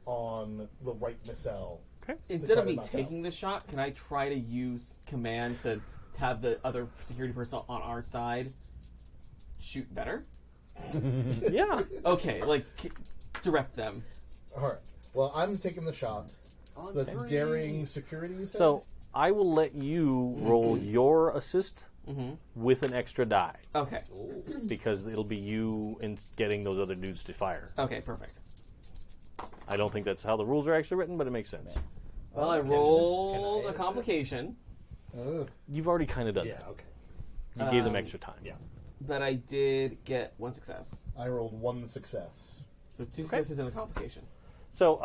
[SPEAKER 2] on the right missile.
[SPEAKER 6] Instead of
[SPEAKER 2] try to
[SPEAKER 6] me
[SPEAKER 2] knock
[SPEAKER 6] taking the shot, can I try to use command to have the other security person on our side shoot better?
[SPEAKER 1] Yeah.
[SPEAKER 6] Okay, like direct them.
[SPEAKER 2] All right. Well, I'm taking the shot.
[SPEAKER 5] On
[SPEAKER 2] So that's
[SPEAKER 5] three.
[SPEAKER 2] daring security. You said?
[SPEAKER 1] So I will let you roll your assist
[SPEAKER 6] Mm-hmm.
[SPEAKER 1] with an extra die
[SPEAKER 6] Okay.
[SPEAKER 1] because it'll be you in getting those other dudes to fire.
[SPEAKER 6] Okay, perfect.
[SPEAKER 1] I don't think that's how the rules are actually written, but it makes sense.
[SPEAKER 6] Well, I rolled a complication,
[SPEAKER 2] Ugh.
[SPEAKER 1] You've already kind of done
[SPEAKER 5] Yeah,
[SPEAKER 1] that.
[SPEAKER 5] okay.
[SPEAKER 1] You gave them extra time.
[SPEAKER 5] Yeah.
[SPEAKER 6] but I did get one success.
[SPEAKER 2] I rolled one success.
[SPEAKER 6] So two successes and a complication.
[SPEAKER 1] So,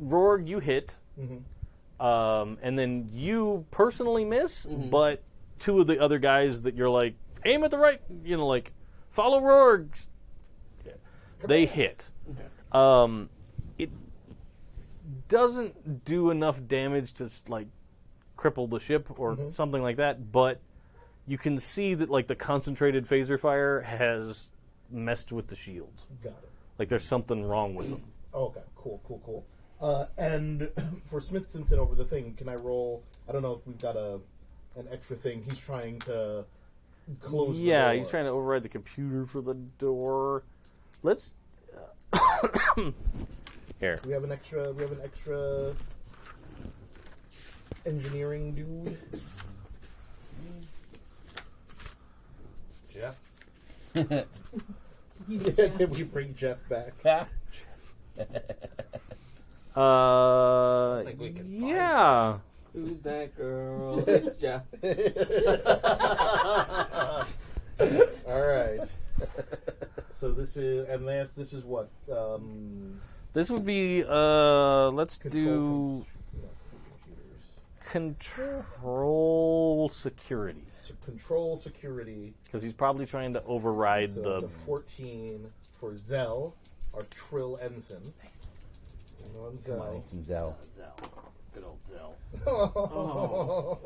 [SPEAKER 1] Rorg, you hit,
[SPEAKER 2] Mm-hmm.
[SPEAKER 1] and then you personally miss, but two of the other guys that you're like, aim at the right, like, follow Rorg, they hit.
[SPEAKER 6] Okay.
[SPEAKER 1] It doesn't do enough damage to, like, cripple the ship or something like that, but you can see that, like, the concentrated phaser fire has messed with the shields.
[SPEAKER 2] Got it.
[SPEAKER 1] Like, there's something wrong with them.
[SPEAKER 2] Okay. Cool. And for Smithson over the thing, can I roll? I don't know if we've got an extra thing. He's trying to close. the
[SPEAKER 1] Yeah,
[SPEAKER 2] door.
[SPEAKER 1] he's trying to override the computer for the door. Let's. Here.
[SPEAKER 2] We have an extra engineering dude.
[SPEAKER 5] Jeff?
[SPEAKER 2] Did we bring Jeff back?
[SPEAKER 5] think we can find
[SPEAKER 1] Yeah.
[SPEAKER 6] Who's that girl? It's Jeff.
[SPEAKER 2] All right. So this is what
[SPEAKER 1] This would be. Let's do
[SPEAKER 2] computers.
[SPEAKER 1] control security
[SPEAKER 2] So control security.
[SPEAKER 1] because he's probably trying to override
[SPEAKER 2] So
[SPEAKER 1] the.
[SPEAKER 2] that's a 14 for Zell, our Trill ensign.
[SPEAKER 3] Nice.
[SPEAKER 2] And on
[SPEAKER 3] Come on,
[SPEAKER 2] Zell.
[SPEAKER 3] it's in Zell.
[SPEAKER 5] Zell. Good old Zell.
[SPEAKER 6] Oh.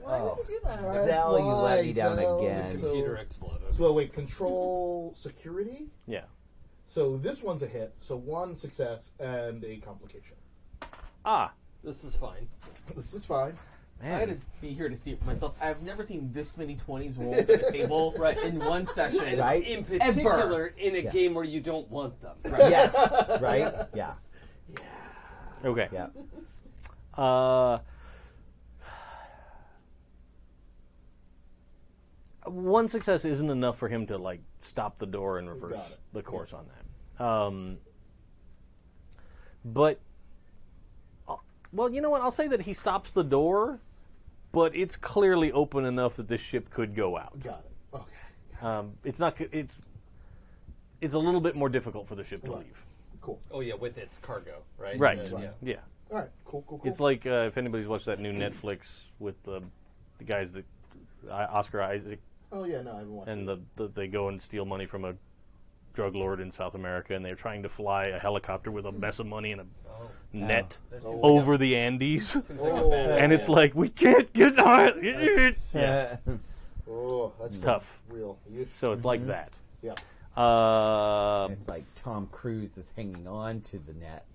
[SPEAKER 7] Why would you do that?
[SPEAKER 2] Right.
[SPEAKER 3] Zell, you let me down
[SPEAKER 2] Zell?
[SPEAKER 3] again.
[SPEAKER 2] So-
[SPEAKER 5] Computer exploded.
[SPEAKER 2] So wait, control security.
[SPEAKER 1] Yeah.
[SPEAKER 2] So this one's a hit. So one success and a complication.
[SPEAKER 1] Ah,
[SPEAKER 5] This is fine.
[SPEAKER 2] This is fine.
[SPEAKER 6] I had to
[SPEAKER 1] man.
[SPEAKER 6] be here to see it for myself. I've never seen this many 20s rolled at a table in one session.
[SPEAKER 3] Right?
[SPEAKER 5] In particular, in a
[SPEAKER 3] Yeah.
[SPEAKER 5] game where you don't want them.
[SPEAKER 3] Yes, right? Yeah.
[SPEAKER 1] Okay.
[SPEAKER 3] Yeah.
[SPEAKER 1] One success isn't enough for him to like stop the door and reverse
[SPEAKER 2] Got it.
[SPEAKER 1] the course on that. But well, you know what? I'll say that he stops the door, but it's clearly open enough that this ship could go out.
[SPEAKER 2] Got it. Okay.
[SPEAKER 1] It's not. It's a little bit more difficult for the ship to
[SPEAKER 2] Right.
[SPEAKER 1] leave.
[SPEAKER 2] Cool.
[SPEAKER 5] Oh, yeah, with its cargo, right?
[SPEAKER 1] Right.
[SPEAKER 5] Yeah.
[SPEAKER 1] Yeah.
[SPEAKER 2] All right. Cool.
[SPEAKER 1] It's like if anybody's watched that new Netflix with the guys that Oscar Isaac
[SPEAKER 2] Oh yeah, no, I haven't watched.
[SPEAKER 1] and they go and steal money from a drug lord in South America, and they're trying to fly a helicopter with a mess of money and a
[SPEAKER 5] Oh,
[SPEAKER 1] net
[SPEAKER 5] that seems
[SPEAKER 1] over the Andes,
[SPEAKER 5] seems like a
[SPEAKER 2] Oh.
[SPEAKER 5] bad
[SPEAKER 1] and it's
[SPEAKER 5] idea.
[SPEAKER 1] like we can't get on it.
[SPEAKER 2] That's-
[SPEAKER 1] Yeah.
[SPEAKER 2] Oh, that's
[SPEAKER 1] Tough.
[SPEAKER 2] Real. You-
[SPEAKER 1] So it's like that.
[SPEAKER 2] Yeah.
[SPEAKER 3] It's like Tom Cruise is hanging on to the net.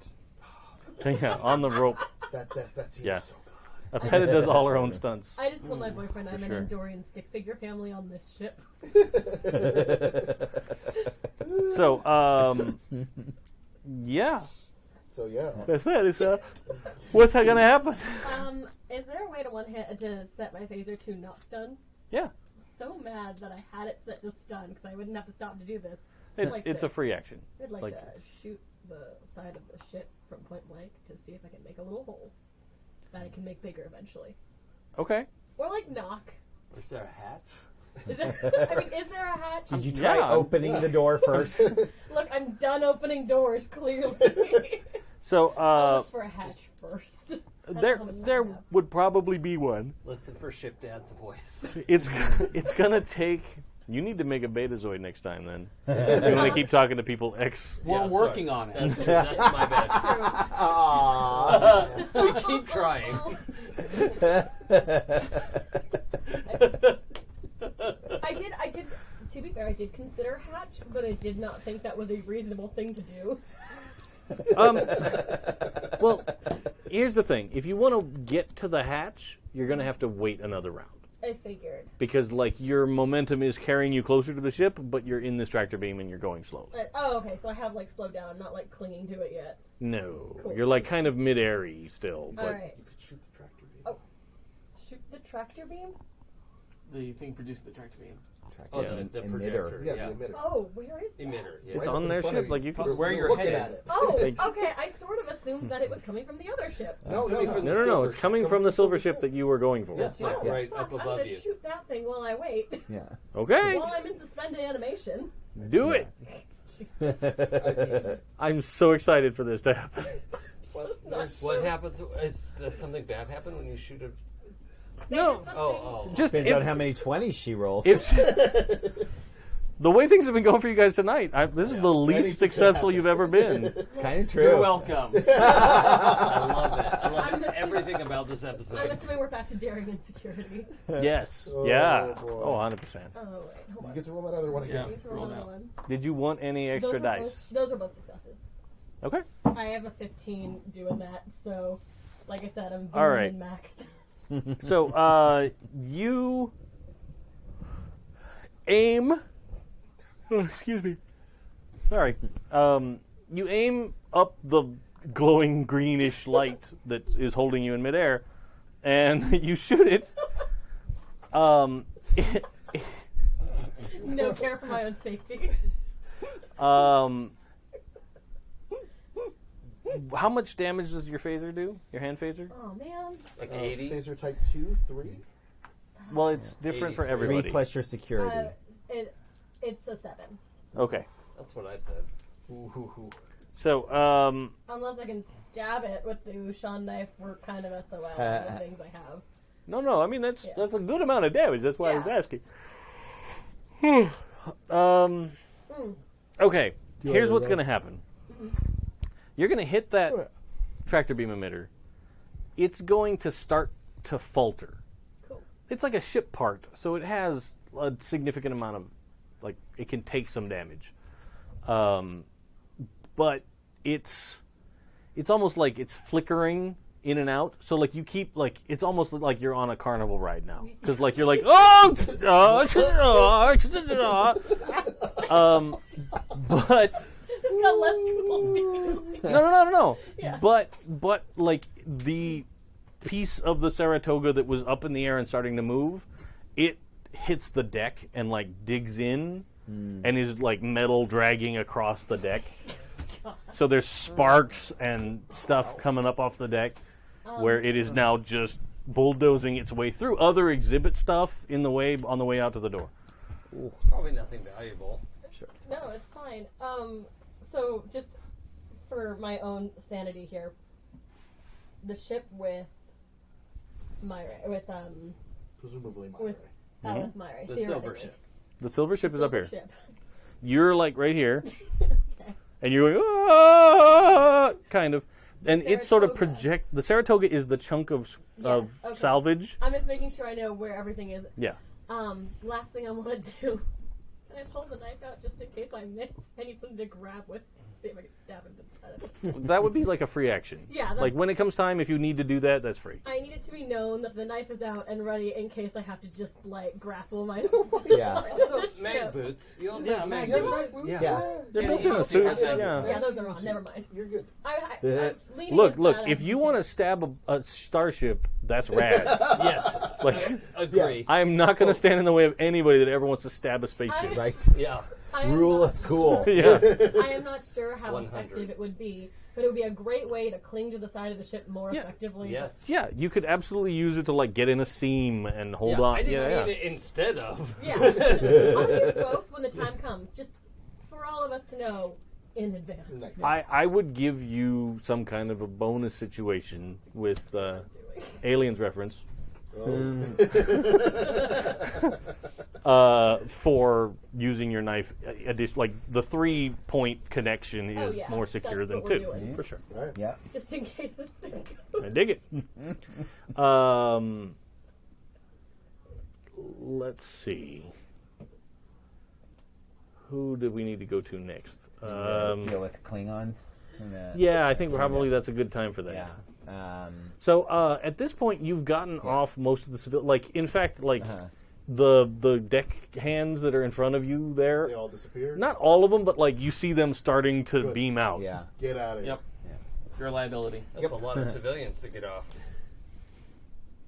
[SPEAKER 1] Yeah, on the rope.
[SPEAKER 2] That seems
[SPEAKER 1] Yeah.
[SPEAKER 2] so good.
[SPEAKER 1] Epetta does all her own stunts.
[SPEAKER 7] I just told my boyfriend I'm
[SPEAKER 1] sure.
[SPEAKER 7] an Andorian stick figure family on this ship.
[SPEAKER 1] So, yeah,
[SPEAKER 2] So yeah.
[SPEAKER 1] that's it. It's, what's gonna happen?
[SPEAKER 7] Is there a way to set my phaser to not stun?
[SPEAKER 1] Yeah,
[SPEAKER 7] So mad that I had it set to stun because I wouldn't have to stop to do this.
[SPEAKER 1] it's a free action.
[SPEAKER 7] I'd like,
[SPEAKER 1] like-
[SPEAKER 7] to shoot the side of the ship from point blank to see if I can make a little hole that I can make bigger eventually.
[SPEAKER 1] Okay.
[SPEAKER 7] Or like knock.
[SPEAKER 5] Is there a hatch?
[SPEAKER 7] Is there? I mean, is there a hatch?
[SPEAKER 3] Did you try
[SPEAKER 1] Yeah.
[SPEAKER 3] opening the door first?
[SPEAKER 7] Look, I'm done opening doors. Clearly.
[SPEAKER 1] So
[SPEAKER 7] I'll look for a hatch first. I don't know how much time
[SPEAKER 1] there
[SPEAKER 7] I have.
[SPEAKER 1] would probably be one.
[SPEAKER 5] Listen for Ship Dad's voice.
[SPEAKER 1] It's gonna take. You need to make a Betazoid next time, then. You're gonna keep talking to people.
[SPEAKER 6] We're
[SPEAKER 5] Yeah,
[SPEAKER 6] working
[SPEAKER 5] sorry.
[SPEAKER 6] on it.
[SPEAKER 5] That's true. That's my bad.
[SPEAKER 3] Aww.
[SPEAKER 5] We keep trying.
[SPEAKER 7] I did. To be fair, I did consider hatch, but I did not think that was a reasonable thing to do.
[SPEAKER 1] Well, here's the thing: if you want to get to the hatch, you're gonna have to wait another round
[SPEAKER 7] I figured.
[SPEAKER 1] because, like, your momentum is carrying you closer to the ship, but you're in this tractor beam and you're going slowly.
[SPEAKER 7] But, oh, okay. So I have like slowed down. I'm not like clinging to it yet.
[SPEAKER 1] No,
[SPEAKER 7] Cool.
[SPEAKER 1] you're like kind of mid-airy still. But
[SPEAKER 7] All right.
[SPEAKER 2] You could shoot the tractor beam.
[SPEAKER 7] Oh. Shoot the tractor beam.
[SPEAKER 6] The thing produced the tractor beam.
[SPEAKER 5] Oh,
[SPEAKER 1] Yeah.
[SPEAKER 5] the
[SPEAKER 3] Emitter.
[SPEAKER 5] projector.
[SPEAKER 2] Yeah,
[SPEAKER 5] Yeah.
[SPEAKER 2] the emitter.
[SPEAKER 7] Oh, where is that?
[SPEAKER 5] Emitter. Yeah.
[SPEAKER 1] it's
[SPEAKER 2] Right up
[SPEAKER 1] on
[SPEAKER 2] in
[SPEAKER 1] their
[SPEAKER 2] front
[SPEAKER 1] ship.
[SPEAKER 2] of
[SPEAKER 1] Like
[SPEAKER 2] you.
[SPEAKER 1] you can.
[SPEAKER 2] You're
[SPEAKER 6] Where you're
[SPEAKER 2] looking
[SPEAKER 6] headed.
[SPEAKER 2] at it.
[SPEAKER 7] Oh,
[SPEAKER 1] Like-
[SPEAKER 7] okay. I sort of assumed that it was coming from the other ship.
[SPEAKER 2] No,
[SPEAKER 5] coming
[SPEAKER 2] no,
[SPEAKER 5] from
[SPEAKER 1] No,
[SPEAKER 5] the
[SPEAKER 1] no,
[SPEAKER 5] silver
[SPEAKER 1] it's
[SPEAKER 5] ship.
[SPEAKER 1] coming from the silver ship that you were going for.
[SPEAKER 5] It's like
[SPEAKER 7] Oh,
[SPEAKER 5] right
[SPEAKER 7] fuck,
[SPEAKER 5] up
[SPEAKER 7] I'm
[SPEAKER 5] above
[SPEAKER 7] gonna
[SPEAKER 5] you.
[SPEAKER 7] shoot that thing while I wait.
[SPEAKER 3] Yeah.
[SPEAKER 1] Okay,
[SPEAKER 7] While I'm in suspended animation.
[SPEAKER 1] do it.
[SPEAKER 2] I mean,
[SPEAKER 1] I'm so excited for this to happen.
[SPEAKER 5] What happens? Does something bad happen when you shoot a?
[SPEAKER 1] No.
[SPEAKER 5] Oh.
[SPEAKER 1] Just
[SPEAKER 3] Depends on
[SPEAKER 1] if-
[SPEAKER 3] how many 20s she rolls.
[SPEAKER 1] If the way things have been going for you guys tonight, this is the least
[SPEAKER 2] Anything
[SPEAKER 1] successful
[SPEAKER 2] can
[SPEAKER 1] you've ever been.
[SPEAKER 3] It's kind of true.
[SPEAKER 6] You're welcome.
[SPEAKER 5] I love it. I love
[SPEAKER 7] I'm assuming-
[SPEAKER 5] everything about this
[SPEAKER 7] I'm
[SPEAKER 5] episode.
[SPEAKER 7] assuming we're back to daring insecurity.
[SPEAKER 1] Yes.
[SPEAKER 2] Oh,
[SPEAKER 1] yeah.
[SPEAKER 2] boy.
[SPEAKER 1] Oh, 100%.
[SPEAKER 7] Oh, wait. Hold
[SPEAKER 2] you
[SPEAKER 7] on.
[SPEAKER 2] get to roll that other one
[SPEAKER 6] Yeah.
[SPEAKER 2] again.
[SPEAKER 7] Need to roll
[SPEAKER 6] roll
[SPEAKER 7] another
[SPEAKER 6] now.
[SPEAKER 7] one.
[SPEAKER 1] Did you want any extra
[SPEAKER 7] Those were
[SPEAKER 1] dice?
[SPEAKER 7] Those are both successes.
[SPEAKER 1] Okay.
[SPEAKER 7] I have a 15 doing that, so like I said, I'm
[SPEAKER 1] All
[SPEAKER 7] very
[SPEAKER 1] right.
[SPEAKER 7] min-maxed.
[SPEAKER 1] So, you aim. Oh, excuse me. Sorry. You aim up the glowing greenish light that is holding you in midair, and you shoot it.
[SPEAKER 7] No care for my own safety.
[SPEAKER 1] How much damage does your phaser do? Your hand phaser?
[SPEAKER 7] Oh man.
[SPEAKER 5] Like 80.
[SPEAKER 2] Phaser type 2, 3.
[SPEAKER 1] Well, it's different for
[SPEAKER 5] 83.
[SPEAKER 1] everybody.
[SPEAKER 3] 3 plus your security.
[SPEAKER 7] It's a 7.
[SPEAKER 1] Okay.
[SPEAKER 5] That's what I said. Ooh.
[SPEAKER 1] So,
[SPEAKER 7] Unless I can stab it with the Ushan knife, we're kind of SOL on the things I have.
[SPEAKER 1] no. I mean, that's
[SPEAKER 7] Yeah.
[SPEAKER 1] a good amount of damage. That's why I was
[SPEAKER 7] Yeah.
[SPEAKER 1] asking. Okay. Here's what's going to happen. You're going to hit that tractor beam emitter. It's going to start to falter.
[SPEAKER 7] Cool.
[SPEAKER 1] It's like a ship part, so it has a significant amount of, like, it can take some damage. But it's almost like it's flickering in and out. So, like, you keep, like, it's almost like you're on a carnival ride now. Because, like, you're like, but
[SPEAKER 7] It's got less cool.
[SPEAKER 1] no.
[SPEAKER 7] Yeah.
[SPEAKER 1] But like the piece of the Saratoga that was up in the air and starting to move, it hits the deck and like digs in and is like metal dragging across the deck. So there's sparks and stuff coming up off the deck where it is now just bulldozing its way through other exhibit stuff in the way on the way out to the door.
[SPEAKER 5] Probably nothing valuable.
[SPEAKER 3] Sure.
[SPEAKER 7] No, it's fine. So just for my own sanity here, the ship with Myra,
[SPEAKER 2] Presumably mine.
[SPEAKER 7] with with Myra,
[SPEAKER 5] The silver
[SPEAKER 7] theoretically.
[SPEAKER 5] ship.
[SPEAKER 1] The silver ship is up
[SPEAKER 7] Silver
[SPEAKER 1] here.
[SPEAKER 7] ship.
[SPEAKER 1] You're like right here.
[SPEAKER 7] Okay.
[SPEAKER 1] And you're going, "Ah," kind of. And it's sort of
[SPEAKER 7] Saratoga.
[SPEAKER 1] project. The Saratoga is the chunk of
[SPEAKER 7] Yes, okay.
[SPEAKER 1] salvage.
[SPEAKER 7] I'm just making sure I know where everything is.
[SPEAKER 1] Yeah.
[SPEAKER 7] Last thing I want to do. Can I pull the knife out just in case I miss? I need something to grab with. See if I can stab him to death.
[SPEAKER 1] That would be like a free action.
[SPEAKER 7] Yeah, that's-
[SPEAKER 1] Like when it comes time, if you need to do that, that's free.
[SPEAKER 7] I need it to be known that the knife is out and ready in case I have to just like grapple my.
[SPEAKER 3] Yeah.
[SPEAKER 5] Also, mag boots. You also have mag
[SPEAKER 2] Yeah,
[SPEAKER 5] boots.
[SPEAKER 2] right,
[SPEAKER 3] Yeah.
[SPEAKER 1] They're
[SPEAKER 5] Yeah,
[SPEAKER 1] built
[SPEAKER 5] you
[SPEAKER 1] in a
[SPEAKER 5] don't see
[SPEAKER 1] suit.
[SPEAKER 5] those things.
[SPEAKER 1] Yeah.
[SPEAKER 7] Yeah, those are on. Never mind.
[SPEAKER 2] You're good.
[SPEAKER 1] Look, if you want to stab a starship, that's rad.
[SPEAKER 5] Yes.
[SPEAKER 1] Like,
[SPEAKER 5] Agree.
[SPEAKER 1] I am not going to stand in the way of anybody that ever wants to stab a spaceship.
[SPEAKER 3] Right?
[SPEAKER 5] Yeah.
[SPEAKER 3] Rule of cool.
[SPEAKER 1] Yes.
[SPEAKER 7] I am not sure how
[SPEAKER 5] 100.
[SPEAKER 7] effective it would be. but it would be a great way to cling to the side of the ship more
[SPEAKER 1] Yeah.
[SPEAKER 7] effectively.
[SPEAKER 5] Yes.
[SPEAKER 1] Yeah, you could absolutely use it to like get in a seam and hold on.
[SPEAKER 5] I didn't
[SPEAKER 1] yeah,
[SPEAKER 5] mean it instead of.
[SPEAKER 7] Yeah. I'll use both when the time comes, just for all of us to know in advance.
[SPEAKER 2] Nice.
[SPEAKER 1] I would give you some kind of a bonus situation with Aliens reference for using your knife. Like the 3-point connection is more secure
[SPEAKER 7] that's
[SPEAKER 1] than
[SPEAKER 7] what we're
[SPEAKER 1] 2,
[SPEAKER 7] doing.
[SPEAKER 1] for sure.
[SPEAKER 2] All right.
[SPEAKER 3] Yeah.
[SPEAKER 7] Just in case this thing
[SPEAKER 1] I dig it. Let's see. Who do we need to go to next?
[SPEAKER 3] Deal with Klingons.
[SPEAKER 1] Yeah, I think probably that's a good time for that.
[SPEAKER 3] Yeah.
[SPEAKER 1] So at this point, you've gotten off most of the civil. Like, in fact, like the deck hands that are in front of you there.
[SPEAKER 2] They all disappeared.
[SPEAKER 1] Not all of them, but like you see them starting to
[SPEAKER 2] Good.
[SPEAKER 1] beam out.
[SPEAKER 3] Yeah.
[SPEAKER 2] Get out of here.
[SPEAKER 6] Yep. You're a liability.
[SPEAKER 5] That's a lot of civilians to get off.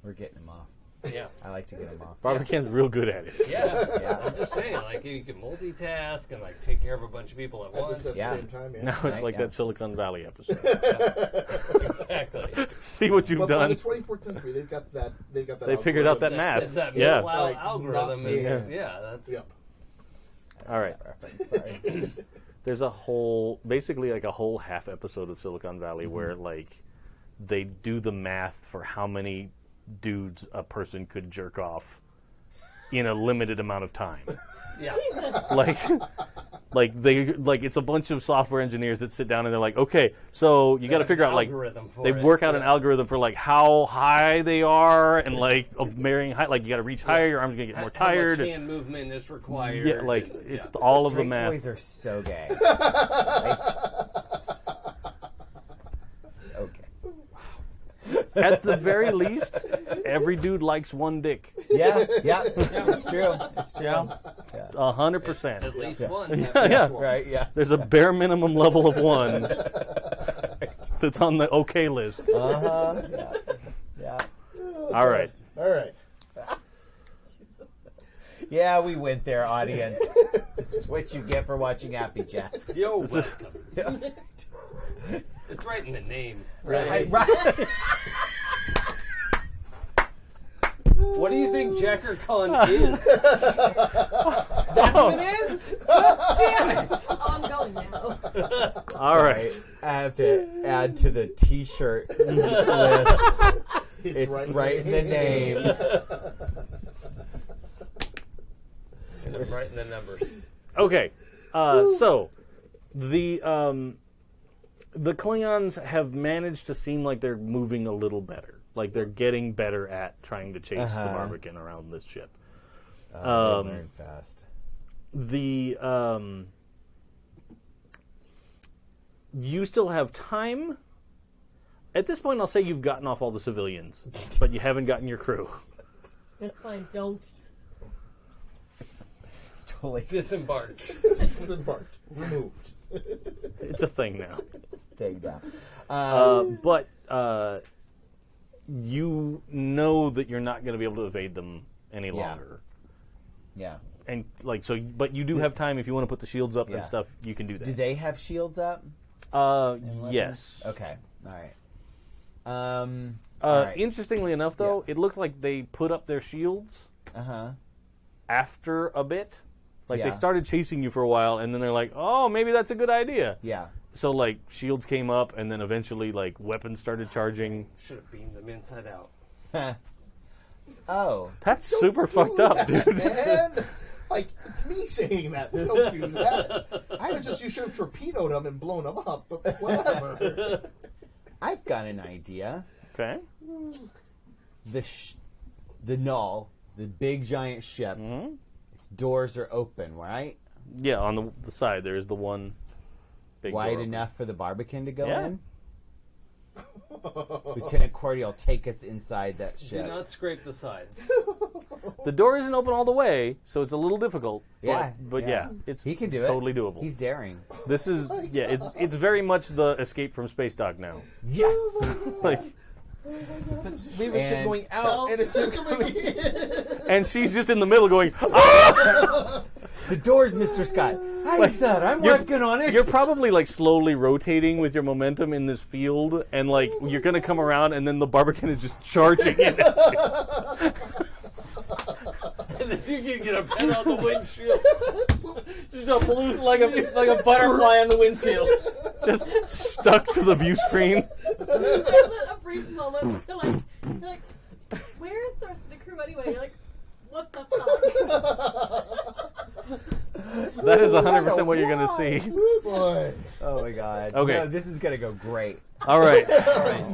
[SPEAKER 3] We're getting them off.
[SPEAKER 5] Yeah.
[SPEAKER 3] I like to get them off.
[SPEAKER 1] Barbican's real good at it.
[SPEAKER 5] Yeah.
[SPEAKER 3] Yeah.
[SPEAKER 5] I'm just saying, like, you can multitask and, like, take care of a bunch of people at
[SPEAKER 2] At
[SPEAKER 5] once.
[SPEAKER 2] the
[SPEAKER 3] Yeah.
[SPEAKER 2] same time, yeah.
[SPEAKER 1] Now it's
[SPEAKER 3] Right,
[SPEAKER 1] like
[SPEAKER 3] yeah.
[SPEAKER 1] that Silicon Valley episode.
[SPEAKER 5] Exactly.
[SPEAKER 1] See what you've
[SPEAKER 2] But by
[SPEAKER 1] done.
[SPEAKER 2] the 24th century, they've got that. They've got that.
[SPEAKER 1] They figured out that
[SPEAKER 2] algorithm.
[SPEAKER 1] math.
[SPEAKER 5] It's that
[SPEAKER 1] Yeah.
[SPEAKER 5] middle
[SPEAKER 2] Like,
[SPEAKER 5] algorithm
[SPEAKER 2] not
[SPEAKER 5] is,
[SPEAKER 2] big.
[SPEAKER 5] yeah, that's...
[SPEAKER 2] Yep.
[SPEAKER 1] All right.
[SPEAKER 3] Sorry.
[SPEAKER 1] There's a whole, basically like a whole half episode of Silicon Valley where like they do the math for how many dudes a person could jerk off in a limited amount of time.
[SPEAKER 5] Yeah.
[SPEAKER 1] Like it's a bunch of software engineers that sit down and they're like, okay, so you got to figure out like
[SPEAKER 5] algorithm for
[SPEAKER 1] they
[SPEAKER 5] it.
[SPEAKER 1] work out an algorithm for like how high they are and like of varying height. Like you got to reach higher, your arms gonna get more
[SPEAKER 5] How
[SPEAKER 1] tired.
[SPEAKER 5] much hand movement is required.
[SPEAKER 1] Yeah, like
[SPEAKER 5] and-
[SPEAKER 1] it's all of the
[SPEAKER 3] Straight
[SPEAKER 1] math.
[SPEAKER 3] boys are so gay. Right? So gay.
[SPEAKER 1] At the very least, every dude likes one dick.
[SPEAKER 3] Yeah. It's true. It's true. Yeah.
[SPEAKER 1] 100%.
[SPEAKER 5] At least
[SPEAKER 3] Yeah.
[SPEAKER 5] one.
[SPEAKER 1] Yeah.
[SPEAKER 3] Right. Yeah.
[SPEAKER 1] There's a bare minimum level of one that's on the okay list.
[SPEAKER 3] Yeah. Yeah.
[SPEAKER 1] All right.
[SPEAKER 2] All right.
[SPEAKER 3] Yeah, we went there, audience. This is what you get for watching Happy Jacks.
[SPEAKER 5] You're welcome. It's right in the name.
[SPEAKER 3] Right.
[SPEAKER 5] What do you think JackerCon is?
[SPEAKER 6] That's what it is? Damn it!
[SPEAKER 7] Oh, I'm going now.
[SPEAKER 1] All right.
[SPEAKER 3] I have to add to the T-shirt list. It's right in the name.
[SPEAKER 5] I'm writing the numbers.
[SPEAKER 1] Okay. So the Klingons have managed to seem like they're moving a little better. Like they're getting better at trying to chase the Barbican around this ship.
[SPEAKER 3] They learn fast.
[SPEAKER 1] You still have time. At this point, I'll say you've gotten off all the civilians, but you haven't gotten your crew.
[SPEAKER 7] It's fine. Don't.
[SPEAKER 3] It's totally
[SPEAKER 5] Disembarked.
[SPEAKER 2] Disembarked. Removed.
[SPEAKER 1] It's a thing now.
[SPEAKER 3] thing down.
[SPEAKER 1] But you know that you're not going to be able to evade them any longer.
[SPEAKER 3] Yeah.
[SPEAKER 1] And like so, but you do have time if you want to put the shields up
[SPEAKER 3] Yeah.
[SPEAKER 1] and stuff. You can do that.
[SPEAKER 3] Do they have shields up?
[SPEAKER 1] Yes.
[SPEAKER 3] Okay. All right. All right.
[SPEAKER 1] Interestingly enough, though, it looks like they put up their shields after a bit. Like they
[SPEAKER 3] Yeah.
[SPEAKER 1] started chasing you for a while, and then they're like, "Oh, maybe that's a good idea."
[SPEAKER 3] Yeah.
[SPEAKER 1] So like shields came up, and then eventually like weapons started charging.
[SPEAKER 5] Should have beamed them inside out.
[SPEAKER 3] Oh.
[SPEAKER 1] That's super fucked up, dude.
[SPEAKER 2] Man, like it's me saying that. Don't do that. You should have torpedoed them and blown them up. But whatever.
[SPEAKER 3] I've got an idea.
[SPEAKER 1] Okay.
[SPEAKER 3] The Null, the big giant ship, its doors are open, right?
[SPEAKER 1] Yeah, on the side there is the one big
[SPEAKER 3] Wide
[SPEAKER 1] door.
[SPEAKER 3] enough for the Barbican to go
[SPEAKER 1] Yeah.
[SPEAKER 3] in? Lieutenant Cordy will take us inside that
[SPEAKER 5] Do
[SPEAKER 3] ship.
[SPEAKER 5] not scrape the sides.
[SPEAKER 1] The door isn't open all the way, so it's a little difficult.
[SPEAKER 3] Yeah,
[SPEAKER 1] but
[SPEAKER 3] yeah.
[SPEAKER 1] it's
[SPEAKER 3] He can do
[SPEAKER 1] totally
[SPEAKER 3] it.
[SPEAKER 1] doable.
[SPEAKER 3] He's daring.
[SPEAKER 1] This is it's very much the Escape from Space Dock now.
[SPEAKER 3] Yes!
[SPEAKER 1] Like,
[SPEAKER 6] Leave a ship
[SPEAKER 3] And-
[SPEAKER 6] going out and a ship coming in.
[SPEAKER 1] and she's just in the middle going, "Ah!"
[SPEAKER 3] The doors, Mr. Scott. I said I'm working on it.
[SPEAKER 1] You're probably like slowly rotating with your momentum in this field, and like you're gonna come around, and then the Barbican is just charging it.
[SPEAKER 5] And then you can get a pet on the windshield. Just a blue
[SPEAKER 6] like a butterfly on the windshield.
[SPEAKER 1] Just stuck to the view screen.
[SPEAKER 7] There's a brief moment. You're like, where is the rest of the crew anyway? You're like, what the fuck?
[SPEAKER 1] That is 100% what you're gonna see.
[SPEAKER 2] Oh, boy.
[SPEAKER 3] Oh my god.
[SPEAKER 1] Okay.
[SPEAKER 3] No, this is gonna go great.
[SPEAKER 1] All right.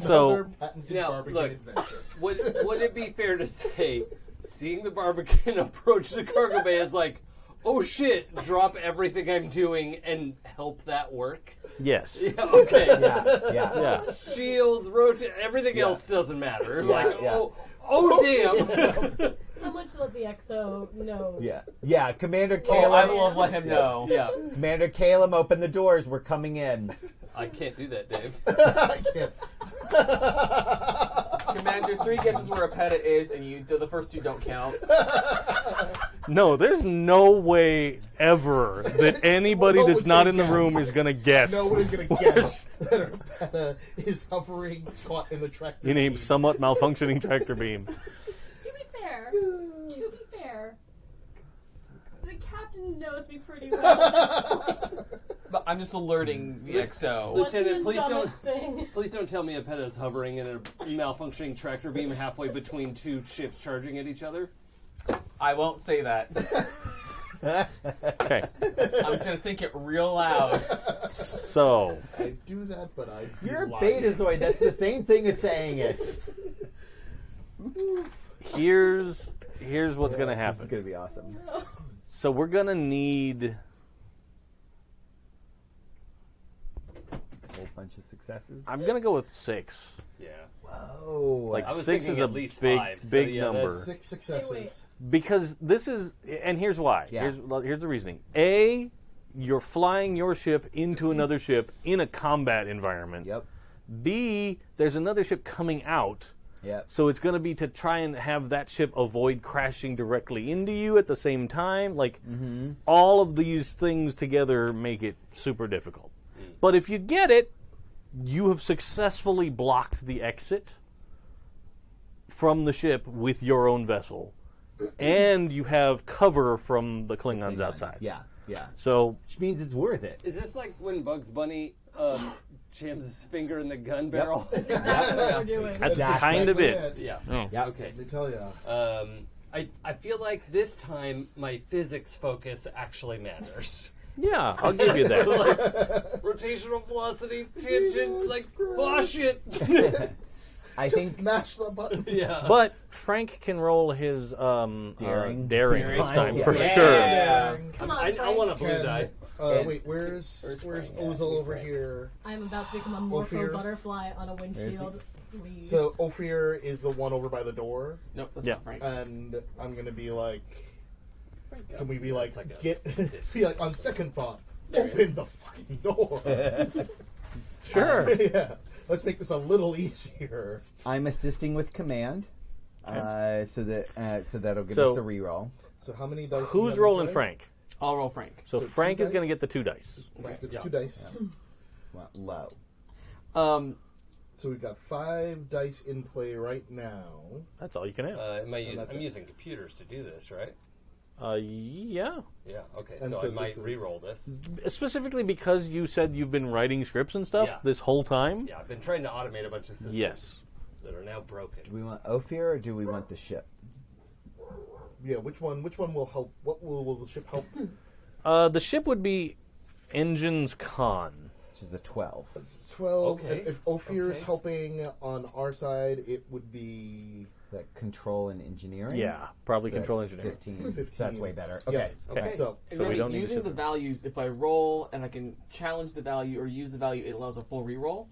[SPEAKER 1] So
[SPEAKER 2] Another patented
[SPEAKER 5] Now,
[SPEAKER 2] Barbican
[SPEAKER 5] look.
[SPEAKER 2] adventure.
[SPEAKER 5] Would it be fair to say, seeing the Barbican approach the cargo bay is like, oh shit, drop everything I'm doing and help that work?
[SPEAKER 1] yes.
[SPEAKER 5] Yeah, okay.
[SPEAKER 3] Yeah.
[SPEAKER 1] Yeah.
[SPEAKER 5] Shields, rotate, everything else doesn't matter. Like,
[SPEAKER 3] yeah.
[SPEAKER 5] oh damn.
[SPEAKER 7] Someone should let the XO know.
[SPEAKER 3] Yeah. Commander
[SPEAKER 6] Oh, I
[SPEAKER 3] Kalim.
[SPEAKER 6] will have let him know.
[SPEAKER 5] Yeah,
[SPEAKER 3] Commander Kalim, open the doors. We're coming in.
[SPEAKER 5] I can't do that, Dave.
[SPEAKER 2] I can't.
[SPEAKER 6] Commander, 3 guesses where Epetta is, and the first 2 don't count.
[SPEAKER 1] No, there's no way ever that anybody
[SPEAKER 2] No
[SPEAKER 1] that's
[SPEAKER 2] one's
[SPEAKER 1] not
[SPEAKER 2] gonna
[SPEAKER 1] in the
[SPEAKER 2] guess.
[SPEAKER 1] room is gonna guess.
[SPEAKER 2] Nobody's gonna guess that Epetta is hovering caught in the tractor.
[SPEAKER 1] In a
[SPEAKER 2] beam.
[SPEAKER 1] somewhat malfunctioning tractor beam.
[SPEAKER 7] To be fair, the captain knows me pretty well at this point.
[SPEAKER 6] But I'm just alerting the XO.
[SPEAKER 7] What's
[SPEAKER 5] Lieutenant,
[SPEAKER 7] the
[SPEAKER 5] please don't-
[SPEAKER 7] dumbest thing?
[SPEAKER 5] Please don't tell me Epetta's hovering in a malfunctioning tractor beam halfway between 2 ships charging at each other.
[SPEAKER 6] I won't say that.
[SPEAKER 1] Okay.
[SPEAKER 6] I'm just gonna think it real loud.
[SPEAKER 1] So
[SPEAKER 2] I do that, but I.
[SPEAKER 3] You're a Betazoid. That's the same thing as saying it.
[SPEAKER 1] here's what's gonna
[SPEAKER 3] This is
[SPEAKER 1] happen.
[SPEAKER 3] gonna be awesome.
[SPEAKER 1] So we're gonna need
[SPEAKER 3] A whole bunch of successes.
[SPEAKER 1] I'm gonna go with 6.
[SPEAKER 5] Yeah.
[SPEAKER 3] Whoa.
[SPEAKER 1] Like
[SPEAKER 5] I was
[SPEAKER 1] 6 is
[SPEAKER 5] thinking
[SPEAKER 1] a
[SPEAKER 5] at least
[SPEAKER 1] big
[SPEAKER 5] 5, so
[SPEAKER 1] big
[SPEAKER 5] yeah,
[SPEAKER 1] number.
[SPEAKER 2] 6 successes.
[SPEAKER 7] Wait.
[SPEAKER 1] Because this is, and here's why.
[SPEAKER 3] Yeah.
[SPEAKER 1] Here's the reasoning. A, you're flying your ship into another ship in a combat environment.
[SPEAKER 3] Yep.
[SPEAKER 1] B, there's another ship coming out,
[SPEAKER 3] Yep.
[SPEAKER 1] so it's going to be to try and have that ship avoid crashing directly into you at the same time. Like, all of these things together make it super difficult. But if you get it, you have successfully blocked the exit from the ship with your own vessel. And you have cover from the Klingons outside.
[SPEAKER 3] Yeah. Yeah.
[SPEAKER 1] So,
[SPEAKER 3] Which means it's worth it.
[SPEAKER 5] Is this like when Bugs Bunny jams his finger in the gun barrel?
[SPEAKER 7] Exactly what we're doing.
[SPEAKER 1] that's
[SPEAKER 3] Exactly.
[SPEAKER 1] kind of it.
[SPEAKER 2] Exactly
[SPEAKER 5] Yeah.
[SPEAKER 1] Oh.
[SPEAKER 3] Yep.
[SPEAKER 5] Okay.
[SPEAKER 2] Let me tell ya.
[SPEAKER 5] I feel like this time my physics focus actually matters.
[SPEAKER 1] Yeah, I'll give you that.
[SPEAKER 5] Like rotational velocity, tangent, like oh shit.
[SPEAKER 3] I
[SPEAKER 2] Just
[SPEAKER 3] think
[SPEAKER 2] mash the button.
[SPEAKER 5] Yeah.
[SPEAKER 1] But Frank can roll his
[SPEAKER 3] Daring.
[SPEAKER 1] daring this time
[SPEAKER 3] Yeah.
[SPEAKER 1] for
[SPEAKER 3] Yeah.
[SPEAKER 1] sure.
[SPEAKER 2] Yeah.
[SPEAKER 7] Come on,
[SPEAKER 5] I
[SPEAKER 7] Frank.
[SPEAKER 5] want a blue
[SPEAKER 2] Can-
[SPEAKER 5] die.
[SPEAKER 3] And-
[SPEAKER 2] wait, where's
[SPEAKER 3] Frank?
[SPEAKER 2] Ozil over here?
[SPEAKER 7] I'm about to become a morpho
[SPEAKER 2] Ophir.
[SPEAKER 7] butterfly on a windshield. Please.
[SPEAKER 2] So Ophir is the one over by the door,
[SPEAKER 6] Nope, that's
[SPEAKER 1] Yeah.
[SPEAKER 6] not Frank.
[SPEAKER 2] and I'm gonna be like, can we be like,
[SPEAKER 5] It's like a-
[SPEAKER 2] get, be like, on second thought, open the fucking door.
[SPEAKER 1] Sure.
[SPEAKER 2] Yeah, let's make this a little easier.
[SPEAKER 3] I'm assisting with command, so that'll give
[SPEAKER 1] So-
[SPEAKER 3] us a reroll.
[SPEAKER 2] So how many dice? do you
[SPEAKER 1] Who's
[SPEAKER 2] have in
[SPEAKER 1] rolling
[SPEAKER 2] play?
[SPEAKER 1] Frank?
[SPEAKER 6] I'll roll Frank.
[SPEAKER 1] So,
[SPEAKER 2] So
[SPEAKER 1] Frank
[SPEAKER 2] two
[SPEAKER 1] is going to
[SPEAKER 2] dice?
[SPEAKER 1] get the 2 dice.
[SPEAKER 2] Frank gets 2 dice.
[SPEAKER 3] Well, low.
[SPEAKER 2] So we've got 5 dice in play right now.
[SPEAKER 1] That's all you can have.
[SPEAKER 2] that's
[SPEAKER 5] I'm
[SPEAKER 2] it.
[SPEAKER 5] using computers to do this, right?
[SPEAKER 1] Yeah.
[SPEAKER 5] Yeah. Okay.
[SPEAKER 2] And
[SPEAKER 5] So,
[SPEAKER 2] so
[SPEAKER 5] I might
[SPEAKER 2] this is-
[SPEAKER 5] re-roll this.
[SPEAKER 1] Specifically because you said you've been writing scripts and stuff
[SPEAKER 5] Yeah.
[SPEAKER 1] this whole time.
[SPEAKER 5] Yeah, I've been trying to automate a bunch of systems
[SPEAKER 1] Yes.
[SPEAKER 5] that are now broken.
[SPEAKER 3] Do we want Ophir or do we want the ship?
[SPEAKER 2] Yeah, which one will help? What will the ship help?
[SPEAKER 1] The ship would be Engines Con.
[SPEAKER 3] Which is a 12.
[SPEAKER 2] 12.
[SPEAKER 5] Okay.
[SPEAKER 2] If Ophir is
[SPEAKER 5] Okay.
[SPEAKER 2] helping on our side, it would be
[SPEAKER 3] That control and engineering?
[SPEAKER 1] Yeah, probably
[SPEAKER 3] So that's
[SPEAKER 1] control engineering.
[SPEAKER 3] 15.
[SPEAKER 2] 15.
[SPEAKER 3] So that's way better.
[SPEAKER 2] Yeah.
[SPEAKER 3] Okay.
[SPEAKER 1] Okay.
[SPEAKER 2] So
[SPEAKER 6] And
[SPEAKER 1] So we
[SPEAKER 6] remember,
[SPEAKER 1] don't need to
[SPEAKER 6] using
[SPEAKER 1] sit
[SPEAKER 6] the
[SPEAKER 1] there.
[SPEAKER 6] values, if I roll and I can challenge the value or use the value, it allows a full reroll.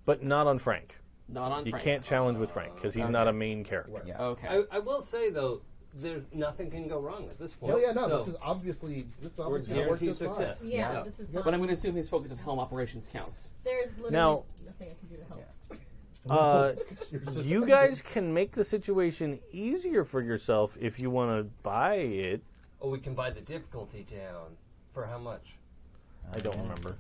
[SPEAKER 1] But not on Frank.
[SPEAKER 6] Not on
[SPEAKER 1] You
[SPEAKER 6] Frank.
[SPEAKER 1] can't challenge with Frank because he's not a main character.
[SPEAKER 3] Yeah.
[SPEAKER 6] Okay.
[SPEAKER 5] I will say though, there's nothing can go wrong at this point.
[SPEAKER 2] Oh yeah, no,
[SPEAKER 5] So
[SPEAKER 2] this is obviously
[SPEAKER 5] we're
[SPEAKER 2] gonna work
[SPEAKER 5] guaranteed
[SPEAKER 2] just fine.
[SPEAKER 5] success.
[SPEAKER 7] yeah,
[SPEAKER 5] Yeah.
[SPEAKER 7] this is
[SPEAKER 6] But
[SPEAKER 7] fine.
[SPEAKER 6] I'm going to assume his focus of helm operations counts.
[SPEAKER 7] There's literally
[SPEAKER 1] Now-
[SPEAKER 7] nothing I can do to help.
[SPEAKER 2] You're just-
[SPEAKER 1] You guys can make the situation easier for yourself if you want to buy it.
[SPEAKER 5] Oh, we can buy the difficulty down. For how much?
[SPEAKER 1] I don't remember.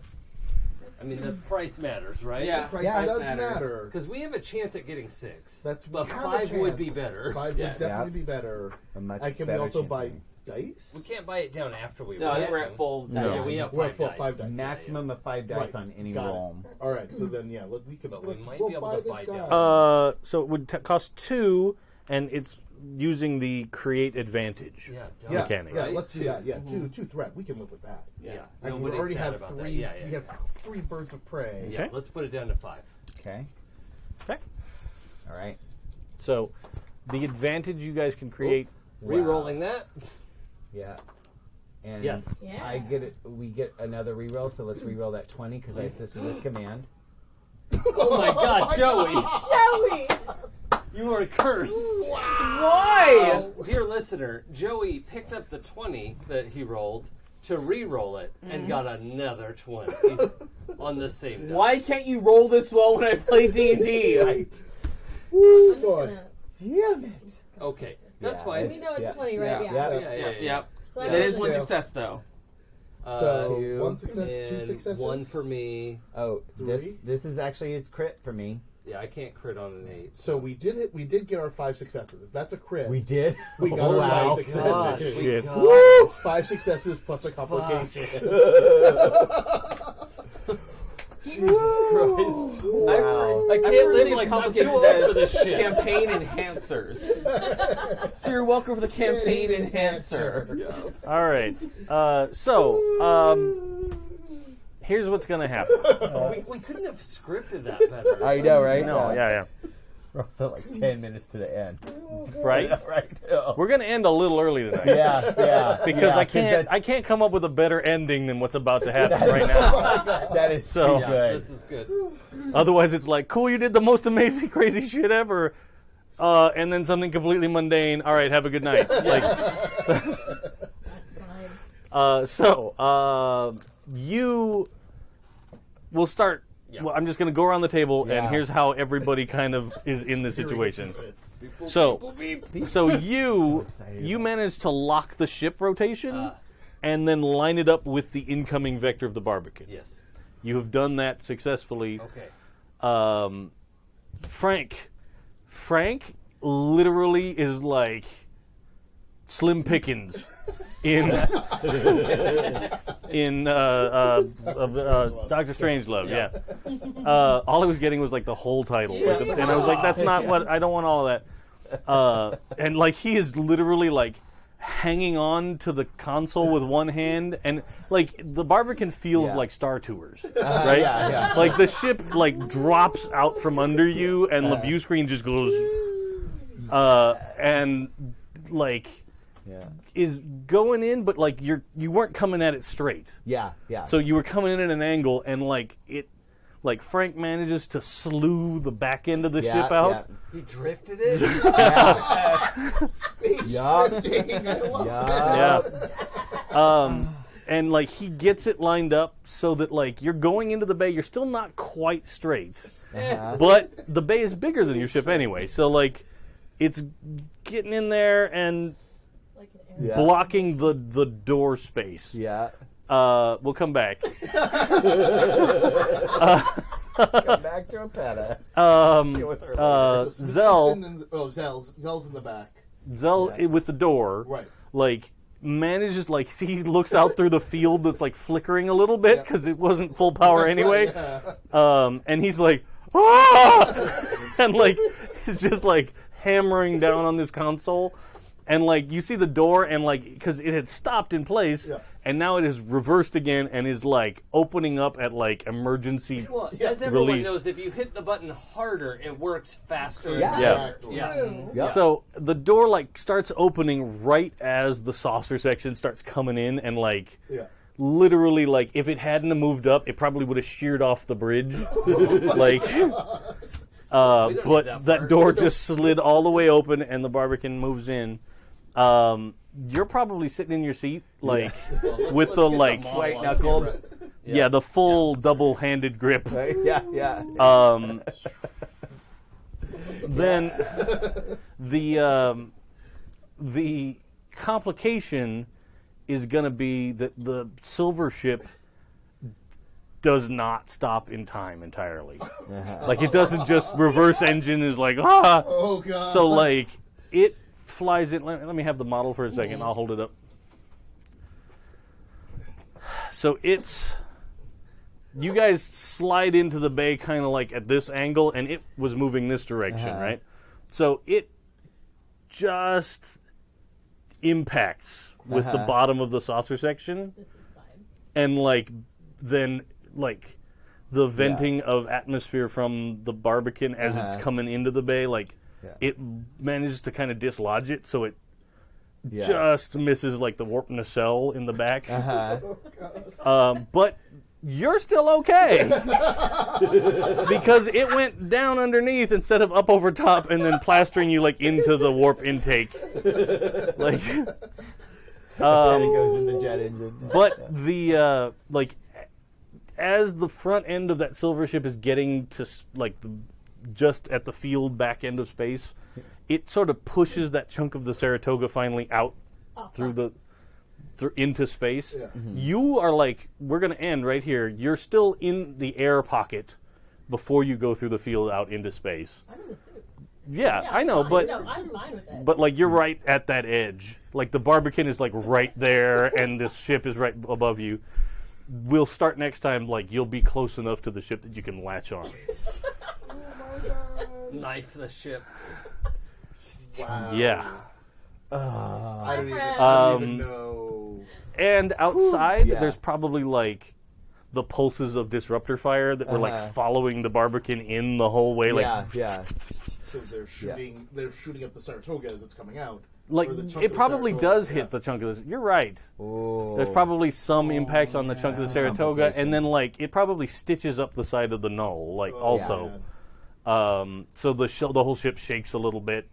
[SPEAKER 5] I mean, the price matters, right?
[SPEAKER 6] Yeah.
[SPEAKER 2] Price
[SPEAKER 3] Yeah,
[SPEAKER 2] does
[SPEAKER 6] matters.
[SPEAKER 2] matter.
[SPEAKER 5] Because we have a chance at getting 6.
[SPEAKER 2] That's
[SPEAKER 5] but
[SPEAKER 2] we have a
[SPEAKER 5] 5 would
[SPEAKER 2] chance.
[SPEAKER 5] be better.
[SPEAKER 2] 5
[SPEAKER 6] Yes.
[SPEAKER 2] would definitely be better.
[SPEAKER 3] A much
[SPEAKER 2] And can we
[SPEAKER 3] better
[SPEAKER 2] also
[SPEAKER 3] chance
[SPEAKER 2] buy
[SPEAKER 3] of winning.
[SPEAKER 2] dice?
[SPEAKER 5] We can't buy it down after we
[SPEAKER 6] No, I
[SPEAKER 5] roll
[SPEAKER 6] think we're
[SPEAKER 5] them.
[SPEAKER 6] at full
[SPEAKER 1] No.
[SPEAKER 6] dice.
[SPEAKER 5] Yeah, we have
[SPEAKER 2] We're at
[SPEAKER 5] 5
[SPEAKER 2] full
[SPEAKER 5] dice.
[SPEAKER 2] 5 dice.
[SPEAKER 3] Maximum of 5 dice
[SPEAKER 2] Right.
[SPEAKER 3] on any
[SPEAKER 2] Got it.
[SPEAKER 3] roll.
[SPEAKER 2] All right, so then we can.
[SPEAKER 5] But we might
[SPEAKER 2] we'll
[SPEAKER 5] be able
[SPEAKER 2] buy
[SPEAKER 5] to
[SPEAKER 2] this
[SPEAKER 5] buy
[SPEAKER 2] down.
[SPEAKER 5] down.
[SPEAKER 1] So it would cost 2, and it's using the create advantage.
[SPEAKER 5] Yeah, done.
[SPEAKER 2] yeah,
[SPEAKER 1] mechanic.
[SPEAKER 2] yeah,
[SPEAKER 5] Right?
[SPEAKER 2] let's do that. Yeah, two threat. We can live with that.
[SPEAKER 5] Yeah.
[SPEAKER 2] And we
[SPEAKER 5] Nobody's
[SPEAKER 2] already
[SPEAKER 5] sad
[SPEAKER 2] have
[SPEAKER 5] about
[SPEAKER 2] 3.
[SPEAKER 5] that. Yeah, yeah.
[SPEAKER 2] We have 3 birds of prey.
[SPEAKER 5] Yeah,
[SPEAKER 1] Okay.
[SPEAKER 5] let's put it down to 5.
[SPEAKER 3] Okay.
[SPEAKER 1] Okay.
[SPEAKER 3] All right.
[SPEAKER 1] So the advantage you guys can create.
[SPEAKER 5] Re-rolling that.
[SPEAKER 3] Yeah. And
[SPEAKER 5] Yes.
[SPEAKER 7] Yeah.
[SPEAKER 3] I get it. We get another reroll, so let's reroll that 20 because I assisted with command.
[SPEAKER 5] Oh my God, Joey!
[SPEAKER 7] Joey!
[SPEAKER 5] You are cursed.
[SPEAKER 6] Why?
[SPEAKER 5] Dear listener, Joey picked up the 20 that he rolled to re-roll it and got another 20 on the same die.
[SPEAKER 6] Why can't you roll this well when I play D&D?
[SPEAKER 3] Right.
[SPEAKER 2] Woo,
[SPEAKER 7] I'm
[SPEAKER 2] boy.
[SPEAKER 7] just gonna-
[SPEAKER 3] Damn it.
[SPEAKER 5] Okay, that's
[SPEAKER 3] Yeah,
[SPEAKER 5] fine.
[SPEAKER 7] We know it's
[SPEAKER 3] Yeah.
[SPEAKER 7] 20, right?
[SPEAKER 6] Yeah.
[SPEAKER 7] Yeah.
[SPEAKER 3] Yeah.
[SPEAKER 5] Yeah.
[SPEAKER 7] So
[SPEAKER 6] That
[SPEAKER 7] that
[SPEAKER 6] is
[SPEAKER 7] was
[SPEAKER 6] one
[SPEAKER 7] it.
[SPEAKER 6] success, though.
[SPEAKER 2] So
[SPEAKER 3] Two
[SPEAKER 2] 1 success, 2
[SPEAKER 5] And
[SPEAKER 2] successes.
[SPEAKER 5] 1 for me.
[SPEAKER 3] Oh,
[SPEAKER 2] 3.
[SPEAKER 3] this is actually a crit for me.
[SPEAKER 5] Yeah, I can't crit on an 8.
[SPEAKER 2] So we did get our 5 successes. If that's a crit,
[SPEAKER 3] We did.
[SPEAKER 2] we got
[SPEAKER 3] Oh,
[SPEAKER 2] our
[SPEAKER 3] wow.
[SPEAKER 2] 5 successes.
[SPEAKER 5] We
[SPEAKER 1] Shit.
[SPEAKER 5] got-
[SPEAKER 3] Woo!
[SPEAKER 2] 5 successes plus a complication.
[SPEAKER 5] Jesus Christ.
[SPEAKER 3] Wow.
[SPEAKER 5] I can't live like I'm too old for this shit.
[SPEAKER 6] Campaign enhancers. So you're welcome for the campaign enhancer.
[SPEAKER 1] All right. Here's what's gonna happen.
[SPEAKER 5] We couldn't have scripted that better.
[SPEAKER 3] I know, right?
[SPEAKER 1] No, yeah.
[SPEAKER 3] We're also like 10 minutes to the end.
[SPEAKER 1] Right.
[SPEAKER 3] Right.
[SPEAKER 1] We're gonna end a little early tonight.
[SPEAKER 3] Yeah.
[SPEAKER 1] Because
[SPEAKER 3] Yeah,
[SPEAKER 1] I can't come up with a better ending than what's about to happen right now.
[SPEAKER 3] That is
[SPEAKER 1] So-
[SPEAKER 3] too
[SPEAKER 5] Yeah,
[SPEAKER 3] good.
[SPEAKER 5] this is good.
[SPEAKER 1] Otherwise, it's like, cool, you did the most amazing, crazy shit ever, and then something completely mundane. All right, have a good night. Like,
[SPEAKER 7] That's fine.
[SPEAKER 1] you will start.
[SPEAKER 5] Yeah.
[SPEAKER 1] Well, I'm just going to go around the table,
[SPEAKER 3] Yeah.
[SPEAKER 1] and here's how everybody kind of is in this situation.
[SPEAKER 2] Experience.
[SPEAKER 1] So you
[SPEAKER 3] excited
[SPEAKER 1] you
[SPEAKER 3] about
[SPEAKER 1] managed to lock the ship rotation, and then line it up with the incoming vector of the Barbican.
[SPEAKER 5] Yes.
[SPEAKER 1] You have done that successfully.
[SPEAKER 5] Okay.
[SPEAKER 1] Frank literally is like Slim Pickens in Doctor Strangelove. Yeah. All I was getting was like the whole title, and I was like, that's not what I don't want. All of that. And like he is literally like hanging on to the console with one hand, and like the Barbican feels
[SPEAKER 3] Yeah.
[SPEAKER 1] like Star Tours, right?
[SPEAKER 3] yeah.
[SPEAKER 1] Like the ship like drops out from under you, and the view screen just goes, and like
[SPEAKER 3] Yeah.
[SPEAKER 1] is going in, but like you weren't coming at it straight,
[SPEAKER 3] Yeah.
[SPEAKER 1] so you were coming in at an angle, and like Frank manages to slew the back end of the ship out.
[SPEAKER 5] He drifted it?
[SPEAKER 2] Space
[SPEAKER 3] Yeah.
[SPEAKER 2] drifting. I love it.
[SPEAKER 1] Yeah. And like he gets it lined up so that like you're going into the bay, you're still not quite straight, but the bay is bigger than your ship anyway. So like it's getting in there and
[SPEAKER 7] Like an
[SPEAKER 3] Yeah.
[SPEAKER 1] blocking the door space.
[SPEAKER 3] Yeah.
[SPEAKER 1] We'll come back.
[SPEAKER 3] Come back to Epetta. Deal with her later.
[SPEAKER 2] So
[SPEAKER 1] Zell
[SPEAKER 2] Zell's in the back.
[SPEAKER 1] Zell with the door,
[SPEAKER 2] Right.
[SPEAKER 1] like manages like he looks out through the field that's like flickering a little bit
[SPEAKER 2] Yeah.
[SPEAKER 1] because it wasn't full power
[SPEAKER 2] That's
[SPEAKER 1] anyway.
[SPEAKER 2] right, yeah.
[SPEAKER 1] And he's like, ah! And like he's just like hammering down on this console, and like you see the door, and like because it had stopped in place,
[SPEAKER 2] Yeah.
[SPEAKER 1] and now it is reversed again and is like opening up at like emergency.
[SPEAKER 5] Well, as everyone
[SPEAKER 1] Release.
[SPEAKER 5] knows, if you hit the button harder, it works faster.
[SPEAKER 3] Yeah.
[SPEAKER 1] Yeah.
[SPEAKER 2] Exactly.
[SPEAKER 5] Yeah.
[SPEAKER 7] True.
[SPEAKER 3] Yep.
[SPEAKER 1] So the door like starts opening right as the saucer section starts coming in, and like
[SPEAKER 2] Yeah.
[SPEAKER 1] literally like if it hadn't have moved up, it probably would have sheared off the bridge. Like,
[SPEAKER 5] don't need
[SPEAKER 1] but
[SPEAKER 5] that
[SPEAKER 1] that
[SPEAKER 5] part.
[SPEAKER 1] door just slid all the way open, and the Barbican moves in. You're probably sitting in your seat, like with
[SPEAKER 5] let's
[SPEAKER 1] the
[SPEAKER 5] get
[SPEAKER 1] like,
[SPEAKER 5] them all
[SPEAKER 3] White
[SPEAKER 5] up
[SPEAKER 3] knuckled.
[SPEAKER 5] here.
[SPEAKER 1] yeah, the full double-handed grip.
[SPEAKER 3] Right? Yeah.
[SPEAKER 1] Then the complication is going to be that the silver ship does not stop in time entirely. Like, it doesn't just reverse engine is like, ah!
[SPEAKER 2] Oh, God.
[SPEAKER 1] So, like, it flies in. Let me have the model for a second. I'll hold it up. So it's... You guys slide into the bay kind of like at this angle, and it was moving this direction, right? So it just impacts with the bottom of the saucer section.
[SPEAKER 7] This is fine.
[SPEAKER 1] And, like, then, like, the venting of atmosphere from the Barbican as it's coming into the bay, like, it manages to kind of dislodge it, so it just misses, like, the warp nacelle in the back. But you're still okay. Because it went down underneath instead of up over top and then plastering you, like, into the warp intake. Like...
[SPEAKER 3] and it goes in the jet engine.
[SPEAKER 1] But the like, as the front end of that silver ship is getting to like just at the field back end of space, it sort of pushes that chunk of the Saratoga finally out through into space. Yeah. You are like, we're going to end right here. You're still in the air pocket before you go through the field out into space.
[SPEAKER 7] I'm in the suit.
[SPEAKER 1] Yeah, I know,
[SPEAKER 7] fine.
[SPEAKER 1] but
[SPEAKER 7] No, I'm fine with it.
[SPEAKER 1] But like, you're right at that edge. Like, the Barbican is like right there, and this ship is right above you. We'll start next time. Like, you'll be close enough to the ship that you can latch on.
[SPEAKER 5] Knife the ship.
[SPEAKER 2] Wow.
[SPEAKER 1] Yeah.
[SPEAKER 2] I don't even know.
[SPEAKER 1] And outside,
[SPEAKER 3] Yeah.
[SPEAKER 1] there's probably like the pulses of disruptor fire that were like following the Barbican in the whole way. Like,
[SPEAKER 3] yeah.
[SPEAKER 2] So they're shooting. They're shooting up the Saratoga as it's coming out.
[SPEAKER 1] like
[SPEAKER 2] Or the chunk
[SPEAKER 1] it
[SPEAKER 2] of the
[SPEAKER 1] probably
[SPEAKER 2] Saratoga.
[SPEAKER 1] does hit the chunk of this. You're right.
[SPEAKER 3] Ooh.
[SPEAKER 1] There's probably some impacts on the chunk of the Saratoga,
[SPEAKER 3] Complication.
[SPEAKER 1] and then like it probably stitches up the side of the null. Like also, so the whole ship shakes a little bit,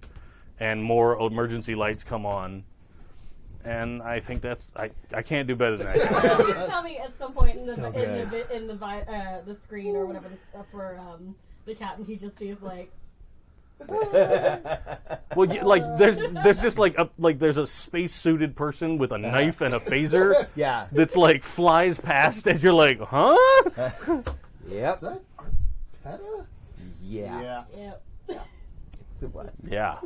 [SPEAKER 1] and more emergency lights come on. And I think that's I can't do better than that.
[SPEAKER 7] Please tell me at some point in the
[SPEAKER 3] So
[SPEAKER 7] the screen or whatever the stuff for the captain, he just sees like.
[SPEAKER 1] Well, like there's just like there's a space suited person with a knife and a phaser.
[SPEAKER 3] Yeah.
[SPEAKER 1] That's like flies past as you're like, huh?
[SPEAKER 3] Yep.
[SPEAKER 2] Is that Epetta?
[SPEAKER 3] Yeah.
[SPEAKER 7] Yep.
[SPEAKER 3] Yes, it was.
[SPEAKER 1] Yeah.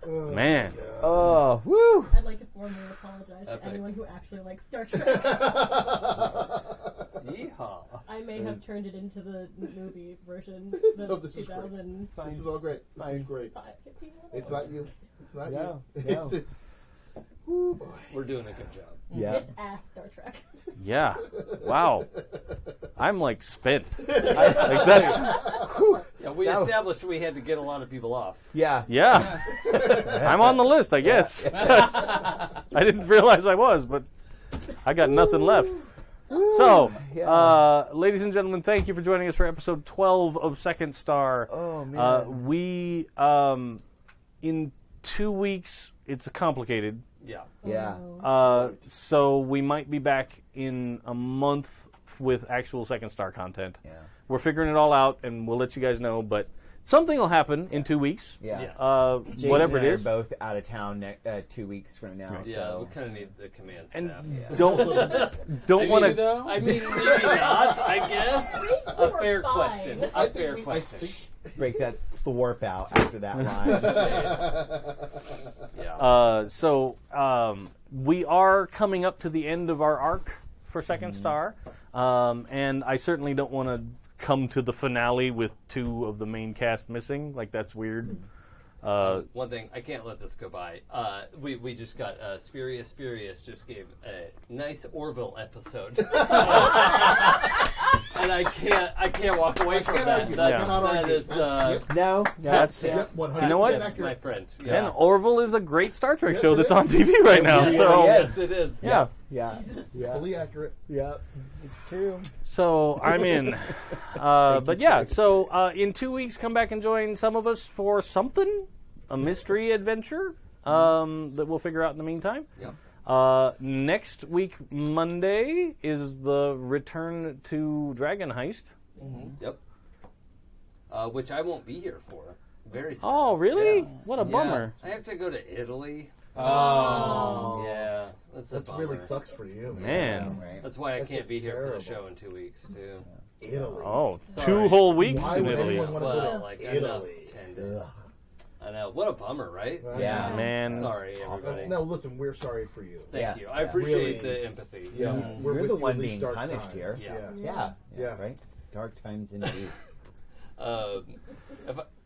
[SPEAKER 1] Man.
[SPEAKER 3] Oh, woo.
[SPEAKER 7] I'd like to formally apologize to anyone who actually likes Star Trek.
[SPEAKER 5] Yeehaw.
[SPEAKER 7] I may have turned it into the movie version, the
[SPEAKER 2] No, this is
[SPEAKER 7] 2015.
[SPEAKER 2] This is all great. This is great. It's not you. It's not
[SPEAKER 3] No,
[SPEAKER 2] you.
[SPEAKER 3] no.
[SPEAKER 2] It's woo, boy.
[SPEAKER 5] We're doing a good job.
[SPEAKER 3] Yeah.
[SPEAKER 7] It's ass Star Trek.
[SPEAKER 1] Yeah. Wow. I'm like spent. Like that's
[SPEAKER 5] Yeah, we established we had to get a lot of people off.
[SPEAKER 3] Yeah.
[SPEAKER 1] yeah. I'm on the list, I guess. I didn't realize I was, but I got nothing left. So, ladies and gentlemen, thank you for joining us for episode 12 of Second Star.
[SPEAKER 3] Oh, man.
[SPEAKER 1] We in 2 weeks, it's complicated.
[SPEAKER 5] Yeah.
[SPEAKER 3] Yeah.
[SPEAKER 1] So we might be back in a month with actual Second Star content.
[SPEAKER 3] Yeah.
[SPEAKER 1] We're figuring it all out, and we'll let you guys know. But something will happen in 2 weeks.
[SPEAKER 3] Yeah.
[SPEAKER 5] Yes.
[SPEAKER 3] Jason
[SPEAKER 1] Whatever
[SPEAKER 3] and
[SPEAKER 1] it
[SPEAKER 3] I
[SPEAKER 1] is.
[SPEAKER 3] are both out of town 2 weeks from now.
[SPEAKER 5] Yeah,
[SPEAKER 3] So.
[SPEAKER 5] we kind of need the command
[SPEAKER 1] And
[SPEAKER 5] staff.
[SPEAKER 1] don't want to.
[SPEAKER 6] though?
[SPEAKER 5] I mean, maybe not, I guess. A fair
[SPEAKER 7] fine.
[SPEAKER 5] question.
[SPEAKER 2] I
[SPEAKER 5] A
[SPEAKER 2] think
[SPEAKER 5] fair
[SPEAKER 2] we- I
[SPEAKER 5] question.
[SPEAKER 2] think-
[SPEAKER 3] Break that thwarp out after that line.
[SPEAKER 5] Yeah.
[SPEAKER 1] So we are coming up to the end of our arc for Second Star, and I certainly don't want to come to the finale with 2 of the main cast missing. Like, that's weird.
[SPEAKER 5] One thing, I can't let this go by. We just got Spurious Furious just gave a nice Orville episode, and I can't walk away from
[SPEAKER 2] can't
[SPEAKER 5] that.
[SPEAKER 2] argue.
[SPEAKER 5] That,
[SPEAKER 2] I cannot
[SPEAKER 5] that
[SPEAKER 2] argue.
[SPEAKER 5] is
[SPEAKER 3] No.
[SPEAKER 1] That's
[SPEAKER 2] Yep, 100%
[SPEAKER 1] You know what?
[SPEAKER 5] that's
[SPEAKER 2] accurate.
[SPEAKER 5] my friend.
[SPEAKER 1] and
[SPEAKER 5] Yeah.
[SPEAKER 1] Orville is a great Star Trek
[SPEAKER 2] Yes,
[SPEAKER 1] show
[SPEAKER 2] it
[SPEAKER 1] that's
[SPEAKER 2] is.
[SPEAKER 1] on TV right now.
[SPEAKER 3] really
[SPEAKER 1] So
[SPEAKER 5] Yes, it is.
[SPEAKER 1] yeah.
[SPEAKER 3] Yeah. Yeah.
[SPEAKER 2] Fully accurate.
[SPEAKER 3] Yeah. It's true.
[SPEAKER 1] So I'm in. But yeah, so in 2 weeks, come back and join some of us for something, a mystery adventure that we'll figure out in the meantime.
[SPEAKER 5] Yep.
[SPEAKER 1] Next week, Monday, is the return to Dragon Heist.
[SPEAKER 5] Yep. Which I won't be here for. Very sad.
[SPEAKER 1] Oh, really?
[SPEAKER 5] Yeah.
[SPEAKER 1] What a bummer.
[SPEAKER 5] I have to go to Italy.
[SPEAKER 6] Oh.
[SPEAKER 5] Yeah. That's a
[SPEAKER 2] That really
[SPEAKER 5] bummer.
[SPEAKER 2] sucks for you,
[SPEAKER 1] Man.
[SPEAKER 3] Right.
[SPEAKER 5] That's why I
[SPEAKER 2] That's
[SPEAKER 5] can't
[SPEAKER 2] just
[SPEAKER 5] be here for
[SPEAKER 2] terrible.
[SPEAKER 5] the show in 2 weeks too.
[SPEAKER 2] Italy.
[SPEAKER 1] Oh,
[SPEAKER 5] Sorry.
[SPEAKER 1] 2 whole weeks
[SPEAKER 2] Why
[SPEAKER 1] in
[SPEAKER 2] would
[SPEAKER 1] Italy.
[SPEAKER 2] anyone want to
[SPEAKER 5] Well,
[SPEAKER 2] go to
[SPEAKER 5] like I know,
[SPEAKER 2] Italy?
[SPEAKER 5] 10 days. I know. What a bummer, right?
[SPEAKER 3] Yeah.
[SPEAKER 1] Man.
[SPEAKER 5] Sorry, everybody.
[SPEAKER 2] No, listen, we're sorry for you.
[SPEAKER 5] Thank
[SPEAKER 3] Yeah.
[SPEAKER 5] you. I
[SPEAKER 3] Yeah.
[SPEAKER 5] appreciate
[SPEAKER 2] Really.
[SPEAKER 5] the empathy.
[SPEAKER 2] Yeah, we're
[SPEAKER 3] You're
[SPEAKER 2] with
[SPEAKER 3] the
[SPEAKER 2] you
[SPEAKER 3] one
[SPEAKER 2] in these
[SPEAKER 3] being
[SPEAKER 2] dark
[SPEAKER 3] punished
[SPEAKER 2] times.
[SPEAKER 3] here.
[SPEAKER 2] Yeah.
[SPEAKER 3] Yeah. Right? Dark times indeed.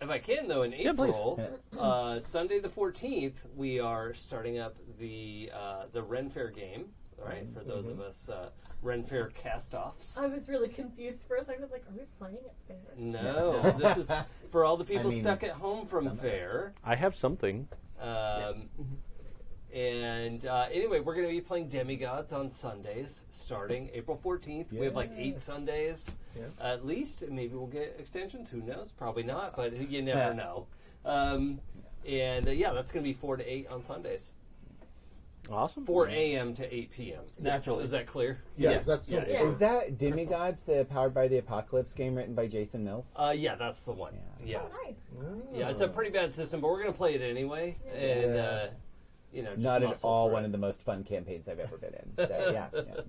[SPEAKER 5] If I can though, in
[SPEAKER 1] Yeah, please.
[SPEAKER 5] April, Sunday the 14th, we are starting up the Ren Fair game. All right, for those of us Ren Fair cast-offs.
[SPEAKER 7] I was really confused for a second. I was like, are we playing at fair?
[SPEAKER 5] No, this is for all the people
[SPEAKER 3] I mean,
[SPEAKER 5] stuck at home from
[SPEAKER 3] some of us.
[SPEAKER 5] fair.
[SPEAKER 1] I have something.
[SPEAKER 5] And anyway, we're going to be playing Demigods on Sundays starting April 14th. We have like 8 Sundays at least. Maybe we'll get extensions. Who knows? Probably not, but you never know. Yeah, that's going to be 4 to 8 on Sundays.
[SPEAKER 1] Awesome.
[SPEAKER 5] 4 a.m. to 8 p.m.
[SPEAKER 6] Naturally.
[SPEAKER 5] Is that clear?
[SPEAKER 2] Yes, that's so
[SPEAKER 5] Yeah.
[SPEAKER 3] Is that Demigods, the Powered by the Apocalypse game written by Jason Mills?
[SPEAKER 5] Yeah, that's the one. Yeah.
[SPEAKER 7] Oh, nice.
[SPEAKER 5] Yeah, it's a pretty bad system, but we're going to play it anyway. And, just
[SPEAKER 3] Not at
[SPEAKER 5] muscle
[SPEAKER 3] all
[SPEAKER 5] through
[SPEAKER 3] one
[SPEAKER 5] it.
[SPEAKER 3] of the most fun campaigns I've ever been in. So, yeah,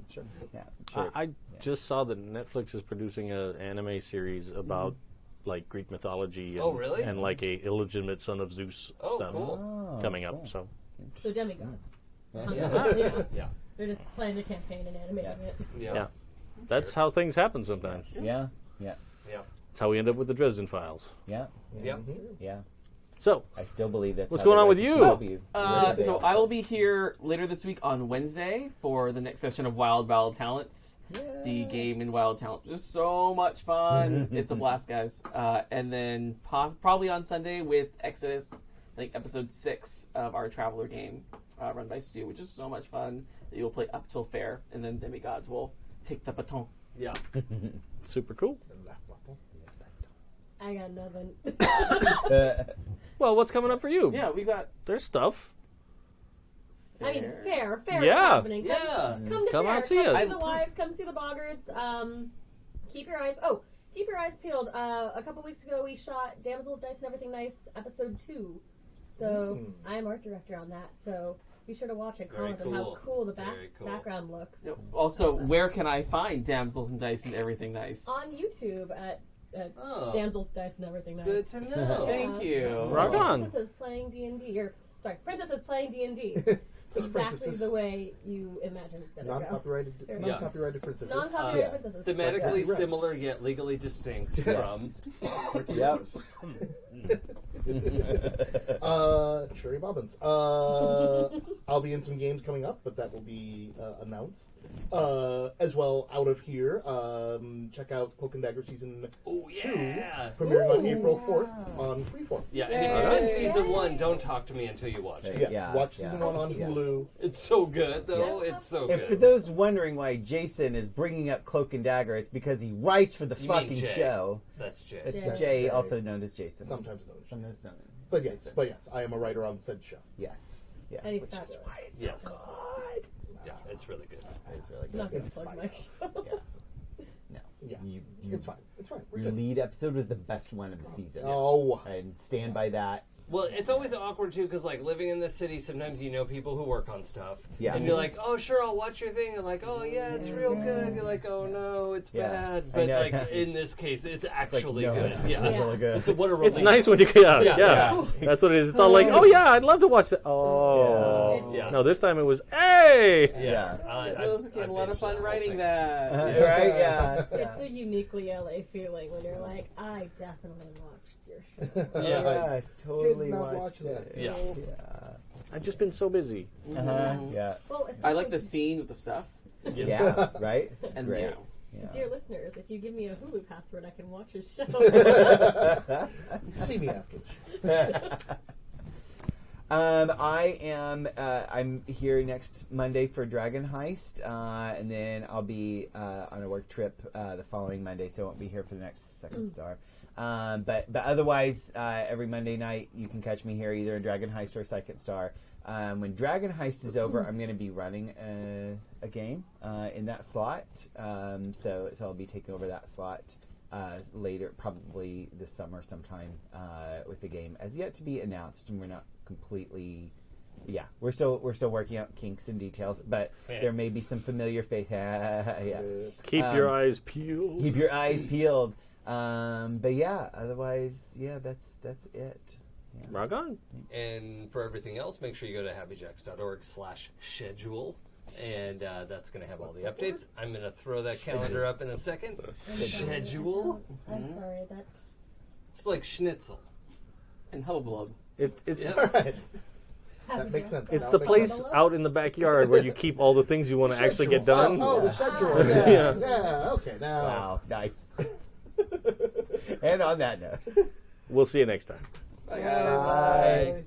[SPEAKER 3] sure. Yeah, I'm sure
[SPEAKER 1] I
[SPEAKER 3] it's-
[SPEAKER 1] just saw that Netflix is producing an anime series about like Greek mythology and,
[SPEAKER 5] Oh, really?
[SPEAKER 1] and like a illegitimate son of Zeus
[SPEAKER 5] Oh,
[SPEAKER 1] stuff
[SPEAKER 5] cool.
[SPEAKER 1] coming up. So
[SPEAKER 7] So demigods.
[SPEAKER 3] Yeah.
[SPEAKER 7] Yeah.
[SPEAKER 5] Yeah.
[SPEAKER 7] They're just playing the campaign and animating it.
[SPEAKER 1] yeah, that's how things happen sometimes.
[SPEAKER 3] Yeah.
[SPEAKER 1] That's how we end up with the Dresden Files.
[SPEAKER 5] Yeah.
[SPEAKER 1] So
[SPEAKER 3] I still believe that's
[SPEAKER 1] What's
[SPEAKER 3] how they
[SPEAKER 1] going on
[SPEAKER 3] write
[SPEAKER 1] with
[SPEAKER 3] the
[SPEAKER 1] you?
[SPEAKER 3] CW.
[SPEAKER 6] So I will be here later this week on Wednesday for the next session of Wild Talents. The game in Wild Talent. Just so much fun. It's a blast, guys. And then probably on Sunday with Exodus, like episode 6 of our Traveler game run by Stu, which is so much fun that you'll play up till fair, and then Demigods will take the baton.
[SPEAKER 5] Yeah.
[SPEAKER 1] super cool.
[SPEAKER 7] I got nothing.
[SPEAKER 1] Well, what's coming up for you?
[SPEAKER 6] Yeah, we got
[SPEAKER 1] There's stuff.
[SPEAKER 7] I mean, fair is
[SPEAKER 1] Yeah.
[SPEAKER 7] happening.
[SPEAKER 5] Yeah.
[SPEAKER 7] Come to
[SPEAKER 1] Come
[SPEAKER 7] fair.
[SPEAKER 1] out, see
[SPEAKER 7] come
[SPEAKER 1] us.
[SPEAKER 7] see the wives. Come see the boggarts. Keep your eyes. Keep your eyes peeled. A couple weeks ago, we shot Damsels, Dice, and Everything Nice, episode 2. So I am art director on that. So be sure to watch it.
[SPEAKER 5] Very
[SPEAKER 7] Comment on how
[SPEAKER 5] cool.
[SPEAKER 7] cool the
[SPEAKER 5] Very cool.
[SPEAKER 7] background looks.
[SPEAKER 6] also, where can I find Damsels and Dice and Everything Nice?
[SPEAKER 7] On YouTube at
[SPEAKER 5] Oh.
[SPEAKER 7] Damsels, Dice, and Everything Nice.
[SPEAKER 5] Good to know.
[SPEAKER 6] Thank you.
[SPEAKER 1] Rock on.
[SPEAKER 7] Princesses playing D&D. Princesses playing D&D. Exactly
[SPEAKER 2] princesses.
[SPEAKER 7] the way you imagine it's going to go.
[SPEAKER 2] Non-copyrighted,
[SPEAKER 7] Yeah.
[SPEAKER 2] non-copyrighted princesses.
[SPEAKER 7] Non-copyrighted
[SPEAKER 3] Yeah.
[SPEAKER 7] princesses.
[SPEAKER 5] Thematically
[SPEAKER 2] Yeah.
[SPEAKER 5] similar yet legally distinct
[SPEAKER 3] Yes.
[SPEAKER 2] Yep.
[SPEAKER 3] Yep.
[SPEAKER 2] Cherry Bobbins. I'll be in some games coming up, but that will be announced. As well, out of here, check out Cloak and Dagger Season 2, premiering on April 4th on Freeform.
[SPEAKER 5] Yeah, and if you missed season 1, don't talk to me until you watch it.
[SPEAKER 2] Yeah, watch Season 1 on Hulu.
[SPEAKER 5] It's so good, though. It's so
[SPEAKER 3] And for
[SPEAKER 5] good.
[SPEAKER 3] those wondering why Jason is bringing up Cloak and Dagger, it's because he writes for the
[SPEAKER 5] You mean
[SPEAKER 3] fucking
[SPEAKER 5] Jay.
[SPEAKER 3] show.
[SPEAKER 5] That's Jay.
[SPEAKER 3] It's
[SPEAKER 7] Jay.
[SPEAKER 3] Jay, also known as Jason.
[SPEAKER 2] Sometimes known as Jason.
[SPEAKER 3] Sometimes known.
[SPEAKER 2] But yes, I am a writer on said show.
[SPEAKER 3] Yes. Yeah.
[SPEAKER 7] And he's
[SPEAKER 3] Which is
[SPEAKER 7] fabulous.
[SPEAKER 3] why it's
[SPEAKER 5] Yes.
[SPEAKER 3] so good.
[SPEAKER 5] Yeah, it's really good.
[SPEAKER 3] It's really
[SPEAKER 7] I'm
[SPEAKER 3] good.
[SPEAKER 7] not going to
[SPEAKER 2] It's
[SPEAKER 7] plug
[SPEAKER 2] fine.
[SPEAKER 7] my show.
[SPEAKER 3] No.
[SPEAKER 2] Yeah,
[SPEAKER 3] You,
[SPEAKER 2] it's fine. It's fine. We're
[SPEAKER 3] Your
[SPEAKER 2] good.
[SPEAKER 3] lead episode was the best one of the season.
[SPEAKER 2] Oh,
[SPEAKER 3] And stand by that.
[SPEAKER 5] Well, it's always awkward, too, because, like, living in this city, sometimes you know people who work on stuff.
[SPEAKER 3] Yeah.
[SPEAKER 5] And you're like, oh, sure, I'll watch your thing. And, like, oh, yeah, it's real good. You're like, oh, no, it's
[SPEAKER 3] Yeah.
[SPEAKER 5] bad.
[SPEAKER 3] I
[SPEAKER 5] But,
[SPEAKER 3] know.
[SPEAKER 5] like, in this case, it's
[SPEAKER 3] It's like,
[SPEAKER 5] actually
[SPEAKER 3] no,
[SPEAKER 5] good.
[SPEAKER 3] it's actually
[SPEAKER 5] Yeah.
[SPEAKER 3] really good.
[SPEAKER 5] What a relief.
[SPEAKER 1] It's nice when you yeah.
[SPEAKER 5] Yeah.
[SPEAKER 1] That's what it is. It's all like, oh yeah, I'd love to watch that. Oh,
[SPEAKER 5] Yeah.
[SPEAKER 1] no, this time it was, hey.
[SPEAKER 5] Yeah.
[SPEAKER 6] Those
[SPEAKER 5] I
[SPEAKER 6] had a lot of
[SPEAKER 5] binged
[SPEAKER 6] fun
[SPEAKER 5] whole
[SPEAKER 6] writing
[SPEAKER 5] thing.
[SPEAKER 6] that.
[SPEAKER 3] Right? Yeah.
[SPEAKER 7] It's a uniquely LA feeling when you're like, I definitely watched your show.
[SPEAKER 5] Yeah.
[SPEAKER 3] I totally
[SPEAKER 2] Did not
[SPEAKER 3] watched
[SPEAKER 2] watch that.
[SPEAKER 3] it.
[SPEAKER 5] Yeah.
[SPEAKER 1] I've just been so busy.
[SPEAKER 3] Yeah.
[SPEAKER 7] Well, if
[SPEAKER 6] I like
[SPEAKER 7] someone-
[SPEAKER 6] the scene with the stuff.
[SPEAKER 3] Yeah. Right? It's
[SPEAKER 6] And
[SPEAKER 3] great.
[SPEAKER 6] yeah.
[SPEAKER 3] Yeah.
[SPEAKER 7] Dear listeners, if you give me a Hulu password, I can watch your show.
[SPEAKER 2] see me after.
[SPEAKER 3] I'm here next Monday for Dragon Heist, and then I'll be on a work trip the following Monday, so I won't be here for the next Second Star. But otherwise, every Monday night you can catch me here either in Dragon Heist or Second Star. When Dragon Heist is over, I'm going to be running a game in that slot, so I'll be taking over that slot later, probably this summer sometime with the game. As yet to be announced, and we're not completely yeah, we're still working out kinks and details, but
[SPEAKER 5] Yeah.
[SPEAKER 3] there may be some familiar face. Yeah.
[SPEAKER 1] Keep your eyes peeled.
[SPEAKER 3] Keep your eyes peeled. But yeah, otherwise, yeah, that's it. Yeah.
[SPEAKER 1] Rock on.
[SPEAKER 5] And for everything else, make sure you go to happyjacks.org/schedule. And that's going to have all the updates. I'm going to throw that calendar up in a second. Schedule.
[SPEAKER 7] I'm sorry, that.
[SPEAKER 5] It's like schnitzel.
[SPEAKER 6] And hubbub.
[SPEAKER 1] It's
[SPEAKER 2] All right. That makes sense.
[SPEAKER 1] it's
[SPEAKER 2] Now
[SPEAKER 1] the
[SPEAKER 2] it makes
[SPEAKER 1] place
[SPEAKER 2] sense.
[SPEAKER 1] out in the backyard where you keep all the things you want to actually get done.
[SPEAKER 2] Oh, the schedule. Yeah.
[SPEAKER 1] Yeah.
[SPEAKER 2] Yeah. Okay. Now.
[SPEAKER 3] Wow, nice. And on that note.
[SPEAKER 1] We'll see you next time.
[SPEAKER 6] Bye, guys.
[SPEAKER 3] Bye.